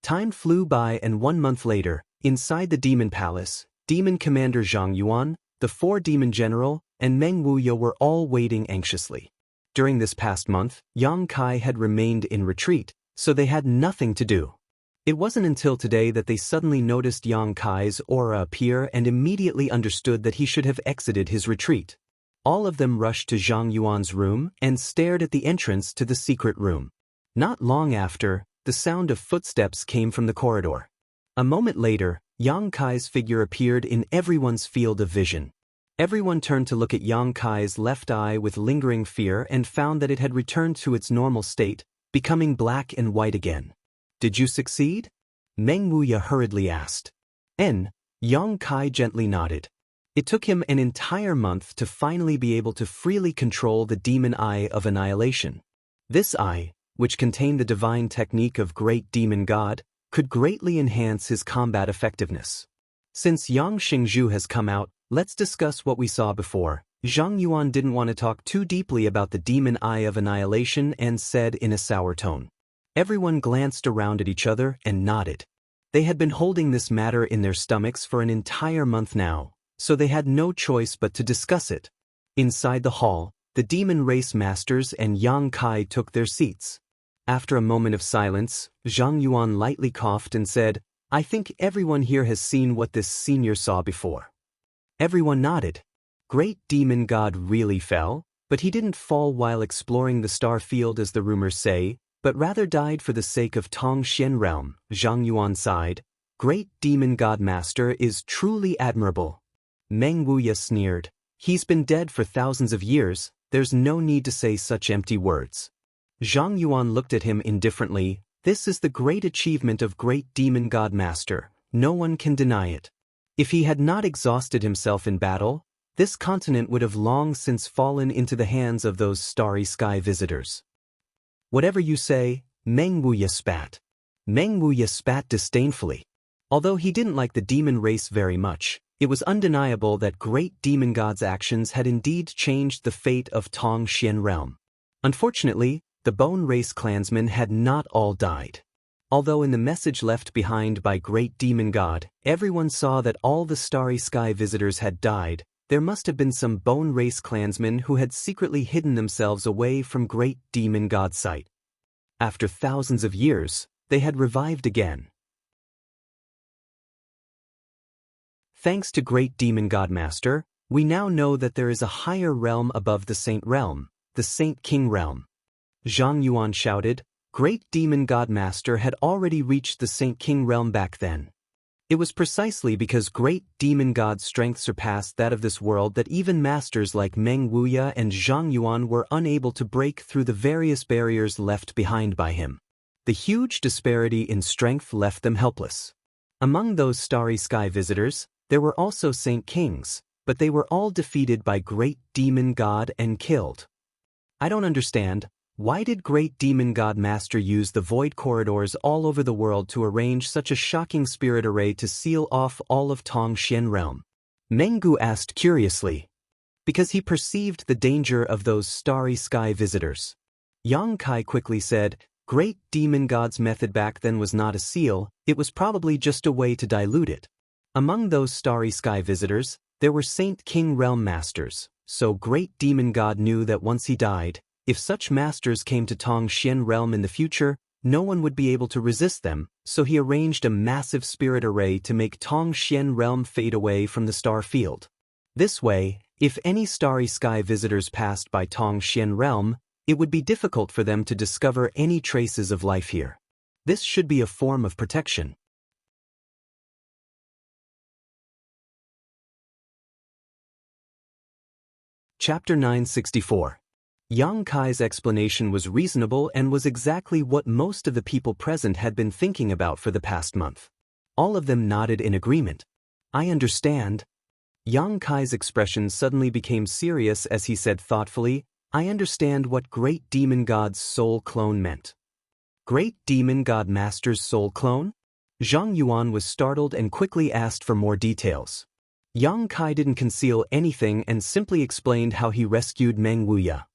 Time flew by, and 1 month later, inside the demon palace, Demon Commander Zhang Yuan, the four demon general, and Meng Huiya were all waiting anxiously. During this past month, Yang Kai had remained in retreat, so they had nothing to do. It wasn't until today that they suddenly noticed Yang Kai's aura appear and immediately understood that he should have exited his retreat. All of them rushed to Zhang Yuan's room and stared at the entrance to the secret room. Not long after, the sound of footsteps came from the corridor. A moment later, Yang Kai's figure appeared in everyone's field of vision. Everyone turned to look at Yang Kai's left eye with lingering fear and found that it had returned to its normal state, becoming black and white again. "Did you succeed?" Meng Huiya hurriedly asked. Yang Kai gently nodded. It took him an entire month to finally be able to freely control the demon eye of annihilation. This eye, which contained the divine technique of great demon god, could greatly enhance his combat effectiveness. Since Yang Xingzhu has come out, Let's discuss what we saw before. Zhang Yuan didn't want to talk too deeply about the demon eye of annihilation and said in a sour tone. Everyone glanced around at each other and nodded. They had been holding this matter in their stomachs for an entire month now, so they had no choice but to discuss it. Inside the hall, the demon race masters and Yang Kai took their seats. After a moment of silence, Zhang Yuan lightly coughed and said, "I think everyone here has seen what this senior saw before." Everyone nodded. Great demon god really fell, but he didn't fall while exploring the star field as the rumors say, but rather died for the sake of Tongxian realm. Zhang Yuan sighed. Great demon god master is truly admirable. Meng Wuya sneered. He's been dead for thousands of years, there's no need to say such empty words. Zhang Yuan looked at him indifferently. This is the great achievement of great demon god master, no one can deny it. If he had not exhausted himself in battle, this continent would have long since fallen into the hands of those starry sky visitors. Whatever you say, Meng Wuya spat. Meng Wuya spat disdainfully. Although he didn't like the demon race very much, it was undeniable that great demon god's actions had indeed changed the fate of Tongxian realm. Unfortunately, the bone race clansmen had not all died. Although in the message left behind by great demon god, everyone saw that all the starry sky visitors had died, there must have been some bone race clansmen who had secretly hidden themselves away from great demon god's sight. After thousands of years, they had revived again. Thanks to great demon god master, we now know that there is a higher realm above the Saint realm, the Saint King realm. Zhang Yuan shouted. Great demon god master had already reached the Saint King realm back then. It was precisely because great demon god's strength surpassed that of this world that even masters like Meng Wuya and Zhang Yuan were unable to break through the various barriers left behind by him. The huge disparity in strength left them helpless. Among those starry sky visitors, there were also Saint Kings, but they were all defeated by great demon god and killed. I don't understand. Why did great demon god master use the void corridors all over the world to arrange such a shocking spirit array to seal off all of Tongxian realm? Menggu asked curiously. Because he perceived the danger of those starry sky visitors. Yang Kai quickly said, great demon god's method back then was not a seal, it was probably just a way to dilute it. Among those starry sky visitors, there were Saint King realm masters, so great demon god knew that once he died, if such masters came to Tongxian realm in the future, no one would be able to resist them, so he arranged a massive spirit array to make Tongxian realm fade away from the star field. This way, if any starry sky visitors passed by Tongxian realm, it would be difficult for them to discover any traces of life here. This should be a form of protection. Chapter 964. Yang Kai's explanation was reasonable and was exactly what most of the people present had been thinking about for the past month. All of them nodded in agreement. I understand. Yang Kai's expression suddenly became serious as he said thoughtfully, I understand what Great Demon God's soul clone meant. Great Demon God Master's soul clone? Zhang Yuan was startled and quickly asked for more details. Yang Kai didn't conceal anything and simply explained how he rescued Meng Wuya.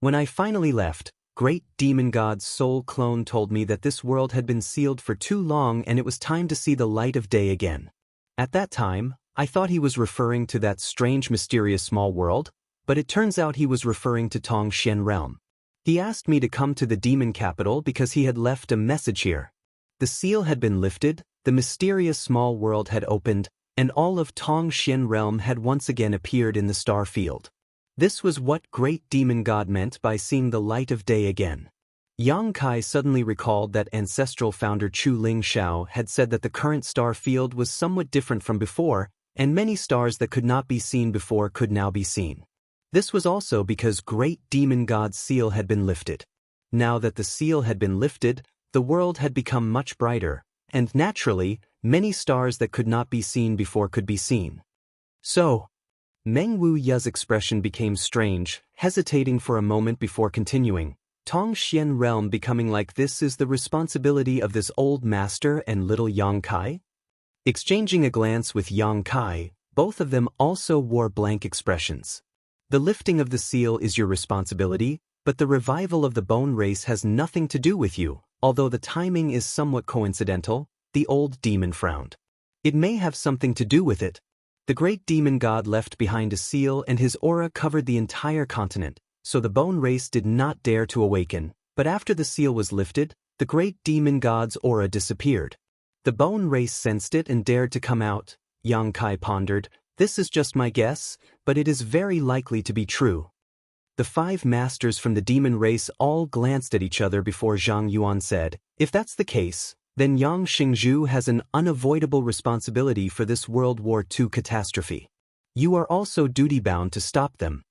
When I finally left, Great Demon God's soul clone told me that this world had been sealed for too long and it was time to see the light of day again. At that time, I thought he was referring to that strange mysterious small world, but it turns out he was referring to Tongxian realm. He asked me to come to the demon capital because he had left a message here. The seal had been lifted, the mysterious small world had opened, and all of Tongxian realm had once again appeared in the star field. This was what Great Demon God meant by seeing the light of day again. Yang Kai suddenly recalled that ancestral founder Chu Ling Xiao had said that the current star field was somewhat different from before, and many stars that could not be seen before could now be seen. This was also because Great Demon God's seal had been lifted. Now that the seal had been lifted, the world had become much brighter, and naturally, many stars that could not be seen before could be seen. So, Meng Wuya's expression became strange, hesitating for a moment before continuing. Tongxian realm becoming like this is the responsibility of this old master and little Yang Kai? Exchanging a glance with Yang Kai, Both of them also wore blank expressions. The lifting of the seal is your responsibility, but the revival of the bone race has nothing to do with you, although the timing is somewhat coincidental. The old demon frowned. It may have something to do with it. The great demon god left behind a seal and his aura covered the entire continent, so the bone race did not dare to awaken, but after the seal was lifted, the great demon god's aura disappeared. The bone race sensed it and dared to come out. Yang Kai pondered, "This is just my guess, but it is very likely to be true." The 5 masters from the demon race all glanced at each other before Zhang Yuan said, "If that's the case, then Yang Xingzhu has an unavoidable responsibility for this World War II catastrophe. You are also duty-bound to stop them."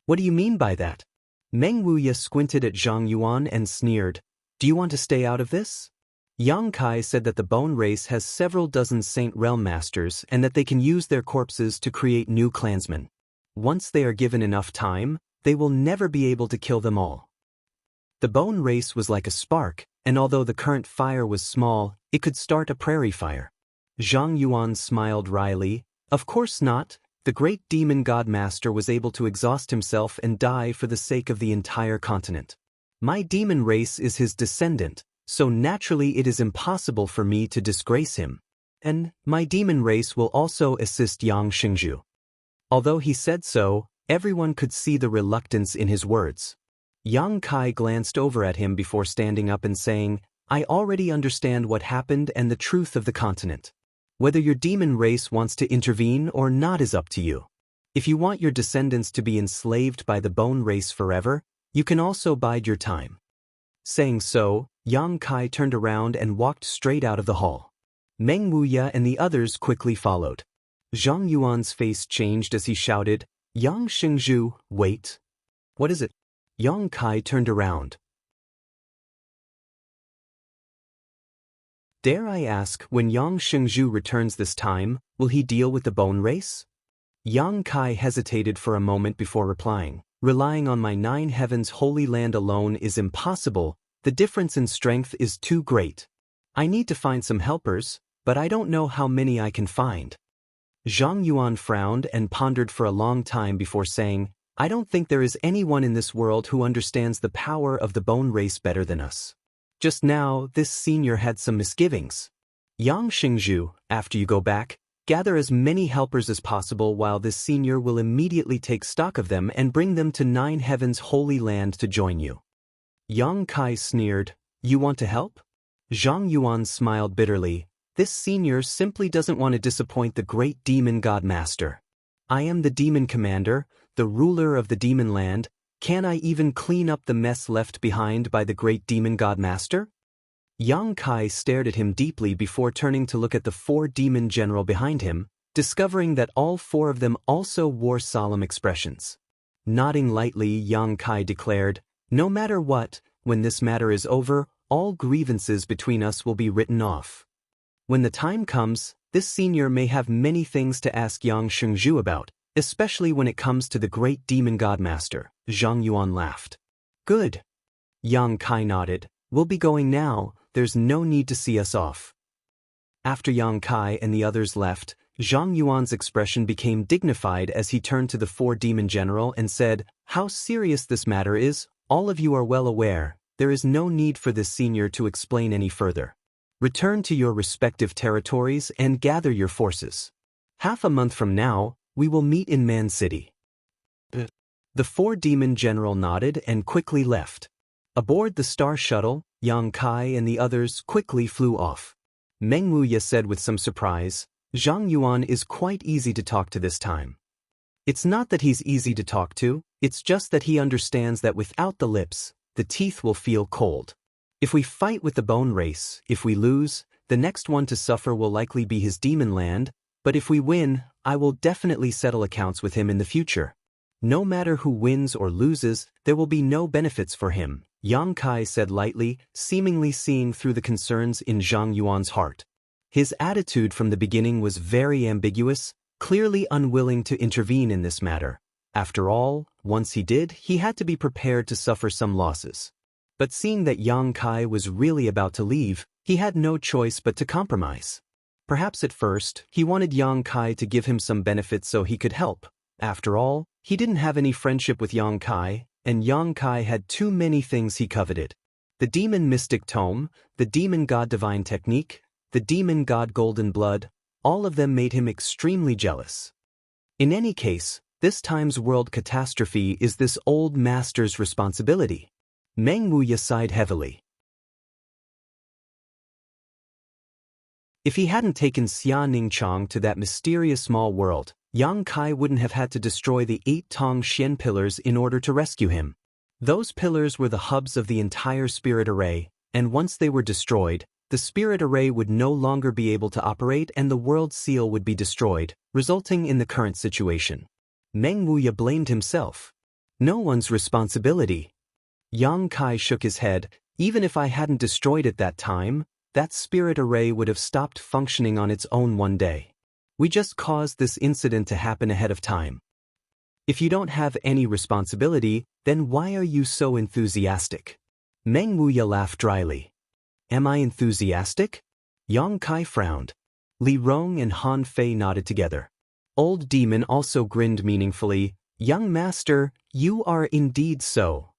"What do you mean by that?" Meng Wuya squinted at Zhang Yuan and sneered, "Do you want to stay out of this?" Yang Kai said that the bone race has several dozen Saint Realm masters and that they can use their corpses to create new clansmen. Once they are given enough time, they will never be able to kill them all. The bone race was like a spark, and although the current fire was small, it could start a prairie fire. Zhang Yuan smiled wryly. "Of course not. The great demon god master was able to exhaust himself and die for the sake of the entire continent. My demon race is his descendant, so naturally it is impossible for me to disgrace him. And my demon race will also assist Yang Xingzhu." Although he said so, everyone could see the reluctance in his words. Yang Kai glanced over at him before standing up and saying, "I already understand what happened and the truth of the continent. Whether your demon race wants to intervene or not is up to you. If you want your descendants to be enslaved by the bone race forever, you can also bide your time." Saying so, Yang Kai turned around and walked straight out of the hall. Meng Wuya and the others quickly followed. Zhang Yuan's face changed as he shouted, "Yang Xingzhu, wait." "What is it?" Yang Kai turned around. "Dare I ask, when Yang Xingzhu returns this time, will he deal with the bone race?" Yang Kai hesitated for a moment before replying. "Relying on my 9 heavens holy land alone is impossible. The difference in strength is too great. I need to find some helpers, but I don't know how many I can find." Zhang Yuan frowned and pondered for a long time before saying, "I don't think there is anyone in this world who understands the power of the bone race better than us." Just now, this senior had some misgivings. "Yang Xingzhu, after you go back, gather as many helpers as possible while this senior will immediately take stock of them and bring them to 9 heavens holy land to join you." Yang Kai sneered, "You want to help?" Zhang Yuan smiled bitterly. "This senior simply doesn't want to disappoint the great demon god master. I am the demon commander, the ruler of the demon land. Can I even clean up the mess left behind by the great demon god master?" Yang Kai stared at him deeply before turning to look at the 4 demon general behind him, discovering that all 4 of them also wore solemn expressions. Nodding lightly, Yang Kai declared, "No matter what, when this matter is over, all grievances between us will be written off. When the time comes, this senior may have many things to ask Yang Xingzhu about, especially when it comes to the great demon god master." Zhang Yuan laughed. "Good." Yang Kai nodded. "We'll be going now, there's no need to see us off." After Yang Kai and the others left, Zhang Yuan's expression became dignified as he turned to the 4 demon general and said, "How serious this matter is, all of you are well aware. There is no need for this senior to explain any further. Return to your respective territories and gather your forces. Half a month from now, we will meet in Man City." The 4 demon general nodded and quickly left. Aboard the Star Shuttle, Yang Kai and the others quickly flew off. Meng Wuya said with some surprise, "Zhang Yuan is quite easy to talk to this time." "It's not that he's easy to talk to, it's just that he understands that without the lips, the teeth will feel cold. If we fight with the bone race, if we lose, the next one to suffer will likely be his demon land, but if we win, I will definitely settle accounts with him in the future. No matter who wins or loses, there will be no benefits for him," Yang Kai said lightly, seemingly seeing through the concerns in Zhang Yuan's heart. His attitude from the beginning was very ambiguous, clearly unwilling to intervene in this matter. After all, once he did, he had to be prepared to suffer some losses. But seeing that Yang Kai was really about to leave, he had no choice but to compromise. Perhaps at first, he wanted Yang Kai to give him some benefits so he could help. After all, he didn't have any friendship with Yang Kai, and Yang Kai had too many things he coveted. The demon mystic tome, the demon god divine technique, the demon god golden blood, all of them made him extremely jealous. In any case, this time's world catastrophe is this old master's responsibility. Meng Wuya sighed heavily. If he hadn't taken Xia Ningchang to that mysterious small world, Yang Kai wouldn't have had to destroy the 8 Tong Xian pillars in order to rescue him. Those pillars were the hubs of the entire spirit array, and once they were destroyed, the spirit array would no longer be able to operate and the world seal would be destroyed, resulting in the current situation. Meng Wuya blamed himself. No one's responsibility. Yang Kai shook his head. Even if I hadn't destroyed it that time, that spirit array would have stopped functioning on its own one day. We just caused this incident to happen ahead of time. If you don't have any responsibility, then why are you so enthusiastic? Meng Wuya laughed dryly. Am I enthusiastic? Yang Kai frowned. Li Rong and Han Fei nodded together. Old Demon also grinned meaningfully. Young Master, you are indeed so.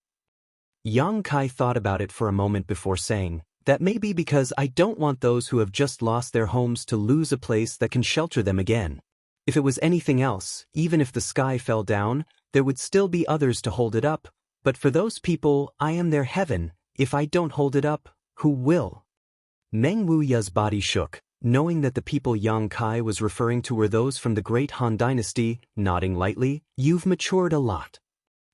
Yang Kai thought about it for a moment before saying, that may be because I don't want those who have just lost their homes to lose a place that can shelter them again. If it was anything else, even if the sky fell down, there would still be others to hold it up. But for those people, I am their heaven. If I don't hold it up, who will? Meng Wuya's body shook, knowing that the people Yang Kai was referring to were those from the great Han dynasty, nodding lightly. You've matured a lot.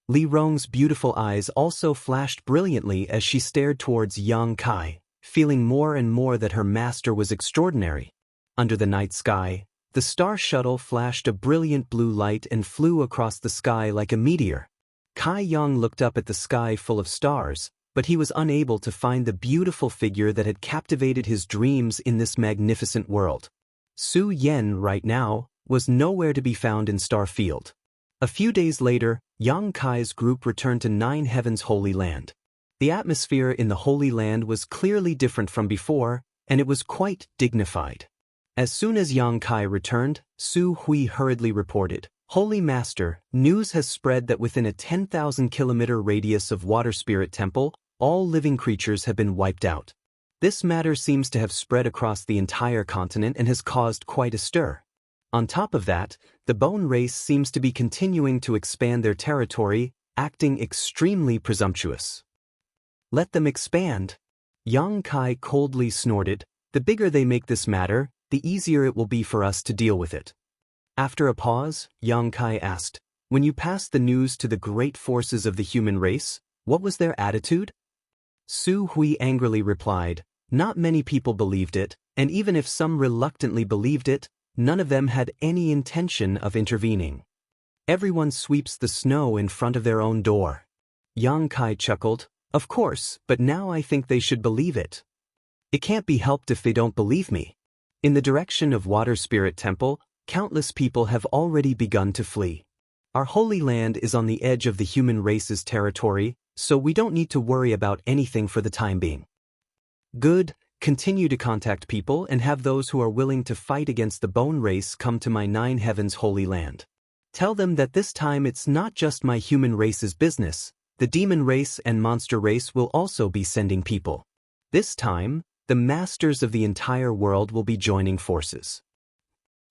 Li Rong's beautiful eyes also flashed brilliantly as she stared towards Yang Kai, feeling more and more that her master was extraordinary. Under the night sky, the star shuttle flashed a brilliant blue light and flew across the sky like a meteor. Kai Yang looked up at the sky full of stars, but he was unable to find the beautiful figure that had captivated his dreams in this magnificent world. Su Yen, right now, was nowhere to be found in Star Field. A few days later, Yang Kai's group returned to Nine Heaven's Holy Land. The atmosphere in the Holy Land was clearly different from before, and it was quite dignified. As soon as Yang Kai returned, Su Hui hurriedly reported, Holy Master, news has spread that within a 10,000-kilometer radius of Water Spirit Temple, all living creatures have been wiped out. This matter seems to have spread across the entire continent and has caused quite a stir. On top of that, the Bone race seems to be continuing to expand their territory, acting extremely presumptuous. Let them expand. Yang Kai coldly snorted. The bigger they make this matter, the easier it will be for us to deal with it. After a pause, Yang Kai asked, when you passed the news to the great forces of the human race, what was their attitude? Su Hui angrily replied, not many people believed it, and even if some reluctantly believed it, none of them had any intention of intervening. Everyone sweeps the snow in front of their own door. Yang Kai chuckled, of course, but now I think they should believe it. It can't be helped if they don't believe me. In the direction of Water Spirit Temple, countless people have already begun to flee. Our holy land is on the edge of the human race's territory, so we don't need to worry about anything for the time being. Good. Continue to contact people and have those who are willing to fight against the Bone race come to my Nine Heavens Holy Land. Tell them that this time it's not just my human race's business, the demon race and monster race will also be sending people. This time, the masters of the entire world will be joining forces.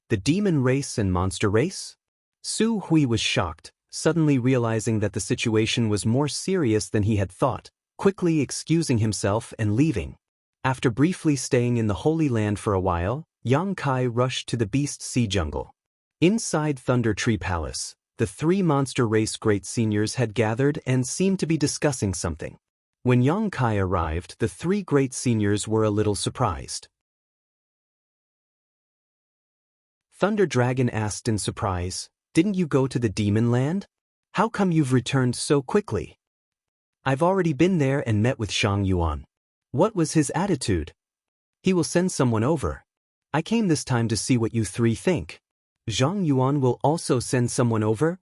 The demon race and monster race? Su Hui was shocked, suddenly realizing that the situation was more serious than he had thought, quickly excusing himself and leaving. After briefly staying in the Holy Land for a while, Yang Kai rushed to the Beast Sea Jungle. Inside Thunder Tree Palace, the 3 monster race great seniors had gathered and seemed to be discussing something. When Yang Kai arrived, the 3 great seniors were a little surprised. Thunder Dragon asked in surprise, didn't you go to the Demon Land? How come you've returned so quickly? I've already been there and met with Shang Yuan. What was his attitude? He will send someone over. I came this time to see what you 3 think. Zhang Yuan will also send someone over?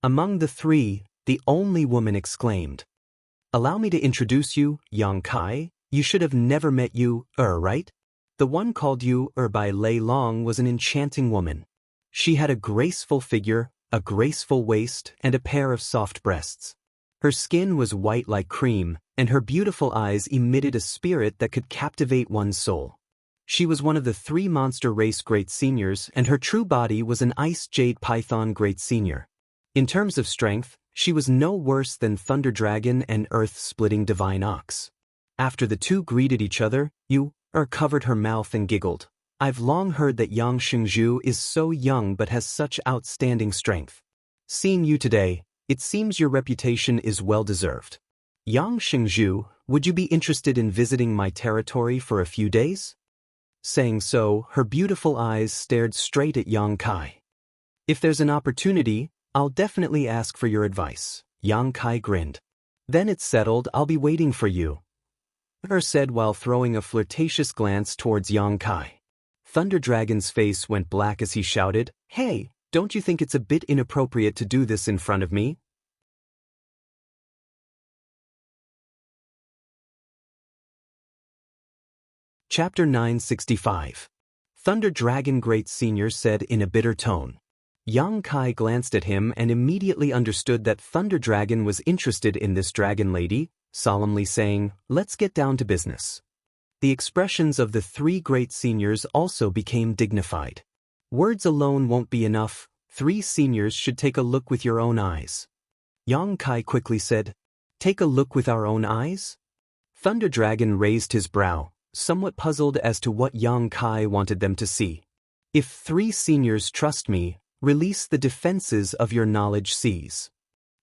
Among the 3, the only woman exclaimed. Allow me to introduce you, Yang Kai. You should have never met you, right? The one called Yu by Lei Long was an enchanting woman. She had a graceful figure, a graceful waist, and a pair of soft breasts. Her skin was white like cream, and her beautiful eyes emitted a spirit that could captivate one's soul. She was one of the 3 monster race great seniors, and her true body was an ice jade python great senior. In terms of strength, she was no worse than Thunder Dragon and earth-splitting divine ox. After the two greeted each other, Yu covered her mouth and giggled. I've long heard that Yang Xingzhu is so young but has such outstanding strength. Seeing you today, it seems your reputation is well-deserved. Yang Xingzhu, would you be interested in visiting my territory for a few days? Saying so, her beautiful eyes stared straight at Yang Kai. If there's an opportunity, I'll definitely ask for your advice. Yang Kai grinned. Then it's settled, I'll be waiting for you, said while throwing a flirtatious glance towards Yang Kai. Thunder Dragon's face went black as he shouted, Hey, don't you think it's a bit inappropriate to do this in front of me? Chapter 965. Thunder Dragon Great Senior said in a bitter tone. Yang Kai glanced at him and immediately understood that Thunder Dragon was interested in this dragon lady, solemnly saying, Let's get down to business. The expressions of the 3 great seniors also became dignified. Words alone won't be enough, 3 seniors should take a look with your own eyes. Yang Kai quickly said, Take a look with our own eyes? Thunder Dragon raised his brow, somewhat puzzled as to what Yang Kai wanted them to see. If 3 seniors trust me, release the defenses of your knowledge seas.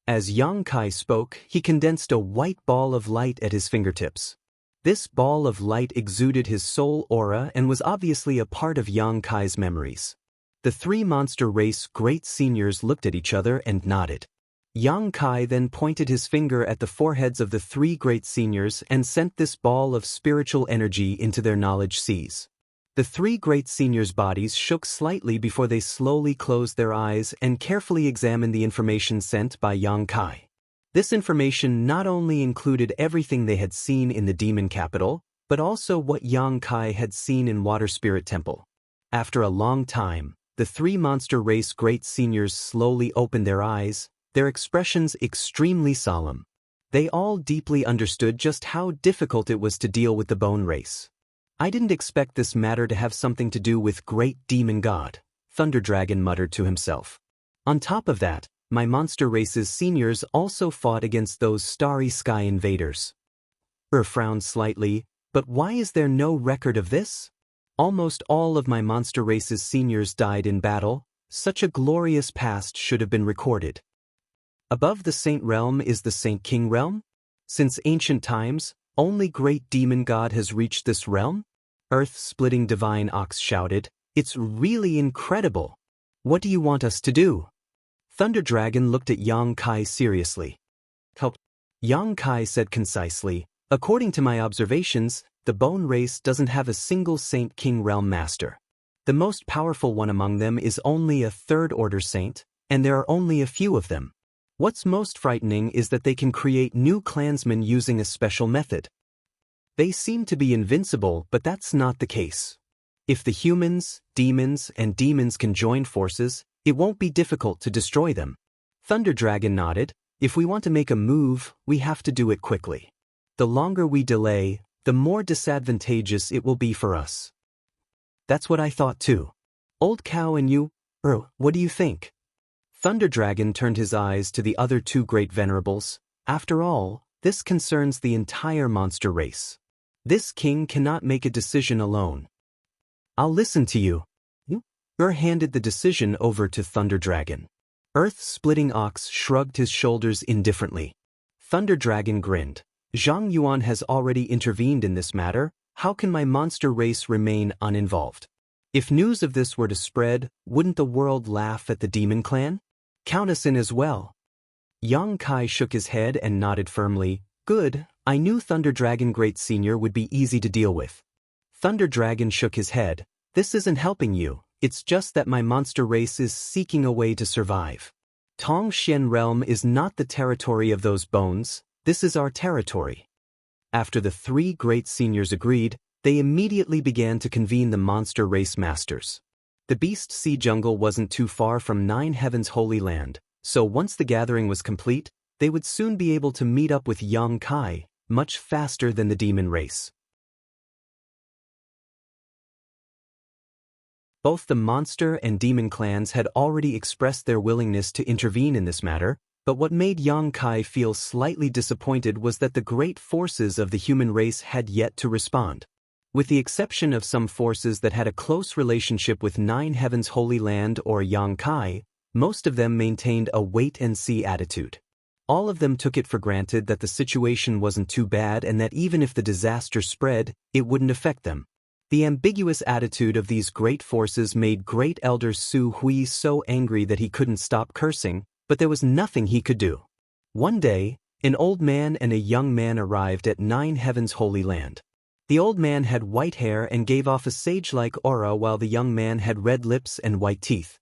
As Yang Kai spoke, he condensed a white ball of light at his fingertips. This ball of light exuded his soul aura and was obviously a part of Yang Kai's memories. The 3 monster race great seniors looked at each other and nodded. Yang Kai then pointed his finger at the foreheads of the 3 great seniors and sent this ball of spiritual energy into their knowledge seas. The 3 great seniors' bodies shook slightly before they slowly closed their eyes and carefully examined the information sent by Yang Kai. This information not only included everything they had seen in the demon capital, but also what Yang Kai had seen in Water Spirit Temple. After a long time, the 3 monster race great seniors slowly opened their eyes, their expressions extremely solemn. They all deeply understood just how difficult it was to deal with the bone race. I didn't expect this matter to have something to do with great demon god, Thunder Dragon muttered to himself. On top of that, my monster race's seniors also fought against those starry sky invaders. Frowned slightly, but why is there no record of this? Almost all of my monster race's seniors died in battle, such a glorious past should have been recorded. Above the Saint Realm is the Saint King Realm? Since ancient times, only great demon god has reached this realm? Earth-splitting divine ox shouted, It's really incredible. What do you want us to do? Thunder Dragon looked at Yang Kai seriously. Help. Yang Kai said concisely, According to my observations, the bone race doesn't have a single Saint King Realm master. The most powerful one among them is only a 3rd order saint, and there are only a few of them. What's most frightening is that they can create new clansmen using a special method. They seem to be invincible, but that's not the case. If the humans, demons, and demons can join forces, it won't be difficult to destroy them. Thunder Dragon nodded. If we want to make a move, we have to do it quickly. The longer we delay, the more disadvantageous it will be for us. That's what I thought too. Old Cow and you, what do you think? Thunder Dragon turned his eyes to the other 2 great venerables. After all, this concerns the entire monster race. This king cannot make a decision alone. I'll listen to you. Handed the decision over to Thunder Dragon. Earth-splitting ox shrugged his shoulders indifferently. Thunder Dragon grinned. Zhang Yuan has already intervened in this matter. How can my monster race remain uninvolved? If news of this were to spread, wouldn't the world laugh at the demon clan? Count us in as well. Yang Kai shook his head and nodded firmly. Good, I knew Thunder Dragon Great Senior would be easy to deal with. Thunder Dragon shook his head. This isn't helping you, it's just that my monster race is seeking a way to survive. Tongxian Realm is not the territory of those bones, this is our territory. After the 3 great seniors agreed, They immediately began to convene the monster race masters. The Beast Sea Jungle wasn't too far from Nine Heavens' Holy Land, so once the gathering was complete, they would soon be able to meet up with Yang Kai, much faster than the demon race. Both the monster and demon clans had already expressed their willingness to intervene in this matter, but what made Yang Kai feel slightly disappointed was that the great forces of the human race had yet to respond. With the exception of some forces that had a close relationship with Nine Heavens' Holy Land or Yang Kai, most of them maintained a wait-and-see attitude. All of them took it for granted that the situation wasn't too bad and that even if the disaster spread, it wouldn't affect them. The ambiguous attitude of these great forces made Great Elder Su Hui so angry that he couldn't stop cursing, but there was nothing he could do. One day, an old man and a young man arrived at Nine Heavens' Holy Land. The old man had white hair and gave off a sage-like aura while the young man had red lips and white teeth.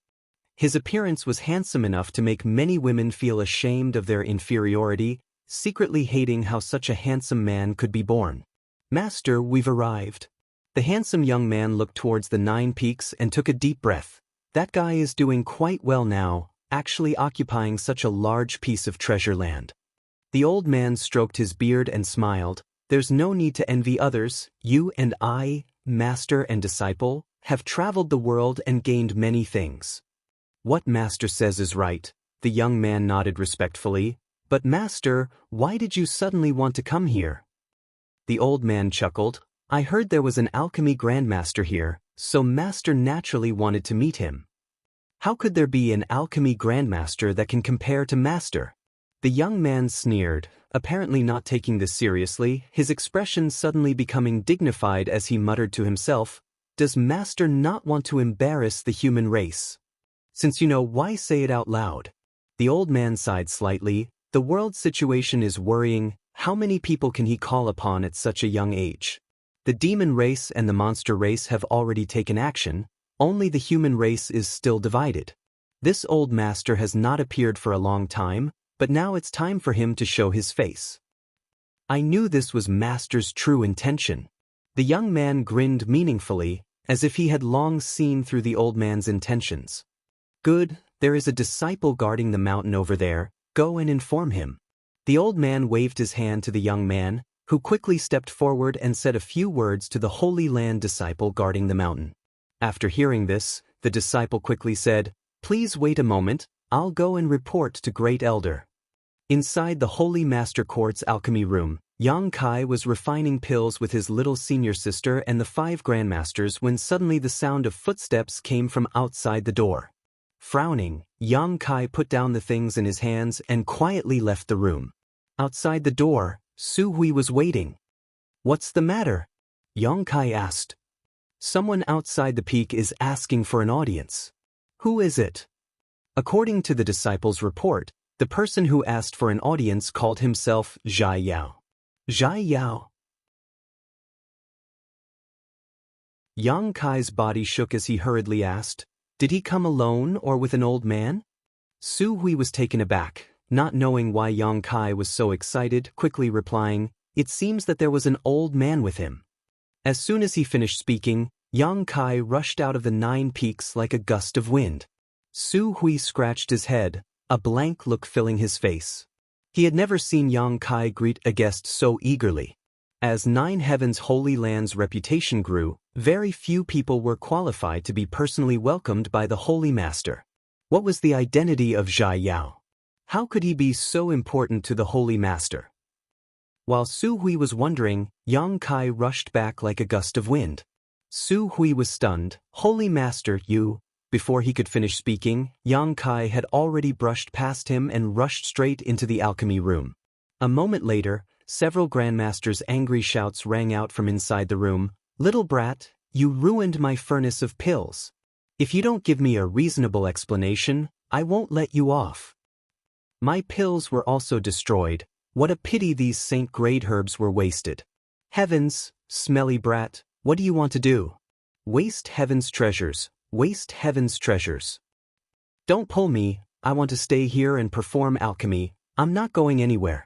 His appearance was handsome enough to make many women feel ashamed of their inferiority, secretly hating how such a handsome man could be born. "Master, we've arrived." The handsome young man looked towards the 9 peaks and took a deep breath. That guy is doing quite well now, actually occupying such a large piece of treasure land. The old man stroked his beard and smiled. "There's no need to envy others. You and I, master and disciple, have traveled the world and gained many things." "What master says is right," the young man nodded respectfully. "But master, why did you suddenly want to come here?" The old man chuckled. "I heard there was an alchemy grandmaster here, so master naturally wanted to meet him." "How could there be an alchemy grandmaster that can compare to master?" The young man sneered, apparently not taking this seriously, his expression suddenly becoming dignified as he muttered to himself, "Does master not want to embarrass the human race? Since you know, why say it out loud?" The old man sighed slightly. The world situation is worrying. How many people can he call upon at such a young age? The demon race and the monster race have already taken action, only the human race is still divided. This old master has not appeared for a long time, but now it's time for him to show his face. I knew this was master's true intention. The young man grinned meaningfully, as if he had long seen through the old man's intentions. "Good, there is a disciple guarding the mountain over there, go and inform him." The old man waved his hand to the young man, who quickly stepped forward and said a few words to the Holy Land disciple guarding the mountain. After hearing this, the disciple quickly said, "Please wait a moment, I'll go and report to Great Elder." Inside the Holy Master Court's alchemy room, Yang Kai was refining pills with his little senior sister and the 5 grandmasters when suddenly the sound of footsteps came from outside the door. Frowning, Yang Kai put down the things in his hands and quietly left the room. Outside the door, Su Hui was waiting. "What's the matter?" Yang Kai asked. "Someone outside the peak is asking for an audience." "Who is it?" According to the disciple's report, the person who asked for an audience called himself Zhai Yao. Zhai Yao. Yang Kai's body shook as he hurriedly asked, "Did he come alone or with an old man?" Su Hui was taken aback, not knowing why Yang Kai was so excited, quickly replying, "It seems that there was an old man with him." As soon as he finished speaking, Yang Kai rushed out of the 9 peaks like a gust of wind. Su Hui scratched his head, a blank look filling his face. He had never seen Yang Kai greet a guest so eagerly. As Nine Heavens' Holy Land's reputation grew, very few people were qualified to be personally welcomed by the Holy Master. What was the identity of Zhai Yao? How could he be so important to the Holy Master? While Su Hui was wondering, Yang Kai rushed back like a gust of wind. Su Hui was stunned. "Holy Master, you..." Before he could finish speaking, Yang Kai had already brushed past him and rushed straight into the alchemy room. A moment later, several grandmasters' angry shouts rang out from inside the room. "Little brat, you ruined my furnace of pills. If you don't give me a reasonable explanation, I won't let you off." "My pills were also destroyed. What a pity these saint-grade herbs were wasted." "Heavens, smelly brat, what do you want to do?" "Waste heaven's treasures. Waste heaven's treasures." "Don't pull me, I want to stay here and perform alchemy, I'm not going anywhere."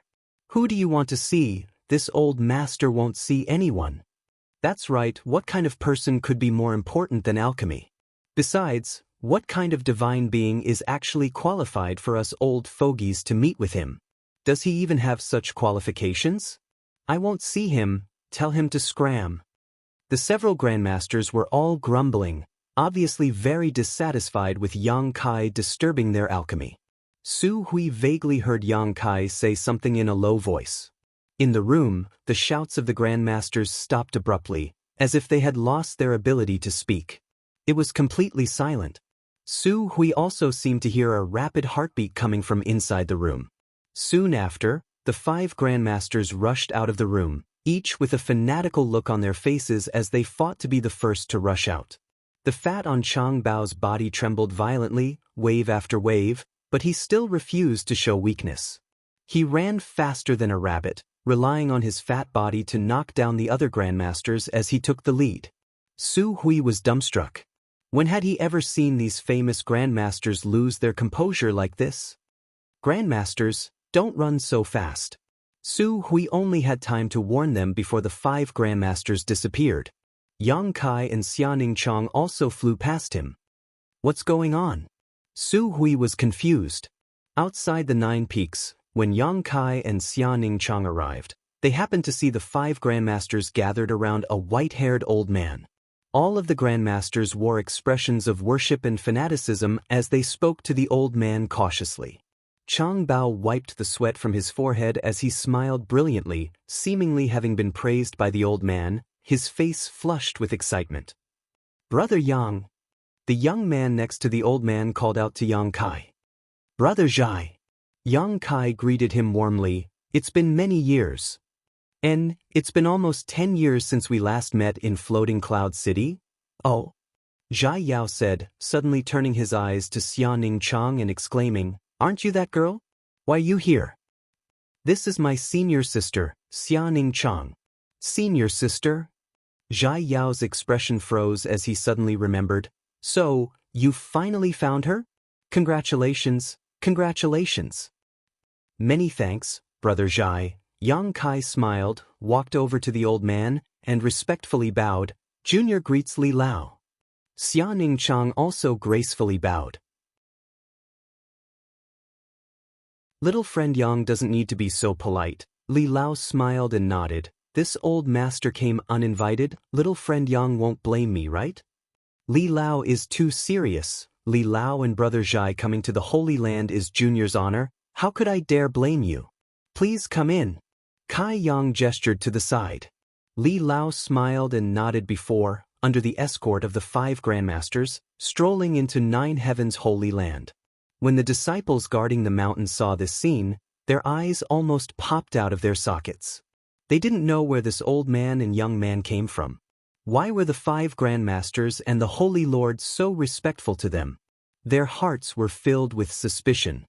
"Who do you want to see? This old master won't see anyone." That's right, what kind of person could be more important than alchemy? Besides, what kind of divine being is actually qualified for us old fogies to meet with him? Does he even have such qualifications? I won't see him, tell him to scram. The several grandmasters were all grumbling, obviously very dissatisfied with Yang Kai disturbing their alchemy. Su Hui vaguely heard Yang Kai say something in a low voice. In the room, the shouts of the grandmasters stopped abruptly, as if they had lost their ability to speak. It was completely silent. Su Hui also seemed to hear a rapid heartbeat coming from inside the room. Soon after, the 5 grandmasters rushed out of the room, each with a fanatical look on their faces as they fought to be the first to rush out. The fat on Chang Bao's body trembled violently, wave after wave, but he still refused to show weakness. He ran faster than a rabbit, relying on his fat body to knock down the other grandmasters as he took the lead. Su Hui was dumbstruck. When had he ever seen these famous grandmasters lose their composure like this? Grandmasters, don't run so fast. Su Hui only had time to warn them before the 5 grandmasters disappeared. Yang Kai and Xianing Chang also flew past him. What's going on? Su Hui was confused. Outside the 9 peaks, when Yang Kai and Xianing Chang arrived, they happened to see the 5 grandmasters gathered around a white-haired old man. All of the grandmasters wore expressions of worship and fanaticism as they spoke to the old man cautiously. Chang Bao wiped the sweat from his forehead as he smiled brilliantly, seemingly having been praised by the old man, his face flushed with excitement. Brother Yang. The young man next to the old man called out to Yang Kai. Brother Zhai. Yang Kai greeted him warmly. It's been many years. And it's been almost 10 years since we last met in Floating Cloud City? Oh. Zhai Yao said, suddenly turning his eyes to Xianing Chang and exclaiming, Aren't you that girl? Why you here? This is my senior sister, Xianing Chang. Senior sister? Zhai Yao's expression froze as he suddenly remembered. So, you finally found her? Congratulations, congratulations. Many thanks, Brother Zhai. Yang Kai smiled, walked over to the old man, and respectfully bowed. Junior greets Li Lao. Xianing Chang also gracefully bowed. Little friend Yang doesn't need to be so polite. Li Lao smiled and nodded. This old master came uninvited. Little friend Yang won't blame me, right? Li Lao is too serious. Li Lao and Brother Zhai coming to the Holy Land is Junior's honor. How could I dare blame you? Please come in. Kai Yang gestured to the side. Li Lao smiled and nodded before, under the escort of the 5 grandmasters, strolling into 9 Heavens' Holy Land. When the disciples guarding the mountain saw this scene, their eyes almost popped out of their sockets. They didn't know where this old man and young man came from. Why were the 5 grandmasters and the Holy Lord so respectful to them? Their hearts were filled with suspicion.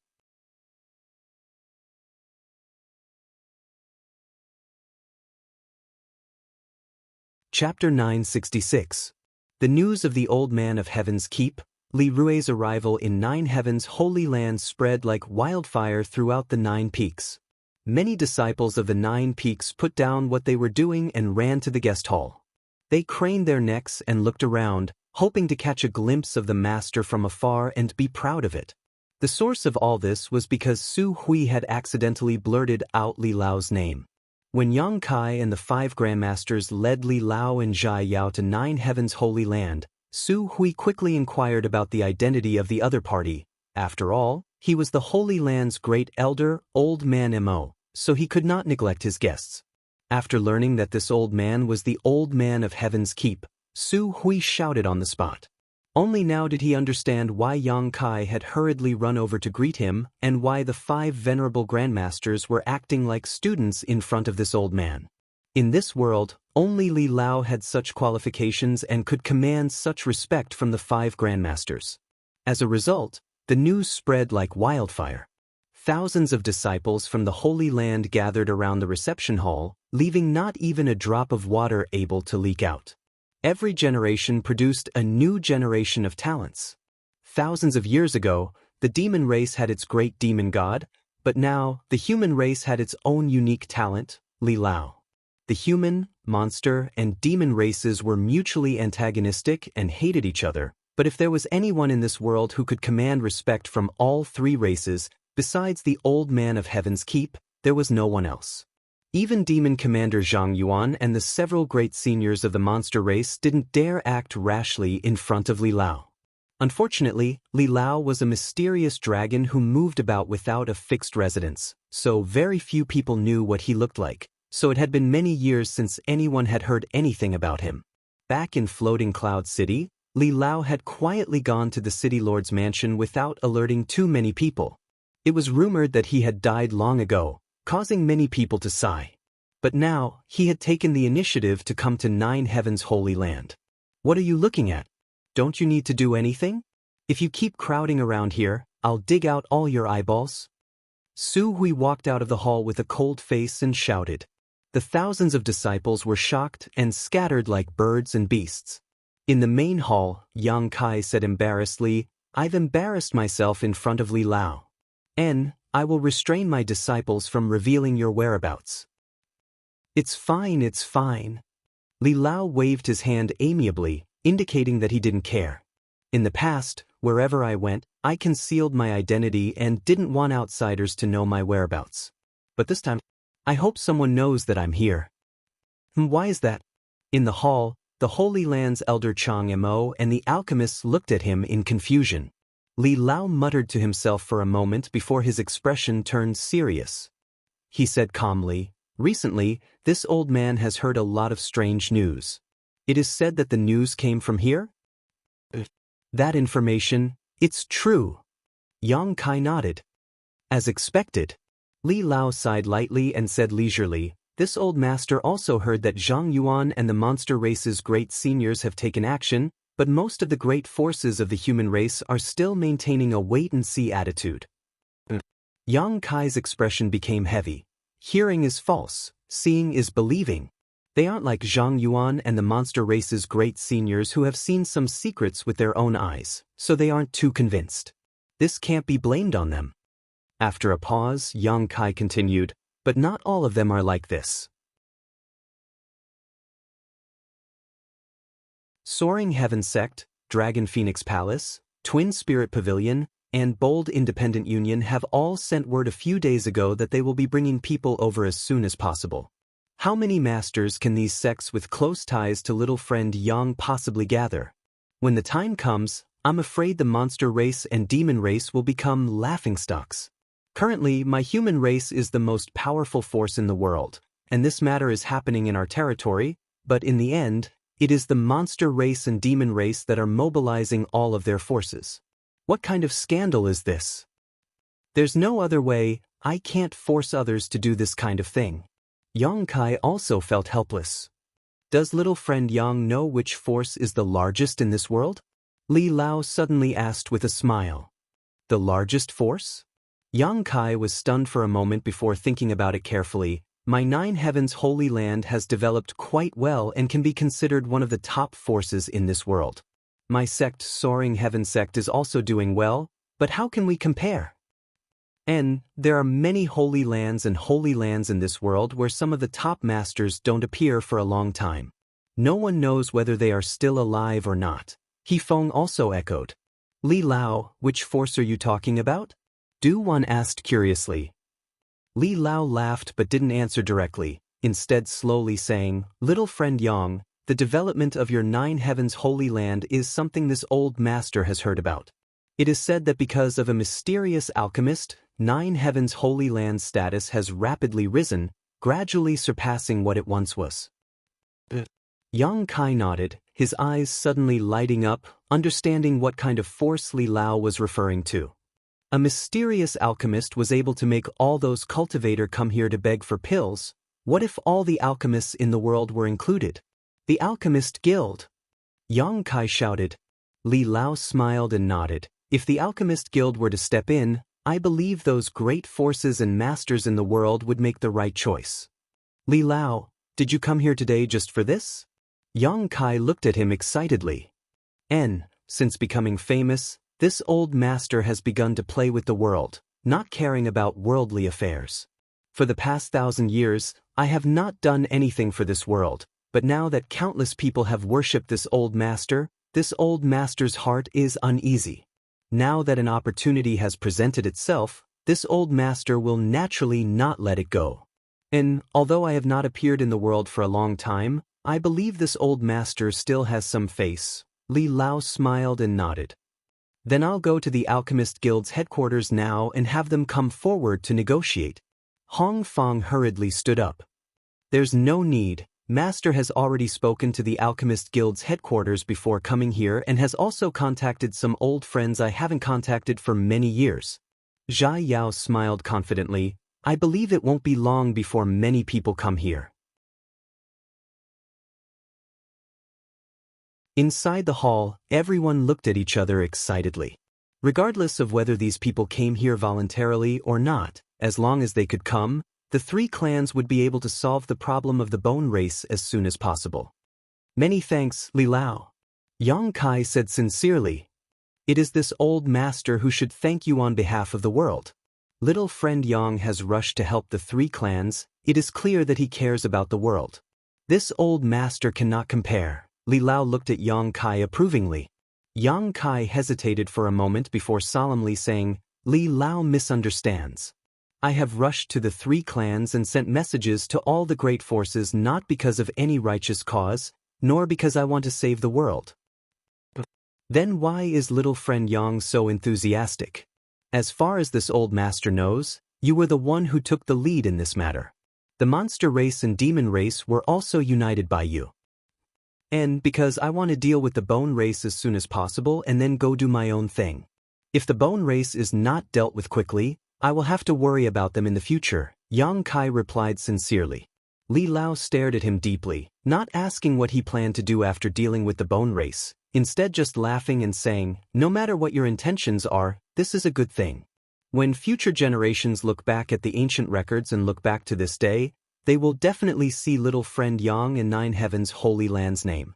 Chapter 966. The news of the Old Man of Heaven's Keep, Li Rui's arrival in 9 Heavens' Holy Land spread like wildfire throughout the 9 peaks. Many disciples of the 9 peaks put down what they were doing and ran to the guest hall. They craned their necks and looked around, hoping to catch a glimpse of the master from afar and be proud of it. The source of all this was because Su Hui had accidentally blurted out Li Lao's name. When Yang Kai and the 5 grandmasters led Li Lao and Zhai Yao to 9 Heavens' Holy Land, Su Hui quickly inquired about the identity of the other party. After all, he was the Holy Land's great elder, Old Man Mo, so he could not neglect his guests. After learning that this old man was the Old Man of Heaven's Keep, Su Hui shouted on the spot. Only now did he understand why Yang Kai had hurriedly run over to greet him and why the 5 venerable grandmasters were acting like students in front of this old man. In this world, only Li Lao had such qualifications and could command such respect from the 5 grandmasters. As a result, the news spread like wildfire. Thousands of disciples from the Holy Land gathered around the reception hall, leaving not even a drop of water able to leak out. Every generation produced a new generation of talents. Thousands of years ago, the demon race had its great demon god, but now the human race had its own unique talent, Li Lao. The human, monster, and demon races were mutually antagonistic and hated each other, but if there was anyone in this world who could command respect from all three races, besides the Old Man of Heaven's Keep, there was no one else. Even Demon Commander Zhang Yuan and the several great seniors of the monster race didn't dare act rashly in front of Li Lao. Unfortunately, Li Lao was a mysterious dragon who moved about without a fixed residence, so very few people knew what he looked like, so it had been many years since anyone had heard anything about him. Back in Floating Cloud City, Li Lao had quietly gone to the city lord's mansion without alerting too many people. It was rumored that he had died long ago, causing many people to sigh. But now, he had taken the initiative to come to Nine Heaven's Holy Land. What are you looking at? Don't you need to do anything? If you keep crowding around here, I'll dig out all your eyeballs. Su Hui walked out of the hall with a cold face and shouted. The thousands of disciples were shocked and scattered like birds and beasts. In the main hall, Yang Kai said embarrassedly, I've embarrassed myself in front of Li Lao. I will restrain my disciples from revealing your whereabouts. It's fine, it's fine. Li Lao waved his hand amiably, indicating that he didn't care. In the past, wherever I went, I concealed my identity and didn't want outsiders to know my whereabouts. But this time, I hope someone knows that I'm here. Why is that? In the hall, the Holy Land's elder Chang Mo and the alchemists looked at him in confusion. Li Lao muttered to himself for a moment before his expression turned serious. He said calmly, recently, this old man has heard a lot of strange news. It is said that the news came from here? That information, it's true. Yang Kai nodded. As expected. Li Lao sighed lightly and said leisurely, this old master also heard that Zhang Yuan and the monster race's great seniors have taken action, but most of the great forces of the human race are still maintaining a wait-and-see attitude. Yang Kai's expression became heavy. Hearing is false, seeing is believing. They aren't like Zhang Yuan and the monster race's great seniors who have seen some secrets with their own eyes, so they aren't too convinced. This can't be blamed on them. After a pause, Yang Kai continued, but not all of them are like this. Soaring Heaven Sect, Dragon Phoenix Palace, Twin Spirit Pavilion, and Bold Independent Union have all sent word a few days ago that they will be bringing people over as soon as possible. How many masters can these sects with close ties to little friend Yang possibly gather? When the time comes, I'm afraid the monster race and demon race will become laughingstocks. Currently, my human race is the most powerful force in the world, and this matter is happening in our territory, but in the end, it is the monster race and demon race that are mobilizing all of their forces. What kind of scandal is this? There's no other way, I can't force others to do this kind of thing. Yang Kai also felt helpless. Does little friend Yang know which force is the largest in this world? Li Lao suddenly asked with a smile. The largest force? Yang Kai was stunned for a moment before thinking about it carefully. My Nine Heavens Holy Land has developed quite well and can be considered one of the top forces in this world. My sect, Soaring Heaven Sect, is also doing well, but how can we compare? There are many holy lands in this world where some of the top masters don't appear for a long time. No one knows whether they are still alive or not. He Feng also echoed. Li Lao, which force are you talking about? Du Wan asked curiously. Li Lao laughed but didn't answer directly, instead slowly saying, Little friend Yang, the development of your Nine Heavens Holy Land is something this old master has heard about. It is said that because of a mysterious alchemist, Nine Heavens Holy Land's status has rapidly risen, gradually surpassing what it once was. Yang Kai nodded, his eyes suddenly lighting up, understanding what kind of force Li Lao was referring to. A mysterious alchemist was able to make all those cultivators come here to beg for pills. What if all the alchemists in the world were included? The Alchemist Guild! Yang Kai shouted. Li Lao smiled and nodded. If the Alchemist Guild were to step in, I believe those great forces and masters in the world would make the right choice. Li Lao, did you come here today just for this? Yang Kai looked at him excitedly. Since becoming famous, this old master has begun to play with the world, not caring about worldly affairs. For the past 1,000 years, I have not done anything for this world, But now that countless people have worshipped this old master's heart is uneasy. Now that an opportunity has presented itself, this old master will naturally not let it go. And although I have not appeared in the world for a long time, I believe this old master still has some face. Li Lao smiled and nodded. Then I'll go to the Alchemist Guild's headquarters now and have them come forward to negotiate. Hong Fong hurriedly stood up. There's no need. Master has already spoken to the Alchemist Guild's headquarters before coming here and has also contacted some old friends I haven't contacted for many years. Zhai Yao smiled confidently. I believe it won't be long before many people come here. Inside the hall, everyone looked at each other excitedly. Regardless of whether these people came here voluntarily or not, as long as they could come, the three clans would be able to solve the problem of the bone race as soon as possible. Many thanks, Li Lao. Yang Kai said sincerely. It is this old master who should thank you on behalf of the world. Little friend Yang has rushed to help the three clans. It is clear that he cares about the world. This old master cannot compare. Li Lao looked at Yang Kai approvingly. Yang Kai hesitated for a moment before solemnly saying, Li Lao misunderstands. I have rushed to the three clans and sent messages to all the great forces not because of any righteous cause, nor because I want to save the world. Then why is little friend Yang so enthusiastic? As far as this old master knows, you were the one who took the lead in this matter. The monster race and demon race were also united by you. And because I want to deal with the bone race as soon as possible and then go do my own thing. If the bone race is not dealt with quickly, I will have to worry about them in the future, Yang Kai replied sincerely. Li Lao stared at him deeply, not asking what he planned to do after dealing with the bone race, instead just laughing and saying, no matter what your intentions are, this is a good thing. When future generations look back at the ancient records and look back to this day, they will definitely see little friend Yang in Nine Heavens' Holy Land's name.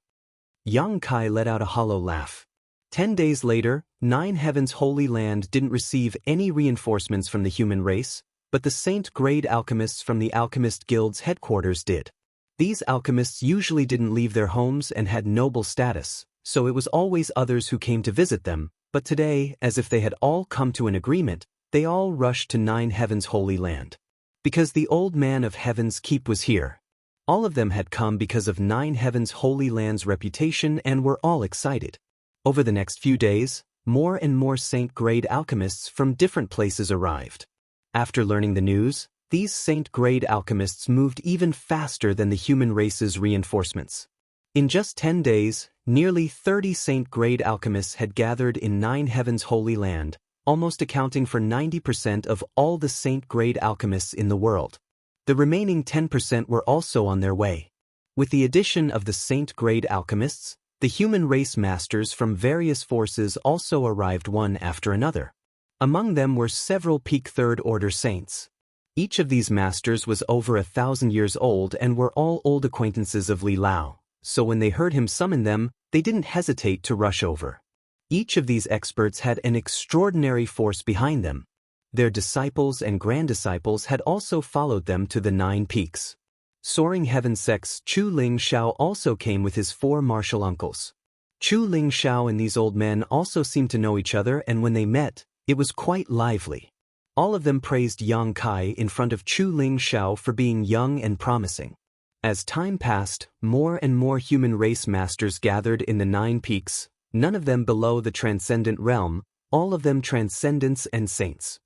Yang Kai let out a hollow laugh. 10 days later, Nine Heavens' Holy Land didn't receive any reinforcements from the human race, but the saint-grade alchemists from the Alchemist Guild's headquarters did. These alchemists usually didn't leave their homes and had noble status, so it was always others who came to visit them, but today, as if they had all come to an agreement, they all rushed to Nine Heavens' Holy Land. Because the old man of Heaven's Keep was here. All of them had come because of Nine Heavens' Holy Land's reputation and were all excited. Over the next few days, more and more saint-grade alchemists from different places arrived. After learning the news, these saint-grade alchemists moved even faster than the human race's reinforcements. In just 10 days, nearly 30 saint-grade alchemists had gathered in Nine Heavens' Holy Land, almost accounting for 90% of all the saint-grade alchemists in the world. The remaining 10% were also on their way. With the addition of the saint-grade alchemists, the human race masters from various forces also arrived one after another. Among them were several peak third-order saints. Each of these masters was over 1,000 years old and were all old acquaintances of Li Lao, so when they heard him summon them, they didn't hesitate to rush over. Each of these experts had an extraordinary force behind them. Their disciples and grand-disciples had also followed them to the 9 peaks. Soaring Heaven Sect's Chu Ling Shao also came with his 4 martial uncles. Chu Ling Shao and these old men also seemed to know each other, and when they met, it was quite lively. All of them praised Yang Kai in front of Chu Ling Shao for being young and promising. As time passed, more and more human race masters gathered in the 9 peaks, none of them below the transcendent realm, all of them transcendents and saints.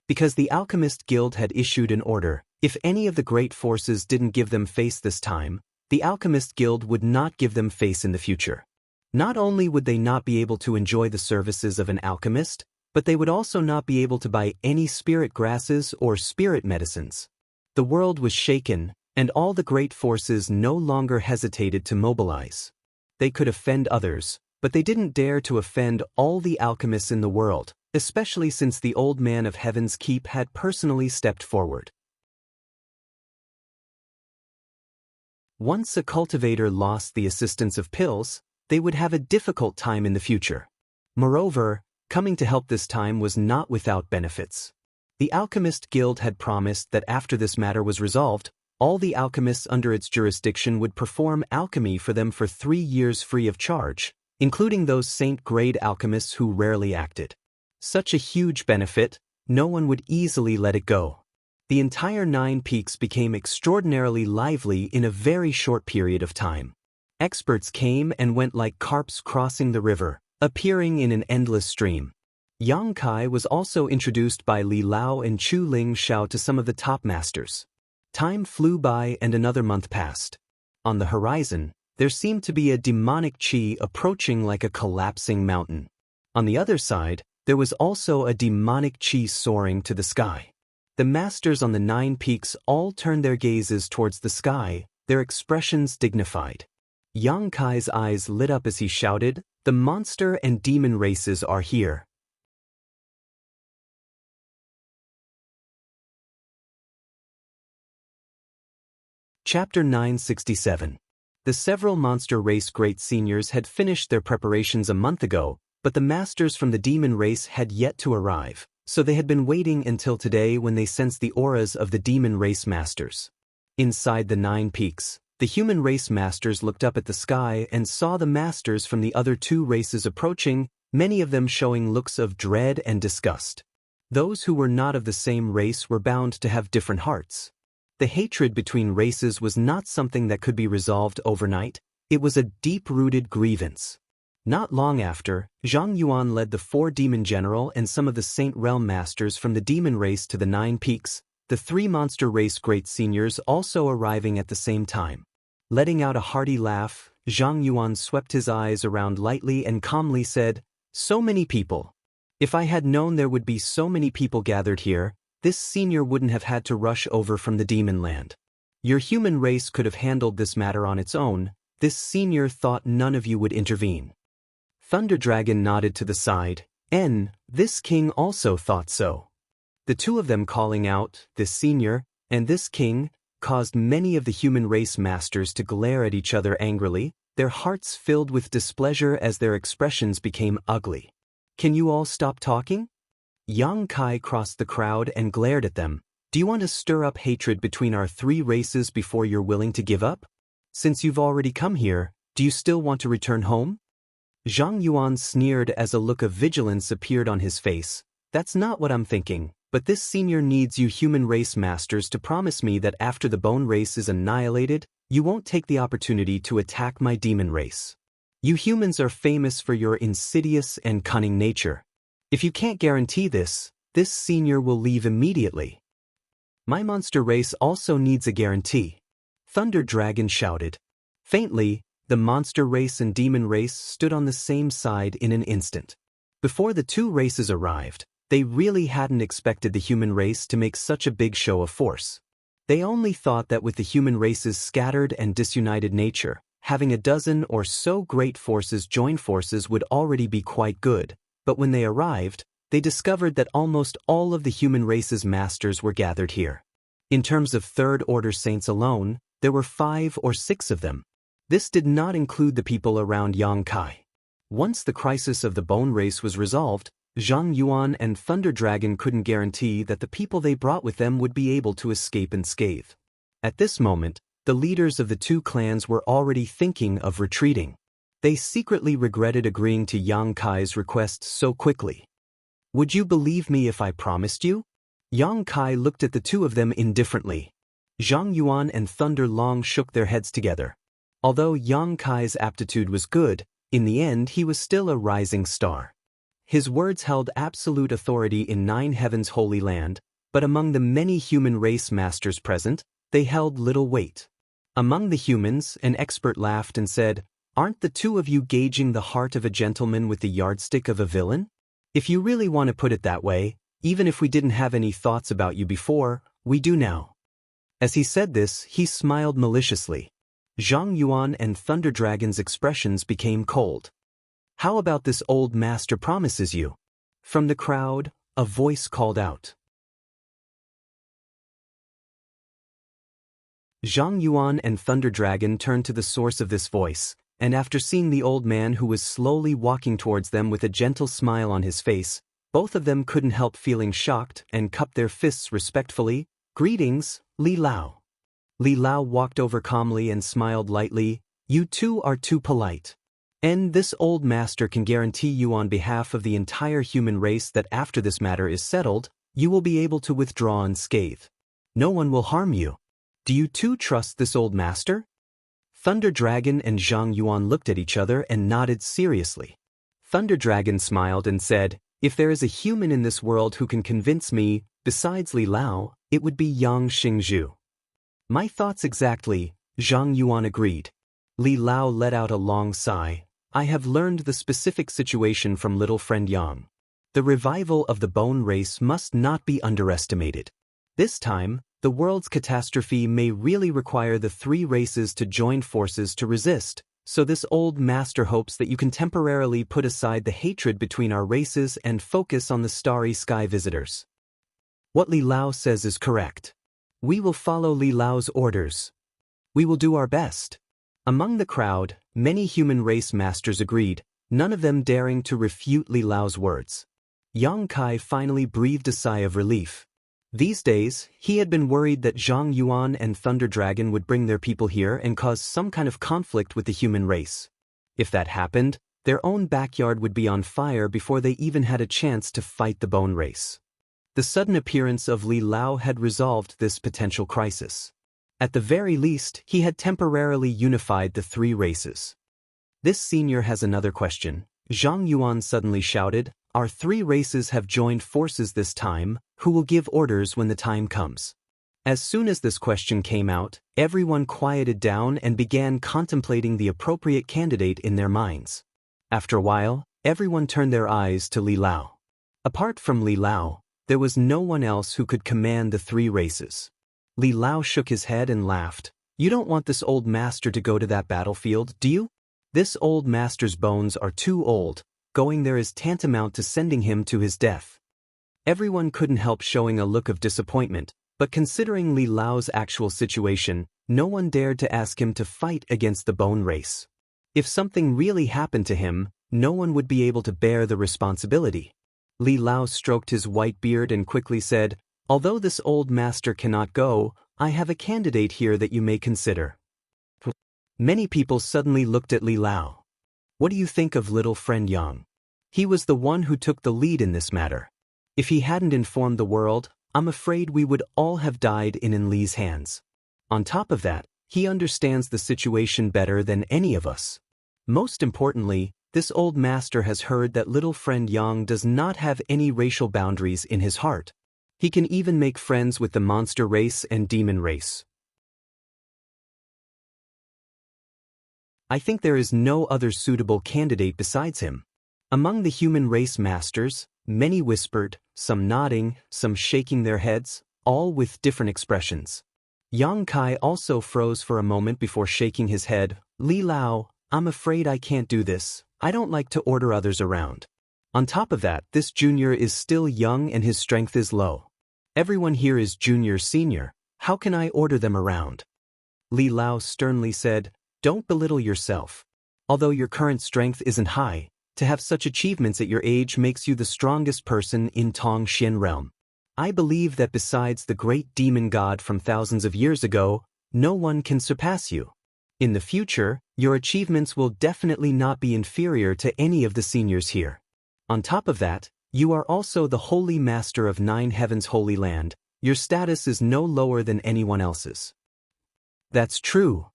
Because the Alchemist Guild had issued an order, if any of the great forces didn't give them face this time, the Alchemist Guild would not give them face in the future. Not only would they not be able to enjoy the services of an alchemist, but they would also not be able to buy any spirit grasses or spirit medicines. The world was shaken, and all the great forces no longer hesitated to mobilize. They could offend others, but they didn't dare to offend all the alchemists in the world, especially since the old man of Heaven's Keep had personally stepped forward. Once a cultivator lost the assistance of pills, they would have a difficult time in the future. Moreover, coming to help this time was not without benefits. The Alchemist Guild had promised that after this matter was resolved, All the alchemists under its jurisdiction would perform alchemy for them for 3 years free of charge, including those saint-grade alchemists who rarely acted. Such a huge benefit, no one would easily let it go. The entire Nine Peaks became extraordinarily lively in a very short period of time. Experts came and went like carps crossing the river, appearing in an endless stream. Yang Kai was also introduced by Li Lao and Chu Ling Xiao to some of the top masters. Time flew by and another month passed. On the horizon, there seemed to be a demonic qi approaching like a collapsing mountain. On the other side, there was also a demonic qi soaring to the sky. The masters on the Nine Peaks all turned their gazes towards the sky, their expressions dignified. Yang Kai's eyes lit up as he shouted, "The monster and demon races are here." Chapter 967. The several monster race great seniors had finished their preparations a month ago, but the masters from the demon race had yet to arrive, so they had been waiting until today when they sensed the auras of the demon race masters. Inside the Nine Peaks, the human race masters looked up at the sky and saw the masters from the other two races approaching, many of them showing looks of dread and disgust. Those who were not of the same race were bound to have different hearts. The hatred between races was not something that could be resolved overnight, it was a deep-rooted grievance. Not long after, Zhang Yuan led the 4 demon general and some of the Saint Realm masters from the demon race to the Nine Peaks, the 3 monster race great seniors also arriving at the same time. Letting out a hearty laugh, Zhang Yuan swept his eyes around lightly and calmly said, "So many people. If I had known there would be so many people gathered here, this senior wouldn't have had to rush over from the demon land. Your human race could have handled this matter on its own. This senior thought none of you would intervene." Thunder Dragon nodded to the side, this king also thought so. The two of them calling out, "This senior," and "This king," caused many of the human race masters to glare at each other angrily, their hearts filled with displeasure as their expressions became ugly. "Can you all stop talking?" Yang Kai crossed the crowd and glared at them. "Do you want to stir up hatred between our 3 races before you're willing to give up? Since you've already come here, do you still want to return home?" Zhang Yuan sneered as a look of vigilance appeared on his face. "That's not what I'm thinking, but this senior needs you human race masters to promise me that after the bone race is annihilated, you won't take the opportunity to attack my demon race. You humans are famous for your insidious and cunning nature. If you can't guarantee this senior will leave immediately." "My monster race also needs a guarantee," Thunder Dragon shouted. Faintly, the monster race and demon race stood on the same side in an instant. Before the 2 races arrived, they really hadn't expected the human race to make such a big show of force. They only thought that with the human race's scattered and disunited nature, having a dozen or so great forces join forces would already be quite good. But when they arrived, they discovered that almost all of the human race's masters were gathered here. In terms of third-order saints alone, there were 5 or 6 of them. This did not include the people around Yang Kai. Once the crisis of the bone race was resolved, Zhang Yuan and Thunder Dragon couldn't guarantee that the people they brought with them would be able to escape unscathed. At this moment, the leaders of the 2 clans were already thinking of retreating. They secretly regretted agreeing to Yang Kai's request so quickly. "Would you believe me if I promised you?" Yang Kai looked at the 2 of them indifferently. Zhang Yuan and Thunder Long shook their heads together. Although Yang Kai's aptitude was good, in the end he was still a rising star. His words held absolute authority in 9 Heavens' holy land, but among the many human race masters present, they held little weight. Among the humans, an expert laughed and said, "Aren't the 2 of you gauging the heart of a gentleman with the yardstick of a villain? If you really want to put it that way, even if we didn't have any thoughts about you before, we do now." As he said this, he smiled maliciously. Zhang Yuan and Thunder Dragon's expressions became cold. "How about this old master promises you?" From the crowd, a voice called out. Zhang Yuan and Thunder Dragon turned to the source of this voice, and after seeing the old man who was slowly walking towards them with a gentle smile on his face, both of them couldn't help feeling shocked and cupped their fists respectfully. "Greetings, Li Lao." Li Lao walked over calmly and smiled lightly. You two are too polite. And this old master can guarantee you on behalf of the entire human race that after this matter is settled, you will be able to withdraw unscathed. No one will harm you. Do you too trust this old master? Thunder Dragon and Zhang Yuan looked at each other and nodded seriously. Thunder Dragon smiled and said, if there is a human in this world who can convince me, besides Li Lao, it would be Yang Xingzhu. My thoughts exactly, Zhang Yuan agreed. Li Lao let out a long sigh. I have learned the specific situation from little friend Yang. The revival of the bone race must not be underestimated. This time, the world's catastrophe may really require the three races to join forces to resist, so this old master hopes that you can temporarily put aside the hatred between our races and focus on the starry sky visitors. What Li Lao says is correct. We will follow Li Lao's orders. We will do our best. Among the crowd, many human race masters agreed, none of them daring to refute Li Lao's words. Yang Kai finally breathed a sigh of relief. These days, he had been worried that Zhang Yuan and Thunder Dragon would bring their people here and cause some kind of conflict with the human race. If that happened, their own backyard would be on fire before they even had a chance to fight the bone race. The sudden appearance of Li Lao had resolved this potential crisis. At the very least, he had temporarily unified the three races. This senior has another question. Zhang Yuan suddenly shouted, our three races have joined forces this time, who will give orders when the time comes? As soon as this question came out, everyone quieted down and began contemplating the appropriate candidate in their minds. After a while, everyone turned their eyes to Li Lao. Apart from Li Lao, there was no one else who could command the three races. Li Lao shook his head and laughed. You don't want this old master to go to that battlefield, do you? This old master's bones are too old. Going there is tantamount to sending him to his death. Everyone couldn't help showing a look of disappointment, but considering Li Lao's actual situation, no one dared to ask him to fight against the bone race. If something really happened to him, no one would be able to bear the responsibility. Li Lao stroked his white beard and quickly said, although this old master cannot go, I have a candidate here that you may consider. Many people suddenly looked at Li Lao. What do you think of little friend Yang? He was the one who took the lead in this matter. If he hadn't informed the world, I'm afraid we would all have died in Li's hands. On top of that, he understands the situation better than any of us. Most importantly, this old master has heard that little friend Yang does not have any racial boundaries in his heart. He can even make friends with the monster race and demon race. I think there is no other suitable candidate besides him. Among the human race masters, many whispered, some nodding, some shaking their heads, all with different expressions. Yang Kai also froze for a moment before shaking his head. Li Lao, I'm afraid I can't do this. I don't like to order others around. On top of that, this junior is still young and his strength is low. Everyone here is junior-senior. How can I order them around? Li Lao sternly said, don't belittle yourself. Although your current strength isn't high, to have such achievements at your age makes you the strongest person in Tong Xian realm. I believe that besides the great demon god from thousands of years ago, no one can surpass you. In the future, your achievements will definitely not be inferior to any of the seniors here. On top of that, you are also the holy master of 9 Heavens Holy Land. Your status is no lower than anyone else's. That's true.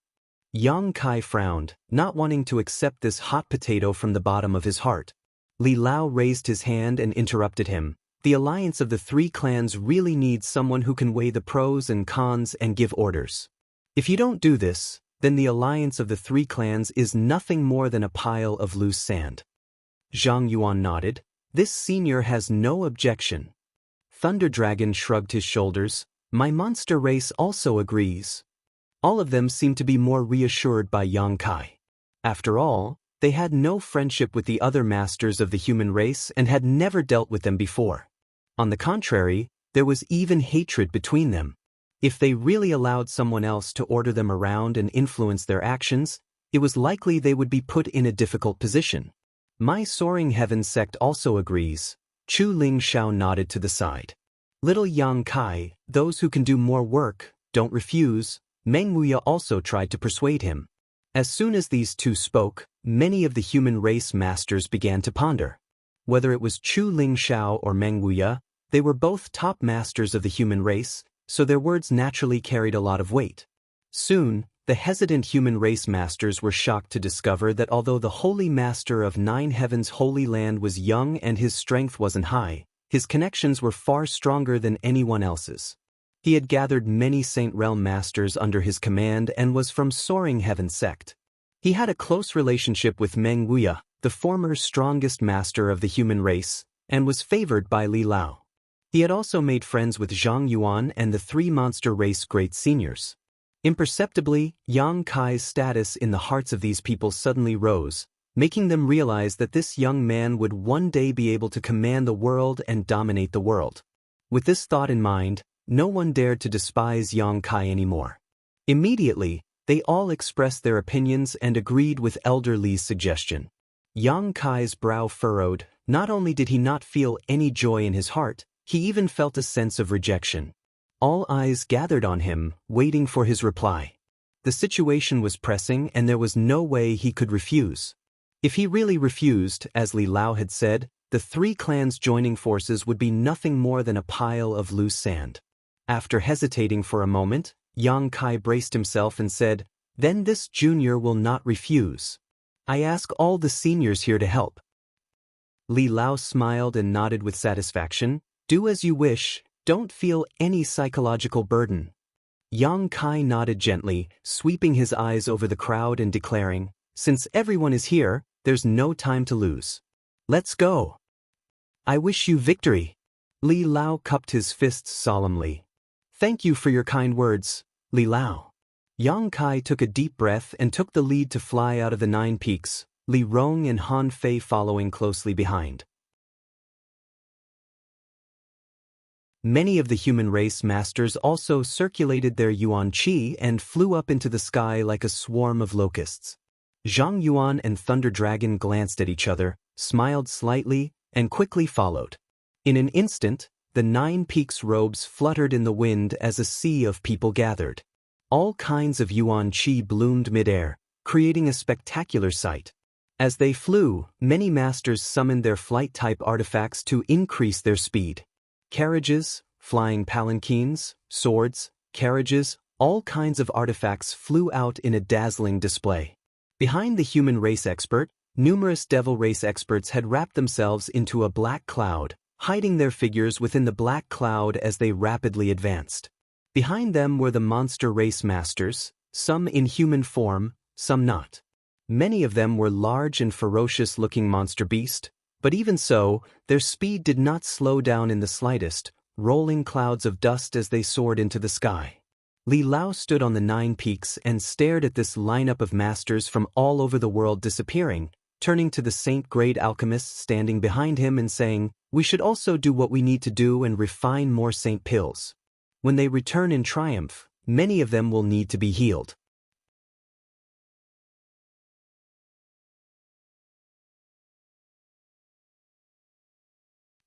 Yang Kai frowned, not wanting to accept this hot potato from the bottom of his heart. Li Lao raised his hand and interrupted him. The alliance of the three clans really needs someone who can weigh the pros and cons and give orders. If you don't do this, then the alliance of the three clans is nothing more than a pile of loose sand. Zhang Yuan nodded. This senior has no objection. Thunder Dragon shrugged his shoulders. My monster race also agrees. All of them seemed to be more reassured by Yang Kai. After all, they had no friendship with the other masters of the human race and had never dealt with them before. On the contrary, there was even hatred between them. If they really allowed someone else to order them around and influence their actions, it was likely they would be put in a difficult position. My Soaring Heaven sect also agrees. Chu Ling Xiao nodded to the side. Little Yang Kai, those who can do more work, don't refuse. Meng Wuya also tried to persuade him. As soon as these two spoke, many of the human race masters began to ponder. Whether it was Chu Lingxiao or Meng Wuya, they were both top masters of the human race, so their words naturally carried a lot of weight. Soon, the hesitant human race masters were shocked to discover that although the holy master of Nine Heavens' holy land was young and his strength wasn't high, his connections were far stronger than anyone else's. He had gathered many Saint Realm masters under his command and was from Soaring Heaven sect. He had a close relationship with Meng Wuya, the former strongest master of the human race, and was favored by Li Lao. He had also made friends with Zhang Yuan and the three monster race great seniors. Imperceptibly, Yang Kai's status in the hearts of these people suddenly rose, making them realize that this young man would one day be able to command the world and dominate the world. With this thought in mind, no one dared to despise Yang Kai anymore. Immediately, they all expressed their opinions and agreed with Elder Li's suggestion. Yang Kai's brow furrowed. Not only did he not feel any joy in his heart, he even felt a sense of rejection. All eyes gathered on him, waiting for his reply. The situation was pressing and there was no way he could refuse. If he really refused, as Li Lao had said, the three clans joining forces would be nothing more than a pile of loose sand. After hesitating for a moment, Yang Kai braced himself and said, "Then this junior will not refuse. I ask all the seniors here to help." Li Lao smiled and nodded with satisfaction. "Do as you wish, don't feel any psychological burden." Yang Kai nodded gently, sweeping his eyes over the crowd and declaring, "Since everyone is here, there's no time to lose. Let's go. I wish you victory." Li Lao cupped his fists solemnly. "Thank you for your kind words, Li Lao." Yang Kai took a deep breath and took the lead to fly out of the 9 peaks, Li Rong and Han Fei following closely behind. Many of the human race masters also circulated their Yuan Qi and flew up into the sky like a swarm of locusts. Zhang Yuan and Thunder Dragon glanced at each other, smiled slightly, and quickly followed. In an instant, the 9 peaks' robes fluttered in the wind as a sea of people gathered. All kinds of Yuan Qi bloomed midair, creating a spectacular sight. As they flew, many masters summoned their flight-type artifacts to increase their speed. Carriages, flying palanquins, swords, carriages, all kinds of artifacts flew out in a dazzling display. Behind the human race expert, numerous devil race experts had wrapped themselves into a black cloud, hiding their figures within the black cloud as they rapidly advanced. Behind them were the monster race masters, some in human form, some not. Many of them were large and ferocious-looking monster beasts, but even so, their speed did not slow down in the slightest, rolling clouds of dust as they soared into the sky. Li Lao stood on the 9 peaks and stared at this lineup of masters from all over the world disappearing, turning to the saint-grade alchemists standing behind him and saying, "We should also do what we need to do and refine more saint pills. When they return in triumph, many of them will need to be healed."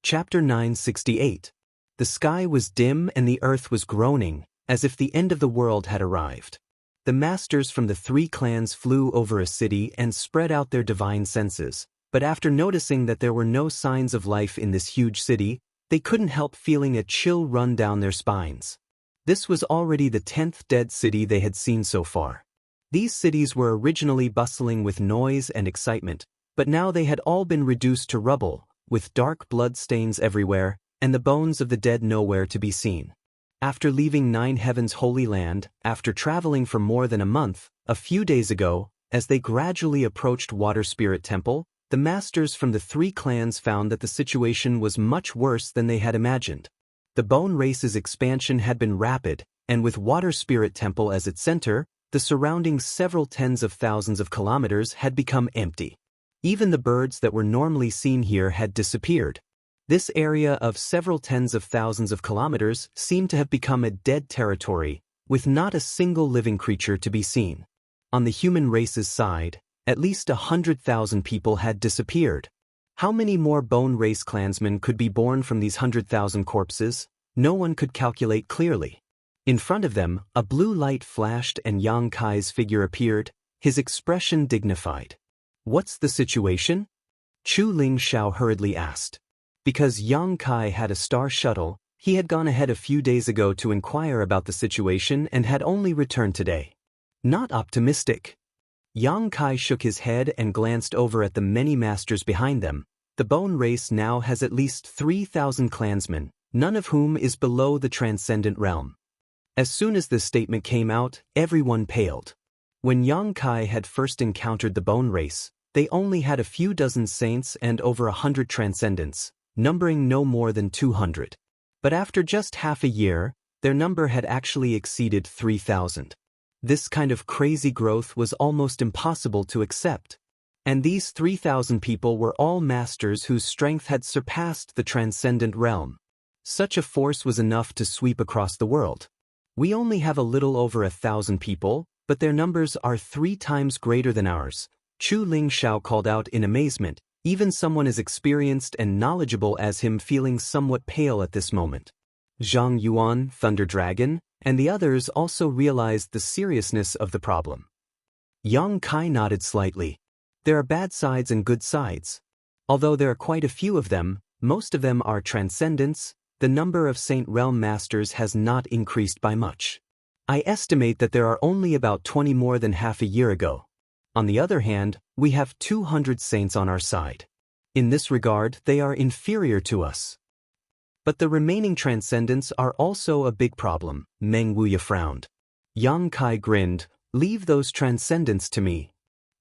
Chapter 968. The sky was dim and the earth was groaning, as if the end of the world had arrived. The masters from the 3 clans flew over a city and spread out their divine senses, but after noticing that there were no signs of life in this huge city, they couldn't help feeling a chill run down their spines. This was already the 10th dead city they had seen so far. These cities were originally bustling with noise and excitement, but now they had all been reduced to rubble, with dark blood stains everywhere, and the bones of the dead nowhere to be seen. After leaving Nine Heavens' holy land, after traveling for more than a month, a few days ago, as they gradually approached Water Spirit Temple, the masters from the 3 clans found that the situation was much worse than they had imagined. The bone race's expansion had been rapid, and with Water Spirit Temple as its center, the surrounding several tens of thousands of kilometers had become empty. Even the birds that were normally seen here had disappeared. This area of several tens of thousands of kilometers seemed to have become a dead territory, with not a single living creature to be seen. On the human race's side, at least 100,000 people had disappeared. How many more bone race clansmen could be born from these 100,000 corpses? No one could calculate clearly. In front of them, a blue light flashed and Yang Kai's figure appeared, his expression dignified. "What's the situation?" Chu Ling Xiao hurriedly asked. Because Yang Kai had a star shuttle, he had gone ahead a few days ago to inquire about the situation and had only returned today. Not optimistic. Yang Kai shook his head and glanced over at the many masters behind them. The bone race now has at least 3,000 clansmen, none of whom is below the transcendent realm. As soon as this statement came out, everyone paled. When Yang Kai had first encountered the bone race, they only had a few dozen saints and over 100 transcendents, numbering no more than 200. But after just half a year, their number had actually exceeded 3,000. This kind of crazy growth was almost impossible to accept. And these 3,000 people were all masters whose strength had surpassed the transcendent realm. Such a force was enough to sweep across the world. We only have a little over 1,000 people, but their numbers are 3 times greater than ours. Chu Ling Xiao called out in amazement, even someone as experienced and knowledgeable as him feeling somewhat pale at this moment. Zhang Yuan, Thunder Dragon, and the others also realized the seriousness of the problem. Yang Kai nodded slightly. There are bad sides and good sides. Although there are quite a few of them, most of them are transcendents, the number of Saint Realm Masters has not increased by much. I estimate that there are only about 20 more than half a year ago. On the other hand, we have 200 saints on our side. In this regard, they are inferior to us. But the remaining transcendents are also a big problem, Meng Wuya frowned. Yang Kai grinned, "Leave those transcendents to me."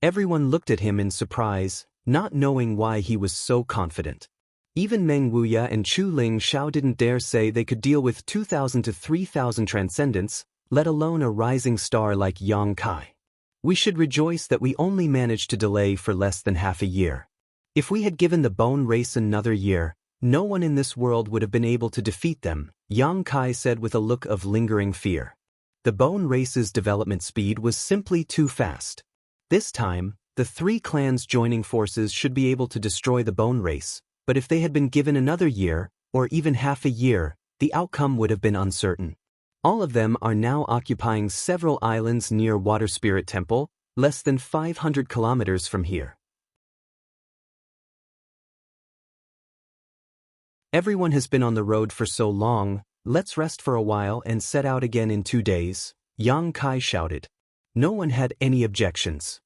Everyone looked at him in surprise, not knowing why he was so confident. Even Meng Wuya and Chu Ling Xiao didn't dare say they could deal with 2,000 to 3,000 transcendents, let alone a rising star like Yang Kai. We should rejoice that we only managed to delay for less than half a year. If we had given the bone race another year, no one in this world would have been able to defeat them, Yang Kai said with a look of lingering fear. The bone race's development speed was simply too fast. This time, the 3 clans joining forces should be able to destroy the bone race, but if they had been given another year, or even half a year, the outcome would have been uncertain. All of them are now occupying several islands near Water Spirit Temple, less than 500 kilometers from here. Everyone has been on the road for so long, let's rest for a while and set out again in 2 days, Yang Kai shouted. No one had any objections.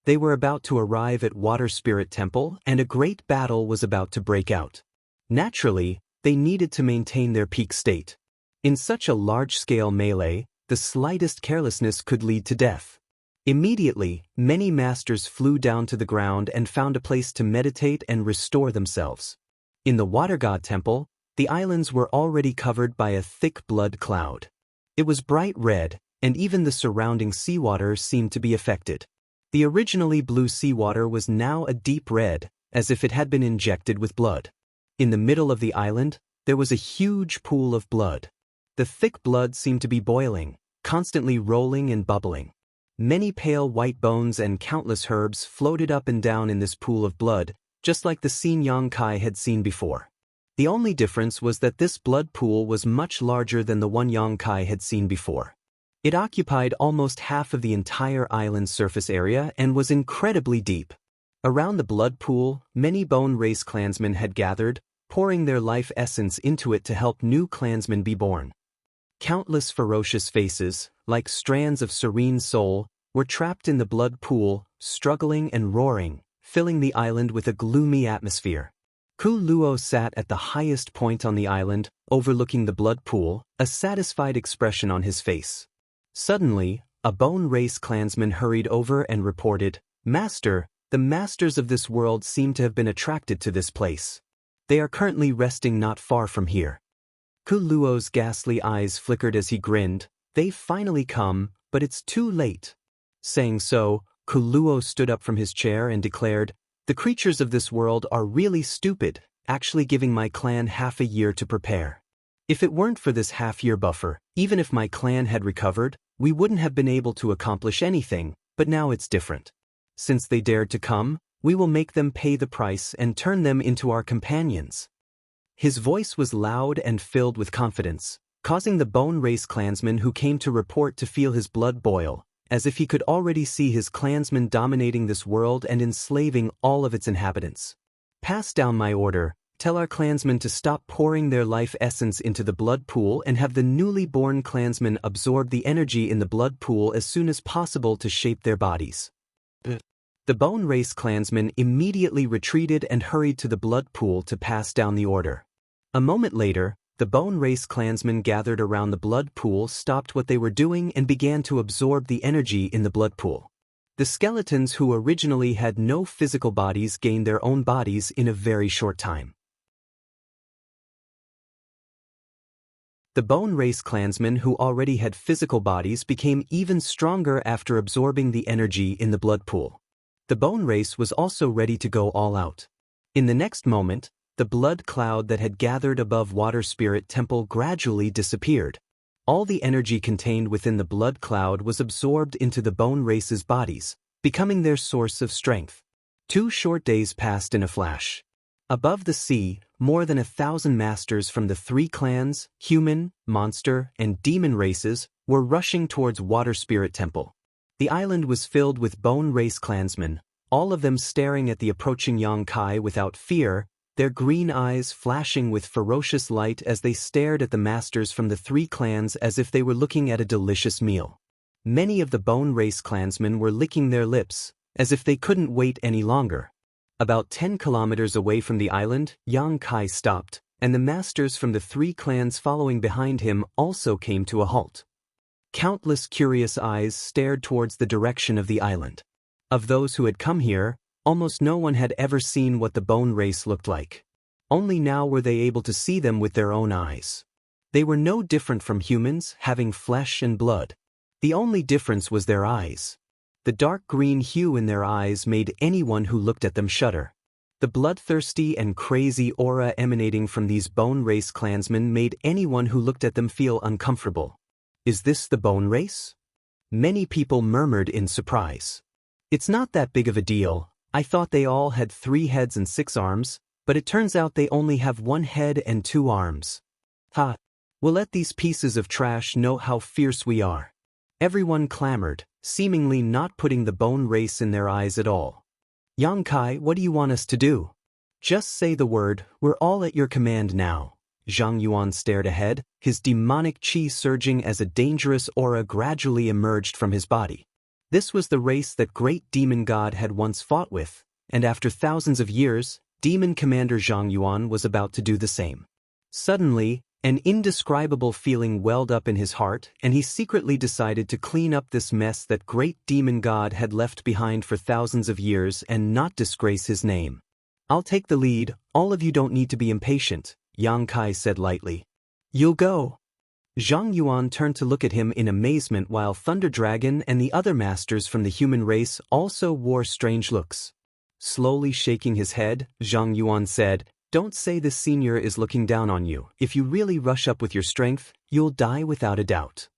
They were about to arrive at Water Spirit Temple and a great battle was about to break out. Naturally, they needed to maintain their peak state. In such a large-scale melee, the slightest carelessness could lead to death. Immediately, many masters flew down to the ground and found a place to meditate and restore themselves. In the Water God Temple, the islands were already covered by a thick blood cloud. It was bright red, and even the surrounding seawater seemed to be affected. The originally blue seawater was now a deep red, as if it had been injected with blood. In the middle of the island, there was a huge pool of blood. The thick blood seemed to be boiling, constantly rolling and bubbling. Many pale white bones and countless herbs floated up and down in this pool of blood, just like the scene Yang Kai had seen before. The only difference was that this blood pool was much larger than the one Yang Kai had seen before. It occupied almost half of the entire island's surface area and was incredibly deep. Around the blood pool, many bone race clansmen had gathered, pouring their life essence into it to help new clansmen be born. Countless ferocious faces, like strands of serene soul, were trapped in the blood pool, struggling and roaring, filling the island with a gloomy atmosphere. Ku Luo sat at the highest point on the island, overlooking the blood pool, a satisfied expression on his face. Suddenly, a bone race clansman hurried over and reported, "Master, the masters of this world seem to have been attracted to this place. They are currently resting not far from here." Ku Luo's ghastly eyes flickered as he grinned. "They've finally come, but it's too late." Saying so, Ku Luo stood up from his chair and declared, "The creatures of this world are really stupid, actually giving my clan half a year to prepare. If it weren't for this half-year buffer, even if my clan had recovered, we wouldn't have been able to accomplish anything, but now it's different. Since they dared to come, we will make them pay the price and turn them into our companions." His voice was loud and filled with confidence. causing the Bone Race clansman who came to report to feel his blood boil, as if he could already see his clansmen dominating this world and enslaving all of its inhabitants. Pass down my order. Tell our clansmen to stop pouring their life essence into the blood pool and have the newly born clansmen absorb the energy in the blood pool as soon as possible to shape their bodies. The Bone Race clansmen immediately retreated and hurried to the blood pool to pass down the order. A moment later, the Bone Race clansmen gathered around the blood pool, stopped what they were doing, and began to absorb the energy in the blood pool. The skeletons who originally had no physical bodies gained their own bodies in a very short time. The Bone Race clansmen who already had physical bodies became even stronger after absorbing the energy in the blood pool. The Bone Race was also ready to go all out. In the next moment, the blood cloud that had gathered above Water Spirit Temple gradually disappeared. All the energy contained within the blood cloud was absorbed into the Bone Race's bodies, becoming their source of strength. 2 short days passed in a flash. Above the sea, more than 1,000 masters from the 3 clans, human, monster, and demon races, were rushing towards Water Spirit Temple. The island was filled with Bone Race clansmen, all of them staring at the approaching Yong-kai without fear, their green eyes flashing with ferocious light as they stared at the masters from the 3 clans as if they were looking at a delicious meal. Many of the Bone Race clansmen were licking their lips, as if they couldn't wait any longer. About 10 kilometers away from the island, Yong-kai stopped, and the masters from the 3 clans following behind him also came to a halt. Countless curious eyes stared towards the direction of the island. Of those who had come here, almost no one had ever seen what the Bone Race looked like. Only now were they able to see them with their own eyes. They were no different from humans, having flesh and blood. The only difference was their eyes. The dark green hue in their eyes made anyone who looked at them shudder. The bloodthirsty and crazy aura emanating from these Bone Race clansmen made anyone who looked at them feel uncomfortable. Is this the Bone Race? Many people murmured in surprise. It's not that big of a deal. I thought they all had 3 heads and 6 arms, but it turns out they only have 1 head and 2 arms. Ha! We'll let these pieces of trash know how fierce we are. Everyone clamored, seemingly not putting the Bone Race in their eyes at all. Yong-kai, what do you want us to do? Just say the word, we're all at your command now. Zhang Yuan stared ahead, his demonic chi surging as a dangerous aura gradually emerged from his body. This was the race that great demon god had once fought with, and after thousands of years, demon commander Zhang Yuan was about to do the same. Suddenly, an indescribable feeling welled up in his heart, and he secretly decided to clean up this mess that great demon god had left behind for thousands of years and not disgrace his name. I'll take the lead, all of you don't need to be impatient, Yang-kai said lightly. You'll go. Zhang Yuan turned to look at him in amazement while Thunder Dragon and the other masters from the human race also wore strange looks. Slowly shaking his head, Zhang Yuan said, Don't say this senior is looking down on you. If you really rush up with your strength, you'll die without a doubt.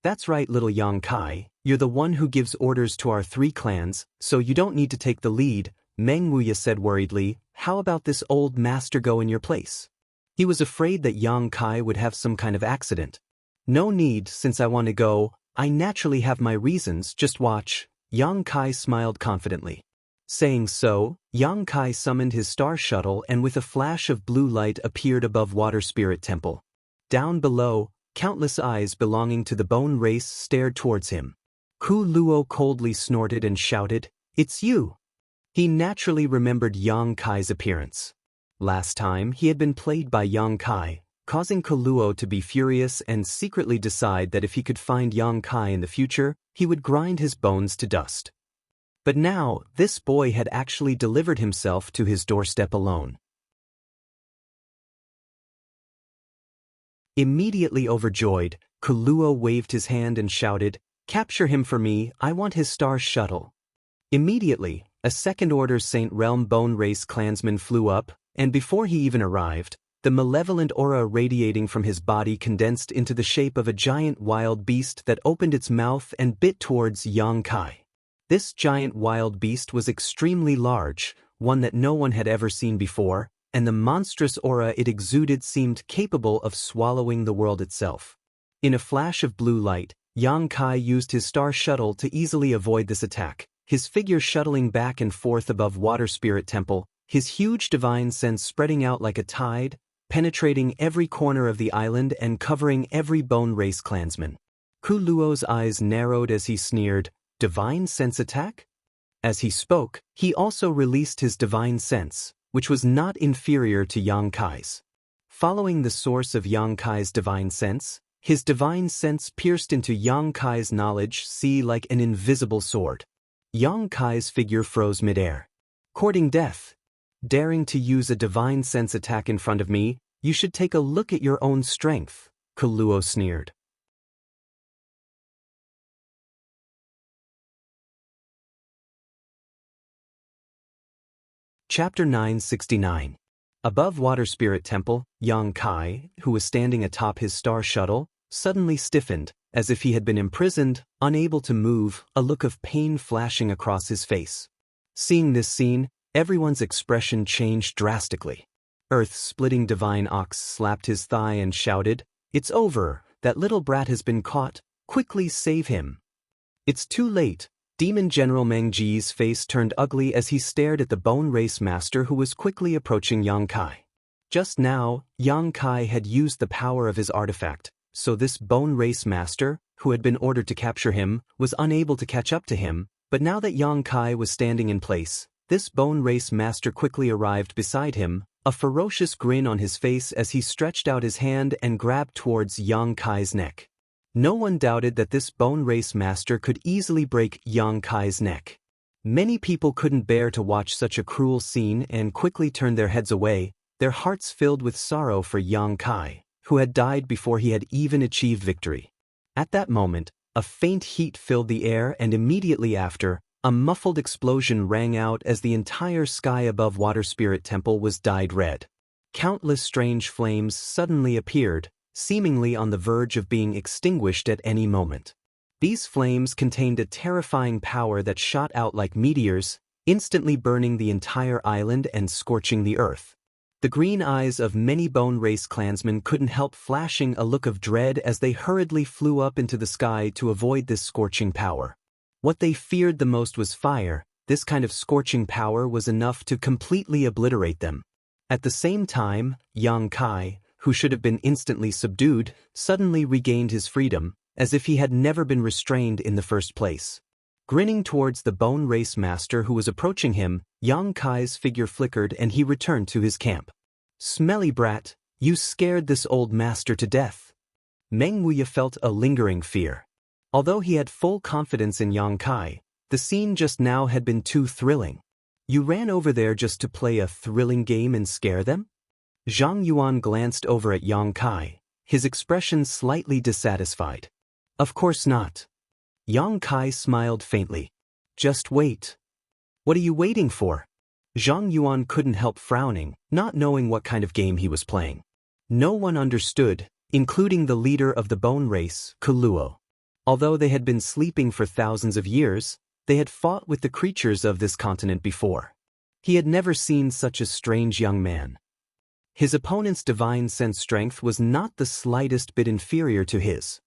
That's right, little Yang-kai, you're the one who gives orders to our 3 clans, so you don't need to take the lead, Meng Wuya said worriedly. How about this old master go in your place? He was afraid that Yang-kai would have some kind of accident. No need, since I want to go, I naturally have my reasons, just watch, Yang-kai smiled confidently. Saying so, Yang-kai summoned his star shuttle and with a flash of blue light appeared above Water Spirit Temple. Down below, countless eyes belonging to the Bone Race stared towards him. Ku Luo coldly snorted and shouted, It's you! He naturally remembered Yang-kai's appearance. Last time, he had been played by Yang-kai, causing Ku Luo to be furious and secretly decide that if he could find Yang-kai in the future, he would grind his bones to dust. But now, this boy had actually delivered himself to his doorstep alone. Immediately overjoyed, Ku Luo waved his hand and shouted, Capture him for me, I want his star shuttle. Immediately, a second-order Saint Realm Bone Race clansman flew up, and before he even arrived, the malevolent aura radiating from his body condensed into the shape of a giant wild beast that opened its mouth and bit towards Yang-kai. This giant wild beast was extremely large, one that no one had ever seen before, and the monstrous aura it exuded seemed capable of swallowing the world itself. In a flash of blue light, Yang Kai used his star shuttle to easily avoid this attack, his figure shuttling back and forth above Water Spirit Temple, his huge divine sense spreading out like a tide, penetrating every corner of the island and covering every Bone Race clansman. Ku Luo's eyes narrowed as he sneered, "Divine sense attack?" As he spoke, he also released his divine sense, which was not inferior to Yang Kai's. Following the source of Yang Kai's divine sense, his divine sense pierced into Yang Kai's knowledge sea like an invisible sword. Yang Kai's figure froze midair. Courting death. Daring to use a divine sense attack in front of me, you should take a look at your own strength, Ku Luo sneered. Chapter 969. Above Water Spirit Temple, Yang Kai, who was standing atop his star shuttle, suddenly stiffened, as if he had been imprisoned, unable to move, a look of pain flashing across his face. Seeing this scene, everyone's expression changed drastically. Earth-splitting Divine Ox slapped his thigh and shouted, "It's over, that little brat has been caught, quickly save him." "It's too late." Demon General Meng Ji's face turned ugly as he stared at the Bone Race Master who was quickly approaching Yang Kai. Just now, Yang Kai had used the power of his artifact, so this Bone Race Master, who had been ordered to capture him, was unable to catch up to him, but now that Yang Kai was standing in place, this Bone Race Master quickly arrived beside him, a ferocious grin on his face as he stretched out his hand and grabbed towards Yang Kai's neck. No one doubted that this Bone Race Master could easily break Yang Kai's neck. Many people couldn't bear to watch such a cruel scene and quickly turned their heads away, their hearts filled with sorrow for Yang Kai, who had died before he had even achieved victory. At that moment, a faint heat filled the air and immediately after, a muffled explosion rang out as the entire sky above Water Spirit Temple was dyed red. Countless strange flames suddenly appeared, seemingly on the verge of being extinguished at any moment. These flames contained a terrifying power that shot out like meteors, instantly burning the entire island and scorching the earth. The green eyes of many Bone Race clansmen couldn't help flashing a look of dread as they hurriedly flew up into the sky to avoid this scorching power. What they feared the most was fire. This kind of scorching power was enough to completely obliterate them. At the same time, Yang Kai, who should have been instantly subdued, suddenly regained his freedom, as if he had never been restrained in the first place. Grinning towards the Bone Race Master who was approaching him, Yang Kai's figure flickered and he returned to his camp. "Smelly brat, you scared this old master to death." Meng Wuya felt a lingering fear. Although he had full confidence in Yang Kai, the scene just now had been too thrilling. "You ran over there just to play a thrilling game and scare them?" Zhang Yuan glanced over at Yang Kai, his expression slightly dissatisfied. "Of course not." Yang Kai smiled faintly. "Just wait." "What are you waiting for?" Zhang Yuan couldn't help frowning, not knowing what kind of game he was playing. No one understood, including the leader of the Bone Race, Ku Luo. Although they had been sleeping for thousands of years, they had fought with the creatures of this continent before. He had never seen such a strange young man. His opponent's divine sense strength was not the slightest bit inferior to his.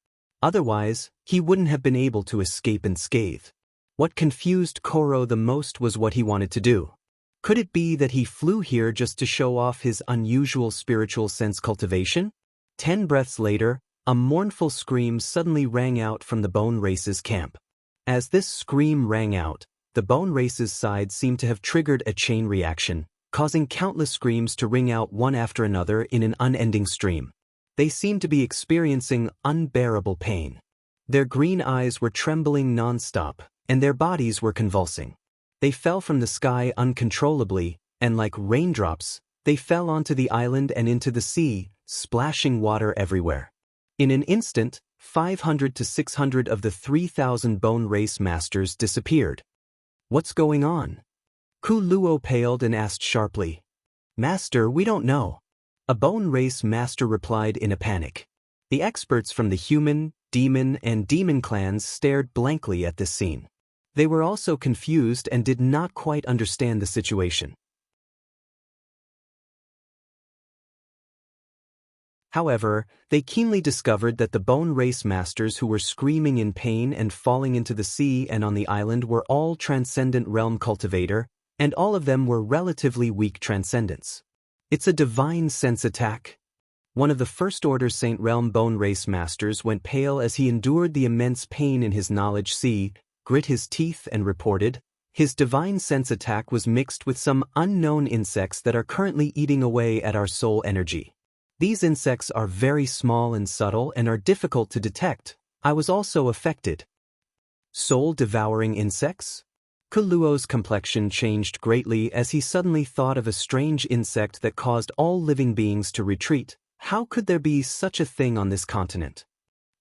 Otherwise, he wouldn't have been able to escape unscathed. What confused Koro the most was what he wanted to do. Could it be that he flew here just to show off his unusual spiritual sense cultivation? 10 breaths later, a mournful scream suddenly rang out from the Bone Race's camp. As this scream rang out, the Bone Race's side seemed to have triggered a chain reaction, causing countless screams to ring out one after another in an unending stream. They seemed to be experiencing unbearable pain. Their green eyes were trembling non-stop, and their bodies were convulsing. They fell from the sky uncontrollably, and like raindrops, they fell onto the island and into the sea, splashing water everywhere. In an instant, 500 to 600 of the 3,000 Bone Race Masters disappeared. "What's going on?" Ku Luo paled and asked sharply. "Master, we don't know." A Bone Race Master replied in a panic. The experts from the human, demon, and demon clans stared blankly at this scene. They were also confused and did not quite understand the situation. However, they keenly discovered that the bone race masters who were screaming in pain and falling into the sea and on the island were all transcendent realm cultivator, and all of them were relatively weak transcendents. It's a divine sense attack. One of the First Order Saint Realm bone race masters went pale as he endured the immense pain in his knowledge sea, grit his teeth and reported, his divine sense attack was mixed with some unknown insects that are currently eating away at our soul energy. These insects are very small and subtle and are difficult to detect. I was also affected. Soul-devouring insects? Kuluo's complexion changed greatly as he suddenly thought of a strange insect that caused all living beings to retreat. How could there be such a thing on this continent?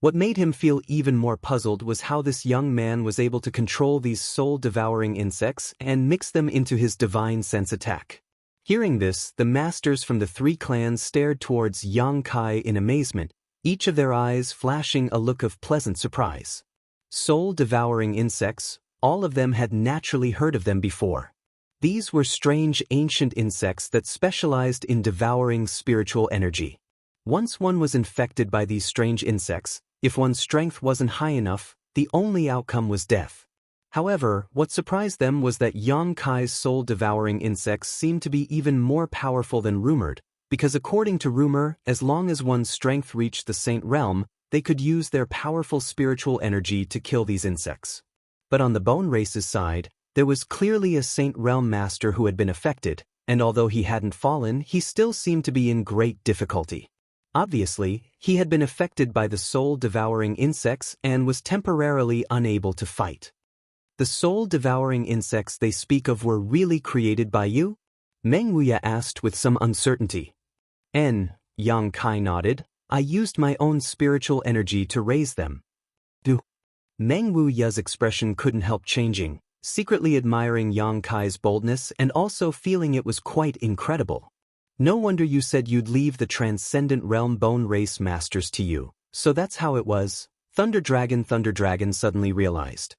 What made him feel even more puzzled was how this young man was able to control these soul-devouring insects and mix them into his divine sense attack. Hearing this, the masters from the three clans stared towards Yang Kai in amazement, each of their eyes flashing a look of pleasant surprise. Soul-devouring insects, all of them had naturally heard of them before. These were strange ancient insects that specialized in devouring spiritual energy. Once one was infected by these strange insects, if one's strength wasn't high enough, the only outcome was death. However, what surprised them was that Yang Kai's soul-devouring insects seemed to be even more powerful than rumored, because according to rumor, as long as one's strength reached the Saint Realm, they could use their powerful spiritual energy to kill these insects. But on the bone race's side, there was clearly a Saint Realm master who had been affected, and although he hadn't fallen, he still seemed to be in great difficulty. Obviously, he had been affected by the soul-devouring insects and was temporarily unable to fight. The soul-devouring insects they speak of were really created by you? Meng Wuya asked with some uncertainty. Yang Kai nodded. I used my own spiritual energy to raise them. Meng Wuya's expression couldn't help changing, secretly admiring Yang Kai's boldness and also feeling it was quite incredible. No wonder you said you'd leave the transcendent realm bone race masters to you, so that's how it was. Thunder Dragon suddenly realized.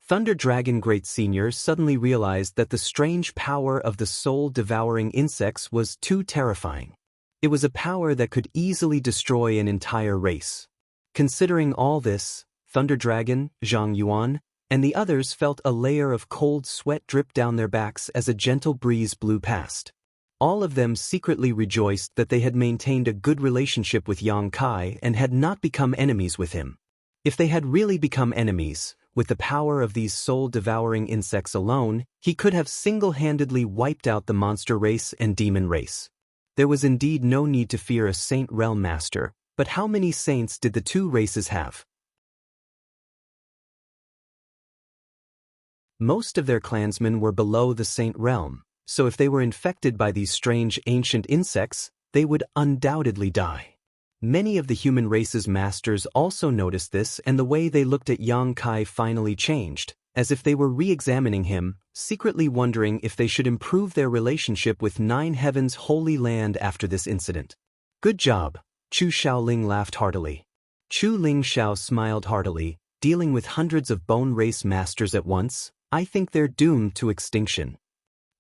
Thunder Dragon Great Senior suddenly realized that the strange power of the soul-devouring insects was too terrifying. It was a power that could easily destroy an entire race. Considering all this, Thunder Dragon, Zhang Yuan, and the others felt a layer of cold sweat drip down their backs as a gentle breeze blew past. All of them secretly rejoiced that they had maintained a good relationship with Yang Kai and had not become enemies with him. If they had really become enemies, with the power of these soul-devouring insects alone, he could have single-handedly wiped out the monster race and demon race. There was indeed no need to fear a Saint Realm master, but how many saints did the two races have? Most of their clansmen were below the Saint Realm, so if they were infected by these strange ancient insects, they would undoubtedly die. Many of the human race's masters also noticed this, and the way they looked at Yang Kai finally changed, as if they were re-examining him, secretly wondering if they should improve their relationship with Nine Heaven's holy land after this incident. Good job, Chu Xiaoling laughed heartily. Chu Lingxiao smiled heartily, dealing with hundreds of bone race masters at once. I think they're doomed to extinction.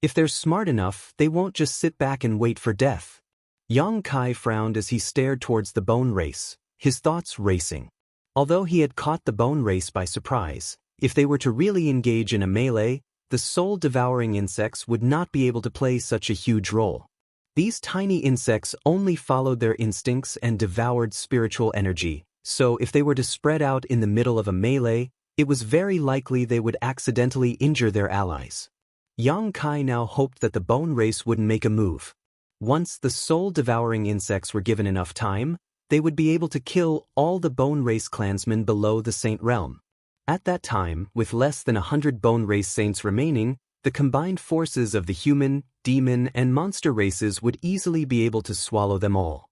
If they're smart enough, they won't just sit back and wait for death. Yang Kai frowned as he stared towards the bone race, his thoughts racing. Although he had caught the bone race by surprise, if they were to really engage in a melee, the soul-devouring insects would not be able to play such a huge role. These tiny insects only followed their instincts and devoured spiritual energy, so if they were to spread out in the middle of a melee, it was very likely they would accidentally injure their allies. Yang Kai now hoped that the bone race wouldn't make a move. Once the soul-devouring insects were given enough time, they would be able to kill all the bone race clansmen below the Saint Realm. At that time, with less than 100 bone race saints remaining, the combined forces of the human, demon, and monster races would easily be able to swallow them all.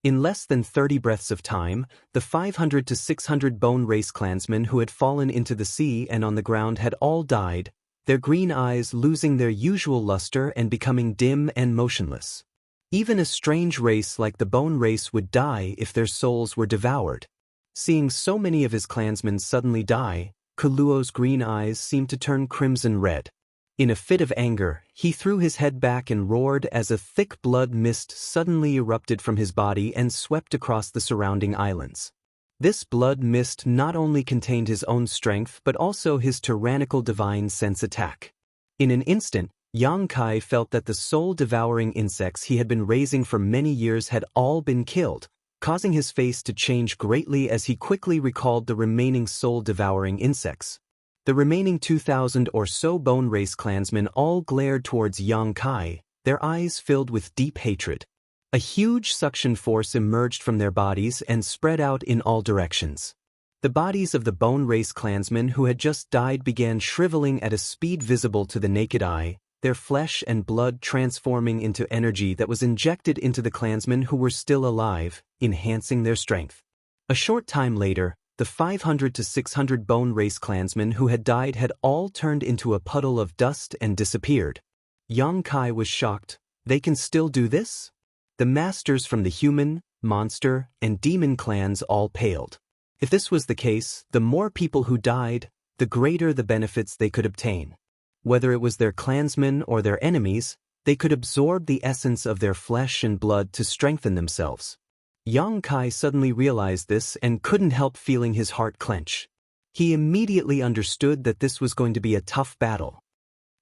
In less than 30 breaths of time, the 500 to 600 bone race clansmen who had fallen into the sea and on the ground had all died, their green eyes losing their usual luster and becoming dim and motionless. Even a strange race like the bone race would die if their souls were devoured. Seeing so many of his clansmen suddenly die, Kuluo's green eyes seemed to turn crimson red. In a fit of anger, he threw his head back and roared as a thick blood mist suddenly erupted from his body and swept across the surrounding islands. This blood mist not only contained his own strength but also his tyrannical divine sense attack. In an instant, Yang Kai felt that the soul-devouring insects he had been raising for many years had all been killed, causing his face to change greatly as he quickly recalled the remaining soul-devouring insects. The remaining 2,000 or so Bone Race clansmen all glared towards Yang Kai, their eyes filled with deep hatred. A huge suction force emerged from their bodies and spread out in all directions. The bodies of the Bone Race clansmen who had just died began shriveling at a speed visible to the naked eye, their flesh and blood transforming into energy that was injected into the clansmen who were still alive, enhancing their strength. A short time later, the 500 to 600 Bone Race clansmen who had died had all turned into a puddle of dust and disappeared. Yang Kai was shocked. They can still do this? The masters from the human, monster, and demon clans all paled. If this was the case, the more people who died, the greater the benefits they could obtain. Whether it was their clansmen or their enemies, they could absorb the essence of their flesh and blood to strengthen themselves. Yang Kai suddenly realized this and couldn't help feeling his heart clench. He immediately understood that this was going to be a tough battle.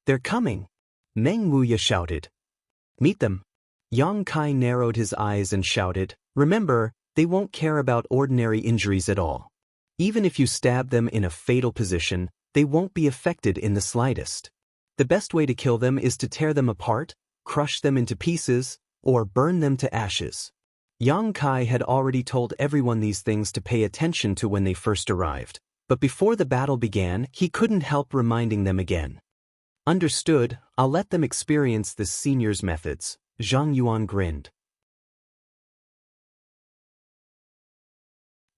"They're coming!" Meng Wuya shouted. "Meet them!" Yang Kai narrowed his eyes and shouted, "Remember, they won't care about ordinary injuries at all. Even if you stab them in a fatal position, they won't be affected in the slightest. The best way to kill them is to tear them apart, crush them into pieces, or burn them to ashes." Yang Kai had already told everyone these things to pay attention to when they first arrived, but before the battle began, he couldn't help reminding them again. "Understood, I'll let them experience this senior's methods," Zhang Yuan grinned.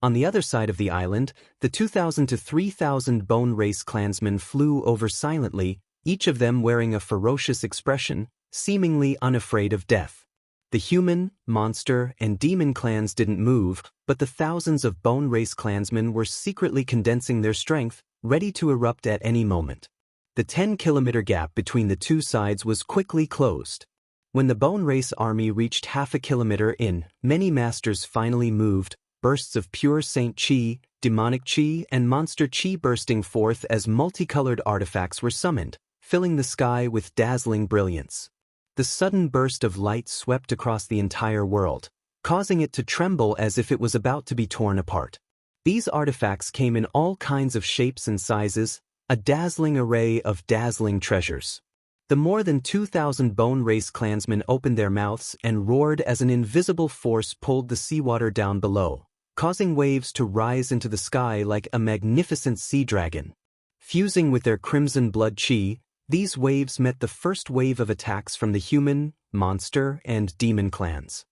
On the other side of the island, the 2,000 to 3,000 Bone Race clansmen flew over silently, each of them wearing a ferocious expression, seemingly unafraid of death. The human, monster, and demon clans didn't move, but the thousands of Bone Race clansmen were secretly condensing their strength, ready to erupt at any moment. The 10-kilometer gap between the two sides was quickly closed. When the Bone Race army reached half a kilometer in, many masters finally moved, bursts of pure Saint Qi, demonic Qi, and monster Qi bursting forth as multicolored artifacts were summoned, filling the sky with dazzling brilliance. The sudden burst of light swept across the entire world, causing it to tremble as if it was about to be torn apart. These artifacts came in all kinds of shapes and sizes, a dazzling array of dazzling treasures. The more than 2,000 Bone Race clansmen opened their mouths and roared as an invisible force pulled the seawater down below, causing waves to rise into the sky like a magnificent sea dragon. Fusing with their crimson blood Qi, these waves met the first wave of attacks from the human, monster, and demon clans.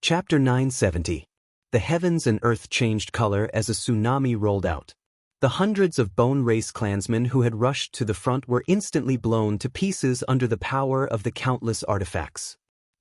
Chapter 970. The heavens and earth changed color as a tsunami rolled out. The hundreds of Bone Race clansmen who had rushed to the front were instantly blown to pieces under the power of the countless artifacts.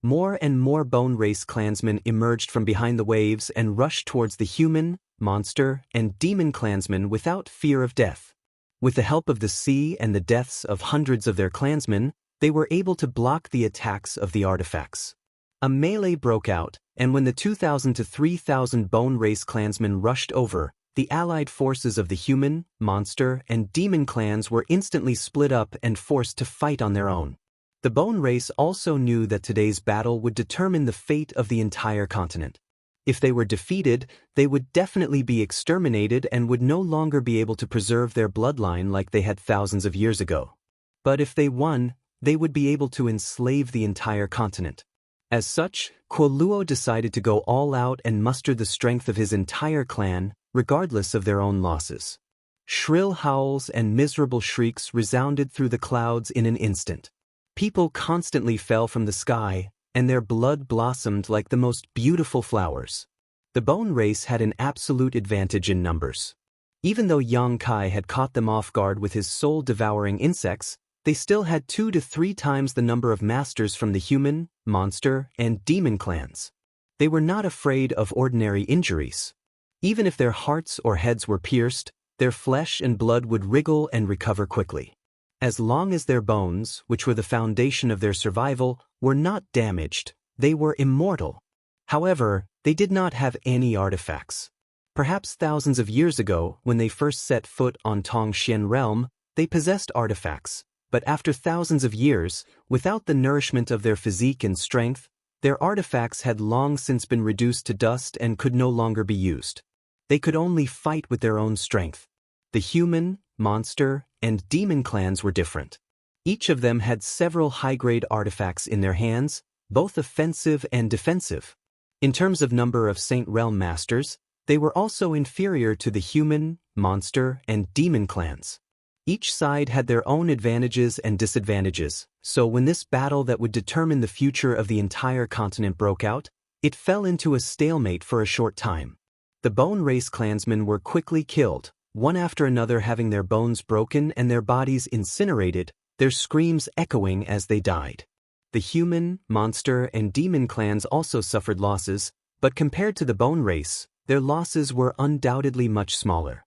More and more Bone Race clansmen emerged from behind the waves and rushed towards the human, monster, and demon clansmen without fear of death. With the help of the sea and the deaths of hundreds of their clansmen, they were able to block the attacks of the artifacts. A melee broke out, and when the 2,000 to 3,000 Bone Race clansmen rushed over, the allied forces of the human, monster, and demon clans were instantly split up and forced to fight on their own. The Bone Race also knew that today's battle would determine the fate of the entire continent. If they were defeated, they would definitely be exterminated and would no longer be able to preserve their bloodline like they had thousands of years ago. But if they won, they would be able to enslave the entire continent. As such, Kuo Luo decided to go all out and muster the strength of his entire clan, regardless of their own losses. Shrill howls and miserable shrieks resounded through the clouds in an instant. People constantly fell from the sky, and their blood blossomed like the most beautiful flowers. The Bone Race had an absolute advantage in numbers. Even though Yang Kai had caught them off guard with his soul-devouring insects, they still had 2 to 3 times the number of masters from the human, monster, and demon clans. They were not afraid of ordinary injuries. Even if their hearts or heads were pierced, their flesh and blood would wriggle and recover quickly. As long as their bones, which were the foundation of their survival, were not damaged, they were immortal. However, they did not have any artifacts. Perhaps thousands of years ago, when they first set foot on Tongxian realm, they possessed artifacts, but after thousands of years, without the nourishment of their physique and strength, their artifacts had long since been reduced to dust and could no longer be used. They could only fight with their own strength. The human, monster, and demon clans were different. Each of them had several high-grade artifacts in their hands, both offensive and defensive. In terms of number of Saint Realm masters, they were also inferior to the human, monster, and demon clans. Each side had their own advantages and disadvantages, so when this battle that would determine the future of the entire continent broke out, it fell into a stalemate for a short time. The Bone Race clansmen were quickly killed, one after another having their bones broken and their bodies incinerated, their screams echoing as they died. The human, monster, and demon clans also suffered losses, but compared to the Bone Race, their losses were undoubtedly much smaller.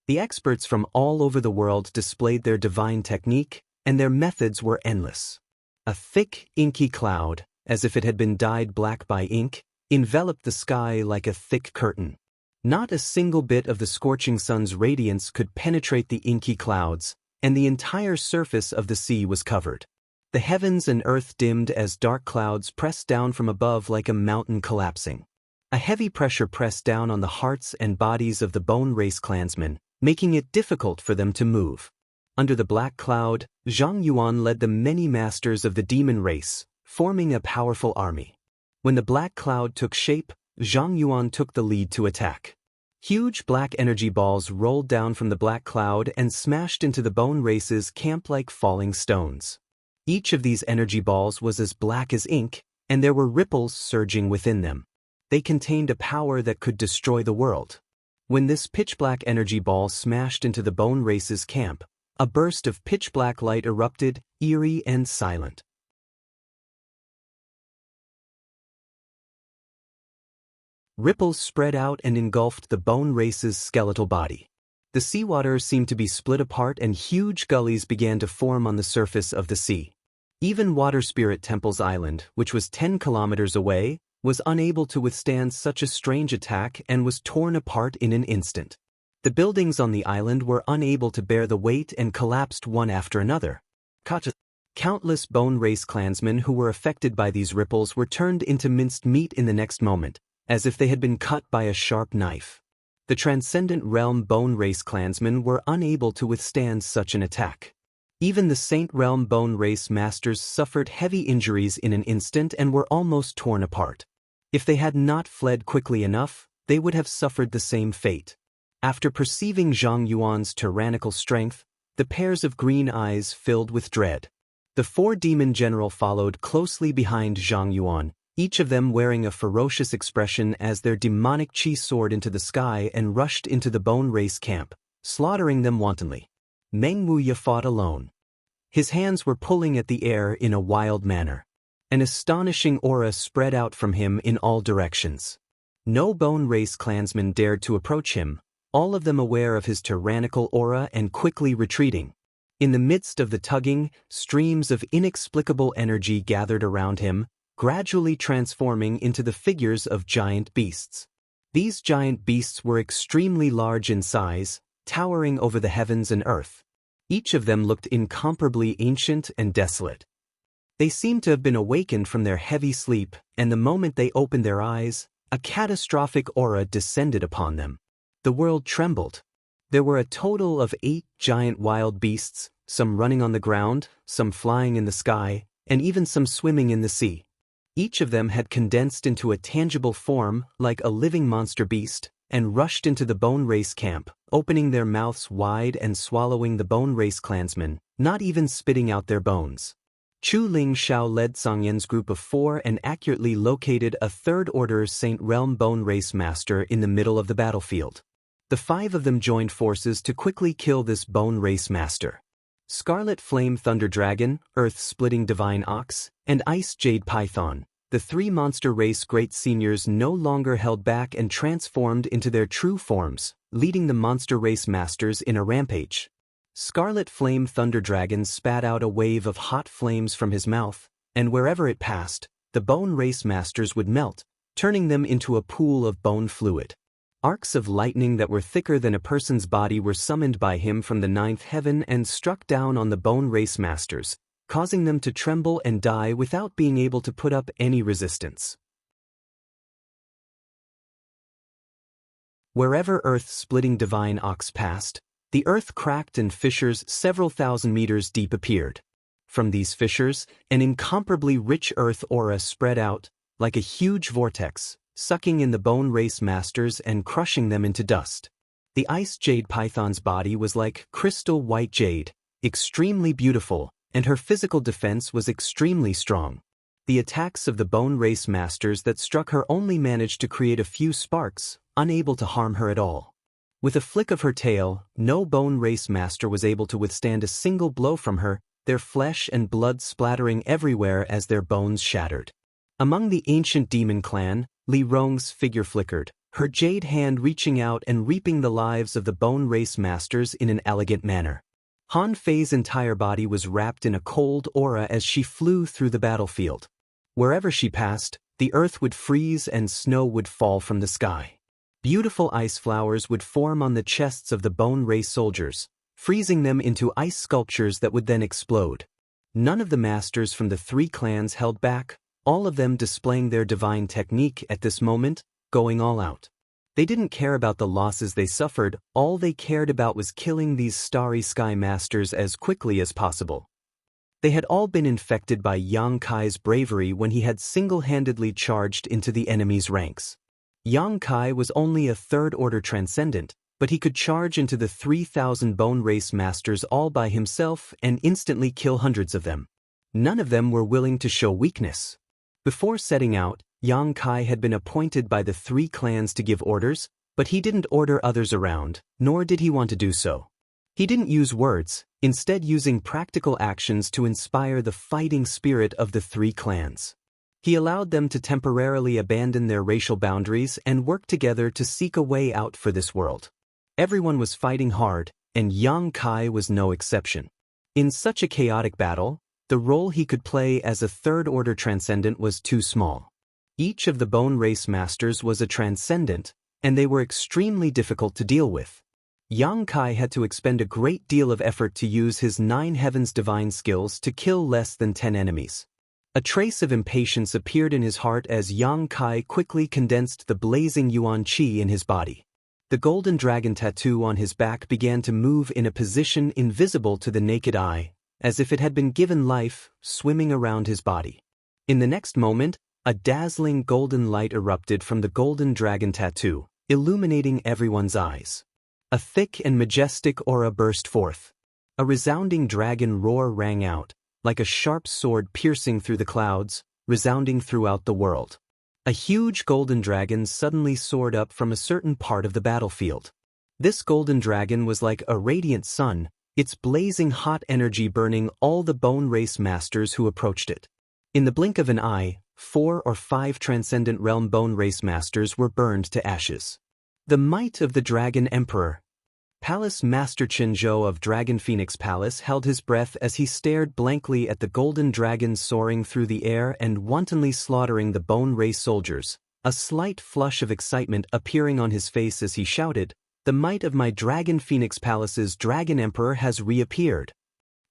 The experts from all over the world displayed their divine technique, and their methods were endless. A thick, inky cloud, as if it had been dyed black by ink, enveloped the sky like a thick curtain. Not a single bit of the scorching sun's radiance could penetrate the inky clouds, and the entire surface of the sea was covered. The heavens and earth dimmed as dark clouds pressed down from above like a mountain collapsing. A heavy pressure pressed down on the hearts and bodies of the Bone Race clansmen, making it difficult for them to move. Under the black cloud, Zhang Yuan led the many masters of the demon race, forming a powerful army. When the black cloud took shape, Zhang Yuan took the lead to attack. Huge black energy balls rolled down from the black cloud and smashed into the Bone Race's camp like falling stones. Each of these energy balls was as black as ink, and there were ripples surging within them. They contained a power that could destroy the world. When this pitch-black energy ball smashed into the Bone Race's camp, a burst of pitch-black light erupted, eerie and silent. Ripples spread out and engulfed the Bone Race's skeletal body. The seawater seemed to be split apart and huge gullies began to form on the surface of the sea. Even Water Spirit Temple's island, which was 10 kilometers away, was unable to withstand such a strange attack and was torn apart in an instant. The buildings on the island were unable to bear the weight and collapsed one after another. Countless Bone Race clansmen who were affected by these ripples were turned into minced meat in the next moment, as if they had been cut by a sharp knife. The Transcendent Realm Bone Race clansmen were unable to withstand such an attack. Even the Saint Realm Bone Race masters suffered heavy injuries in an instant and were almost torn apart. If they had not fled quickly enough, they would have suffered the same fate. After perceiving Zhang Yuan's tyrannical strength, the pairs of green eyes filled with dread. The 4 demon general followed closely behind Zhang Yuan, each of them wearing a ferocious expression as their demonic chi soared into the sky and rushed into the Bone Race camp, slaughtering them wantonly. Meng Wuya fought alone. His hands were pulling at the air in a wild manner. An astonishing aura spread out from him in all directions. No Bone Race clansman dared to approach him, all of them aware of his tyrannical aura and quickly retreating. In the midst of the tugging, streams of inexplicable energy gathered around him, gradually transforming into the figures of giant beasts. These giant beasts were extremely large in size, towering over the heavens and earth. Each of them looked incomparably ancient and desolate. They seemed to have been awakened from their heavy sleep, and the moment they opened their eyes, a catastrophic aura descended upon them. The world trembled. There were a total of 8 giant wild beasts, some running on the ground, some flying in the sky, and even some swimming in the sea. Each of them had condensed into a tangible form, like a living monster beast, and rushed into the Bone Race camp, opening their mouths wide and swallowing the Bone Race clansmen, not even spitting out their bones. Chu Ling Xiao led Song Yan's group of 4 and accurately located a 3rd Order Saint Realm Bone Race master in the middle of the battlefield. The 5 of them joined forces to quickly kill this Bone Race master. Scarlet Flame Thunder Dragon, Earth Splitting Divine Ox, and Ice Jade Python, the three monster race great seniors no longer held back and transformed into their true forms, leading the monster race masters in a rampage. Scarlet Flame Thunder Dragon spat out a wave of hot flames from his mouth, and wherever it passed, the bone race masters would melt, turning them into a pool of bone fluid. Arcs of lightning that were thicker than a person's body were summoned by him from the ninth heaven and struck down on the bone race masters, causing them to tremble and die without being able to put up any resistance. Wherever earth-splitting divine ox passed, the earth cracked and fissures several thousand meters deep appeared. From these fissures, an incomparably rich earth aura spread out, like a huge vortex, sucking in the bone race masters and crushing them into dust. The ice jade python's body was like crystal white jade, extremely beautiful, and her physical defense was extremely strong. The attacks of the bone race masters that struck her only managed to create a few sparks, unable to harm her at all. With a flick of her tail, no bone race master was able to withstand a single blow from her, their flesh and blood splattering everywhere as their bones shattered. Among the ancient demon clan, Li Rong's figure flickered, her jade hand reaching out and reaping the lives of the bone race masters in an elegant manner. Han Fei's entire body was wrapped in a cold aura as she flew through the battlefield. Wherever she passed, the earth would freeze and snow would fall from the sky. Beautiful ice flowers would form on the chests of the bone race soldiers, freezing them into ice sculptures that would then explode. None of the masters from the three clans held back, all of them displaying their divine technique at this moment, going all out. They didn't care about the losses they suffered, all they cared about was killing these starry sky masters as quickly as possible. They had all been infected by Yang Kai's bravery when he had single-handedly charged into the enemy's ranks. Yang Kai was only a third-order transcendent, but he could charge into the 3,000 bone race masters all by himself and instantly kill hundreds of them. None of them were willing to show weakness. Before setting out, Yang Kai had been appointed by the three clans to give orders, but he didn't order others around, nor did he want to do so. He didn't use words, instead using practical actions to inspire the fighting spirit of the three clans. He allowed them to temporarily abandon their racial boundaries and work together to seek a way out for this world. Everyone was fighting hard, and Yang Kai was no exception. In such a chaotic battle, the role he could play as a third-order transcendent was too small. Each of the bone race masters was a transcendent, and they were extremely difficult to deal with. Yang Kai had to expend a great deal of effort to use his 9 heavens divine skills to kill less than 10 enemies. A trace of impatience appeared in his heart as Yang Kai quickly condensed the blazing Yuan Qi in his body. The golden dragon tattoo on his back began to move in a position invisible to the naked eye, as if it had been given life, swimming around his body. In the next moment, a dazzling golden light erupted from the golden dragon tattoo, illuminating everyone's eyes. A thick and majestic aura burst forth. A resounding dragon roar rang out, like a sharp sword piercing through the clouds, resounding throughout the world. A huge golden dragon suddenly soared up from a certain part of the battlefield. This golden dragon was like a radiant sun, its blazing hot energy burning all the bone race masters who approached it. In the blink of an eye, 4 or 5 transcendent realm bone race masters were burned to ashes. The might of the Dragon Emperor. Palace Master Qinzhou of Dragon Phoenix Palace held his breath as he stared blankly at the golden dragon soaring through the air and wantonly slaughtering the bone race soldiers, a slight flush of excitement appearing on his face as he shouted, "The might of my Dragon Phoenix Palace's Dragon Emperor has reappeared."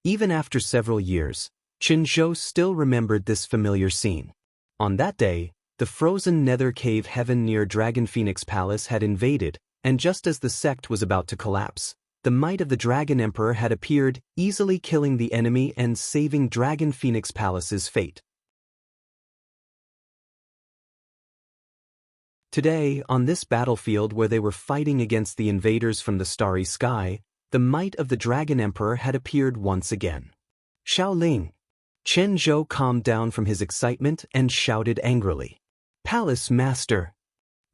Even after several years, Qinzhou still remembered this familiar scene. On that day, the frozen nether cave heaven near Dragon Phoenix Palace had invaded, and just as the sect was about to collapse, the might of the Dragon Emperor had appeared, easily killing the enemy and saving Dragon Phoenix Palace's fate. Today, on this battlefield where they were fighting against the invaders from the starry sky, the might of the Dragon Emperor had appeared once again. Shaoling! Qinzhou calmed down from his excitement and shouted angrily. "Palace Master!"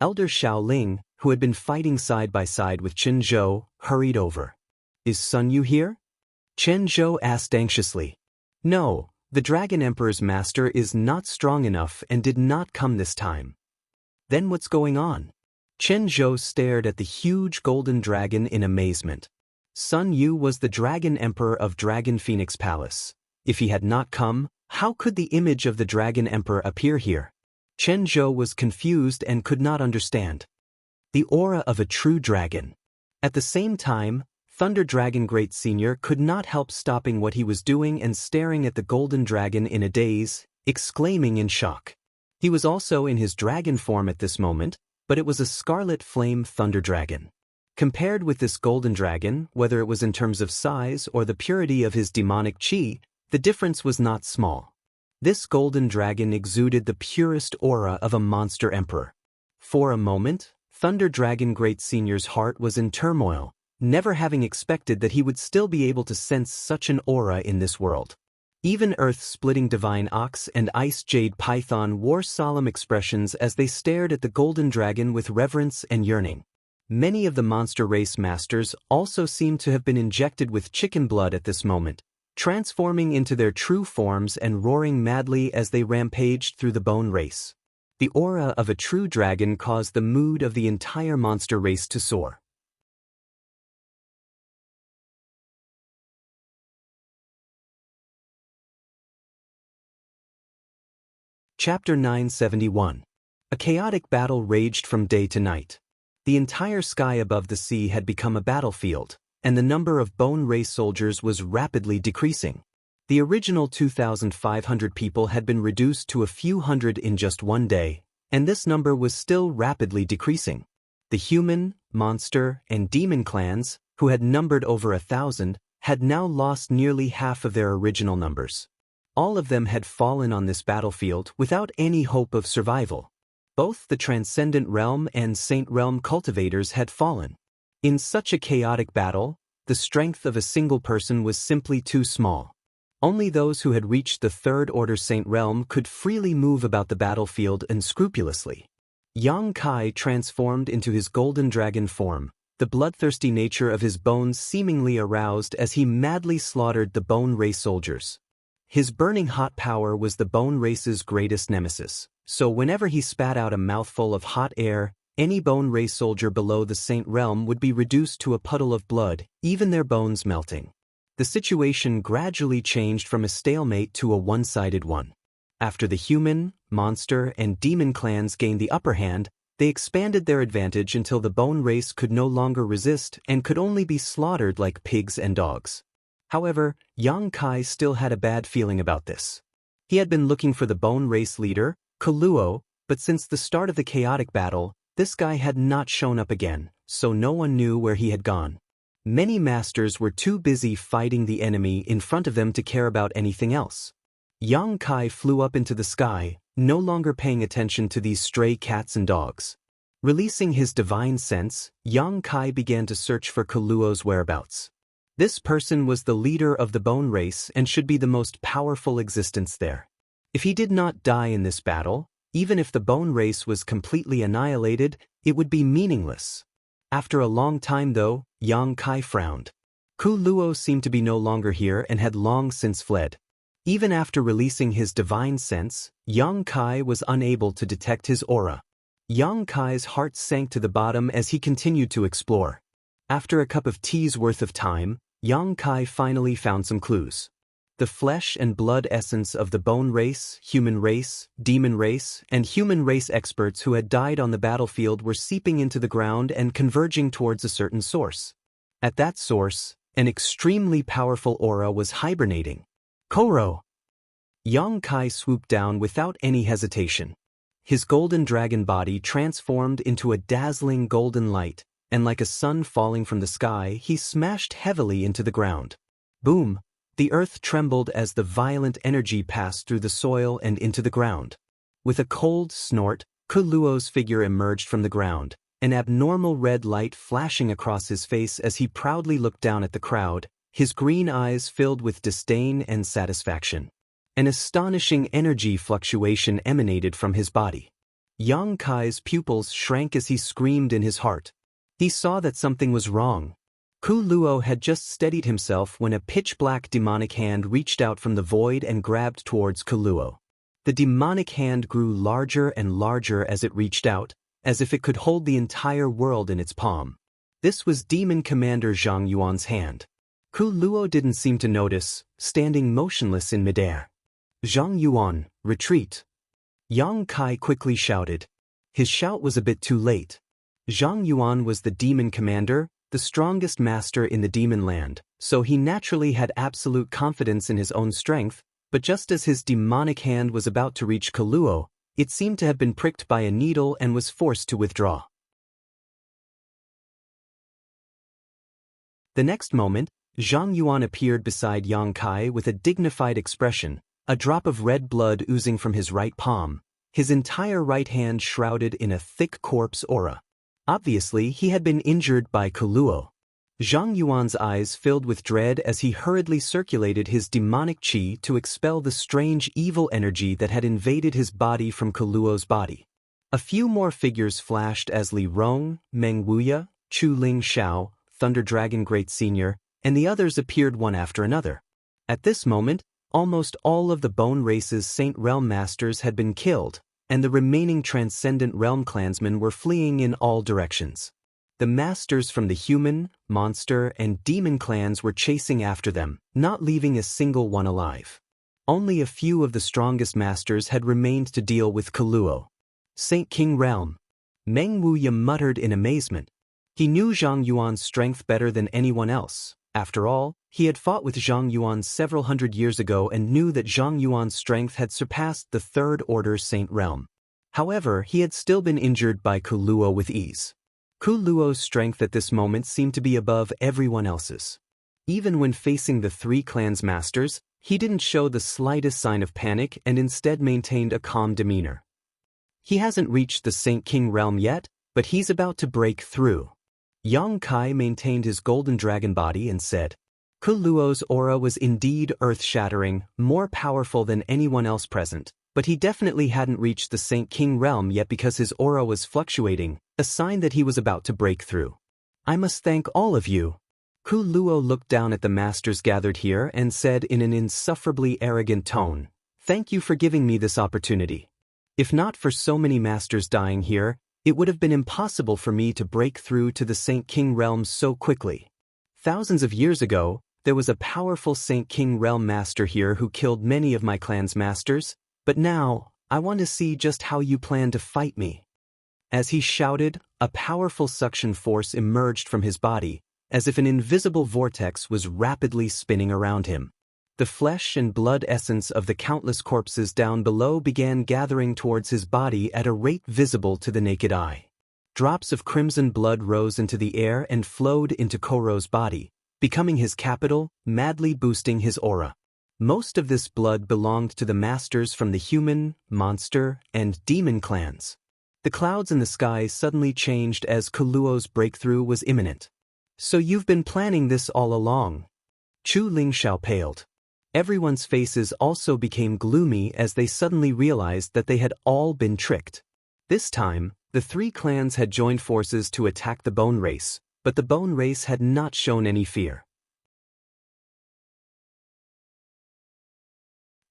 Elder Shaoling, who had been fighting side by side with Qinzhou, hurried over. "Is Sun Yu here?" Qinzhou asked anxiously. "No, The Dragon Emperor's master is not strong enough and did not come this time. Then what's going on? Chen Zhou stared at the huge golden dragon in amazement. Sun Yu was the Dragon Emperor of Dragon Phoenix Palace. If he had not come, how could the image of the Dragon Emperor appear here? Chen Zhou was confused and could not understand. The aura of a true dragon. At the same time, Thunder Dragon Great Senior could not help stopping what he was doing and staring at the golden dragon in a daze, exclaiming in shock. He was also in his dragon form at this moment, but it was a scarlet flame thunder dragon. Compared with this golden dragon, whether it was in terms of size or the purity of his demonic chi, the difference was not small. This golden dragon exuded the purest aura of a monster emperor. For a moment, Thunder Dragon Great Senior's heart was in turmoil, never having expected that he would still be able to sense such an aura in this world. Even Earth-splitting Divine Ox and Ice Jade Python wore solemn expressions as they stared at the golden dragon with reverence and yearning. Many of the monster race masters also seemed to have been injected with chicken blood at this moment, transforming into their true forms and roaring madly as they rampaged through the bone race. The aura of a true dragon caused the mood of the entire monster race to soar. Chapter 971. A chaotic battle raged from day to night. The entire sky above the sea had become a battlefield, and the number of bone race soldiers was rapidly decreasing. The original 2,500 people had been reduced to a few hundred in just one day, and this number was still rapidly decreasing. The human, monster, and demon clans, who had numbered over 1,000, had now lost nearly half of their original numbers. All of them had fallen on this battlefield without any hope of survival. Both the Transcendent Realm and Saint Realm cultivators had fallen. In such a chaotic battle, the strength of a single person was simply too small. Only those who had reached the Third Order Saint Realm could freely move about the battlefield unscrupulously. Yang Kai transformed into his golden dragon form, the bloodthirsty nature of his bones seemingly aroused as he madly slaughtered the bone race soldiers. His burning hot power was the bone race's greatest nemesis, so whenever he spat out a mouthful of hot air, any bone race soldier below the Saint Realm would be reduced to a puddle of blood, even their bones melting. The situation gradually changed from a stalemate to a one-sided one. After the human, monster, and demon clans gained the upper hand, they expanded their advantage until the bone race could no longer resist and could only be slaughtered like pigs and dogs. However, Yang Kai still had a bad feeling about this. He had been looking for the bone race leader, Kaluo, but since the start of the chaotic battle, this guy had not shown up again, so no one knew where he had gone. Many masters were too busy fighting the enemy in front of them to care about anything else. Yang Kai flew up into the sky, no longer paying attention to these stray cats and dogs. Releasing his divine sense, Yang Kai began to search for Kaluo's whereabouts. This person was the leader of the bone race and should be the most powerful existence there. If he did not die in this battle, even if the bone race was completely annihilated, it would be meaningless. After a long time though, Yang Kai frowned. Kaluo seemed to be no longer here and had long since fled. Even after releasing his divine sense, Yang Kai was unable to detect his aura. Yang Kai's heart sank to the bottom as he continued to explore. After a cup of tea's worth of time, Yang Kai finally found some clues. The flesh and blood essence of the bone race, human race, demon race, and human race experts who had died on the battlefield were seeping into the ground and converging towards a certain source. At that source, an extremely powerful aura was hibernating. Koro! Yang Kai swooped down without any hesitation. His golden dragon body transformed into a dazzling golden light, and like a sun falling from the sky, he smashed heavily into the ground. Boom! The earth trembled as the violent energy passed through the soil and into the ground. With a cold snort, Kaluo's figure emerged from the ground, an abnormal red light flashing across his face as he proudly looked down at the crowd, his green eyes filled with disdain and satisfaction. An astonishing energy fluctuation emanated from his body. Yang Kai's pupils shrank as he screamed in his heart. He saw that something was wrong. Ku Luo had just steadied himself when a pitch-black demonic hand reached out from the void and grabbed towards Ku Luo. The demonic hand grew larger and larger as it reached out, as if it could hold the entire world in its palm. This was Demon Commander Zhang Yuan's hand. Ku Luo didn't seem to notice, standing motionless in midair. "Zhang Yuan, retreat!" Yang Kai quickly shouted. His shout was a bit too late. Zhang Yuan was the demon commander, the strongest master in the demon land, so he naturally had absolute confidence in his own strength, but just as his demonic hand was about to reach Ku Luo, it seemed to have been pricked by a needle and was forced to withdraw. The next moment, Zhang Yuan appeared beside Yang Kai with a dignified expression, a drop of red blood oozing from his right palm, his entire right hand shrouded in a thick corpse aura. Obviously, he had been injured by Ku Luo. Zhang Yuan's eyes filled with dread as he hurriedly circulated his demonic qi to expel the strange evil energy that had invaded his body from Ku Luo's body. A few more figures flashed as Li Rong, Meng Wuya, Chu Ling Xiao, Thunder Dragon Great Senior, and the others appeared one after another. At this moment, almost all of the Bone Race's Saint Realm Masters had been killed, and the remaining Transcendent Realm clansmen were fleeing in all directions. The Masters from the Human, Monster, and Demon clans were chasing after them, not leaving a single one alive. Only a few of the strongest Masters had remained to deal with Ku Luo. Saint King Realm. Meng Wuya muttered in amazement. He knew Zhang Yuan's strength better than anyone else. After all, he had fought with Zhang Yuan several hundred years ago and knew that Zhang Yuan's strength had surpassed the Third Order Saint Realm. However, he had still been injured by Ku Luo with ease. Ku Luo's strength at this moment seemed to be above everyone else's. Even when facing the three clans' masters, he didn't show the slightest sign of panic and instead maintained a calm demeanor. He hasn't reached the Saint King realm yet, but he's about to break through. Yang Kai maintained his golden dragon body and said, Ku Luo's aura was indeed earth-shattering, more powerful than anyone else present, but he definitely hadn't reached the Saint King realm yet because his aura was fluctuating, a sign that he was about to break through. I must thank all of you. Ku Luo looked down at the masters gathered here and said in an insufferably arrogant tone, Thank you for giving me this opportunity. If not for so many masters dying here, it would have been impossible for me to break through to the Saint King realm so quickly. Thousands of years ago, there was a powerful Saint King realm master here who killed many of my clan's masters, but now, I want to see just how you plan to fight me. As he shouted, a powerful suction force emerged from his body, as if an invisible vortex was rapidly spinning around him. The flesh and blood essence of the countless corpses down below began gathering towards his body at a rate visible to the naked eye. Drops of crimson blood rose into the air and flowed into Koro's body, becoming his capital, madly boosting his aura. Most of this blood belonged to the masters from the human, monster, and demon clans. The clouds in the sky suddenly changed as Ku Luo's breakthrough was imminent. So you've been planning this all along. Chu Ling Xiao paled. Everyone's faces also became gloomy as they suddenly realized that they had all been tricked. This time, the three clans had joined forces to attack the Bone Race, but the Bone Race had not shown any fear.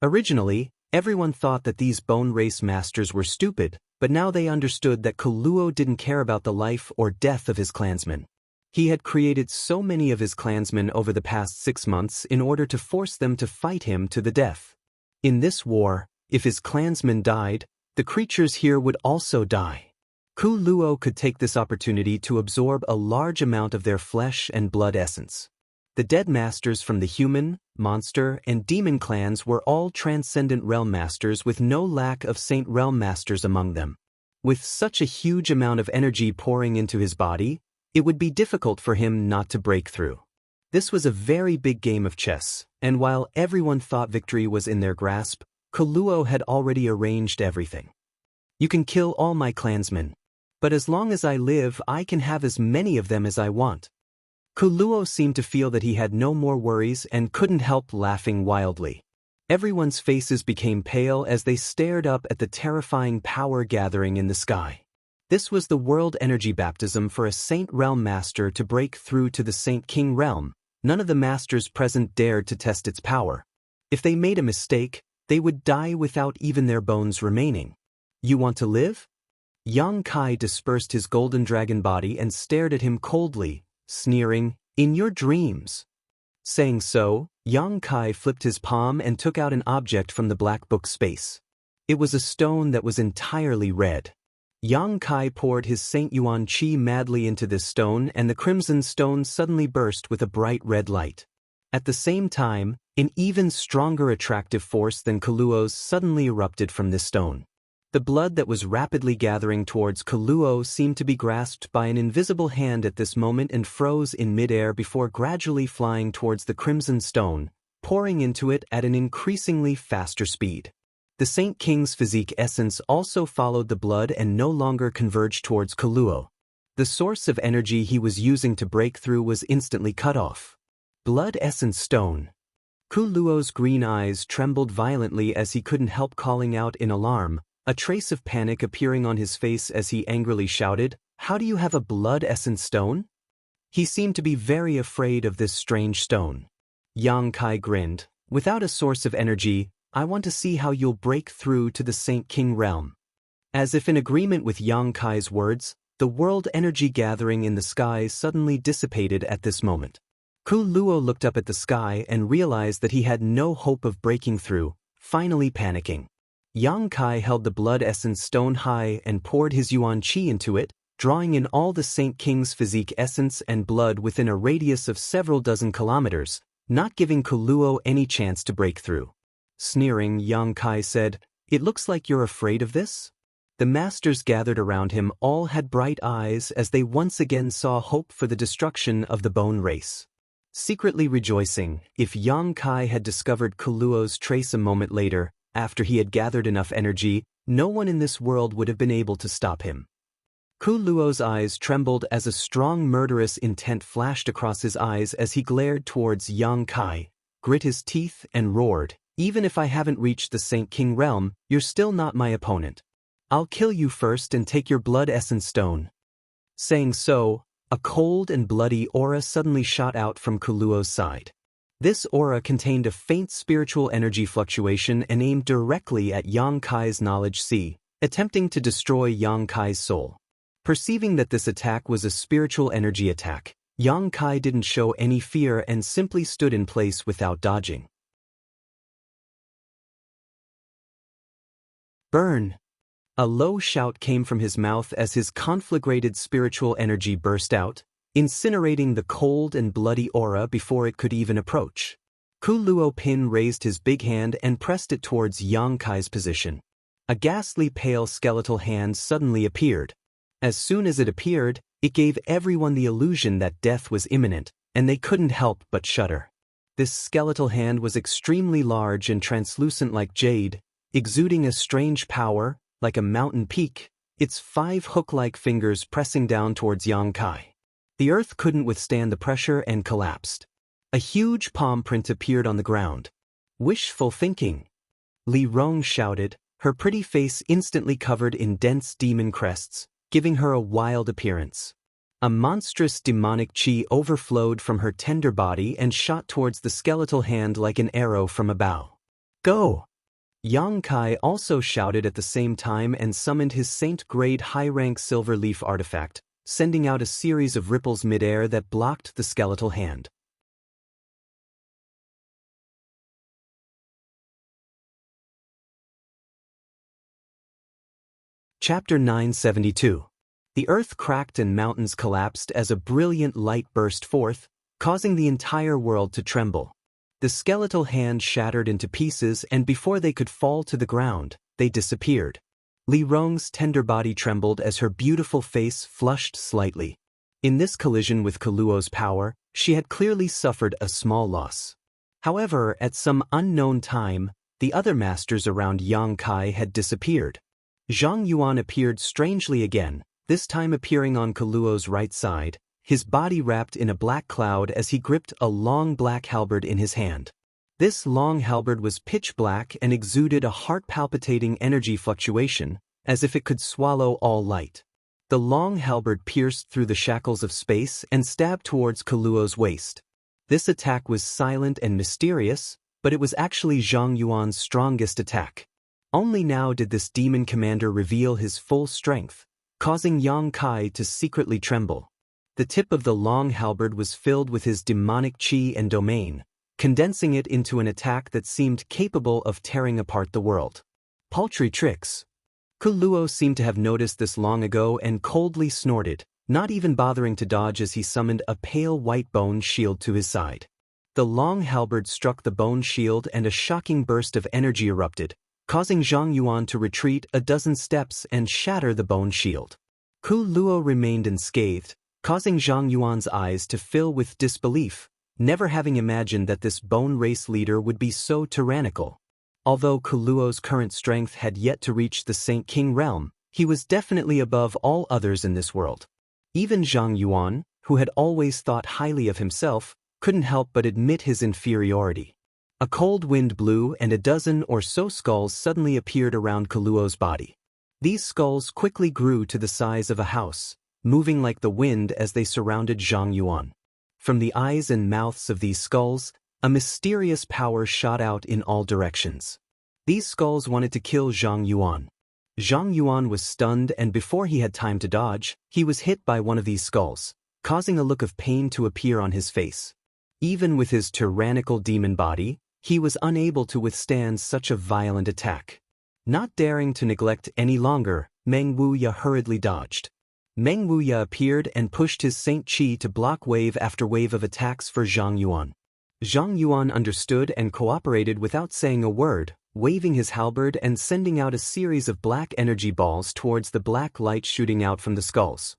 Originally, everyone thought that these Bone Race masters were stupid, but now they understood that Ku Luo didn't care about the life or death of his clansmen. He had created so many of his clansmen over the past 6 months in order to force them to fight him to the death. In this war, if his clansmen died, the creatures here would also die. Ku Luo could take this opportunity to absorb a large amount of their flesh and blood essence. The dead masters from the human, monster, and demon clans were all transcendent realm masters with no lack of Saint Realm masters among them. With such a huge amount of energy pouring into his body, it would be difficult for him not to break through. This was a very big game of chess, and while everyone thought victory was in their grasp, Ku Luo had already arranged everything. You can kill all my clansmen, but as long as I live, I can have as many of them as I want. Ku Luo seemed to feel that he had no more worries and couldn't help laughing wildly. Everyone's faces became pale as they stared up at the terrifying power gathering in the sky. This was the world energy baptism for a Saint Realm master to break through to the Saint King Realm. None of the masters present dared to test its power. If they made a mistake, they would die without even their bones remaining. You want to live? Yang Kai dispersed his golden dragon body and stared at him coldly, sneering, "In your dreams." Saying so, Yang Kai flipped his palm and took out an object from the black book space. It was a stone that was entirely red. Yang Kai poured his Saint Yuan Qi madly into this stone, and the crimson stone suddenly burst with a bright red light. At the same time, an even stronger attractive force than Kaluo's suddenly erupted from this stone. The blood that was rapidly gathering towards Kaluo seemed to be grasped by an invisible hand at this moment and froze in midair before gradually flying towards the crimson stone, pouring into it at an increasingly faster speed. The Saint King's physique essence also followed the blood and no longer converged towards Kaluo. The source of energy he was using to break through was instantly cut off. Blood essence stone. Kaluo's green eyes trembled violently as he couldn't help calling out in alarm, a trace of panic appearing on his face as he angrily shouted, "How do you have a blood essence stone?" He seemed to be very afraid of this strange stone. Yang Kai grinned, "Without a source of energy, I want to see how you'll break through to the Saint King realm." As if in agreement with Yang Kai's words, the world energy gathering in the sky suddenly dissipated at this moment. Kaluo looked up at the sky and realized that he had no hope of breaking through, finally panicking. Yang Kai held the blood essence stone high and poured his Yuan Qi into it, drawing in all the Saint King's physique essence and blood within a radius of several dozen kilometers, not giving Kaluo any chance to break through. Sneering, Yang Kai said, "It looks like you're afraid of this?" The masters gathered around him all had bright eyes as they once again saw hope for the destruction of the bone race. Secretly rejoicing, if Yang Kai had discovered Kaluo's trace a moment later, after he had gathered enough energy, no one in this world would have been able to stop him. Kaluo's eyes trembled as a strong murderous intent flashed across his eyes as he glared towards Yang Kai, grit his teeth and roared, "Even if I haven't reached the Saint King realm, you're still not my opponent. I'll kill you first and take your blood essence stone." Saying so, a cold and bloody aura suddenly shot out from Kaluo's side. This aura contained a faint spiritual energy fluctuation and aimed directly at Yang Kai's knowledge sea, attempting to destroy Yang Kai's soul. Perceiving that this attack was a spiritual energy attack, Yang Kai didn't show any fear and simply stood in place without dodging. "Burn!" A low shout came from his mouth as his conflagrated spiritual energy burst out, incinerating the cold and bloody aura before it could even approach. Kaluo Pin raised his big hand and pressed it towards Yang Kai's position. A ghastly pale skeletal hand suddenly appeared. As soon as it appeared, it gave everyone the illusion that death was imminent, and they couldn't help but shudder. This skeletal hand was extremely large and translucent like jade, exuding a strange power, like a mountain peak, its 5 hook-like fingers pressing down towards Yang Kai. The earth couldn't withstand the pressure and collapsed. A huge palm print appeared on the ground. "Wishful thinking," Li Rong shouted, her pretty face instantly covered in dense demon crests, giving her a wild appearance. A monstrous demonic qi overflowed from her tender body and shot towards the skeletal hand like an arrow from a bow. "Go!" Yang Kai also shouted at the same time and summoned his saint-grade high-rank silver leaf artifact, sending out a series of ripples mid-air that blocked the skeletal hand. Chapter 972. The earth cracked and mountains collapsed as a brilliant light burst forth, causing the entire world to tremble. The skeletal hand shattered into pieces, and before they could fall to the ground, they disappeared. Li Rong's tender body trembled as her beautiful face flushed slightly. In this collision with Kaluo's power, she had clearly suffered a small loss. However, at some unknown time, the other masters around Yang Kai had disappeared. Zhang Yuan appeared strangely again, this time appearing on Kaluo's right side, his body wrapped in a black cloud as he gripped a long black halberd in his hand. This long halberd was pitch black and exuded a heart-palpitating energy fluctuation, as if it could swallow all light. The long halberd pierced through the shackles of space and stabbed towards Kuluo's waist. This attack was silent and mysterious, but it was actually Zhang Yuan's strongest attack. Only now did this demon commander reveal his full strength, causing Yang Kai to secretly tremble. The tip of the long halberd was filled with his demonic qi and domain, condensing it into an attack that seemed capable of tearing apart the world. Paltry tricks. Kuluo seemed to have noticed this long ago and coldly snorted, not even bothering to dodge as he summoned a pale white bone shield to his side. The long halberd struck the bone shield and a shocking burst of energy erupted, causing Zhang Yuan to retreat a dozen steps and shatter the bone shield. Kuluo remained unscathed, causing Zhang Yuan's eyes to fill with disbelief, never having imagined that this bone race leader would be so tyrannical. Although Kuluo's current strength had yet to reach the Saint King realm, he was definitely above all others in this world. Even Zhang Yuan, who had always thought highly of himself, couldn't help but admit his inferiority. A cold wind blew and a dozen or so skulls suddenly appeared around Kuluo's body. These skulls quickly grew to the size of a house, moving like the wind as they surrounded Zhang Yuan. From the eyes and mouths of these skulls, a mysterious power shot out in all directions. These skulls wanted to kill Zhang Yuan. Zhang Yuan was stunned, and before he had time to dodge, he was hit by one of these skulls, causing a look of pain to appear on his face. Even with his tyrannical demon body, he was unable to withstand such a violent attack. Not daring to neglect any longer, Meng Wuya hurriedly dodged. Meng Wuya appeared and pushed his Saint Qi to block wave after wave of attacks for Zhang Yuan. Zhang Yuan understood and cooperated without saying a word, waving his halberd and sending out a series of black energy balls towards the black light shooting out from the skulls.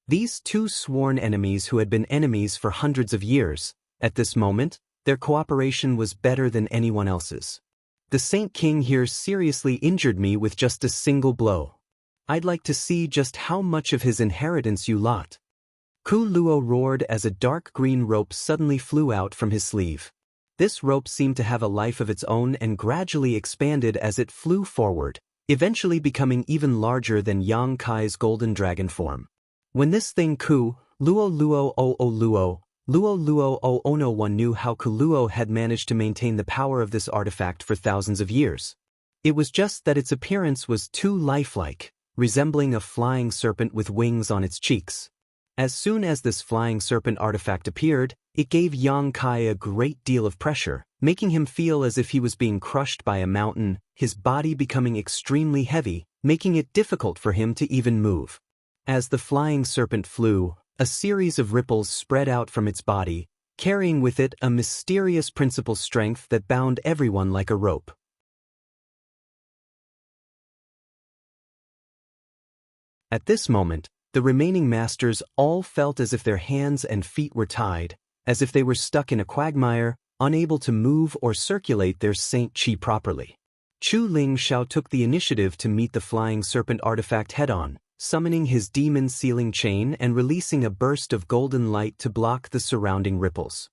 These two sworn enemies who had been enemies for hundreds of years, at this moment, their cooperation was better than anyone else's. The Saint King here seriously injured me with just a single blow. I'd like to see just how much of his inheritance you lot. Kuluo roared as a dark green rope suddenly flew out from his sleeve. This rope seemed to have a life of its own and gradually expanded as it flew forward, eventually becoming even larger than Yang Kai's golden dragon form. When this thing Luo Luo O O Luo, Luo Luo O O no one knew how Kuluo had managed to maintain the power of this artifact for thousands of years. It was just that its appearance was too lifelike, resembling a flying serpent with wings on its cheeks. As soon as this flying serpent artifact appeared, it gave Yang Kai a great deal of pressure, making him feel as if he was being crushed by a mountain, his body becoming extremely heavy, making it difficult for him to even move. As the flying serpent flew, a series of ripples spread out from its body, carrying with it a mysterious principal strength that bound everyone like a rope. At this moment, the remaining masters all felt as if their hands and feet were tied, as if they were stuck in a quagmire, unable to move or circulate their Saint Qi properly. Chu Ling Xiao took the initiative to meet the flying serpent artifact head-on, summoning his demon sealing chain and releasing a burst of golden light to block the surrounding ripples.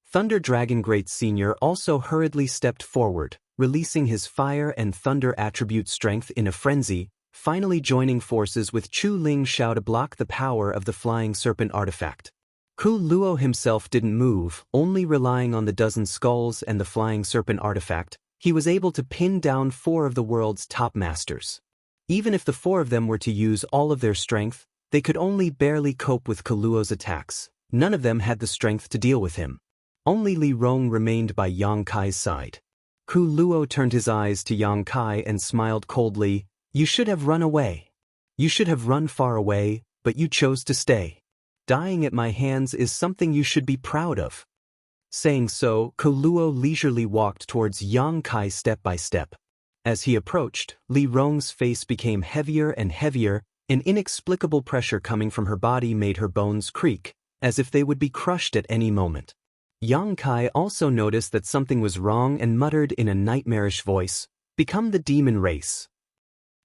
Thunder Dragon Great Senior also hurriedly stepped forward, releasing his fire and thunder attribute strength in a frenzy, finally joining forces with Chu Ling Xiao to block the power of the flying serpent artifact. Kuluo himself didn't move, only relying on the dozen skulls and the flying serpent artifact. He was able to pin down 4 of the world's top masters. Even if the 4 of them were to use all of their strength, they could only barely cope with Kuluo's attacks. None of them had the strength to deal with him. Only Li Rong remained by Yang Kai's side. Kuluo turned his eyes to Yang Kai and smiled coldly. You should have run away. You should have run far away, but you chose to stay. Dying at my hands is something you should be proud of. Saying so, Kuluo leisurely walked towards Yang Kai step by step. As he approached, Li Rong's face became heavier and heavier, an inexplicable pressure coming from her body made her bones creak, as if they would be crushed at any moment. Yang Kai also noticed that something was wrong and muttered in a nightmarish voice, "Become the demon race."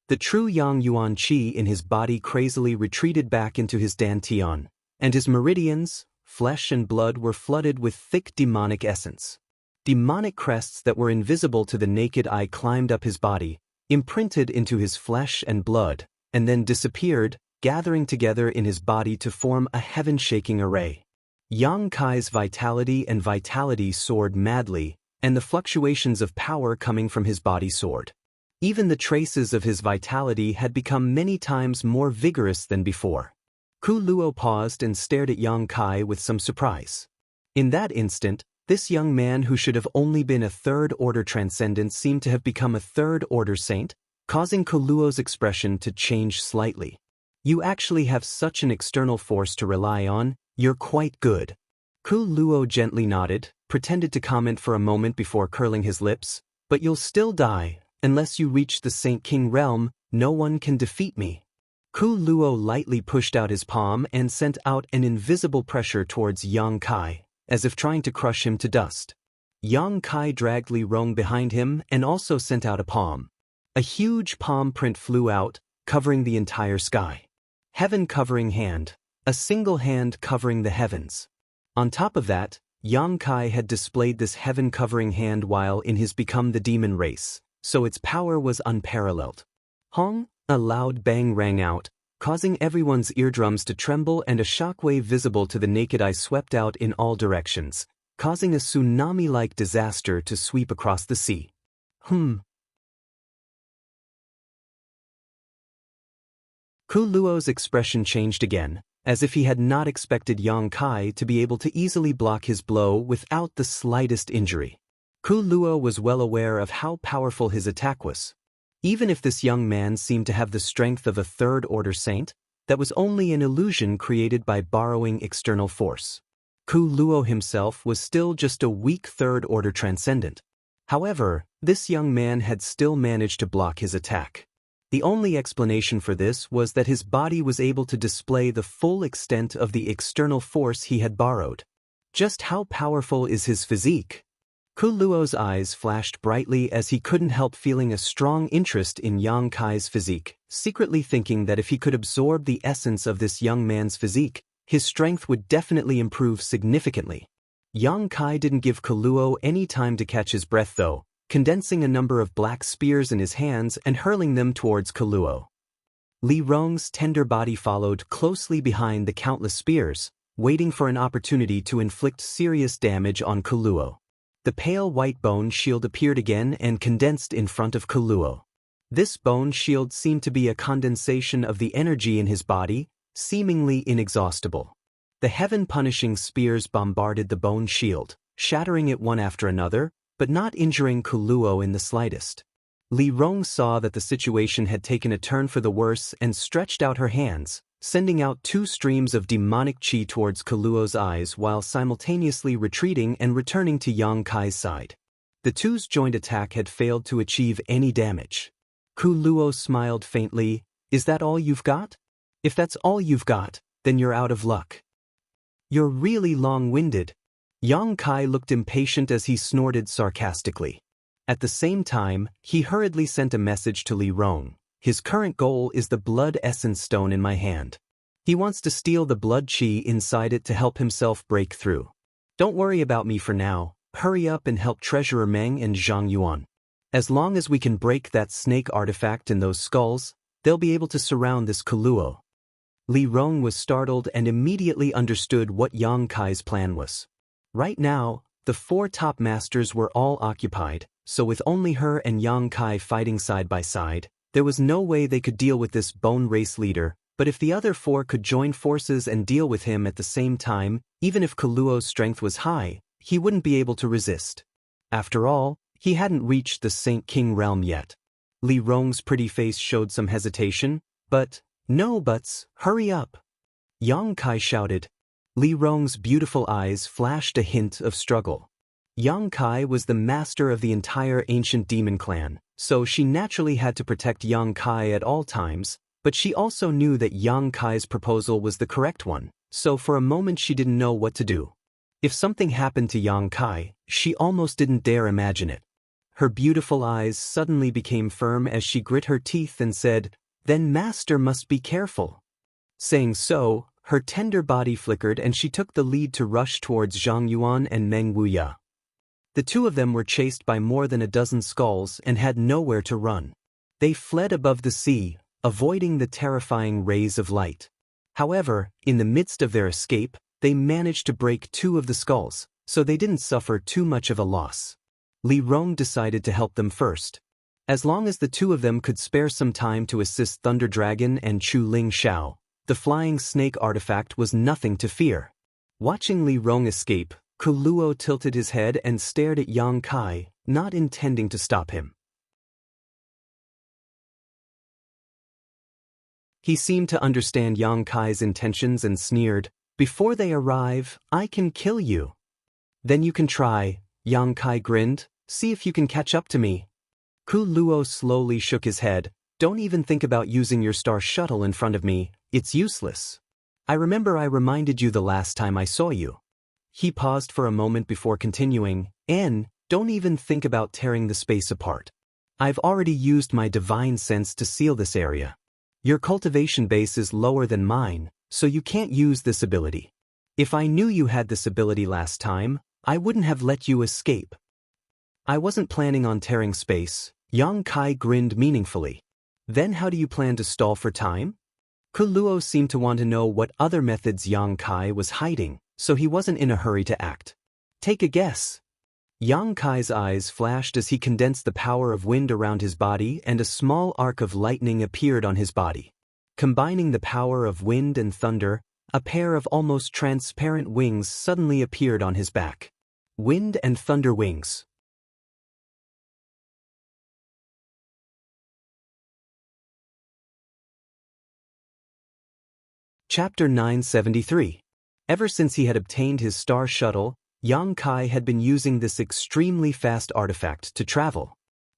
The true Yang Yuan Qi in his body crazily retreated back into his dantian, and his meridians, flesh and blood were flooded with thick demonic essence. Demonic crests that were invisible to the naked eye climbed up his body, imprinted into his flesh and blood, and then disappeared, gathering together in his body to form a heaven-shaking array. Yang Kai's vitality soared madly, and the fluctuations of power coming from his body soared. Even the traces of his vitality had become many times more vigorous than before. Ku Luo paused and stared at Yang Kai with some surprise. In that instant, this young man who should have only been a third-order transcendent seemed to have become a third-order saint, causing Ku Luo's expression to change slightly. You actually have such an external force to rely on, you're quite good. Ku Luo gently nodded, pretended to comment for a moment before curling his lips, but you'll still die. Unless you reach the Saint King realm, no one can defeat me. Ku Luo lightly pushed out his palm and sent out an invisible pressure towards Yang Kai, as if trying to crush him to dust. Yang Kai dragged Li Rong behind him and also sent out a palm. A huge palm print flew out, covering the entire sky. Heaven-covering hand, a single hand covering the heavens. On top of that, Yang Kai had displayed this heaven-covering hand while in his Become the Demon race, so its power was unparalleled. Hong, a loud bang rang out, causing everyone's eardrums to tremble, and a shockwave visible to the naked eye swept out in all directions, causing a tsunami-like disaster to sweep across the sea. Ku Luo's expression changed again, as if he had not expected Yang Kai to be able to easily block his blow without the slightest injury. Ku Luo was well aware of how powerful his attack was. Even if this young man seemed to have the strength of a third-order saint, that was only an illusion created by borrowing external force. Ku Luo himself was still just a weak third-order transcendent. However, this young man had still managed to block his attack. The only explanation for this was that his body was able to display the full extent of the external force he had borrowed. Just how powerful is his physique? Ku Luo's eyes flashed brightly as he couldn't help feeling a strong interest in Yang Kai's physique, secretly thinking that if he could absorb the essence of this young man's physique, his strength would definitely improve significantly. Yang Kai didn't give Ku Luo any time to catch his breath though, condensing a number of black spears in his hands and hurling them towards Ku Luo. Li Rong's tender body followed closely behind the countless spears, waiting for an opportunity to inflict serious damage on Ku Luo. The pale white bone shield appeared again and condensed in front of Ku Luo. This bone shield seemed to be a condensation of the energy in his body, seemingly inexhaustible. The heaven-punishing spears bombarded the bone shield, shattering it one after another, but not injuring Ku Luo in the slightest. Li Rong saw that the situation had taken a turn for the worse and stretched out her hands, sending out 2 streams of demonic chi towards Ku Luo's eyes while simultaneously retreating and returning to Yang Kai's side. The two's joint attack had failed to achieve any damage. Ku Luo smiled faintly. Is that all you've got? If that's all you've got, then you're out of luck. You're really long-winded. Yang Kai looked impatient as he snorted sarcastically. At the same time, he hurriedly sent a message to Li Rong. His current goal is the blood essence stone in my hand. He wants to steal the blood chi inside it to help himself break through. Don't worry about me for now. Hurry up and help Treasurer Meng and Zhang Yuan. As long as we can break that snake artifact in those skulls, they'll be able to surround this Ku Luo. Li Rong was startled and immediately understood what Yang Kai's plan was. Right now, the 4 top masters were all occupied, so with only her and Yang Kai fighting side by side, there was no way they could deal with this bone race leader, but if the other 4 could join forces and deal with him at the same time, even if Ku Luo's strength was high, he wouldn't be able to resist. After all, he hadn't reached the Saint King realm yet. Li Rong's pretty face showed some hesitation, but, no buts, hurry up. Yang Kai shouted. Li Rong's beautiful eyes flashed a hint of struggle. Yang Kai was the master of the entire ancient demon clan, so she naturally had to protect Yang Kai at all times, but she also knew that Yang Kai's proposal was the correct one, so for a moment she didn't know what to do. If something happened to Yang Kai, she almost didn't dare imagine it. Her beautiful eyes suddenly became firm as she grit her teeth and said, "Then Master must be careful." Saying so, her tender body flickered and she took the lead to rush towards Zhang Yuan and Meng Wuya. The 2 of them were chased by more than a dozen skulls and had nowhere to run. They fled above the sea, avoiding the terrifying rays of light. However, in the midst of their escape, they managed to break 2 of the skulls, so they didn't suffer too much of a loss. Li Rong decided to help them first. As long as the 2 of them could spare some time to assist Thunder Dragon and Chu Ling Xiao, the flying snake artifact was nothing to fear. Watching Li Rong escape, Kuluo tilted his head and stared at Yang Kai, not intending to stop him. He seemed to understand Yang Kai's intentions and sneered, "Before they arrive, I can kill you." "Then you can try," Yang Kai grinned, "see if you can catch up to me." Ku Luo slowly shook his head, "Don't even think about using your star shuttle in front of me, it's useless. I remember I reminded you the last time I saw you." He paused for a moment before continuing, "Don't even think about tearing the space apart. I've already used my divine sense to seal this area. Your cultivation base is lower than mine, so you can't use this ability. If I knew you had this ability last time, I wouldn't have let you escape." "I wasn't planning on tearing space," Yang Kai grinned meaningfully. "Then how do you plan to stall for time?" Kuluo seemed to want to know what other methods Yang Kai was hiding, so he wasn't in a hurry to act. "Take a guess." Yang Kai's eyes flashed as he condensed the power of wind around his body and a small arc of lightning appeared on his body. Combining the power of wind and thunder, a pair of almost transparent wings suddenly appeared on his back. Wind and thunder wings. Chapter 973. Ever since he had obtained his star shuttle, Yang Kai had been using this extremely fast artifact to travel.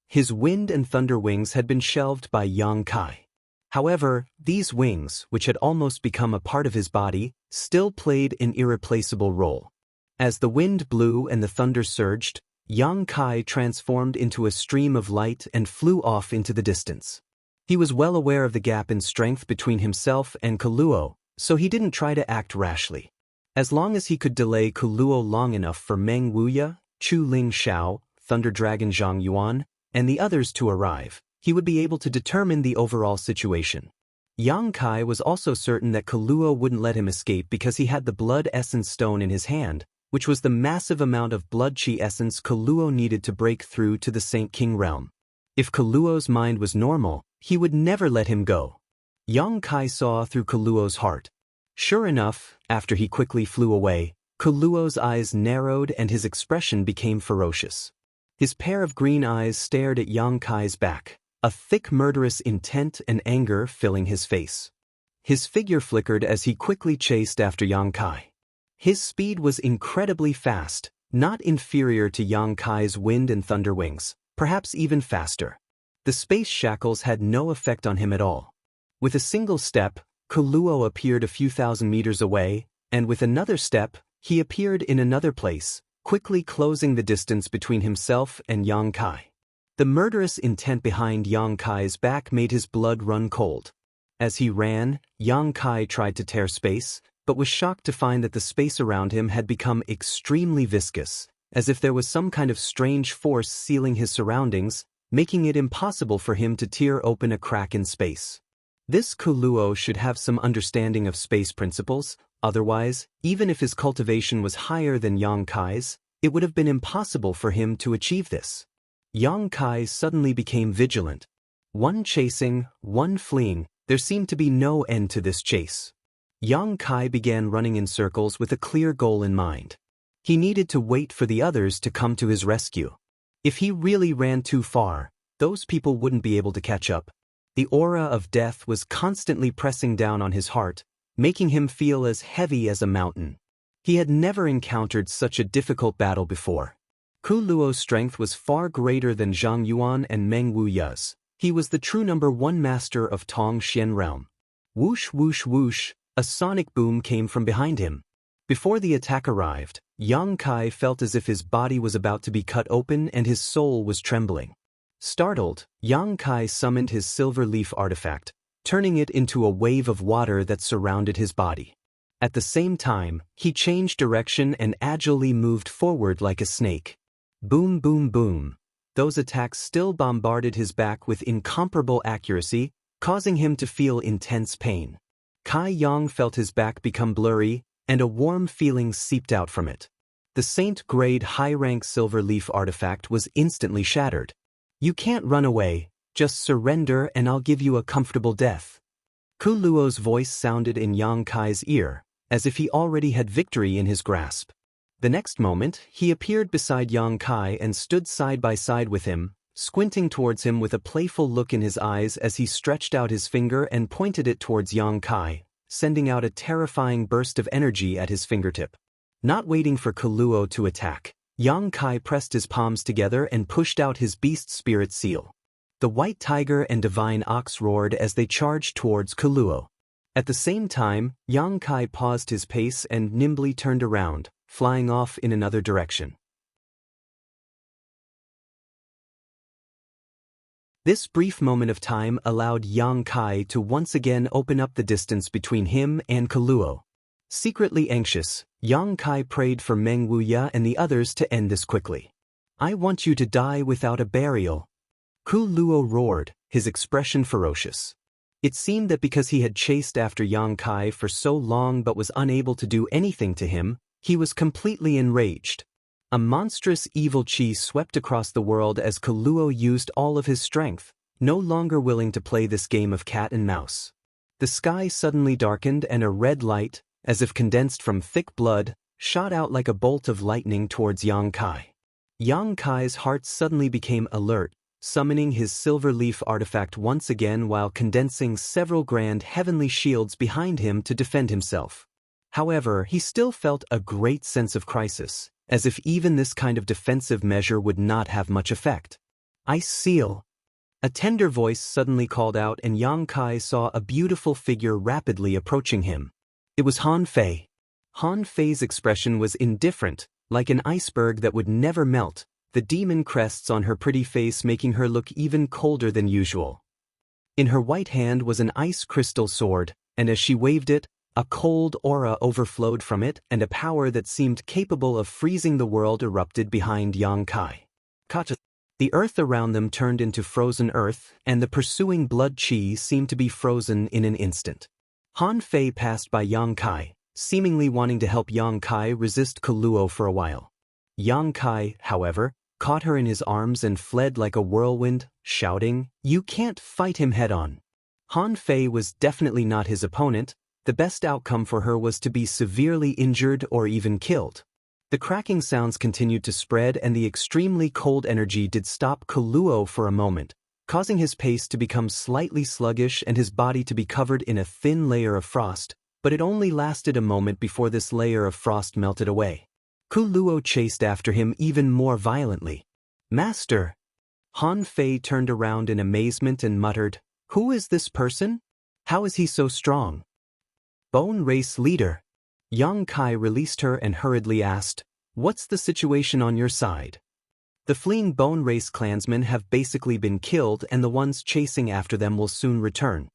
His wind and thunder wings had been shelved by Yang Kai. However, these wings, which had almost become a part of his body, still played an irreplaceable role. As the wind blew and the thunder surged, Yang Kai transformed into a stream of light and flew off into the distance. He was well aware of the gap in strength between himself and Kuluo, so he didn't try to act rashly. As long as he could delay Kuluo long enough for Meng Wuya, Chu Ling Xiao, Thunder Dragon Zhang Yuan, and the others to arrive, he would be able to determine the overall situation. Yang Kai was also certain that Kuluo wouldn't let him escape because he had the Blood Essence Stone in his hand, which was the massive amount of Blood Chi essence Kuluo needed to break through to the Saint King realm. If Kuluo's mind was normal, he would never let him go. Yang Kai saw through Kuluo's heart. Sure enough, after he quickly flew away, Kuluo's eyes narrowed and his expression became ferocious. His pair of green eyes stared at Yang Kai's back, a thick murderous intent and anger filling his face. His figure flickered as he quickly chased after Yang Kai. His speed was incredibly fast, not inferior to Yang Kai's wind and thunder wings, perhaps even faster. The space shackles had no effect on him at all. With a single step, Kuluo appeared a few thousand meters away, and with another step, he appeared in another place, quickly closing the distance between himself and Yang Kai. The murderous intent behind Yang Kai's back made his blood run cold. As he ran, Yang Kai tried to tear space, but was shocked to find that the space around him had become extremely viscous, as if there was some kind of strange force sealing his surroundings, making it impossible for him to tear open a crack in space. This Kuluo should have some understanding of space principles, otherwise, even if his cultivation was higher than Yang Kai's, it would have been impossible for him to achieve this. Yang Kai suddenly became vigilant. One chasing, one fleeing, there seemed to be no end to this chase. Yang Kai began running in circles with a clear goal in mind. He needed to wait for the others to come to his rescue. If he really ran too far, those people wouldn't be able to catch up. The aura of death was constantly pressing down on his heart, making him feel as heavy as a mountain. He had never encountered such a difficult battle before. Kuluo's strength was far greater than Zhang Yuan and Meng Wuya's. He was the true #1 master of Tong Xian realm. Whoosh whoosh whoosh, a sonic boom came from behind him. Before the attack arrived, Yang Kai felt as if his body was about to be cut open and his soul was trembling. Startled, Yang Kai summoned his silver leaf artifact, turning it into a wave of water that surrounded his body. At the same time, he changed direction and agilely moved forward like a snake. Boom boom boom. Those attacks still bombarded his back with incomparable accuracy, causing him to feel intense pain. Kai Yang felt his back become blurry, and a warm feeling seeped out from it. The Saint-grade high-rank silver leaf artifact was instantly shattered. "You can't run away, just surrender and I'll give you a comfortable death." Ku Luo's voice sounded in Yang Kai's ear, as if he already had victory in his grasp. The next moment, he appeared beside Yang Kai and stood side by side with him, squinting towards him with a playful look in his eyes as he stretched out his finger and pointed it towards Yang Kai, sending out a terrifying burst of energy at his fingertip. Not waiting for Ku Luo to attack, Yang Kai pressed his palms together and pushed out his beast spirit seal. The white tiger and divine ox roared as they charged towards Ku Luo. At the same time, Yang Kai paused his pace and nimbly turned around, flying off in another direction. This brief moment of time allowed Yang Kai to once again open up the distance between him and Ku Luo. Secretly anxious, Yang Kai prayed for Meng Wuya and the others to end this quickly. "I want you to die without a burial." Ku Luo roared, his expression ferocious. It seemed that because he had chased after Yang Kai for so long but was unable to do anything to him, he was completely enraged. A monstrous evil chi swept across the world as Ku Luo used all of his strength, no longer willing to play this game of cat and mouse. The sky suddenly darkened and a red light, as if condensed from thick blood, shot out like a bolt of lightning towards Yang Kai. Yang Kai's heart suddenly became alert, summoning his silver leaf artifact once again while condensing several grand heavenly shields behind him to defend himself. However, he still felt a great sense of crisis, as if even this kind of defensive measure would not have much effect. "Ice seal!" A tender voice suddenly called out and Yang Kai saw a beautiful figure rapidly approaching him. It was Han Fei. Han Fei's expression was indifferent, like an iceberg that would never melt, the demon crests on her pretty face making her look even colder than usual. In her white hand was an ice crystal sword, and as she waved it, a cold aura overflowed from it and a power that seemed capable of freezing the world erupted behind Yang Kai. The earth around them turned into frozen earth, and the pursuing blood chi seemed to be frozen in an instant. Han Fei passed by Yang Kai, seemingly wanting to help Yang Kai resist Ku Luo for a while. Yang Kai, however, caught her in his arms and fled like a whirlwind, shouting, "You can't fight him head-on." Han Fei was definitely not his opponent. The best outcome for her was to be severely injured or even killed. The cracking sounds continued to spread and the extremely cold energy did stop Ku Luo for a moment, causing his pace to become slightly sluggish and his body to be covered in a thin layer of frost, but it only lasted a moment before this layer of frost melted away. Ku Luo chased after him even more violently. "Master!" Han Fei turned around in amazement and muttered, "Who is this person? How is he so strong?" "Bone Race Leader." Yang Kai released her and hurriedly asked, "What's the situation on your side?" "The fleeing Bone Race clansmen have basically been killed and the ones chasing after them will soon return,"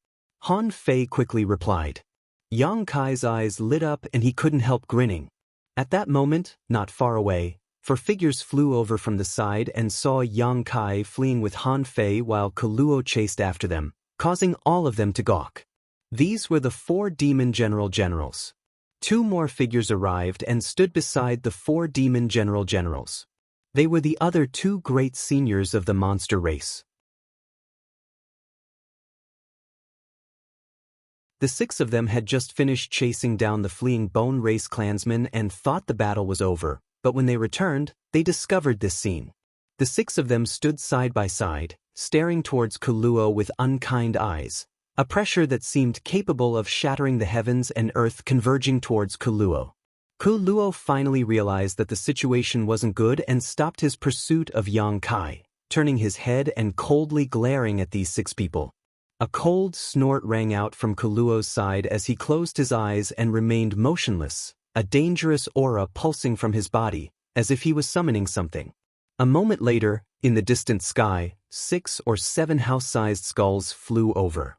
Han Fei quickly replied. Yang Kai's eyes lit up and he couldn't help grinning. At that moment, not far away, four figures flew over from the side and saw Yang Kai fleeing with Han Fei while Ku Luo chased after them, causing all of them to gawk. These were the 4 demon generals. 2 more figures arrived and stood beside the 4 demon generals. They were the other 2 great seniors of the monster race. The 6 of them had just finished chasing down the fleeing Bone Race clansmen and thought the battle was over, but when they returned, they discovered this scene. The 6 of them stood side by side, staring towards Ku Luo with unkind eyes, a pressure that seemed capable of shattering the heavens and earth converging towards Ku Luo. Ku Luo finally realized that the situation wasn't good and stopped his pursuit of Yang Kai, turning his head and coldly glaring at these 6 people. A cold snort rang out from Ku Luo's side as he closed his eyes and remained motionless, a dangerous aura pulsing from his body, as if he was summoning something. A moment later, in the distant sky, 6 or 7 house-sized skulls flew over.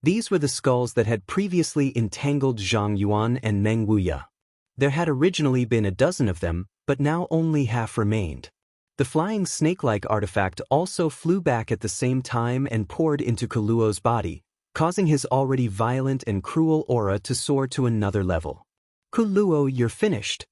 These were the skulls that had previously entangled Zhang Yuan and Meng Wuya. There had originally been a dozen of them, but now only half remained. The flying snake-like artifact also flew back at the same time and poured into Ku Luo's body, causing his already violent and cruel aura to soar to another level. Kuluo, you're finished.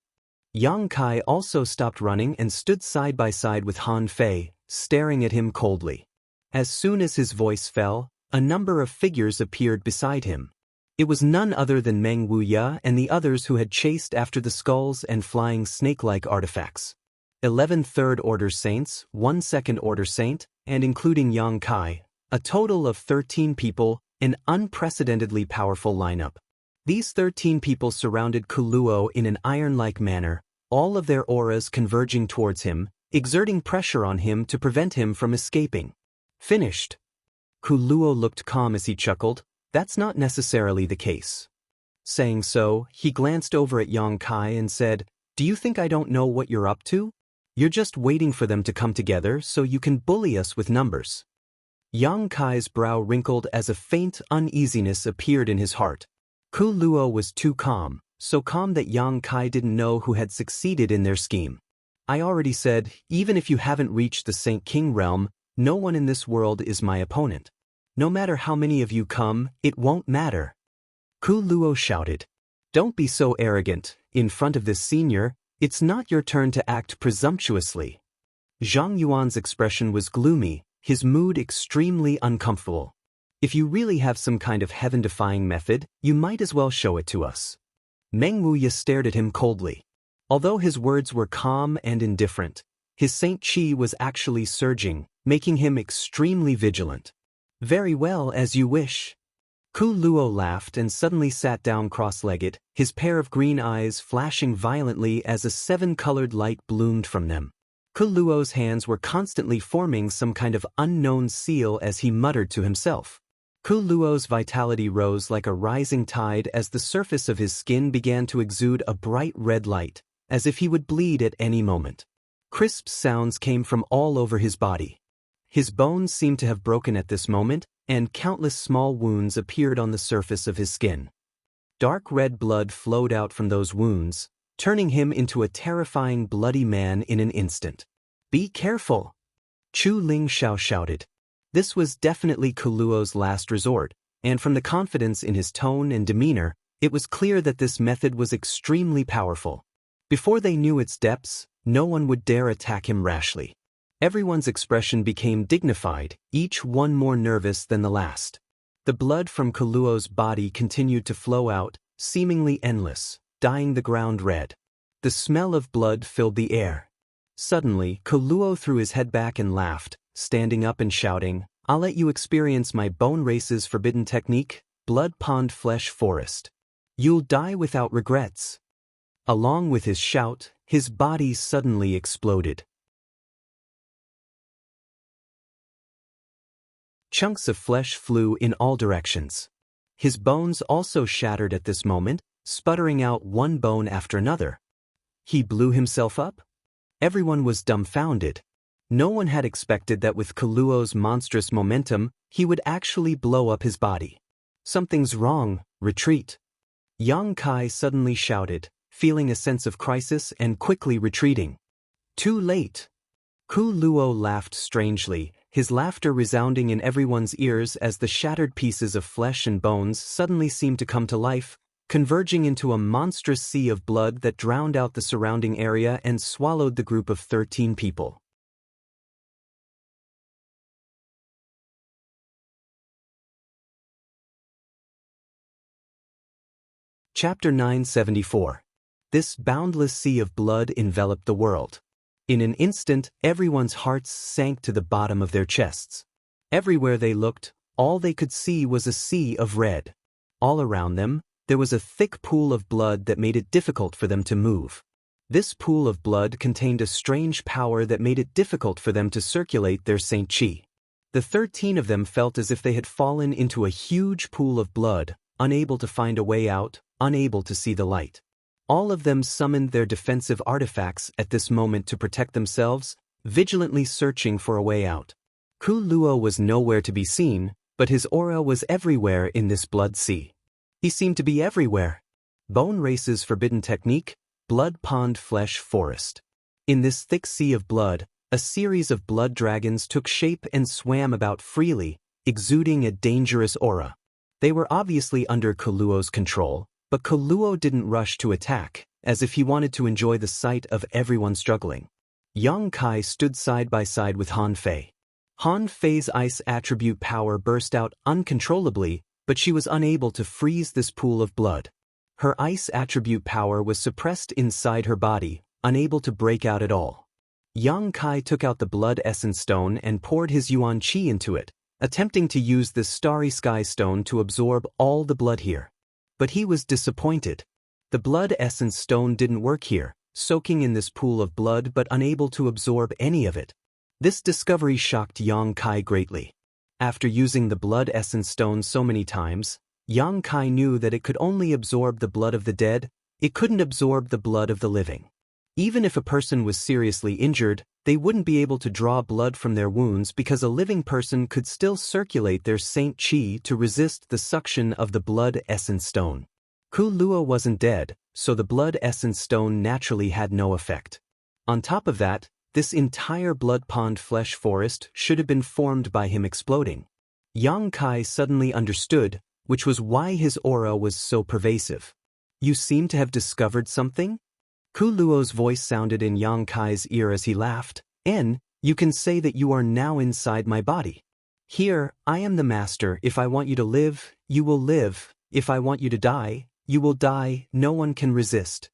Yang Kai also stopped running and stood side by side with Han Fei, staring at him coldly. As soon as his voice fell, a number of figures appeared beside him. It was none other than Meng Wuya and the others who had chased after the skulls and flying snake-like artifacts. 11 third-order saints, 1 second-order saint, and including Yang Kai, a total of 13 people, an unprecedentedly powerful lineup. These 13 people surrounded Kuluo in an iron-like manner, all of their auras converging towards him, exerting pressure on him to prevent him from escaping. Finished. Kuluo looked calm as he chuckled. That's not necessarily the case. Saying so, he glanced over at Yang Kai and said, "Do you think I don't know what you're up to? You're just waiting for them to come together so you can bully us with numbers." Yang Kai's brow wrinkled as a faint uneasiness appeared in his heart. Kuluo was too calm, so calm that Yang Kai didn't know who had succeeded in their scheme. "I already said, even if you haven't reached the Saint King realm, no one in this world is my opponent. No matter how many of you come, it won't matter." Kuluo shouted. "Don't be so arrogant. In front of this senior, it's not your turn to act presumptuously." Zhang Yuan's expression was gloomy, his mood extremely uncomfortable. "If you really have some kind of heaven-defying method, you might as well show it to us." Meng Wuya stared at him coldly. Although his words were calm and indifferent, his Saint Qi was actually surging, making him extremely vigilant. "Very well, as you wish." Kuluo laughed and suddenly sat down cross-legged, his pair of green eyes flashing violently as a 7-colored light bloomed from them. Kuluo's hands were constantly forming some kind of unknown seal as he muttered to himself. Kuluo's vitality rose like a rising tide as the surface of his skin began to exude a bright red light, as if he would bleed at any moment. Crisp sounds came from all over his body. His bones seemed to have broken at this moment, and countless small wounds appeared on the surface of his skin. Dark red blood flowed out from those wounds, turning him into a terrifying bloody man in an instant. "Be careful!" Chu Ling Xiao shouted. This was definitely Kuluo's last resort, and from the confidence in his tone and demeanor, it was clear that this method was extremely powerful. Before they knew its depths, no one would dare attack him rashly. Everyone's expression became dignified, each one more nervous than the last. The blood from Kuluo's body continued to flow out, seemingly endless, dyeing the ground red. The smell of blood filled the air. Suddenly, Kuluo threw his head back and laughed, standing up and shouting, "I'll let you experience my Bone Race's forbidden technique, Blood Pond Flesh Forest. You'll die without regrets." Along with his shout, his body suddenly exploded. Chunks of flesh flew in all directions. His bones also shattered at this moment, sputtering out one bone after another. He blew himself up? Everyone was dumbfounded. No one had expected that with Kuluo's monstrous momentum, he would actually blow up his body. "Something's wrong, retreat." Yang Kai suddenly shouted, feeling a sense of crisis and quickly retreating. "Too late." Kuluo laughed strangely, his laughter resounding in everyone's ears as the shattered pieces of flesh and bones suddenly seemed to come to life, converging into a monstrous sea of blood that drowned out the surrounding area and swallowed the group of 13 people. Chapter 974. This boundless sea of blood enveloped the world. In an instant, everyone's hearts sank to the bottom of their chests. Everywhere they looked, all they could see was a sea of red. All around them, there was a thick pool of blood that made it difficult for them to move. This pool of blood contained a strange power that made it difficult for them to circulate their Saint Qi. The 13 of them felt as if they had fallen into a huge pool of blood, unable to find a way out, unable to see the light. All of them summoned their defensive artifacts at this moment to protect themselves, vigilantly searching for a way out. Kuluo was nowhere to be seen, but his aura was everywhere in this blood sea. He seemed to be everywhere. Bone Race's forbidden technique, Blood Pond Flesh Forest. In this thick sea of blood, a series of blood dragons took shape and swam about freely, exuding a dangerous aura. They were obviously under Kuluo's control, but Kuluo didn't rush to attack, as if he wanted to enjoy the sight of everyone struggling. Yang Kai stood side by side with Han Fei. Han Fei's ice attribute power burst out uncontrollably, but she was unable to freeze this pool of blood. Her ice attribute power was suppressed inside her body, unable to break out at all. Yang Kai took out the blood essence stone and poured his yuan qi into it, attempting to use this starry sky stone to absorb all the blood here. But he was disappointed. The blood essence stone didn't work here, soaking in this pool of blood but unable to absorb any of it. This discovery shocked Yang Kai greatly. After using the blood essence stone so many times, Yang Kai knew that it could only absorb the blood of the dead, it couldn't absorb the blood of the living. Even if a person was seriously injured, they wouldn't be able to draw blood from their wounds because a living person could still circulate their saint qi to resist the suction of the blood essence stone. Kuluo wasn't dead, so the blood essence stone naturally had no effect. On top of that, this entire blood pond flesh forest should have been formed by him exploding. Yang Kai suddenly understood, which was why his aura was so pervasive. You seem to have discovered something? Kuluo's voice sounded in Yang Kai's ear as he laughed. You can say that you are now inside my body. Here, I am the master. If I want you to live, you will live. If I want you to die, you will die. No one can resist.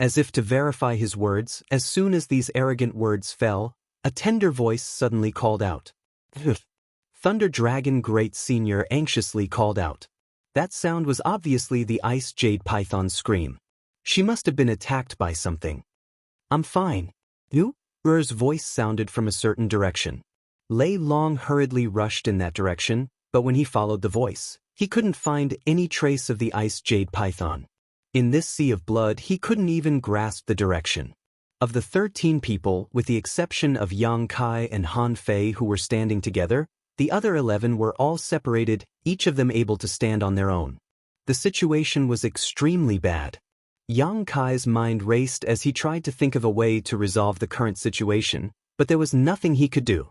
As if to verify his words, as soon as these arrogant words fell, a tender voice suddenly called out. Thunder Dragon Great Senior anxiously called out. That sound was obviously the Ice Jade Python's scream. She must have been attacked by something. I'm fine. You? Er's voice sounded from a certain direction. Lei Long hurriedly rushed in that direction, but when he followed the voice, he couldn't find any trace of the Ice Jade Python. In this sea of blood, he couldn't even grasp the direction. Of the 13 people, with the exception of Yang Kai and Han Fei who were standing together, the other 11 were all separated, each of them able to stand on their own. The situation was extremely bad. Yang Kai's mind raced as he tried to think of a way to resolve the current situation, but there was nothing he could do.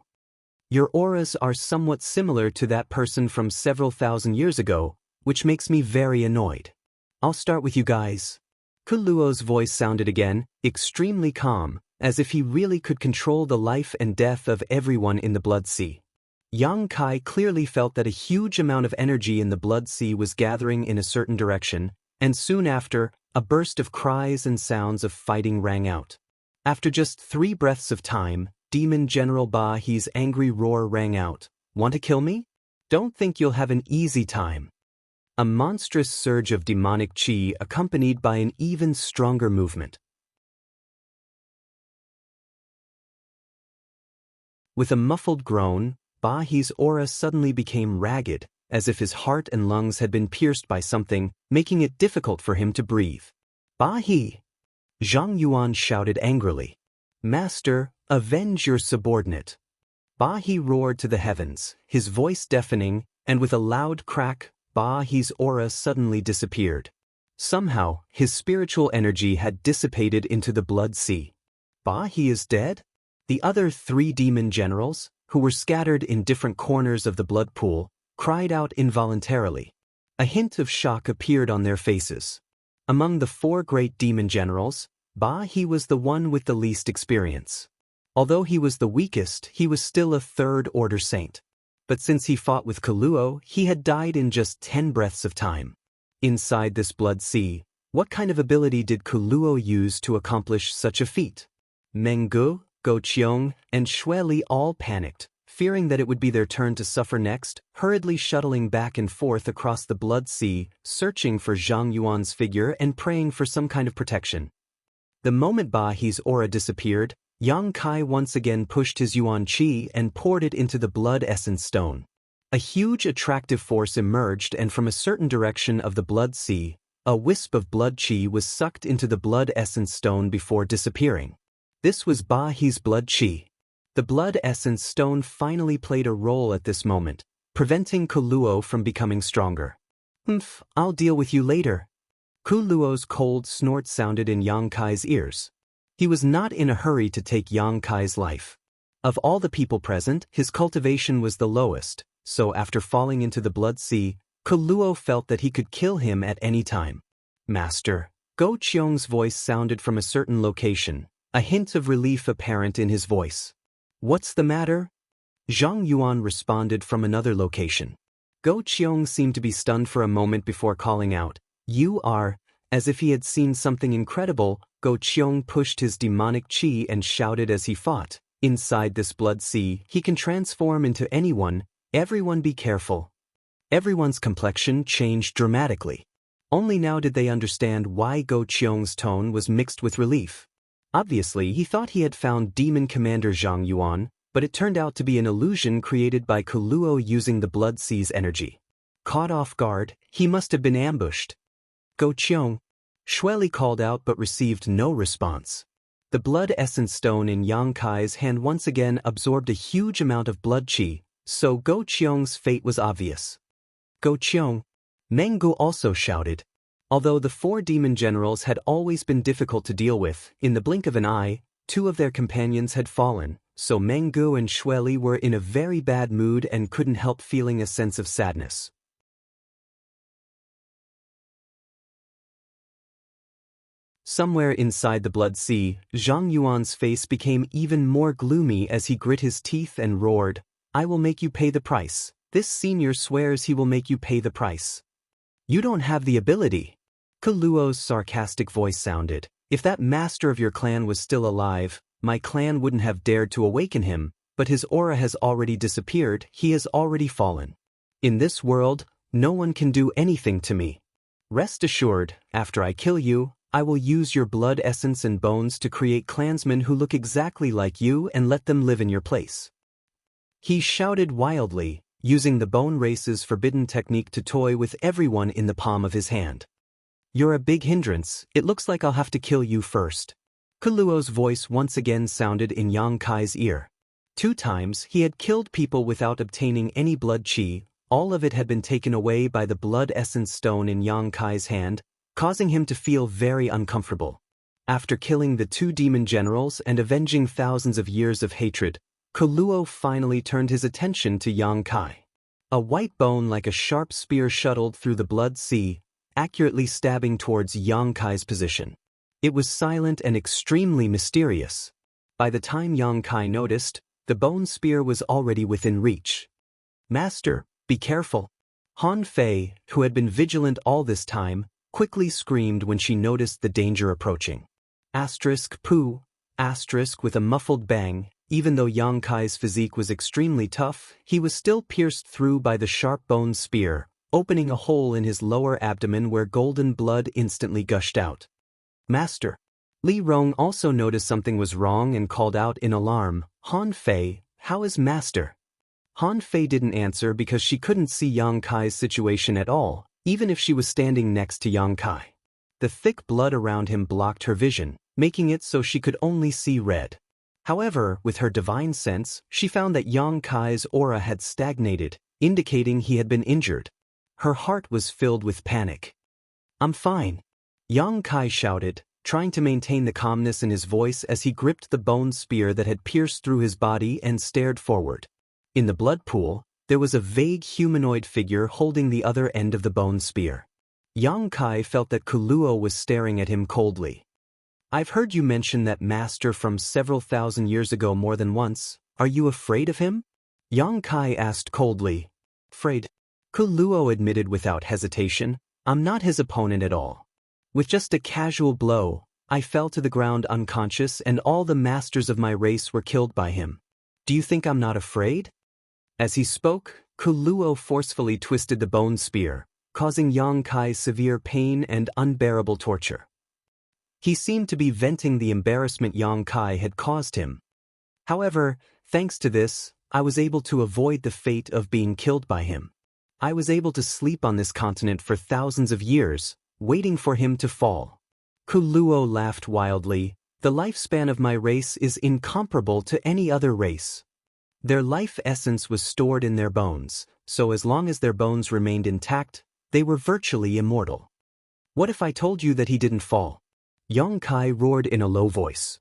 Your auras are somewhat similar to that person from several thousand years ago, which makes me very annoyed. I'll start with you guys. Kuluo's voice sounded again, extremely calm, as if he really could control the life and death of everyone in the Blood Sea. Yang Kai clearly felt that a huge amount of energy in the Blood Sea was gathering in a certain direction, and soon after, a burst of cries and sounds of fighting rang out. After just 3 breaths of time, Demon General Ba He's angry roar rang out. Want to kill me? Don't think you'll have an easy time. A monstrous surge of demonic qi accompanied by an even stronger movement. With a muffled groan, Ba He's aura suddenly became ragged, as if his heart and lungs had been pierced by something, making it difficult for him to breathe. Ba He! Zhang Yuan shouted angrily. Master, avenge your subordinate. Ba He roared to the heavens, his voice deafening, and with a loud crack, Ba He's aura suddenly disappeared. Somehow, his spiritual energy had dissipated into the Blood Sea. Ba He is dead? The other 3 demon generals, who were scattered in different corners of the blood pool, cried out involuntarily. A hint of shock appeared on their faces. Among the 4 great demon generals, Ba He was the one with the least experience. Although he was the weakest, he was still a 3rd-order saint. But since he fought with Kuluo, he had died in just 10 breaths of time. Inside this Blood Sea, what kind of ability did Kuluo use to accomplish such a feat? Meng Gu, Go Qiong, and Xue Li all panicked, fearing that it would be their turn to suffer next, hurriedly shuttling back and forth across the Blood Sea, searching for Zhang Yuan's figure and praying for some kind of protection. The moment Ba He's aura disappeared, Yang Kai once again pushed his yuan qi and poured it into the blood essence stone. A huge attractive force emerged, and from a certain direction of the Blood Sea, a wisp of blood qi was sucked into the blood essence stone before disappearing. This was Ba He's blood qi. The blood essence stone finally played a role at this moment, preventing Kuluo from becoming stronger. I'll deal with you later. Kuluo's cold snort sounded in Yang Kai's ears. He was not in a hurry to take Yang Kai's life. Of all the people present, his cultivation was the lowest, so after falling into the Blood Sea, Kuluo felt that he could kill him at any time. Master. Go Qiong's voice sounded from a certain location, a hint of relief apparent in his voice. What's the matter? Zhang Yuan responded from another location. Go Qiong seemed to be stunned for a moment before calling out, "You are," as if he had seen something incredible. Go Qiong pushed his demonic qi and shouted as he fought, "Inside this blood sea, he can transform into anyone, everyone be careful." Everyone's complexion changed dramatically. Only now did they understand why Go Qiong's tone was mixed with relief. Obviously, he thought he had found Demon Commander Zhang Yuan, but it turned out to be an illusion created by Kuluo using the Blood Sea's energy. Caught off guard, he must have been ambushed. Go Qiong. Shueli called out but received no response. The blood essence stone in Yang Kai's hand once again absorbed a huge amount of blood qi, so Go Qiong's fate was obvious. Go Qiong. Meng Gu also shouted. Although the 4 demon generals had always been difficult to deal with, in the blink of an eye, 2 of their companions had fallen, so Meng Gu and Shueli were in a very bad mood and couldn't help feeling a sense of sadness. Somewhere inside the Blood Sea, Zhang Yuan's face became even more gloomy as he grit his teeth and roared, "I will make you pay the price. This senior swears he will make you pay the price." "You don't have the ability." Kuluo's sarcastic voice sounded. "If that master of your clan was still alive, my clan wouldn't have dared to awaken him, but his aura has already disappeared, he has already fallen. In this world, no one can do anything to me. Rest assured, after I kill you, I will use your blood essence and bones to create clansmen who look exactly like you and let them live in your place." He shouted wildly, using the bone race's forbidden technique to toy with everyone in the palm of his hand. "You're a big hindrance, it looks like I'll have to kill you first." Kuluo's voice once again sounded in Yang Kai's ear. 2 times he had killed people without obtaining any blood qi, all of it had been taken away by the blood essence stone in Yang Kai's hand, causing him to feel very uncomfortable. After killing the 2 demon generals and avenging thousands of years of hatred, Kuluo finally turned his attention to Yang Kai. A white bone like a sharp spear shuttled through the blood sea, accurately stabbing towards Yang Kai's position. It was silent and extremely mysterious. By the time Yang Kai noticed, the bone spear was already within reach. "Master, be careful." Han Fei, who had been vigilant all this time, quickly screamed when she noticed the danger approaching. Pooh. With a muffled bang, even though Yang Kai's physique was extremely tough, he was still pierced through by the sharp bone spear, opening a hole in his lower abdomen where golden blood instantly gushed out. "Master." Li Rong also noticed something was wrong and called out in alarm, "Han Fei, how is Master?" Han Fei didn't answer because she couldn't see Yang Kai's situation at all, even if she was standing next to Yang Kai. The thick blood around him blocked her vision, making it so she could only see red. However, with her divine sense, she found that Yang Kai's aura had stagnated, indicating he had been injured. Her heart was filled with panic. "I'm fine," Yang Kai shouted, trying to maintain the calmness in his voice as he gripped the bone spear that had pierced through his body and stared forward. In the blood pool, there was a vague humanoid figure holding the other end of the bone spear. Yang Kai felt that Kuluo was staring at him coldly. "I've heard you mention that master from several thousand years ago more than once. Are you afraid of him?" Yang Kai asked coldly. "Afraid?" Kuluo admitted without hesitation, "I'm not his opponent at all. With just a casual blow, I fell to the ground unconscious and all the masters of my race were killed by him. Do you think I'm not afraid?" As he spoke, Kuluo forcefully twisted the bone spear, causing Yang Kai severe pain and unbearable torture. He seemed to be venting the embarrassment Yang Kai had caused him. However, thanks to this, I was able to avoid the fate of being killed by him. I was able to sleep on this continent for thousands of years, waiting for him to fall. Kuluo laughed wildly. "The lifespan of my race is incomparable to any other race. Their life essence was stored in their bones, so as long as their bones remained intact, they were virtually immortal. What if I told you that he didn't fall?" Yang Kai roared in a low voice.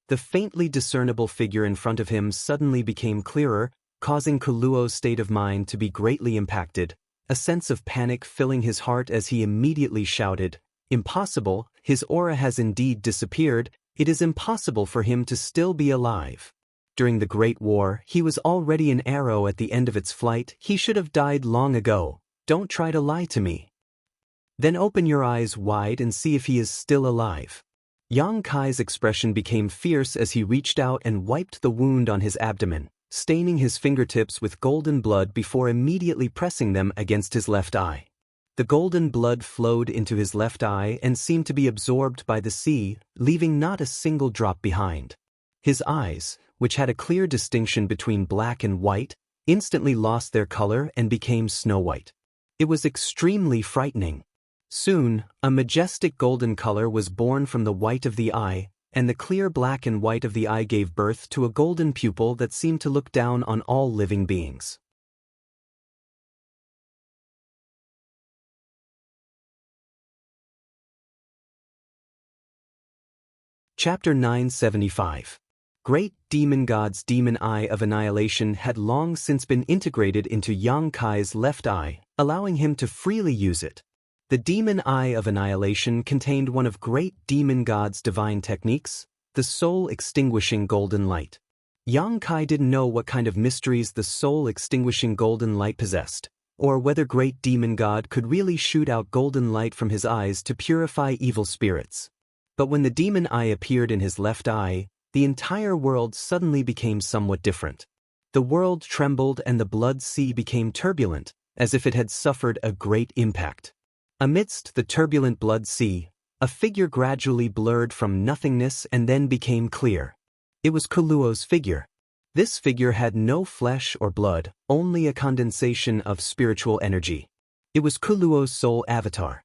The faintly discernible figure in front of him suddenly became clearer, causing Kuluo's state of mind to be greatly impacted, a sense of panic filling his heart as he immediately shouted, "Impossible, his aura has indeed disappeared, it is impossible for him to still be alive. During the Great War, he was already an arrow at the end of its flight, he should have died long ago, don't try to lie to me. Then open your eyes wide and see if he is still alive." Yang Kai's expression became fierce as he reached out and wiped the wound on his abdomen, staining his fingertips with golden blood before immediately pressing them against his left eye. The golden blood flowed into his left eye and seemed to be absorbed by the sea, leaving not a single drop behind. His eyes, which had a clear distinction between black and white, instantly lost their color and became snow-white. It was extremely frightening. Soon, a majestic golden color was born from the white of the eye, and the clear black and white of the eye gave birth to a golden pupil that seemed to look down on all living beings. Chapter 975. Great Demon God's Demon Eye of Annihilation had long since been integrated into Yang Kai's left eye, allowing him to freely use it. The Demon Eye of Annihilation contained one of Great Demon God's divine techniques, the soul-extinguishing golden light. Yang Kai didn't know what kind of mysteries the soul-extinguishing golden light possessed, or whether Great Demon God could really shoot out golden light from his eyes to purify evil spirits. But when the demon eye appeared in his left eye, the entire world suddenly became somewhat different. The world trembled and the blood sea became turbulent, as if it had suffered a great impact. Amidst the turbulent blood sea, a figure gradually blurred from nothingness and then became clear. It was Kuluo's figure. This figure had no flesh or blood, only a condensation of spiritual energy. It was Kuluo's soul avatar.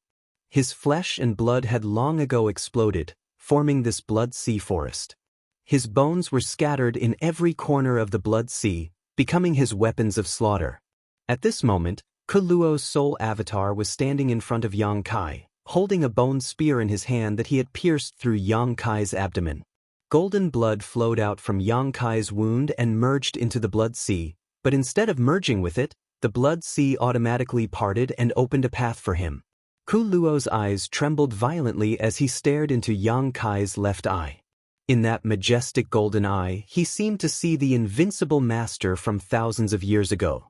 His flesh and blood had long ago exploded, forming this blood sea forest. His bones were scattered in every corner of the blood sea, becoming his weapons of slaughter. At this moment, Kuluo's soul avatar was standing in front of Yang Kai, holding a bone spear in his hand that he had pierced through Yang Kai's abdomen. Golden blood flowed out from Yang Kai's wound and merged into the blood sea, but instead of merging with it, the blood sea automatically parted and opened a path for him. Kuluo's eyes trembled violently as he stared into Yang Kai's left eye. In that majestic golden eye, he seemed to see the invincible master from thousands of years ago.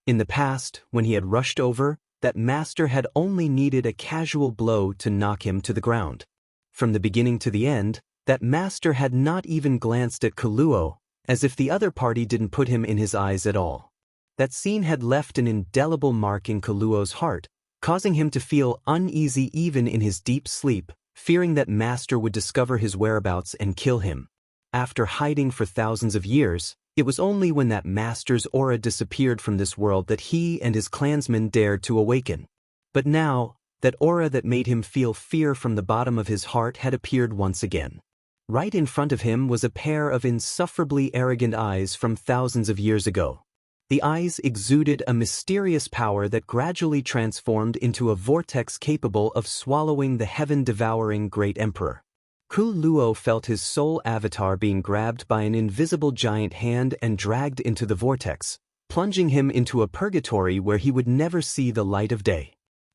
In the past, when he had rushed over, that master had only needed a casual blow to knock him to the ground. From the beginning to the end, that master had not even glanced at Kuluo, as if the other party didn't put him in his eyes at all. That scene had left an indelible mark in Kuluo's heart, causing him to feel uneasy even in his deep sleep, fearing that master would discover his whereabouts and kill him. After hiding for thousands of years, it was only when that master's aura disappeared from this world that he and his clansmen dared to awaken. But now, that aura that made him feel fear from the bottom of his heart had appeared once again. Right in front of him was a pair of insufferably arrogant eyes from thousands of years ago. The eyes exuded a mysterious power that gradually transformed into a vortex capable of swallowing the heaven-devouring great emperor. Kuluo felt his soul avatar being grabbed by an invisible giant hand and dragged into the vortex, plunging him into a purgatory where he would never see the light of day.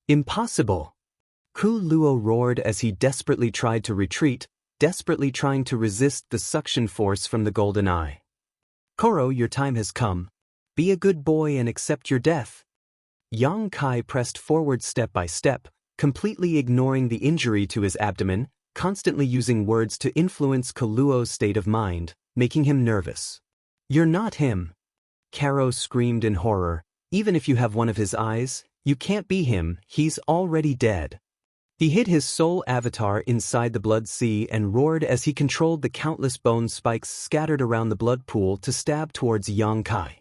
Impossible! Kuluo roared as he desperately tried to retreat, desperately trying to resist the suction force from the golden eye. Koro, your time has come. Be a good boy and accept your death. Yang Kai pressed forward step by step, completely ignoring the injury to his abdomen, constantly using words to influence Kuluo's state of mind, making him nervous. You're not him. Karo screamed in horror. Even if you have one of his eyes, you can't be him, he's already dead. He hid his soul avatar inside the blood sea and roared as he controlled the countless bone spikes scattered around the blood pool to stab towards Yang Kai.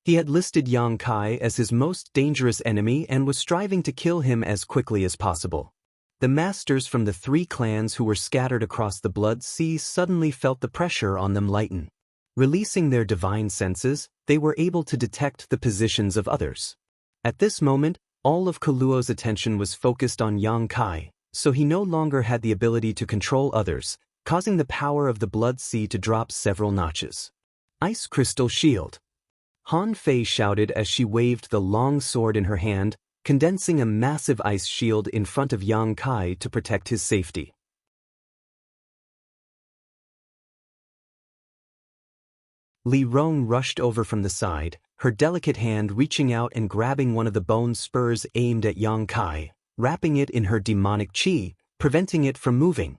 He had listed Yang Kai as his most dangerous enemy and was striving to kill him as quickly as possible. The masters from the 3 clans who were scattered across the blood sea suddenly felt the pressure on them lighten. Releasing their divine senses, they were able to detect the positions of others. At this moment, all of Kuluo's attention was focused on Yang Kai, so he no longer had the ability to control others, causing the power of the blood sea to drop several notches. Ice Crystal Shield. Han Fei shouted as she waved the long sword in her hand, condensing a massive ice shield in front of Yang Kai to protect his safety. Li Rong rushed over from the side, her delicate hand reaching out and grabbing one of the bone spurs aimed at Yang Kai, wrapping it in her demonic qi, preventing it from moving.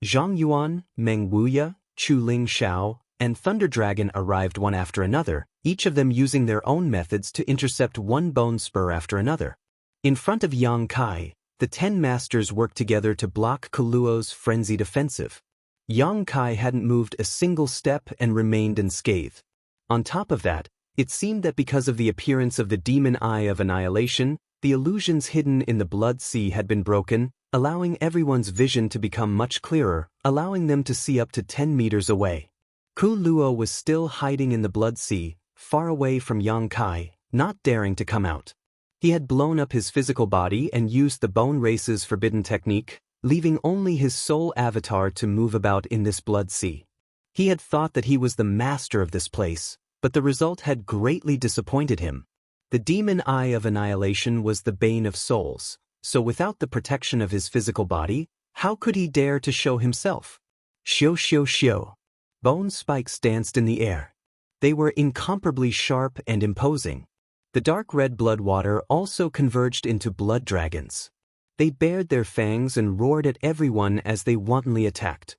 Zhang Yuan, Meng Wuya, Chu Ling Xiao, and Thunder Dragon arrived one after another, each of them using their own methods to intercept one bone spur after another. In front of Yang Kai, the 10 masters worked together to block Kuluo's frenzied offensive. Yang Kai hadn't moved a single step and remained unscathed. On top of that, it seemed that because of the appearance of the demon eye of annihilation, the illusions hidden in the blood sea had been broken, allowing everyone's vision to become much clearer, allowing them to see up to 10 meters away. Kuluo was still hiding in the blood sea, far away from Yang Kai, not daring to come out. He had blown up his physical body and used the Bone Race's forbidden technique, leaving only his soul avatar to move about in this blood sea. He had thought that he was the master of this place, but the result had greatly disappointed him. The demon eye of annihilation was the bane of souls, so without the protection of his physical body, how could he dare to show himself? Xiu xiu xiu. Bone spikes danced in the air. They were incomparably sharp and imposing. The dark red blood water also converged into blood dragons. They bared their fangs and roared at everyone as they wantonly attacked.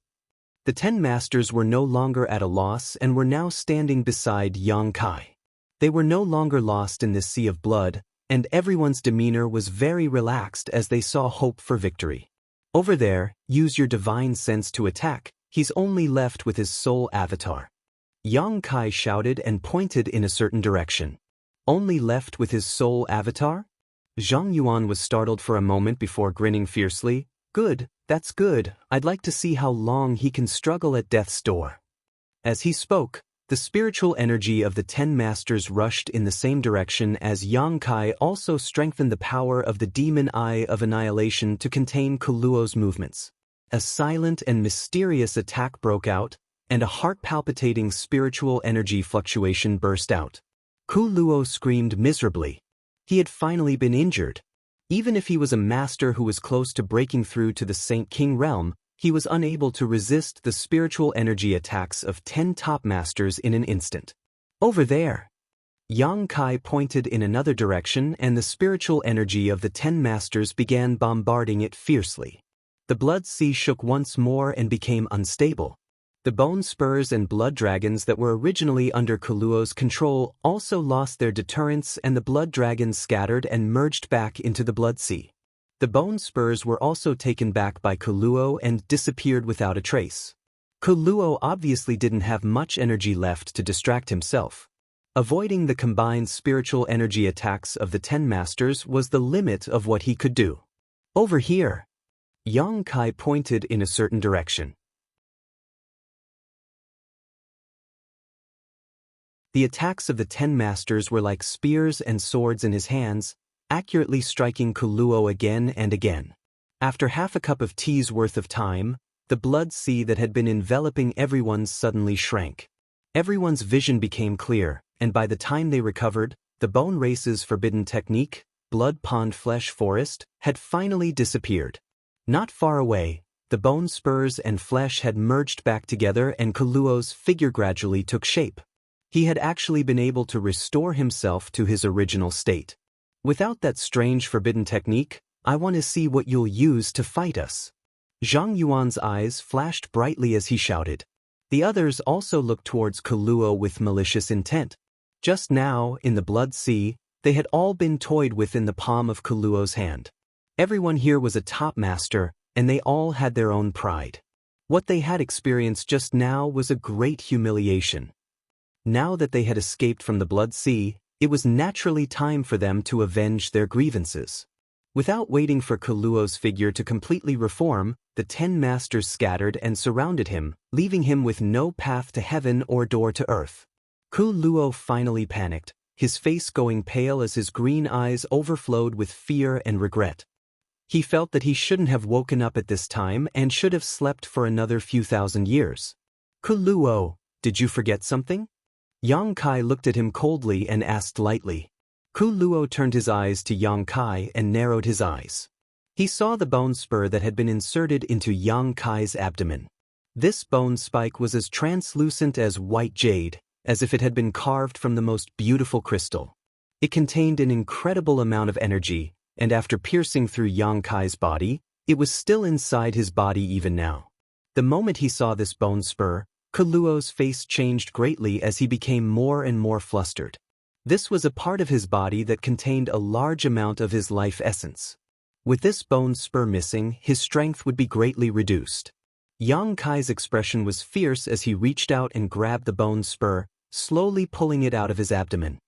The 10 masters were no longer at a loss and were now standing beside Yang Kai. They were no longer lost in this sea of blood, and everyone's demeanor was very relaxed as they saw hope for victory. Over there, use your divine sense to attack, he's only left with his soul avatar. Yang Kai shouted and pointed in a certain direction. Only left with his soul avatar? Zhang Yuan was startled for a moment before grinning fiercely. Good, that's good, I'd like to see how long he can struggle at death's door. As he spoke, the spiritual energy of the 10 masters rushed in the same direction as Yang Kai also strengthened the power of the demon eye of annihilation to contain Kuluo's movements. A silent and mysterious attack broke out, and a heart-palpitating spiritual energy fluctuation burst out. Kuluo screamed miserably. He had finally been injured. Even if he was a master who was close to breaking through to the Saint King realm, he was unable to resist the spiritual energy attacks of 10 top masters in an instant. Over there. Yang Kai pointed in another direction and the spiritual energy of the 10 masters began bombarding it fiercely. The blood sea shook once more and became unstable. The bone spurs and blood dragons that were originally under Kuluo's control also lost their deterrence and the blood dragons scattered and merged back into the blood sea. The bone spurs were also taken back by Kuluo and disappeared without a trace. Kuluo obviously didn't have much energy left to distract himself. Avoiding the combined spiritual energy attacks of the 10 masters was the limit of what he could do. Over here. Yang Kai pointed in a certain direction. The attacks of the 10 masters were like spears and swords in his hands, accurately striking Kuluo again and again. After half a cup of tea's worth of time, the blood sea that had been enveloping everyone suddenly shrank. Everyone's vision became clear, and by the time they recovered, the Bone Race's forbidden technique, Blood Pond Flesh Forest, had finally disappeared. Not far away, the bone spurs and flesh had merged back together and Kuluo's figure gradually took shape. He had actually been able to restore himself to his original state. Without that strange forbidden technique, I want to see what you'll use to fight us. Zhang Yuan's eyes flashed brightly as he shouted. The others also looked towards Kuluo with malicious intent. Just now, in the blood sea, they had all been toyed with in the palm of Kuluo's hand. Everyone here was a top master, and they all had their own pride. What they had experienced just now was a great humiliation. Now that they had escaped from the blood sea, it was naturally time for them to avenge their grievances. Without waiting for Kuluo's figure to completely reform, the 10 masters scattered and surrounded him, leaving him with no path to heaven or door to earth. Kuluo finally panicked, his face going pale as his green eyes overflowed with fear and regret. He felt that he shouldn't have woken up at this time and should have slept for another few thousand years. Kuluo, did you forget something? Yang Kai looked at him coldly and asked lightly. Ku Luo turned his eyes to Yang Kai and narrowed his eyes. He saw the bone spur that had been inserted into Yang Kai's abdomen. This bone spike was as translucent as white jade, as if it had been carved from the most beautiful crystal. It contained an incredible amount of energy, and after piercing through Yang Kai's body, it was still inside his body even now. The moment he saw this bone spur, Ku Luo's face changed greatly as he became more and more flustered. This was a part of his body that contained a large amount of his life essence. With this bone spur missing, his strength would be greatly reduced. Yang Kai's expression was fierce as he reached out and grabbed the bone spur, slowly pulling it out of his abdomen.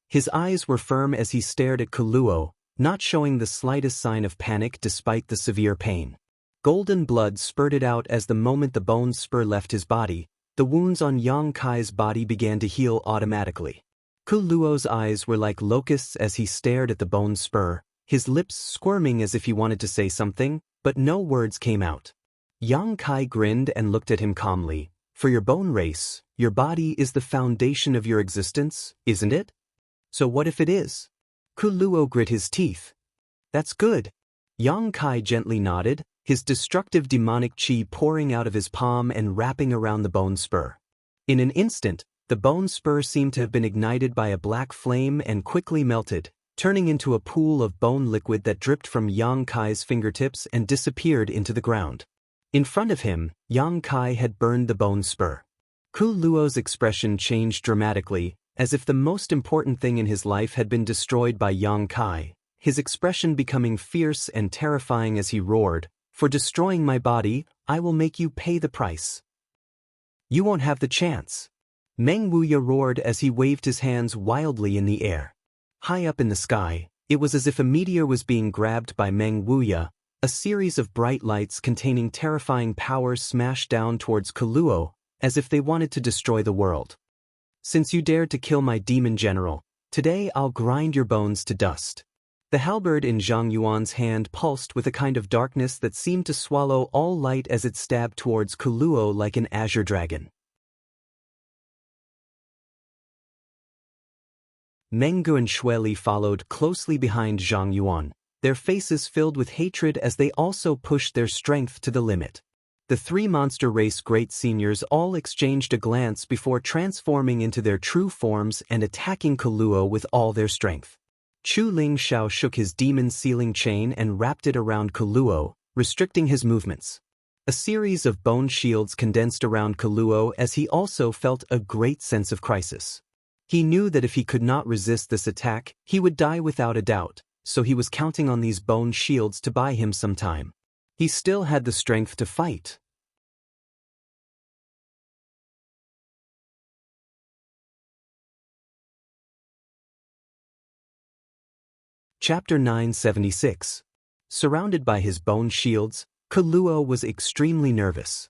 His eyes were firm as he stared at Ku Luo, not showing the slightest sign of panic despite the severe pain. Golden blood spurted out as the moment the bone spur left his body. The wounds on Yang Kai's body began to heal automatically. Ku Luo's eyes were like locusts as he stared at the bone spur, his lips squirming as if he wanted to say something, but no words came out. Yang Kai grinned and looked at him calmly. For your bone race, your body is the foundation of your existence, isn't it? So what if it is? Ku Luo grit his teeth. That's good. Yang Kai gently nodded, his destructive demonic chi pouring out of his palm and wrapping around the bone spur. In an instant, the bone spur seemed to have been ignited by a black flame and quickly melted, turning into a pool of bone liquid that dripped from Yang Kai's fingertips and disappeared into the ground. In front of him, Yang Kai had burned the bone spur. Ku Luo's expression changed dramatically, as if the most important thing in his life had been destroyed by Yang Kai, his expression becoming fierce and terrifying as he roared, "For destroying my body, I will make you pay the price. You won't have the chance." Meng Wuya roared as he waved his hands wildly in the air. High up in the sky, it was as if a meteor was being grabbed by Meng Wuya. A series of bright lights containing terrifying powers smashed down towards Ku Luo, as if they wanted to destroy the world. "Since you dared to kill my demon general, today I'll grind your bones to dust." The halberd in Zhang Yuan's hand pulsed with a kind of darkness that seemed to swallow all light as it stabbed towards Ku Luo like an azure dragon. Meng Gu and Xue Li followed closely behind Zhang Yuan, their faces filled with hatred as they also pushed their strength to the limit. The three monster race great seniors all exchanged a glance before transforming into their true forms and attacking Ku Luo with all their strength. Chu Ling Xiao shook his demon sealing chain and wrapped it around Ku Luo, restricting his movements. A series of bone shields condensed around Ku Luo as he also felt a great sense of crisis. He knew that if he could not resist this attack, he would die without a doubt, so he was counting on these bone shields to buy him some time. He still had the strength to fight. Chapter 976. Surrounded by his bone shields, Ku Luo was extremely nervous.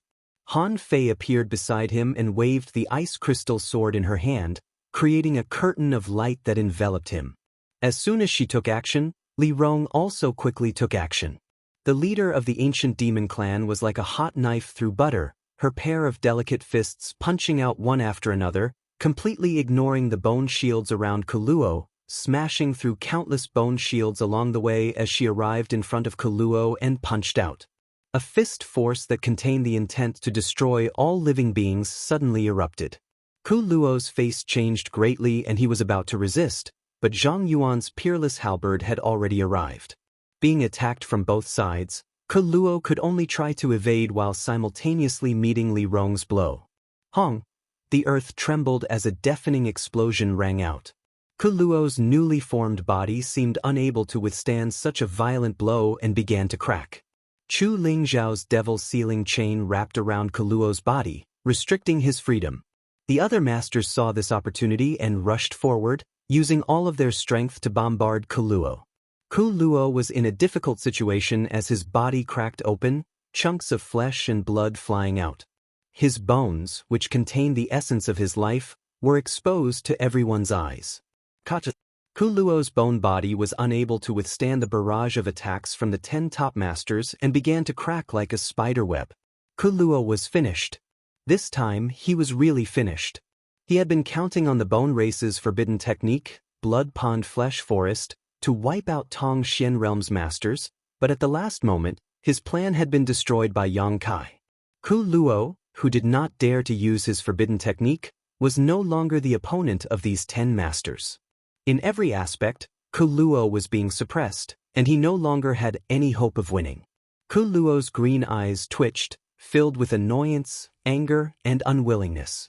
Han Fei appeared beside him and waved the ice crystal sword in her hand, creating a curtain of light that enveloped him. As soon as she took action, Li Rong also quickly took action. The leader of the ancient demon clan was like a hot knife through butter, her pair of delicate fists punching out one after another, completely ignoring the bone shields around Ku Luo, smashing through countless bone shields along the way as she arrived in front of Ku Luo and punched out. A fist force that contained the intent to destroy all living beings suddenly erupted. Ku Luo's face changed greatly and he was about to resist, but Zhang Yuan's peerless halberd had already arrived. Being attacked from both sides, Ku Luo could only try to evade while simultaneously meeting Li Rong's blow. Hong! The earth trembled as a deafening explosion rang out. Ku Luo's newly formed body seemed unable to withstand such a violent blow and began to crack. Chu Lingzhao's devil sealing chain wrapped around Ku Luo's body, restricting his freedom. The other masters saw this opportunity and rushed forward, using all of their strength to bombard Ku Luo. Ku Luo was in a difficult situation as his body cracked open, chunks of flesh and blood flying out. His bones, which contained the essence of his life, were exposed to everyone's eyes. Ku Luo's bone body was unable to withstand the barrage of attacks from the 10 top masters and began to crack like a spider web. Ku Luo was finished. This time, he was really finished. He had been counting on the Bone Race's forbidden technique, Blood Pond Flesh Forest, to wipe out Tong Xian Realm's masters, but at the last moment, his plan had been destroyed by Yang Kai. Ku Luo, who did not dare to use his forbidden technique, was no longer the opponent of these 10 masters. In every aspect, Ku Luo was being suppressed, and he no longer had any hope of winning. Ku Luo's green eyes twitched, filled with annoyance, anger, and unwillingness.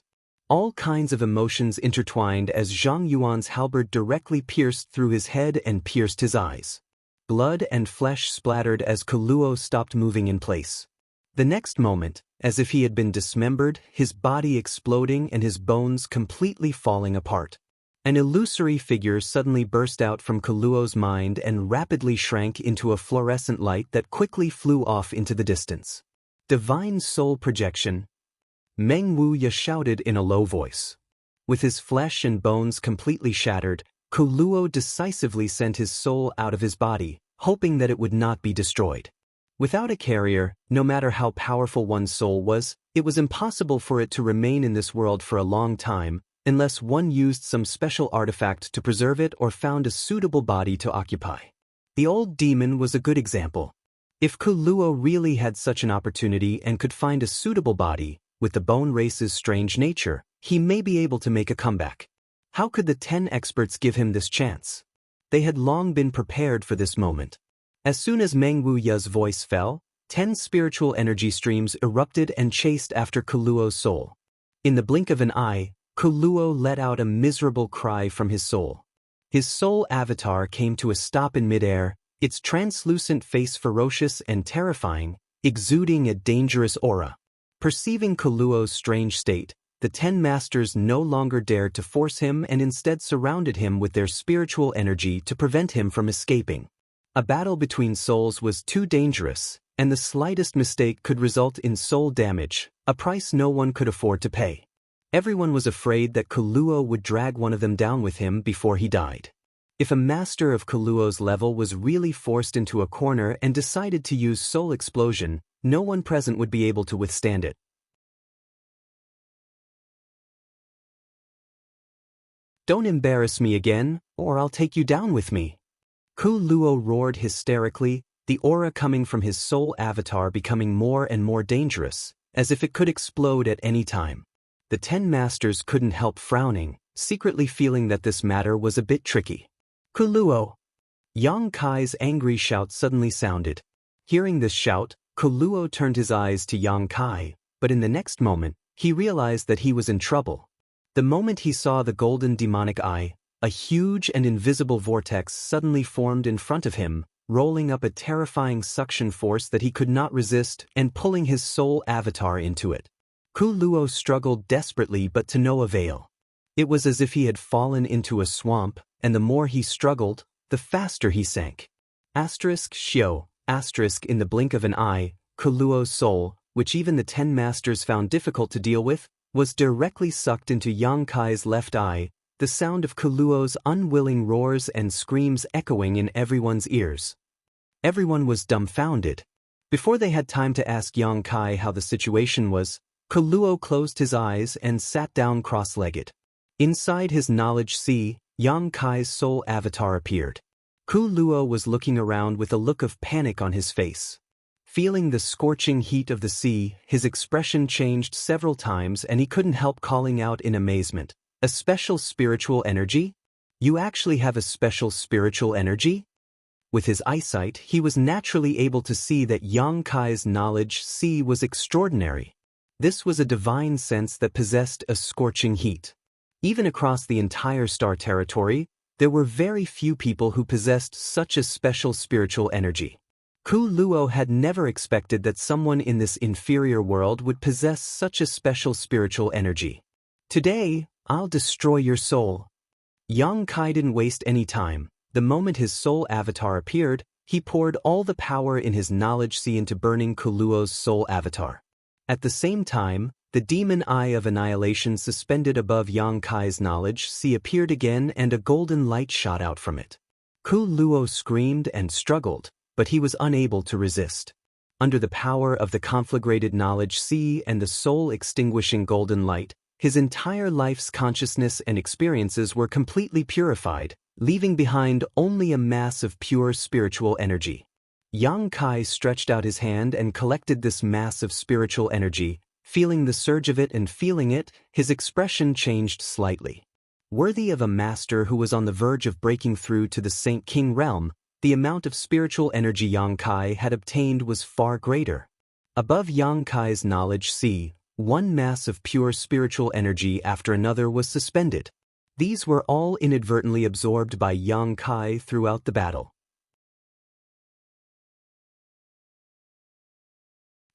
All kinds of emotions intertwined as Zhang Yuan's halberd directly pierced through his head and pierced his eyes. Blood and flesh splattered as Ku Luo stopped moving in place. The next moment, as if he had been dismembered, his body exploding and his bones completely falling apart. An illusory figure suddenly burst out from Ku Luo's mind and rapidly shrank into a fluorescent light that quickly flew off into the distance. Divine soul projection, Meng Wuya shouted in a low voice. With his flesh and bones completely shattered, Ku Luo decisively sent his soul out of his body, hoping that it would not be destroyed. Without a carrier, no matter how powerful one's soul was, it was impossible for it to remain in this world for a long time, unless one used some special artifact to preserve it or found a suitable body to occupy. The old demon was a good example. If Ku Luo really had such an opportunity and could find a suitable body, with the Bone Race's strange nature, he may be able to make a comeback. How could the 10 experts give him this chance? They had long been prepared for this moment. As soon as Meng Wuya's voice fell, 10 spiritual energy streams erupted and chased after Ku Luo's soul. In the blink of an eye, Ku Luo let out a miserable cry from his soul. His soul avatar came to a stop in midair, its translucent face ferocious and terrifying, exuding a dangerous aura. Perceiving Ku Luo's strange state, the 10 masters no longer dared to force him and instead surrounded him with their spiritual energy to prevent him from escaping. A battle between souls was too dangerous, and the slightest mistake could result in soul damage, a price no one could afford to pay. Everyone was afraid that Ku Luo would drag one of them down with him before he died. If a master of Ku Luo's level was really forced into a corner and decided to use soul explosion, no one present would be able to withstand it. "Don't embarrass me again, or I'll take you down with me." Ku Luo roared hysterically, the aura coming from his soul avatar becoming more and more dangerous, as if it could explode at any time. The 10 masters couldn't help frowning, secretly feeling that this matter was a bit tricky. "Ku Luo!" Yang Kai's angry shout suddenly sounded. Hearing this shout, Ku Luo turned his eyes to Yang Kai, but in the next moment, he realized that he was in trouble. The moment he saw the golden demonic eye, a huge and invisible vortex suddenly formed in front of him, rolling up a terrifying suction force that he could not resist and pulling his soul avatar into it. Ku Luo struggled desperately but to no avail. It was as if he had fallen into a swamp, and the more he struggled, the faster he sank. Xiao, in the blink of an eye, Ku Luo's soul, which even the 10 masters found difficult to deal with, was directly sucked into Yang Kai's left eye, the sound of Ku Luo's unwilling roars and screams echoing in everyone's ears. Everyone was dumbfounded. Before they had time to ask Yang Kai how the situation was, Ku Luo closed his eyes and sat down cross-legged. Inside his knowledge sea, Yang Kai's soul avatar appeared. Ku Luo was looking around with a look of panic on his face. Feeling the scorching heat of the sea, his expression changed several times and he couldn't help calling out in amazement. "A special spiritual energy? You actually have a special spiritual energy?" With his eyesight, he was naturally able to see that Yang Kai's knowledge sea was extraordinary. This was a divine sense that possessed a scorching heat. Even across the entire star territory, there were very few people who possessed such a special spiritual energy. Ku Luo had never expected that someone in this inferior world would possess such a special spiritual energy. "Today, I'll destroy your soul." Yang Kai didn't waste any time. The moment his soul avatar appeared, he poured all the power in his knowledge sea into burning Ku Luo's soul avatar. At the same time, the demon eye of annihilation suspended above Yang Kai's knowledge sea appeared again and a golden light shot out from it. Ku Luo screamed and struggled, but he was unable to resist. Under the power of the conflagrated knowledge sea and the soul-extinguishing golden light, His entire life's consciousness and experiences were completely purified, leaving behind only a mass of pure spiritual energy. Yang Kai stretched out his hand and collected this mass of spiritual energy. Feeling the surge of it and feeling it, his expression changed slightly. Worthy of a master who was on the verge of breaking through to the Saint King realm, the amount of spiritual energy Yang Kai had obtained was far greater. Above Yang Kai's knowledge sea, one mass of pure spiritual energy after another was suspended. These were all inadvertently absorbed by Yang Kai throughout the battle.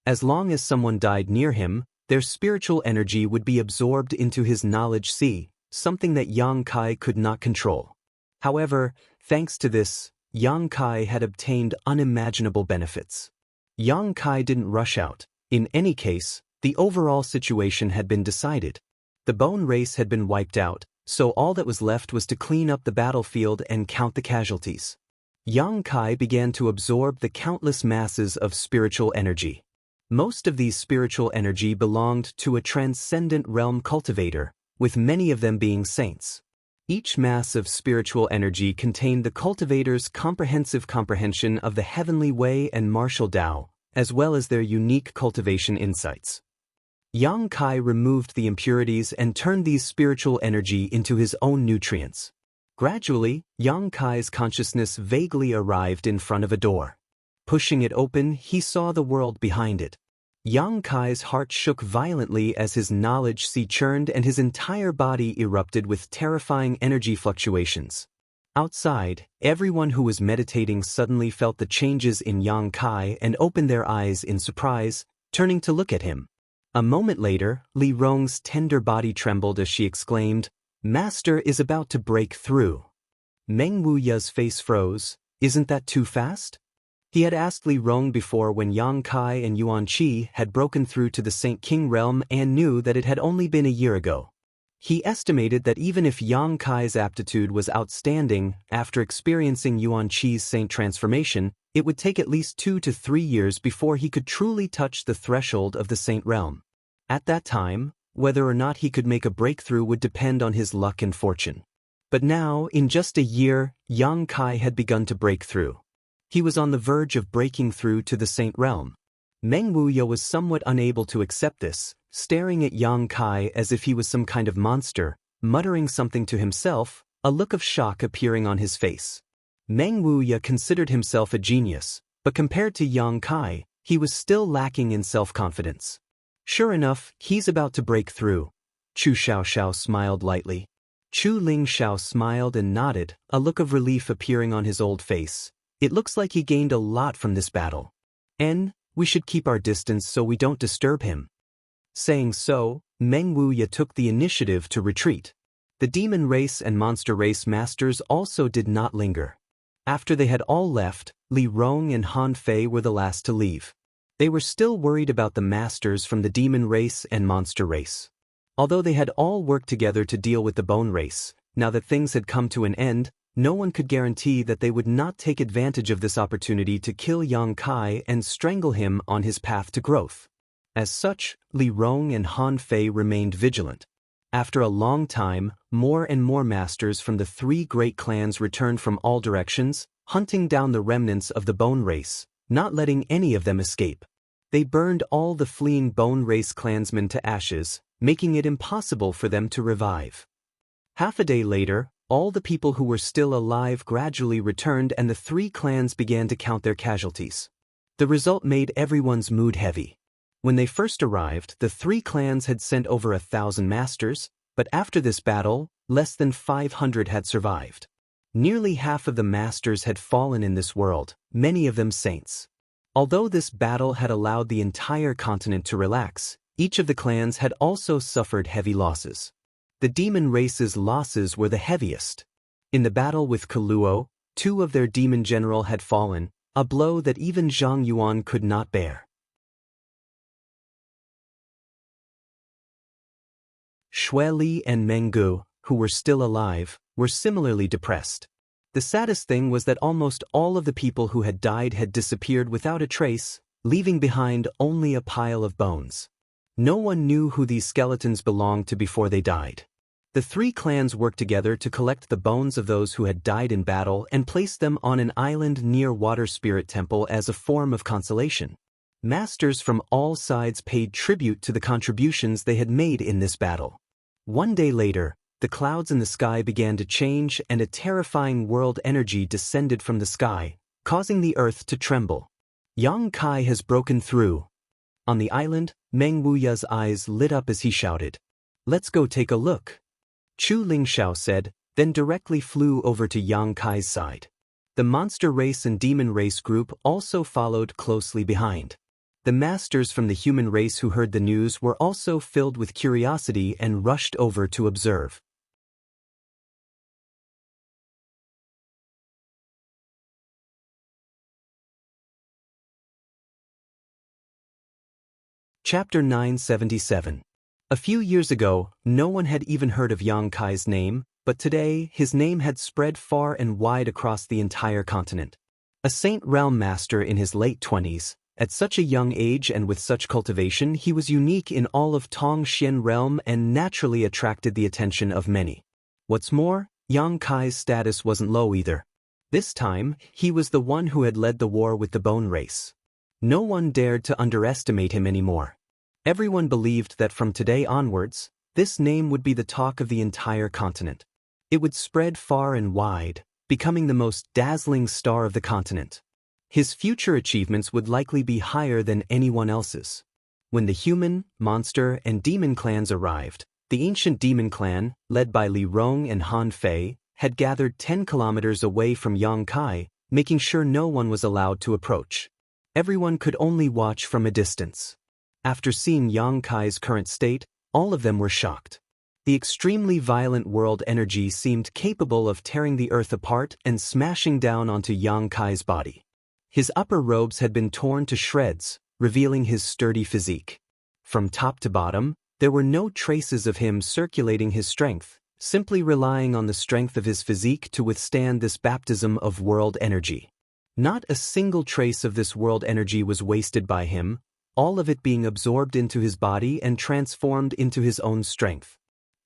As long as someone died near him, their spiritual energy would be absorbed into his knowledge sea, something that Yang Kai could not control. However, thanks to this, Yang Kai had obtained unimaginable benefits. Yang Kai didn't rush out. In any case, the overall situation had been decided. The bone race had been wiped out, so all that was left was to clean up the battlefield and count the casualties. Yang Kai began to absorb the countless masses of spiritual energy. Most of these spiritual energy belonged to a transcendent realm cultivator, with many of them being saints. Each mass of spiritual energy contained the cultivator's comprehensive comprehension of the heavenly way and martial Tao, as well as their unique cultivation insights. Yang Kai removed the impurities and turned these spiritual energy into his own nutrients. Gradually, Yang Kai's consciousness vaguely arrived in front of a door. Pushing it open, he saw the world behind it. Yang Kai's heart shook violently as his knowledge sea churned and his entire body erupted with terrifying energy fluctuations. Outside, everyone who was meditating suddenly felt the changes in Yang Kai and opened their eyes in surprise, turning to look at him. A moment later, Li Rong's tender body trembled as she exclaimed, "Master is about to break through." Meng Wuya's face froze. "Isn't that too fast?" He had asked Li Rong before when Yang Kai and Yuan Qi had broken through to the Saint King realm and knew that it had only been a year ago. He estimated that even if Yang Kai's aptitude was outstanding, after experiencing Yuan Qi's saint transformation, it would take at least 2 to 3 years before he could truly touch the threshold of the saint realm. At that time, whether or not he could make a breakthrough would depend on his luck and fortune. But now, in just a year, Yang Kai had begun to break through. He was on the verge of breaking through to the saint realm. Meng Wuya was somewhat unable to accept this, staring at Yang Kai as if he was some kind of monster, muttering something to himself, a look of shock appearing on his face. Meng Wuya considered himself a genius, but compared to Yang Kai, he was still lacking in self-confidence. Sure enough, he's about to break through. Chu Xiaoxiao smiled lightly. Chu Lingxiao smiled and nodded, a look of relief appearing on his old face. It looks like he gained a lot from this battle. We should keep our distance so we don't disturb him. Saying so, Meng Wuya took the initiative to retreat. The demon race and monster race masters also did not linger. After they had all left, Li Rong and Han Fei were the last to leave. They were still worried about the masters from the demon race and monster race. Although they had all worked together to deal with the bone race, now that things had come to an end, no one could guarantee that they would not take advantage of this opportunity to kill Yang Kai and strangle him on his path to growth. As such, Li Rong and Han Fei remained vigilant. After a long time, more and more masters from the 3 great clans returned from all directions, hunting down the remnants of the bone race, not letting any of them escape. They burned all the fleeing bone race clansmen to ashes, making it impossible for them to revive. Half a day later, all the people who were still alive gradually returned and the 3 clans began to count their casualties. The result made everyone's mood heavy. When they first arrived, the 3 clans had sent over 1,000 masters, but after this battle, less than 500 had survived. Nearly half of the masters had fallen in this world, many of them saints. Although this battle had allowed the entire continent to relax, each of the clans had also suffered heavy losses. The demon race's losses were the heaviest. In the battle with Kaluo, 2 of their demon general had fallen, a blow that even Zhang Yuan could not bear. Xue Li and Meng Gu, who were still alive, were similarly depressed. The saddest thing was that almost all of the people who had died had disappeared without a trace, leaving behind only a pile of bones. No one knew who these skeletons belonged to before they died. The three clans worked together to collect the bones of those who had died in battle and place them on an island near Water Spirit Temple as a form of consolation. Masters from all sides paid tribute to the contributions they had made in this battle. One day later, the clouds in the sky began to change and a terrifying world energy descended from the sky, causing the earth to tremble. Yang Kai has broken through. On the island, Meng Wuya's eyes lit up as he shouted, "Let's go take a look." Chu Lingxiao said, then directly flew over to Yang Kai's side. The monster race and demon race group also followed closely behind. The masters from the human race who heard the news were also filled with curiosity and rushed over to observe. Chapter 977. A few years ago, no one had even heard of Yang Kai's name, but today his name had spread far and wide across the entire continent. A Saint Realm master in his late 20s, at such a young age and with such cultivation he was unique in all of Tongxian Realm and naturally attracted the attention of many. What's more, Yang Kai's status wasn't low either. This time, he was the one who had led the war with the Bone Race. No one dared to underestimate him anymore. Everyone believed that from today onwards, this name would be the talk of the entire continent. It would spread far and wide, becoming the most dazzling star of the continent. His future achievements would likely be higher than anyone else's. When the human, monster, and demon clans arrived, the ancient demon clan, led by Li Rong and Han Fei, had gathered 10 kilometers away from Yang Kai, making sure no one was allowed to approach. Everyone could only watch from a distance. After seeing Yang Kai's current state, all of them were shocked. The extremely violent world energy seemed capable of tearing the earth apart and smashing down onto Yang Kai's body. His upper robes had been torn to shreds, revealing his sturdy physique. From top to bottom, there were no traces of him circulating his strength, simply relying on the strength of his physique to withstand this baptism of world energy. Not a single trace of this world energy was wasted by him, all of it being absorbed into his body and transformed into his own strength.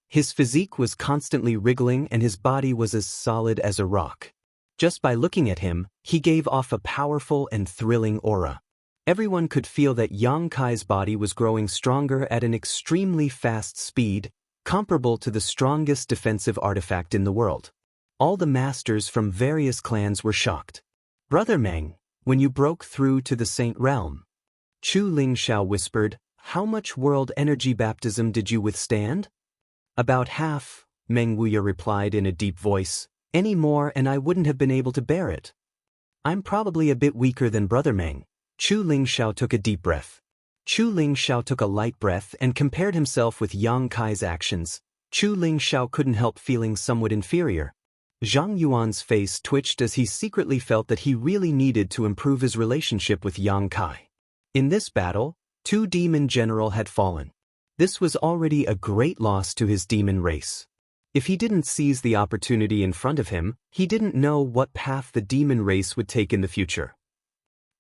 His physique was constantly wriggling and his body was as solid as a rock. Just by looking at him, he gave off a powerful and thrilling aura. Everyone could feel that Yang Kai's body was growing stronger at an extremely fast speed, comparable to the strongest defensive artifact in the world. All the masters from various clans were shocked. "Brother Meng, when you broke through to the Saint Realm," Chu Lingxiao whispered, "how much world energy baptism did you withstand?" "About half," Meng Wuya replied in a deep voice. "Any more and I wouldn't have been able to bear it." "I'm probably a bit weaker than Brother Meng." Chu Lingxiao took a deep breath. Chu Lingxiao took a light breath and compared himself with Yang Kai's actions. Chu Lingxiao couldn't help feeling somewhat inferior. Zhang Yuan's face twitched as he secretly felt that he really needed to improve his relationship with Yang Kai. In this battle, 2 demon general had fallen. This was already a great loss to his demon race. If he didn't seize the opportunity in front of him, he didn't know what path the demon race would take in the future.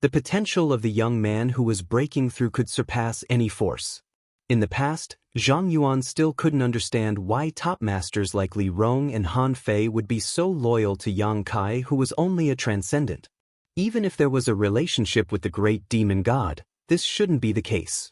The potential of the young man who was breaking through could surpass any force. In the past, Zhang Yuan still couldn't understand why top masters like Li Rong and Han Fei would be so loyal to Yang Kai, who was only a transcendent. Even if there was a relationship with the great demon god, this shouldn't be the case.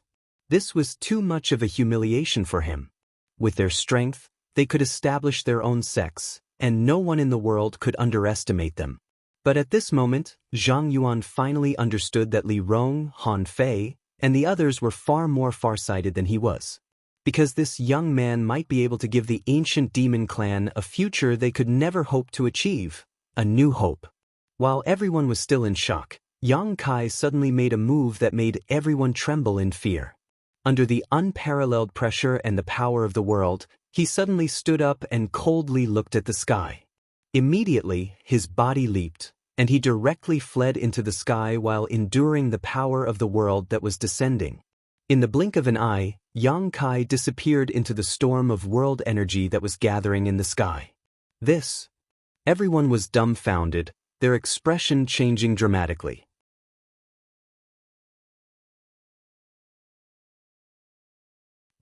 This was too much of a humiliation for him. With their strength, they could establish their own sects, and no one in the world could underestimate them. But at this moment, Zhang Yuan finally understood that Li Rong, Han Fei, and the others were far more farsighted than he was. Because this young man might be able to give the ancient demon clan a future they could never hope to achieve, a new hope. While everyone was still in shock, Yang Kai suddenly made a move that made everyone tremble in fear. Under the unparalleled pressure and the power of the world, he suddenly stood up and coldly looked at the sky. Immediately, his body leaped, and he directly fled into the sky while enduring the power of the world that was descending. In the blink of an eye, Yang Kai disappeared into the storm of world energy that was gathering in the sky. Everyone was dumbfounded, their expression changing dramatically.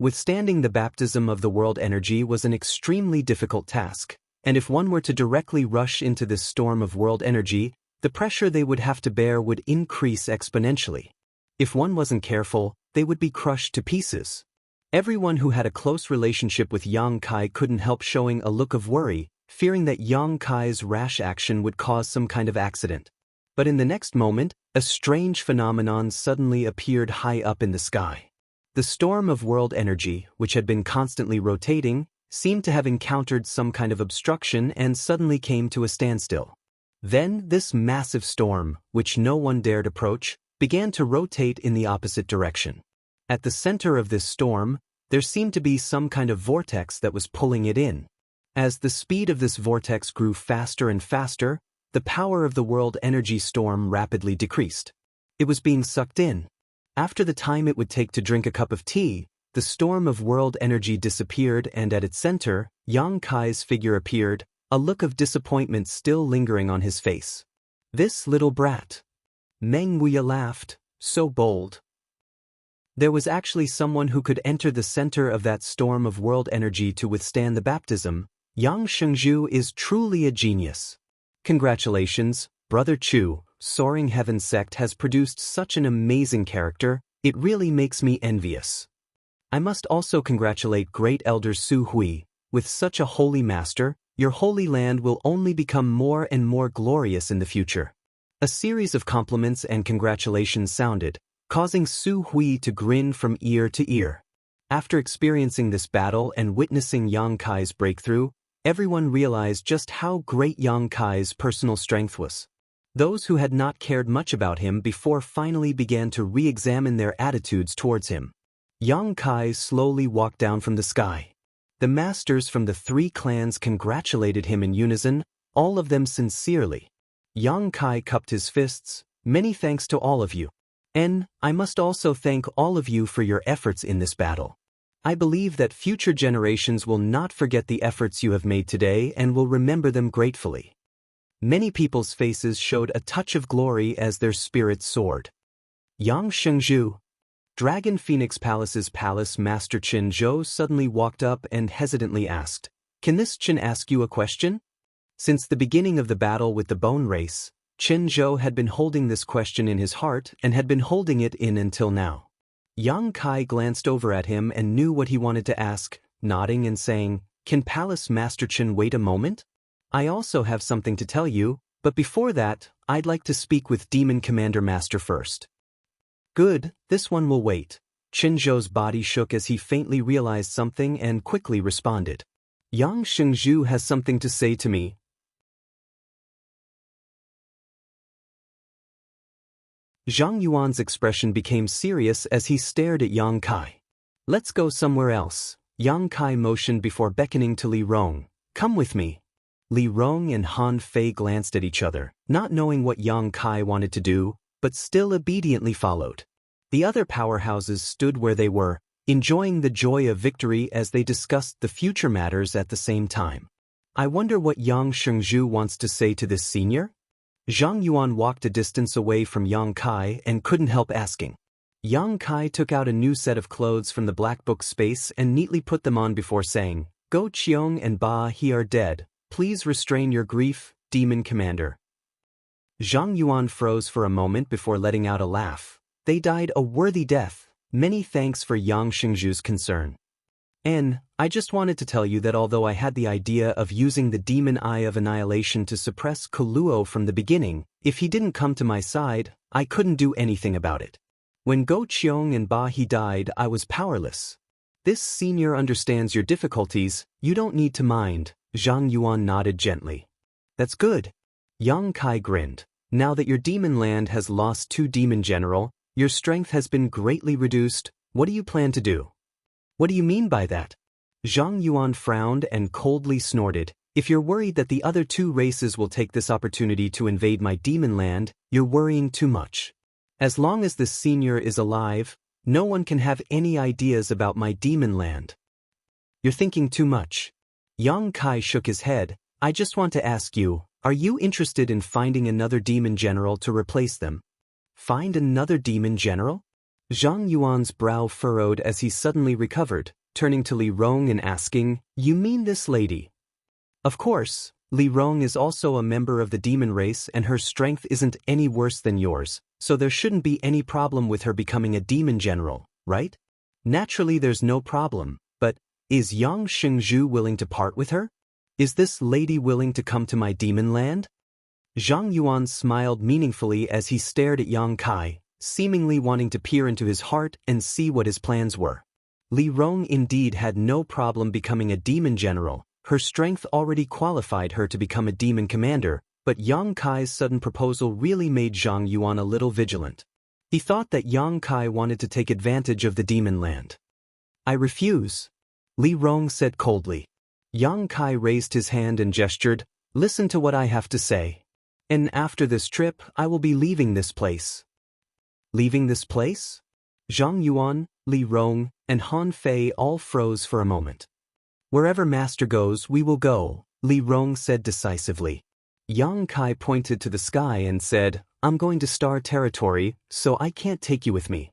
Withstanding the baptism of the world energy was an extremely difficult task, and if one were to directly rush into this storm of world energy, the pressure they would have to bear would increase exponentially. If one wasn't careful, they would be crushed to pieces. Everyone who had a close relationship with Yang Kai couldn't help showing a look of worry, fearing that Yang Kai's rash action would cause some kind of accident. But in the next moment, a strange phenomenon suddenly appeared high up in the sky. The storm of world energy, which had been constantly rotating, seemed to have encountered some kind of obstruction and suddenly came to a standstill. Then, this massive storm, which no one dared approach, began to rotate in the opposite direction. At the center of this storm, there seemed to be some kind of vortex that was pulling it in. As the speed of this vortex grew faster and faster, the power of the world energy storm rapidly decreased. It was being sucked in. After the time it would take to drink a cup of tea, the storm of world energy disappeared and at its center, Yang Kai's figure appeared, a look of disappointment still lingering on his face. This little brat. Meng Wuya laughed, so bold. There was actually someone who could enter the center of that storm of world energy to withstand the baptism. Yang Shengzhu is truly a genius. Congratulations, Brother Chu. Soaring Heaven sect has produced such an amazing character, it really makes me envious. I must also congratulate Great Elder Su Hui. With such a holy master, your holy land will only become more and more glorious in the future. A series of compliments and congratulations sounded, causing Su Hui to grin from ear to ear. After experiencing this battle and witnessing Yang Kai's breakthrough, everyone realized just how great Yang Kai's personal strength was. Those who had not cared much about him before finally began to re-examine their attitudes towards him. Yang Kai slowly walked down from the sky. The masters from the 3 clans congratulated him in unison, all of them sincerely. Yang Kai cupped his fists, many thanks to all of you. And I must also thank all of you for your efforts in this battle. I believe that future generations will not forget the efforts you have made today and will remember them gratefully. Many people's faces showed a touch of glory as their spirits soared. Yang Shengzhu. Dragon Phoenix Palace's palace master Qin Zhou suddenly walked up and hesitantly asked, "Can this Qin ask you a question?" Since the beginning of the battle with the bone race, Qin Zhou had been holding this question in his heart and had been holding it in until now. Yang Kai glanced over at him and knew what he wanted to ask, nodding and saying, "Can Palace Master Qin wait a moment? I also have something to tell you, but before that, I'd like to speak with Demon Commander Master first." "Good, this one will wait." Qin Zhou's body shook as he faintly realized something and quickly responded. "Yang Shengzhu has something to say to me." Zhang Yuan's expression became serious as he stared at Yang Kai. "Let's go somewhere else." Yang Kai motioned before beckoning to Li Rong. "Come with me." Li Rong and Han Fei glanced at each other, not knowing what Yang Kai wanted to do, but still obediently followed. The other powerhouses stood where they were, enjoying the joy of victory as they discussed the future matters at the same time. "I wonder what Yang Shengzhu wants to say to this senior?" Zhang Yuan walked a distance away from Yang Kai and couldn't help asking. Yang Kai took out a new set of clothes from the black book space and neatly put them on before saying, "Go Qiong and Ba He are dead. Please restrain your grief, Demon Commander." Zhang Yuan froze for a moment before letting out a laugh. "They died a worthy death. Many thanks for Yang Shengzhu's concern. And I just wanted to tell you that although I had the idea of using the Demon Eye of Annihilation to suppress Kuluo from the beginning, if he didn't come to my side, I couldn't do anything about it. When Go Qiong and Ba He died, I was powerless. This senior understands your difficulties, you don't need to mind." Zhang Yuan nodded gently. "That's good." Yang Kai grinned. "Now that your demon land has lost 2 demon general, your strength has been greatly reduced. What do you plan to do?" "What do you mean by that?" Zhang Yuan frowned and coldly snorted. "If you're worried that the other 2 races will take this opportunity to invade my demon land, you're worrying too much. As long as this senior is alive, no one can have any ideas about my demon land. You're thinking too much." Yang Kai shook his head. "I just want to ask you, are you interested in finding another demon general to replace them?" "Find another demon general?" Zhang Yuan's brow furrowed as he suddenly recovered, turning to Li Rong and asking, "You mean this lady?" Of course, Li Rong is also a member of the demon race and her strength isn't any worse than yours, so there shouldn't be any problem with her becoming a demon general, right? Naturally there's no problem, but is Yang Shengzhu willing to part with her? Is this lady willing to come to my demon land? Zhang Yuan smiled meaningfully as he stared at Yang Kai, seemingly wanting to peer into his heart and see what his plans were. Li Rong indeed had no problem becoming a demon general. Her strength already qualified her to become a demon commander, but Yang Kai's sudden proposal really made Zhang Yuan a little vigilant. He thought that Yang Kai wanted to take advantage of the demon land. "I refuse," Li Rong said coldly. Yang Kai raised his hand and gestured, "Listen to what I have to say. And after this trip, I will be leaving this place." Leaving this place? Zhang Yuan, Li Rong, and Han Fei all froze for a moment. "Wherever Master goes, we will go," Li Rong said decisively. Yang Kai pointed to the sky and said, "I'm going to Star Territory, so I can't take you with me."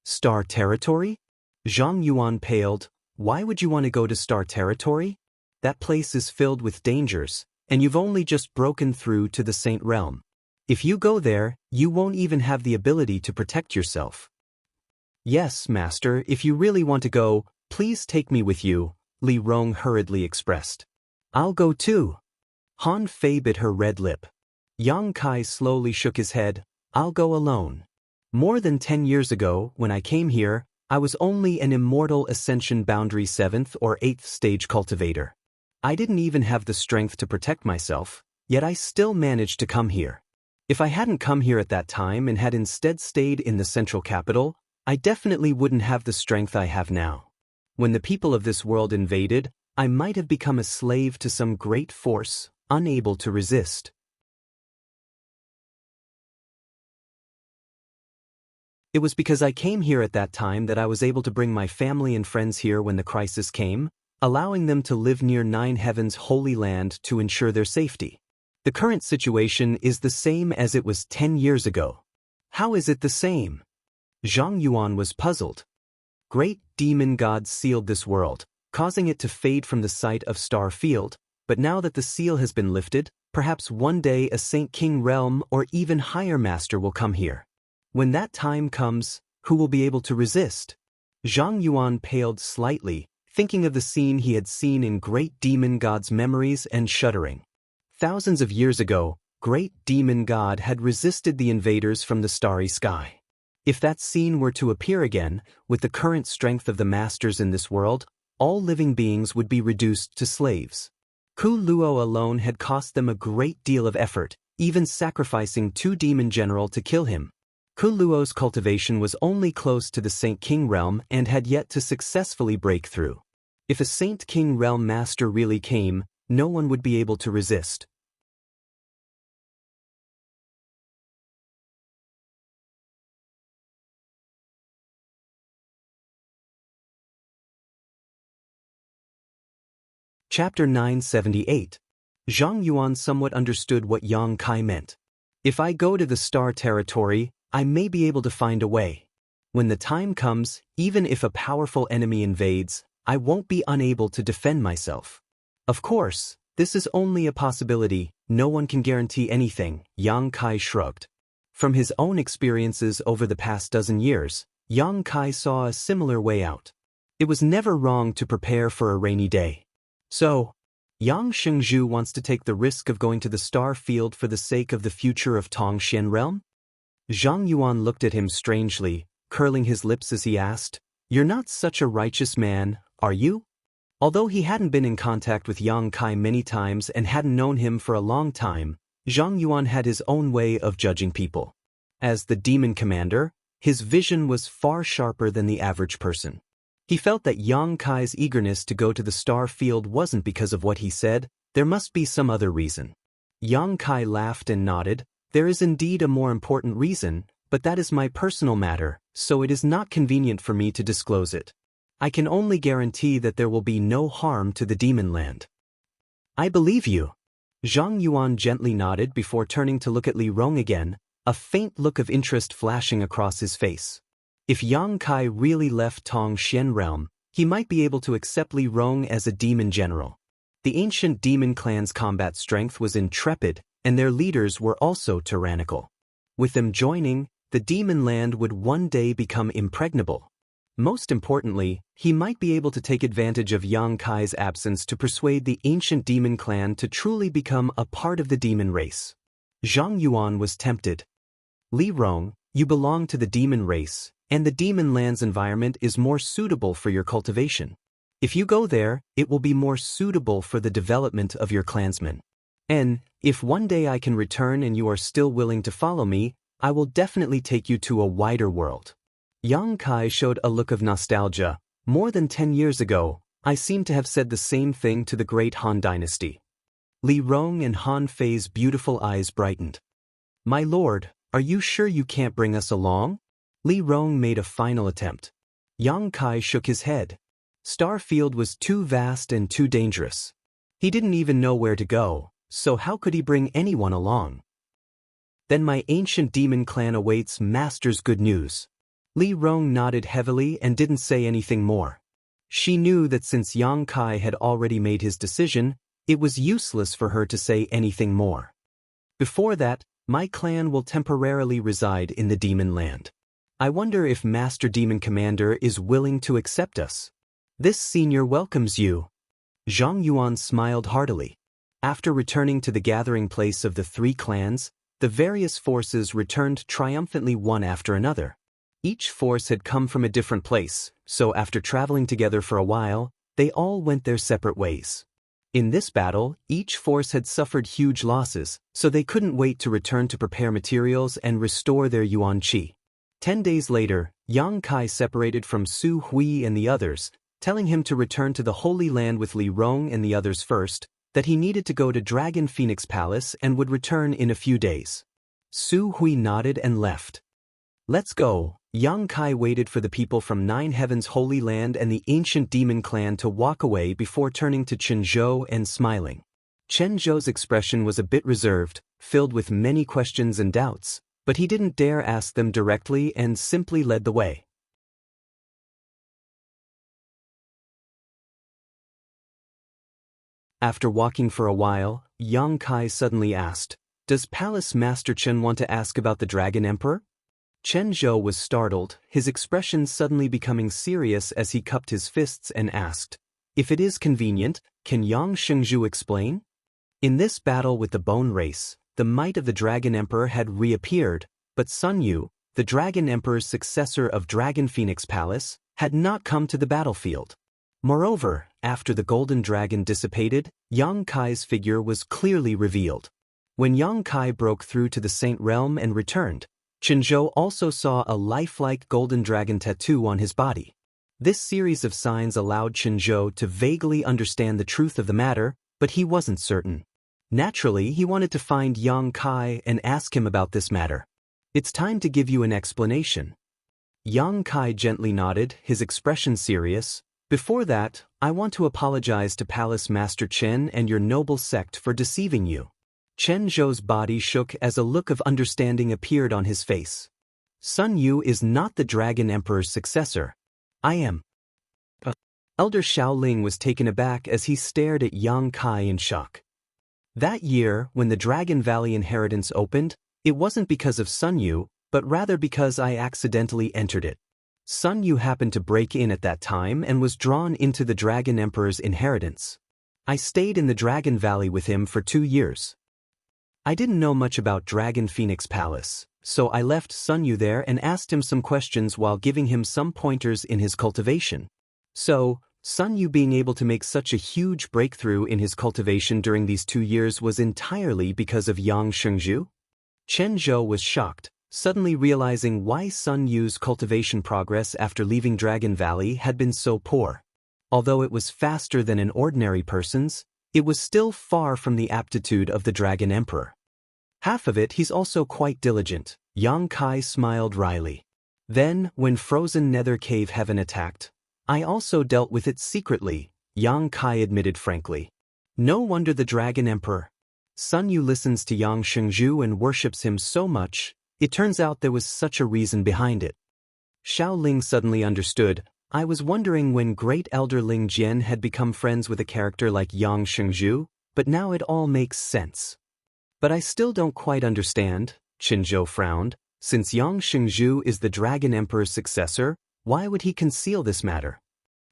Star Territory? Zhang Yuan paled. "Why would you want to go to Star Territory? That place is filled with dangers, and you've only just broken through to the Saint Realm. If you go there, you won't even have the ability to protect yourself." "Yes, Master, if you really want to go, please take me with you," Li Rong hurriedly expressed. "I'll go too." Han Fei bit her red lip. Yang Kai slowly shook his head. "I'll go alone. More than 10 years ago, when I came here, I was only an immortal Ascension Boundary 7th or 8th stage cultivator. I didn't even have the strength to protect myself, yet I still managed to come here. If I hadn't come here at that time and had instead stayed in the central capital, I definitely wouldn't have the strength I have now. When the people of this world invaded, I might have become a slave to some great force, unable to resist. It was because I came here at that time that I was able to bring my family and friends here when the crisis came, allowing them to live near Nine Heavens' holy land to ensure their safety. The current situation is the same as it was 10 years ago." "How is it the same?" Zhang Yuan was puzzled. "Great demon gods sealed this world, causing it to fade from the sight of Star Field, but now that the seal has been lifted, perhaps one day a Saint King realm or even higher master will come here. When that time comes, who will be able to resist?" Zhang Yuan paled slightly, thinking of the scene he had seen in Great Demon God's memories and shuddering. Thousands of years ago, Great Demon God had resisted the invaders from the starry sky. If that scene were to appear again, with the current strength of the masters in this world, all living beings would be reduced to slaves. Ku Luo alone had cost them a great deal of effort, even sacrificing 2 demon general to kill him. Ku Luo's cultivation was only close to the Saint King realm and had yet to successfully break through. If a Saint King realm master really came, no one would be able to resist. Chapter 978. Zhang Yuan somewhat understood what Yang Kai meant. "If I go to the Star Territory, I may be able to find a way. When the time comes, even if a powerful enemy invades, I won't be unable to defend myself. Of course, this is only a possibility, no one can guarantee anything," Yang Kai shrugged. From his own experiences over the past dozen years, Yang Kai saw a similar way out. It was never wrong to prepare for a rainy day. "So, Yang Shengzhu wants to take the risk of going to the Star Field for the sake of the future of Tongxian Realm?" Zhang Yuan looked at him strangely, curling his lips as he asked, "You're not such a righteous man, are you?" Although he hadn't been in contact with Yang Kai many times and hadn't known him for a long time, Zhang Yuan had his own way of judging people. As the demon commander, his vision was far sharper than the average person. He felt that Yang Kai's eagerness to go to the Star Field wasn't because of what he said, there must be some other reason. Yang Kai laughed and nodded. "There is indeed a more important reason, but that is my personal matter, so it is not convenient for me to disclose it. I can only guarantee that there will be no harm to the demon land." "I believe you." Zhang Yuan gently nodded before turning to look at Li Rong again, a faint look of interest flashing across his face. If Yang Kai really left Tong Xian realm, he might be able to accept Li Rong as a demon general. The ancient demon clan's combat strength was intrepid, and their leaders were also tyrannical. With them joining, the demon land would one day become impregnable. Most importantly, he might be able to take advantage of Yang Kai's absence to persuade the ancient demon clan to truly become a part of the demon race. Zhang Yuan was tempted. Li Rong, you belong to the demon race, and the demon land's environment is more suitable for your cultivation. If you go there, it will be more suitable for the development of your clansmen. And, if one day I can return and you are still willing to follow me, I will definitely take you to a wider world. Yang Kai showed a look of nostalgia. More than 10 years ago, I seem to have said the same thing to the great Han dynasty. Li Rong and Han Fei's beautiful eyes brightened. My lord, are you sure you can't bring us along? Li Rong made a final attempt. Yang Kai shook his head. Starfield was too vast and too dangerous. He didn't even know where to go, so how could he bring anyone along? Then my ancient demon clan awaits master's good news. Li Rong nodded heavily and didn't say anything more. She knew that since Yang Kai had already made his decision, it was useless for her to say anything more. Before that, my clan will temporarily reside in the demon land. I wonder if Master Demon Commander is willing to accept us. This senior welcomes you. Zhang Yuan smiled heartily. After returning to the gathering place of the three clans, the various forces returned triumphantly one after another. Each force had come from a different place, so after traveling together for a while, they all went their separate ways. In this battle, each force had suffered huge losses, so they couldn't wait to return to prepare materials and restore their yuan qi. 10 days later, Yang Kai separated from Su Hui and the others, telling him to return to the Holy Land with Li Rong and the others first, that he needed to go to Dragon Phoenix Palace and would return in a few days. Su Hui nodded and left. Let's go. Yang Kai waited for the people from Nine Heavens Holy Land and the ancient demon clan to walk away before turning to Chen Zhou and smiling. Chen Zhou's expression was a bit reserved, filled with many questions and doubts, but he didn't dare ask them directly and simply led the way. After walking for a while, Yang Kai suddenly asked, "Does Palace Master Chen want to ask about the Dragon Emperor?" Chen Zhou was startled, his expression suddenly becoming serious as he cupped his fists and asked, "If it is convenient, can Yang Shengzhu explain?" In this battle with the Bone Race, the might of the Dragon Emperor had reappeared, but Sun Yu, the Dragon Emperor's successor of Dragon Phoenix Palace, had not come to the battlefield. Moreover, after the Golden Dragon dissipated, Yang Kai's figure was clearly revealed. When Yang Kai broke through to the Saint Realm and returned, Chen Zhou also saw a lifelike golden dragon tattoo on his body. This series of signs allowed Chen Zhou to vaguely understand the truth of the matter, but he wasn't certain. Naturally, he wanted to find Yang Kai and ask him about this matter. "It's time to give you an explanation." Yang Kai gently nodded, his expression serious. "Before that, I want to apologize to Palace Master Chen and your noble sect for deceiving you." Chen Zhou's body shook as a look of understanding appeared on his face. "Sun Yu is not the Dragon Emperor's successor. I am." Elder Xiaoling was taken aback as he stared at Yang Kai in shock. That year, when the Dragon Valley inheritance opened, it wasn't because of Sun Yu, but rather because I accidentally entered it. Sun Yu happened to break in at that time and was drawn into the Dragon Emperor's inheritance. I stayed in the Dragon Valley with him for 2 years. I didn't know much about Dragon Phoenix Palace, so I left Sun Yu there and asked him some questions while giving him some pointers in his cultivation. So, Sun Yu being able to make such a huge breakthrough in his cultivation during these 2 years was entirely because of Yang Shengzhu? Chen Zhou was shocked, suddenly realizing why Sun Yu's cultivation progress after leaving Dragon Valley had been so poor. Although it was faster than an ordinary person's, it was still far from the aptitude of the Dragon Emperor. Half of it he's also quite diligent. Yang Kai smiled wryly. Then, when frozen nether cave heaven attacked, I also dealt with it secretly, Yang Kai admitted frankly. No wonder the Dragon Emperor. Sun Yu listens to Yang Shengzhu and worships him so much, it turns out there was such a reason behind it. Xiao Ling suddenly understood. I was wondering when Great Elder Ling Jian had become friends with a character like Yang Shengzhu, but now it all makes sense. But I still don't quite understand, Qin Zhou frowned. Since Yang Shengzhu is the Dragon Emperor's successor, why would he conceal this matter?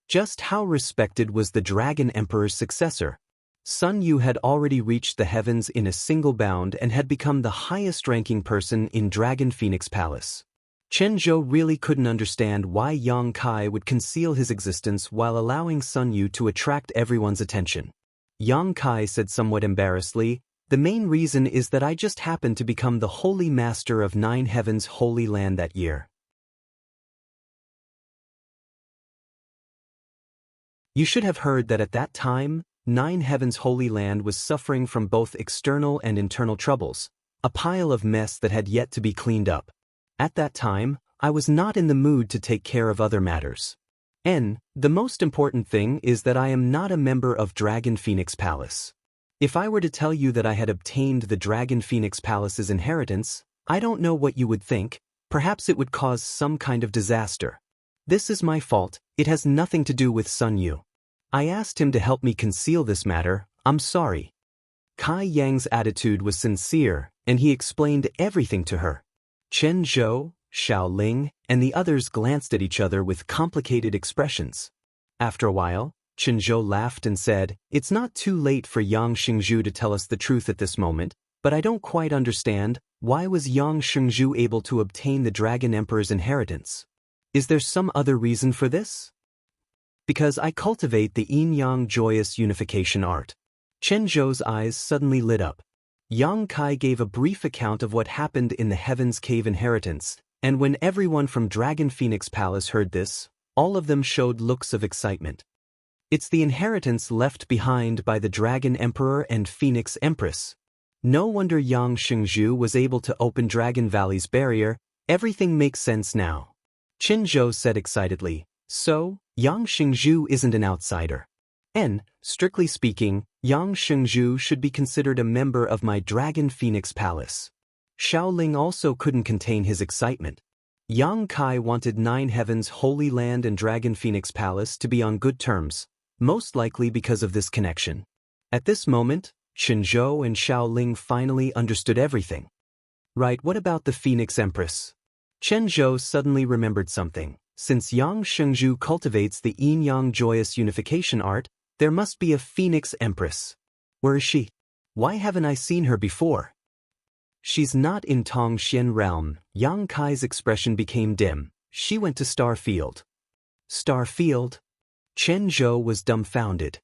Just how respected was the Dragon Emperor's successor? Sun Yu had already reached the heavens in a single bound and had become the highest-ranking person in Dragon Phoenix Palace. Chen Zhou really couldn't understand why Yang Kai would conceal his existence while allowing Sun Yu to attract everyone's attention. Yang Kai said somewhat embarrassedly, "The main reason is that I just happened to become the Holy Master of Nine Heavens' Holy Land that year." You should have heard that at that time, Nine Heavens' Holy Land was suffering from both external and internal troubles, a pile of mess that had yet to be cleaned up. At that time, I was not in the mood to take care of other matters. The most important thing is that I am not a member of Dragon Phoenix Palace. If I were to tell you that I had obtained the Dragon Phoenix Palace's inheritance, I don't know what you would think. Perhaps it would cause some kind of disaster. This is my fault, it has nothing to do with Sun Yu. I asked him to help me conceal this matter, I'm sorry. Kai Yang's attitude was sincere, and he explained everything to her. Chen Zhou, Xiao Ling, and the others glanced at each other with complicated expressions. After a while, Chen Zhou laughed and said, "It's not too late for Yang Shengzhu to tell us the truth at this moment, but I don't quite understand, why was Yang Shengzhu able to obtain the Dragon Emperor's inheritance? Is there some other reason for this?" "Because I cultivate the yin-yang joyous unification art." Chen Zhou's eyes suddenly lit up. Yang Kai gave a brief account of what happened in the Heaven's Cave inheritance, and when everyone from Dragon Phoenix Palace heard this, all of them showed looks of excitement. It's the inheritance left behind by the Dragon Emperor and Phoenix Empress. No wonder Yang Shengzhu was able to open Dragon Valley's barrier. Everything makes sense now. Qin Zhou said excitedly, "So, Yang Shengzhu isn't an outsider. Strictly speaking, Yang Shengzhu should be considered a member of my Dragon Phoenix Palace." Xiao Ling also couldn't contain his excitement. Yang Kai wanted Nine Heavens' Holy Land and Dragon Phoenix Palace to be on good terms, most likely because of this connection. At this moment, Qin Zhou and Xiao Ling finally understood everything. Right, what about the Phoenix Empress? Chen Zhou suddenly remembered something. Since Yang Shengzhu cultivates the yin-yang joyous unification art, there must be a Phoenix Empress. Where is she? Why haven't I seen her before? She's not in Tongxian realm. Yang Kai's expression became dim. She went to Star Field. Star Field? Chen Zhou was dumbfounded.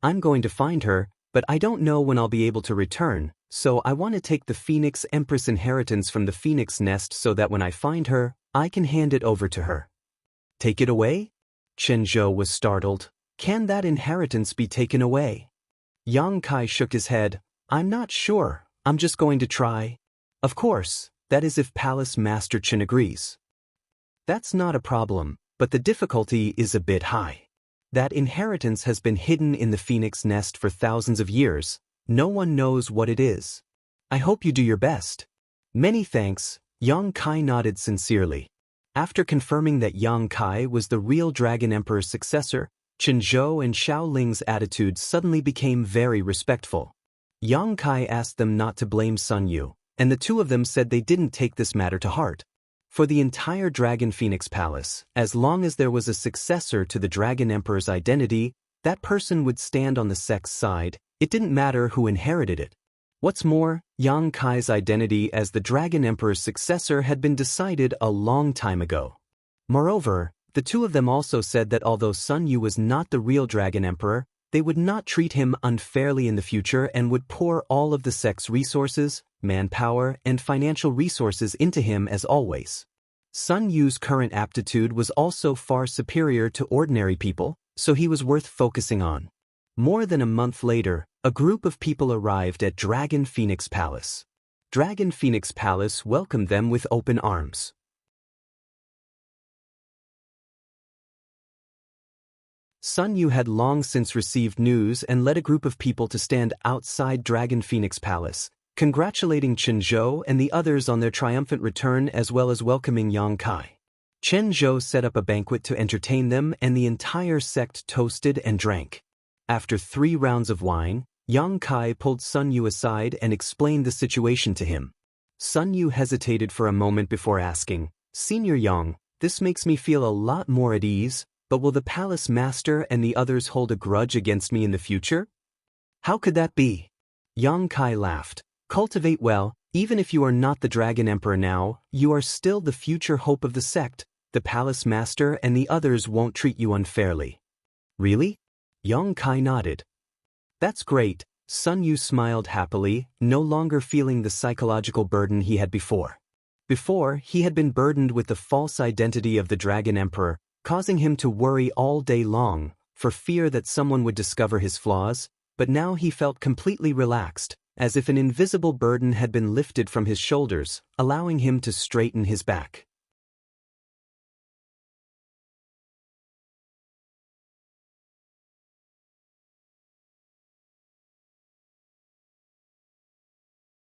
I'm going to find her, but I don't know when I'll be able to return, so I want to take the Phoenix Empress inheritance from the Phoenix Nest so that when I find her, I can hand it over to her. Take it away? Chen Zhou was startled. Can that inheritance be taken away? Yang Kai shook his head. I'm not sure, I'm just going to try. Of course, that is if Palace Master Chen agrees. That's not a problem, but the difficulty is a bit high. That inheritance has been hidden in the Phoenix Nest for thousands of years. No one knows what it is. I hope you do your best. Many thanks, Yang Kai nodded sincerely. After confirming that Yang Kai was the real Dragon Emperor's successor, Qin Zhou and Xiao Ling's attitudes suddenly became very respectful. Yang Kai asked them not to blame Sun Yu, and the two of them said they didn't take this matter to heart. For the entire Dragon Phoenix Palace, as long as there was a successor to the Dragon Emperor's identity, that person would stand on the sect's side. It didn't matter who inherited it. What's more, Yang Kai's identity as the Dragon Emperor's successor had been decided a long time ago. Moreover, the two of them also said that although Sun Yu was not the real Dragon Emperor, they would not treat him unfairly in the future and would pour all of the sect's resources, manpower, and financial resources into him as always. Sun Yu's current aptitude was also far superior to ordinary people, so he was worth focusing on. More than a month later, a group of people arrived at Dragon Phoenix Palace. Dragon Phoenix Palace welcomed them with open arms. Sun Yu had long since received news and led a group of people to stand outside Dragon Phoenix Palace, congratulating Qin Zhou and the others on their triumphant return as well as welcoming Yang Kai. Chen Zhou set up a banquet to entertain them, and the entire sect toasted and drank. After 3 rounds of wine, Yang Kai pulled Sun Yu aside and explained the situation to him. Sun Yu hesitated for a moment before asking, "Senior Yang, this makes me feel a lot more at ease, but will the palace master and the others hold a grudge against me in the future?" "How could that be?" Yang Kai laughed. "Cultivate well, even if you are not the Dragon Emperor now, you are still the future hope of the sect. The palace master and the others won't treat you unfairly." "Really?" Yang Kai nodded. "That's great." Sun Yu smiled happily, no longer feeling the psychological burden he had before. Before, he had been burdened with the false identity of the Dragon Emperor, causing him to worry all day long, for fear that someone would discover his flaws, but now he felt completely relaxed, as if an invisible burden had been lifted from his shoulders, allowing him to straighten his back.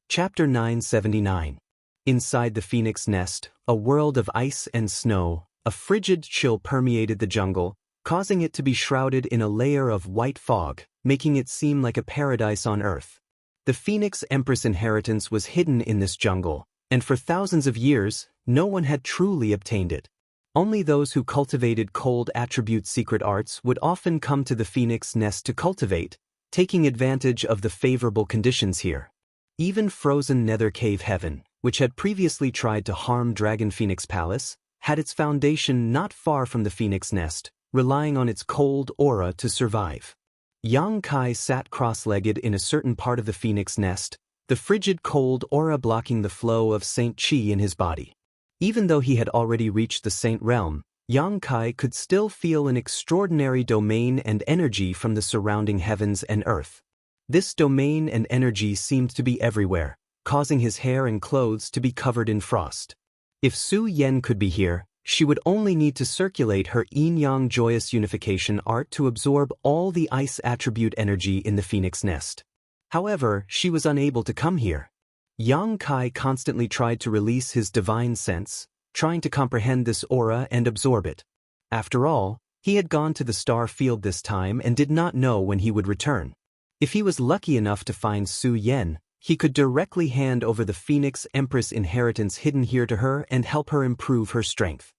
Chapter 979. Inside the phoenix nest, a world of ice and snow, a frigid chill permeated the jungle, causing it to be shrouded in a layer of white fog, making it seem like a paradise on Earth. The Phoenix Empress inheritance was hidden in this jungle, and for thousands of years, no one had truly obtained it. Only those who cultivated cold attribute secret arts would often come to the phoenix nest to cultivate, taking advantage of the favorable conditions here. Even frozen nether cave heaven, which had previously tried to harm Dragon Phoenix Palace, had its foundation not far from the phoenix nest, relying on its cold aura to survive. Yang Kai sat cross-legged in a certain part of the phoenix nest, the frigid cold aura blocking the flow of Saint Qi in his body. Even though he had already reached the Saint Realm, Yang Kai could still feel an extraordinary domain and energy from the surrounding heavens and earth. This domain and energy seemed to be everywhere, causing his hair and clothes to be covered in frost. If Su Yen could be here, she would only need to circulate her yin-yang joyous unification art to absorb all the ice attribute energy in the phoenix nest. However, she was unable to come here. Yang Kai constantly tried to release his divine sense, trying to comprehend this aura and absorb it. After all, he had gone to the star field this time and did not know when he would return. If he was lucky enough to find Su Yen, he could directly hand over the Phoenix Empress inheritance hidden here to her and help her improve her strength.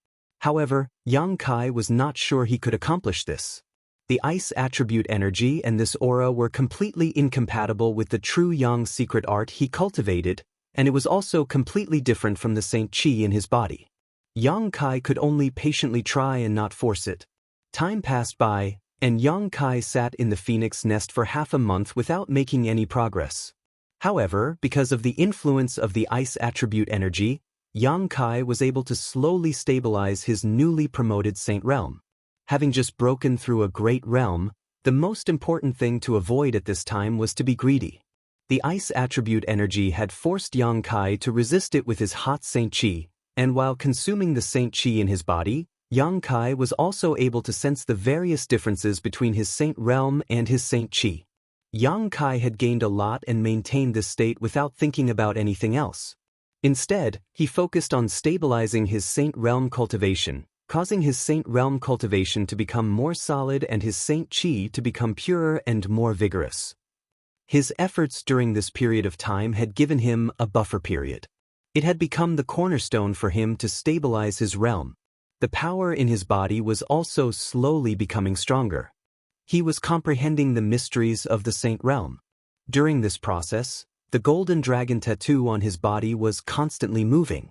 However, Yang Kai was not sure he could accomplish this. The ice attribute energy and this aura were completely incompatible with the true Yang secret art he cultivated, and it was also completely different from the Saint Qi in his body. Yang Kai could only patiently try and not force it. Time passed by, and Yang Kai sat in the phoenix nest for half a month without making any progress. However, because of the influence of the ice attribute energy, Yang Kai was able to slowly stabilize his newly promoted Saint Realm. Having just broken through a great realm, the most important thing to avoid at this time was to be greedy. The ice attribute energy had forced Yang Kai to resist it with his hot Saint Qi, and while consuming the Saint Qi in his body, Yang Kai was also able to sense the various differences between his Saint Realm and his Saint Qi. Yang Kai had gained a lot and maintained this state without thinking about anything else. Instead, he focused on stabilizing his Saint Realm cultivation, causing his Saint Realm cultivation to become more solid and his Saint Qi to become purer and more vigorous. His efforts during this period of time had given him a buffer period. It had become the cornerstone for him to stabilize his realm. The power in his body was also slowly becoming stronger. He was comprehending the mysteries of the Saint Realm. During this process, the golden dragon tattoo on his body was constantly moving.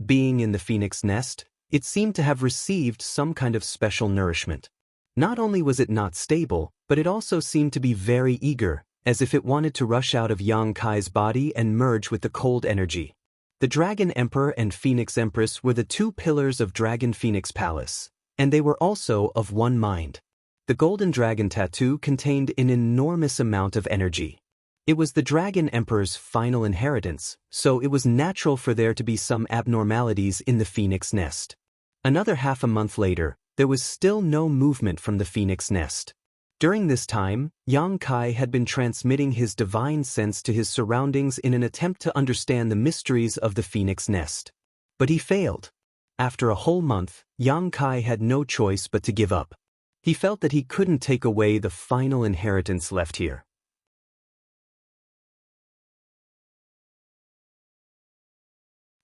Being in the phoenix nest, it seemed to have received some kind of special nourishment. Not only was it not stable, but it also seemed to be very eager, as if it wanted to rush out of Yang Kai's body and merge with the cold energy. The Dragon Emperor and Phoenix Empress were the 2 pillars of Dragon Phoenix Palace, and they were also of one mind. The golden dragon tattoo contained an enormous amount of energy. It was the Dragon Emperor's final inheritance, so it was natural for there to be some abnormalities in the phoenix nest. Another half a month later, there was still no movement from the phoenix nest. During this time, Yang Kai had been transmitting his divine sense to his surroundings in an attempt to understand the mysteries of the phoenix nest. But he failed. After a whole month, Yang Kai had no choice but to give up. He felt that he couldn't take away the final inheritance left here.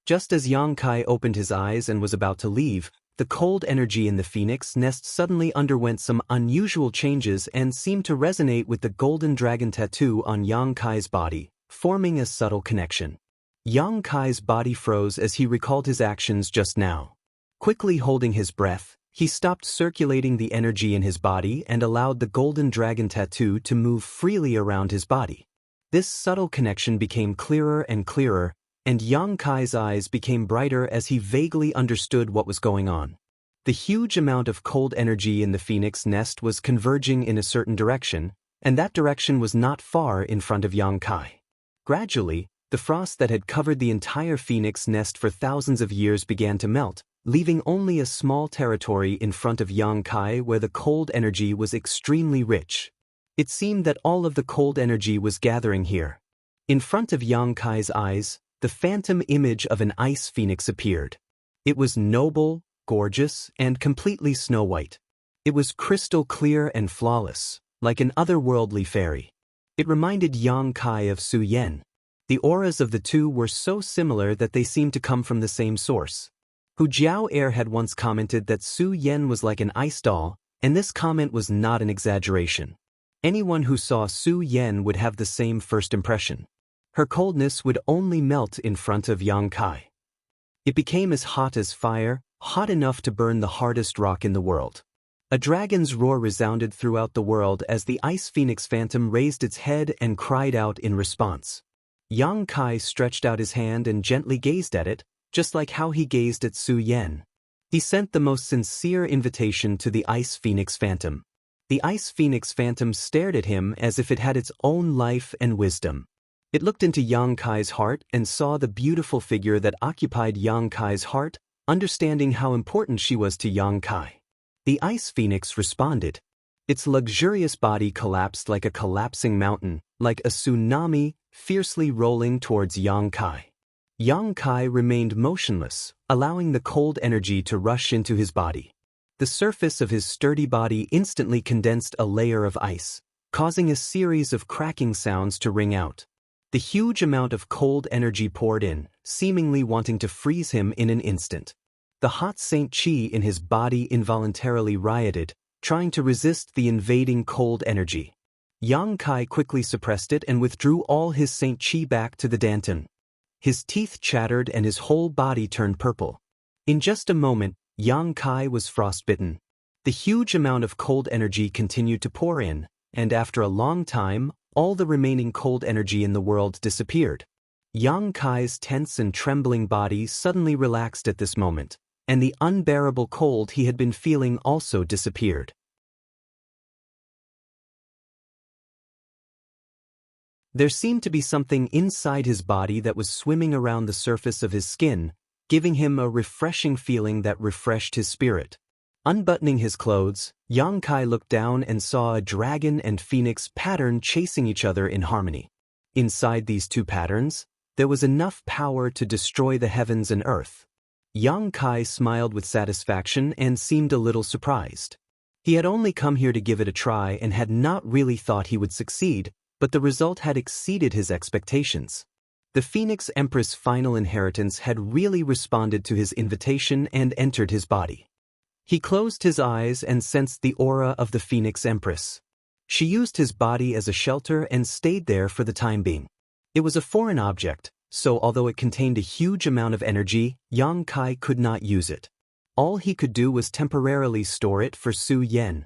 Just as Yang Kai opened his eyes and was about to leave, the cold energy in the phoenix nest suddenly underwent some unusual changes and seemed to resonate with the golden dragon tattoo on Yang Kai's body, forming a subtle connection. Yang Kai's body froze as he recalled his actions just now. Quickly holding his breath, he stopped circulating the energy in his body and allowed the golden dragon tattoo to move freely around his body. This subtle connection became clearer and clearer, and Yang Kai's eyes became brighter as he vaguely understood what was going on. The huge amount of cold energy in the phoenix nest was converging in a certain direction, and that direction was not far in front of Yang Kai. Gradually, the frost that had covered the entire phoenix nest for thousands of years began to melt, leaving only a small territory in front of Yang Kai where the cold energy was extremely rich. It seemed that all of the cold energy was gathering here. In front of Yang Kai's eyes, the phantom image of an ice phoenix appeared. It was noble, gorgeous, and completely snow-white. It was crystal clear and flawless, like an otherworldly fairy. It reminded Yang Kai of Su Yan. The auras of the two were so similar that they seemed to come from the same source. Hu Jiao had once commented that Su Yan was like an ice doll, and this comment was not an exaggeration. Anyone who saw Su Yan would have the same first impression. Her coldness would only melt in front of Yang Kai. It became as hot as fire, hot enough to burn the hardest rock in the world. A dragon's roar resounded throughout the world as the ice phoenix phantom raised its head and cried out in response. Yang Kai stretched out his hand and gently gazed at it, just like how he gazed at Su Yan. He sent the most sincere invitation to the ice phoenix phantom. The ice phoenix phantom stared at him as if it had its own life and wisdom. It looked into Yang Kai's heart and saw the beautiful figure that occupied Yang Kai's heart, understanding how important she was to Yang Kai. The ice phoenix responded. Its luxurious body collapsed like a collapsing mountain, like a tsunami, fiercely rolling towards Yang Kai. Yang Kai remained motionless, allowing the cold energy to rush into his body. The surface of his sturdy body instantly condensed a layer of ice, causing a series of cracking sounds to ring out. The huge amount of cold energy poured in, seemingly wanting to freeze him in an instant. The hot Saint Qi in his body involuntarily rioted, trying to resist the invading cold energy. Yang Kai quickly suppressed it and withdrew all his Saint Qi back to the Danton. His teeth chattered and his whole body turned purple. In just a moment, Yang Kai was frostbitten. The huge amount of cold energy continued to pour in, and after a long time, all the remaining cold energy in the world disappeared. Yang Kai's tense and trembling body suddenly relaxed at this moment, and the unbearable cold he had been feeling also disappeared. There seemed to be something inside his body that was swimming around the surface of his skin, giving him a refreshing feeling that refreshed his spirit. Unbuttoning his clothes, Yang Kai looked down and saw a dragon and phoenix pattern chasing each other in harmony. Inside these two patterns, there was enough power to destroy the heavens and earth. Yang Kai smiled with satisfaction and seemed a little surprised. He had only come here to give it a try and had not really thought he would succeed, but the result had exceeded his expectations. The Phoenix Empress' final inheritance had really responded to his invitation and entered his body. He closed his eyes and sensed the aura of the Phoenix Empress. She used his body as a shelter and stayed there for the time being. It was a foreign object, so although it contained a huge amount of energy, Yang Kai could not use it. All he could do was temporarily store it for Su Yan.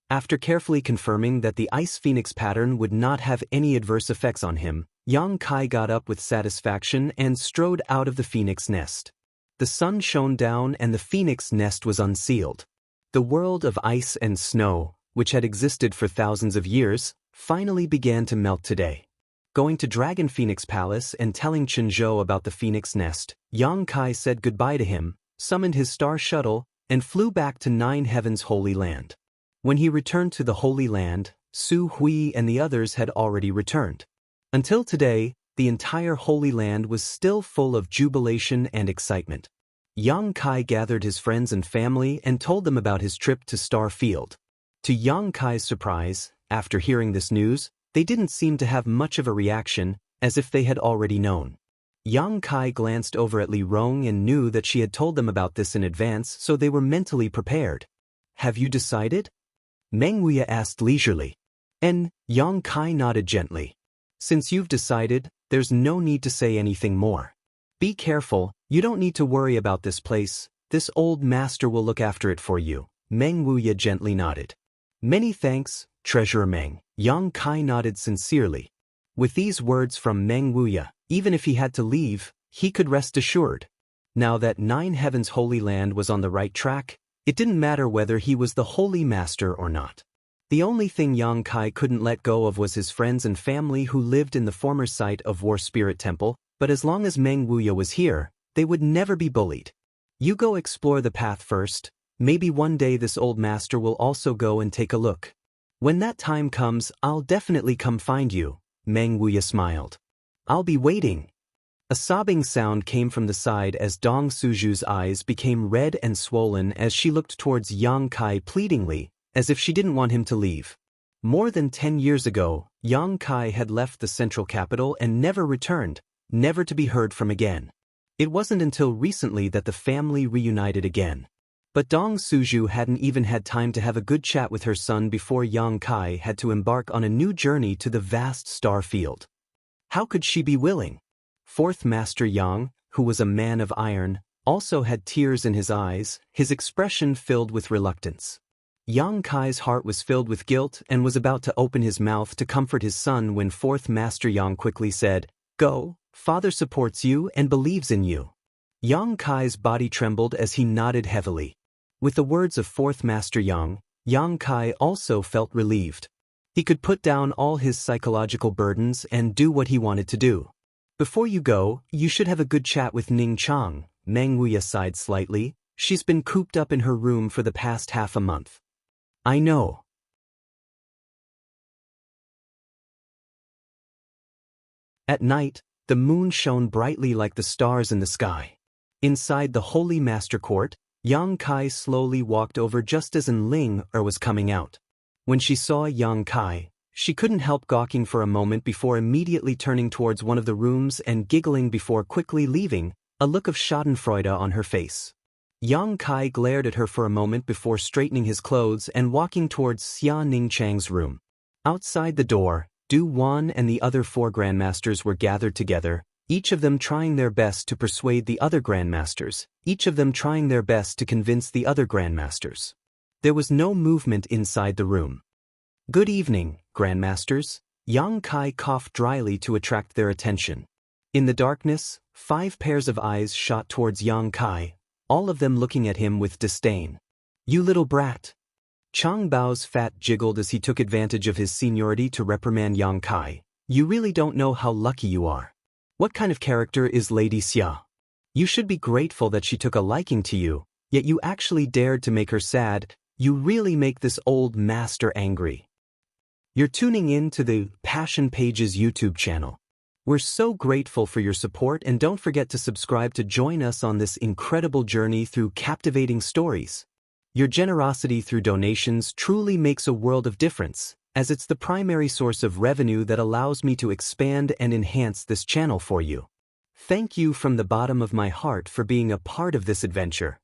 After carefully confirming that the Ice Phoenix pattern would not have any adverse effects on him, Yang Kai got up with satisfaction and strode out of the phoenix nest. The sun shone down and the phoenix nest was unsealed. The world of ice and snow, which had existed for thousands of years, finally began to melt today. Going to Dragon Phoenix Palace and telling Chenzhou about the phoenix nest, Yang Kai said goodbye to him, summoned his star shuttle, and flew back to Nine Heaven's Holy Land. When he returned to the Holy Land, Su Hui and the others had already returned. Until today, the entire Holy Land was still full of jubilation and excitement. Yang Kai gathered his friends and family and told them about his trip to Star Field. To Yang Kai's surprise, after hearing this news, they didn't seem to have much of a reaction, as if they had already known. Yang Kai glanced over at Li Rong and knew that she had told them about this in advance, so they were mentally prepared. Have you decided? Meng Wuya asked leisurely. And Yang Kai nodded gently. Since you've decided, there's no need to say anything more. Be careful, you don't need to worry about this place, this old master will look after it for you. Meng Wuya gently nodded. Many thanks, Treasurer Meng. Yang Kai nodded sincerely. With these words from Meng Wuya, even if he had to leave, he could rest assured. Now that Nine Heavens Holy Land was on the right track, it didn't matter whether he was the Holy Master or not. The only thing Yang Kai couldn't let go of was his friends and family who lived in the former site of War Spirit Temple, but as long as Meng Wuya was here, they would never be bullied. You go explore the path first, maybe one day this old master will also go and take a look. When that time comes, I'll definitely come find you, Meng Wuya smiled. I'll be waiting. A sobbing sound came from the side as Dong Suju's eyes became red and swollen as she looked towards Yang Kai pleadingly, as if she didn't want him to leave. More than 10 years ago, Yang Kai had left the central capital and never returned, never to be heard from again. It wasn't until recently that the family reunited again. But Dong Suju hadn't even had time to have a good chat with her son before Yang Kai had to embark on a new journey to the vast star field. How could she be willing? Fourth Master Yang, who was a man of iron, also had tears in his eyes, his expression filled with reluctance. Yang Kai's heart was filled with guilt and was about to open his mouth to comfort his son when Fourth Master Yang quickly said, "Go, father supports you and believes in you." Yang Kai's body trembled as he nodded heavily. With the words of Fourth Master Yang, Yang Kai also felt relieved. He could put down all his psychological burdens and do what he wanted to do. Before you go, you should have a good chat with Ning Chang. Meng Wuya sighed slightly. She's been cooped up in her room for the past half a month. I know. At night, the moon shone brightly like the stars in the sky. Inside the Holy Master Court, Yang Kai slowly walked over just as An Ling was coming out. When she saw Yang Kai, she couldn't help gawking for a moment before immediately turning towards one of the rooms and giggling before quickly leaving, a look of schadenfreude on her face. Yang Kai glared at her for a moment before straightening his clothes and walking towards Xia Ningchang's room. Outside the door, Du Wan and the other 4 grandmasters were gathered together, each of them trying their best to persuade the other grandmasters, each of them trying their best to convince the other grandmasters. There was no movement inside the room. Good evening, grandmasters. Yang Kai coughed dryly to attract their attention. In the darkness, 5 pairs of eyes shot towards Yang Kai, all of them looking at him with disdain. You little brat. Chang Bao's fat jiggled as he took advantage of his seniority to reprimand Yang Kai. You really don't know how lucky you are. What kind of character is Lady Xia? You should be grateful that she took a liking to you, yet you actually dared to make her sad. You really make this old master angry. You're tuning in to the Passion Pages YouTube channel. We're so grateful for your support, and don't forget to subscribe to join us on this incredible journey through captivating stories. Your generosity through donations truly makes a world of difference, as it's the primary source of revenue that allows me to expand and enhance this channel for you. Thank you from the bottom of my heart for being a part of this adventure.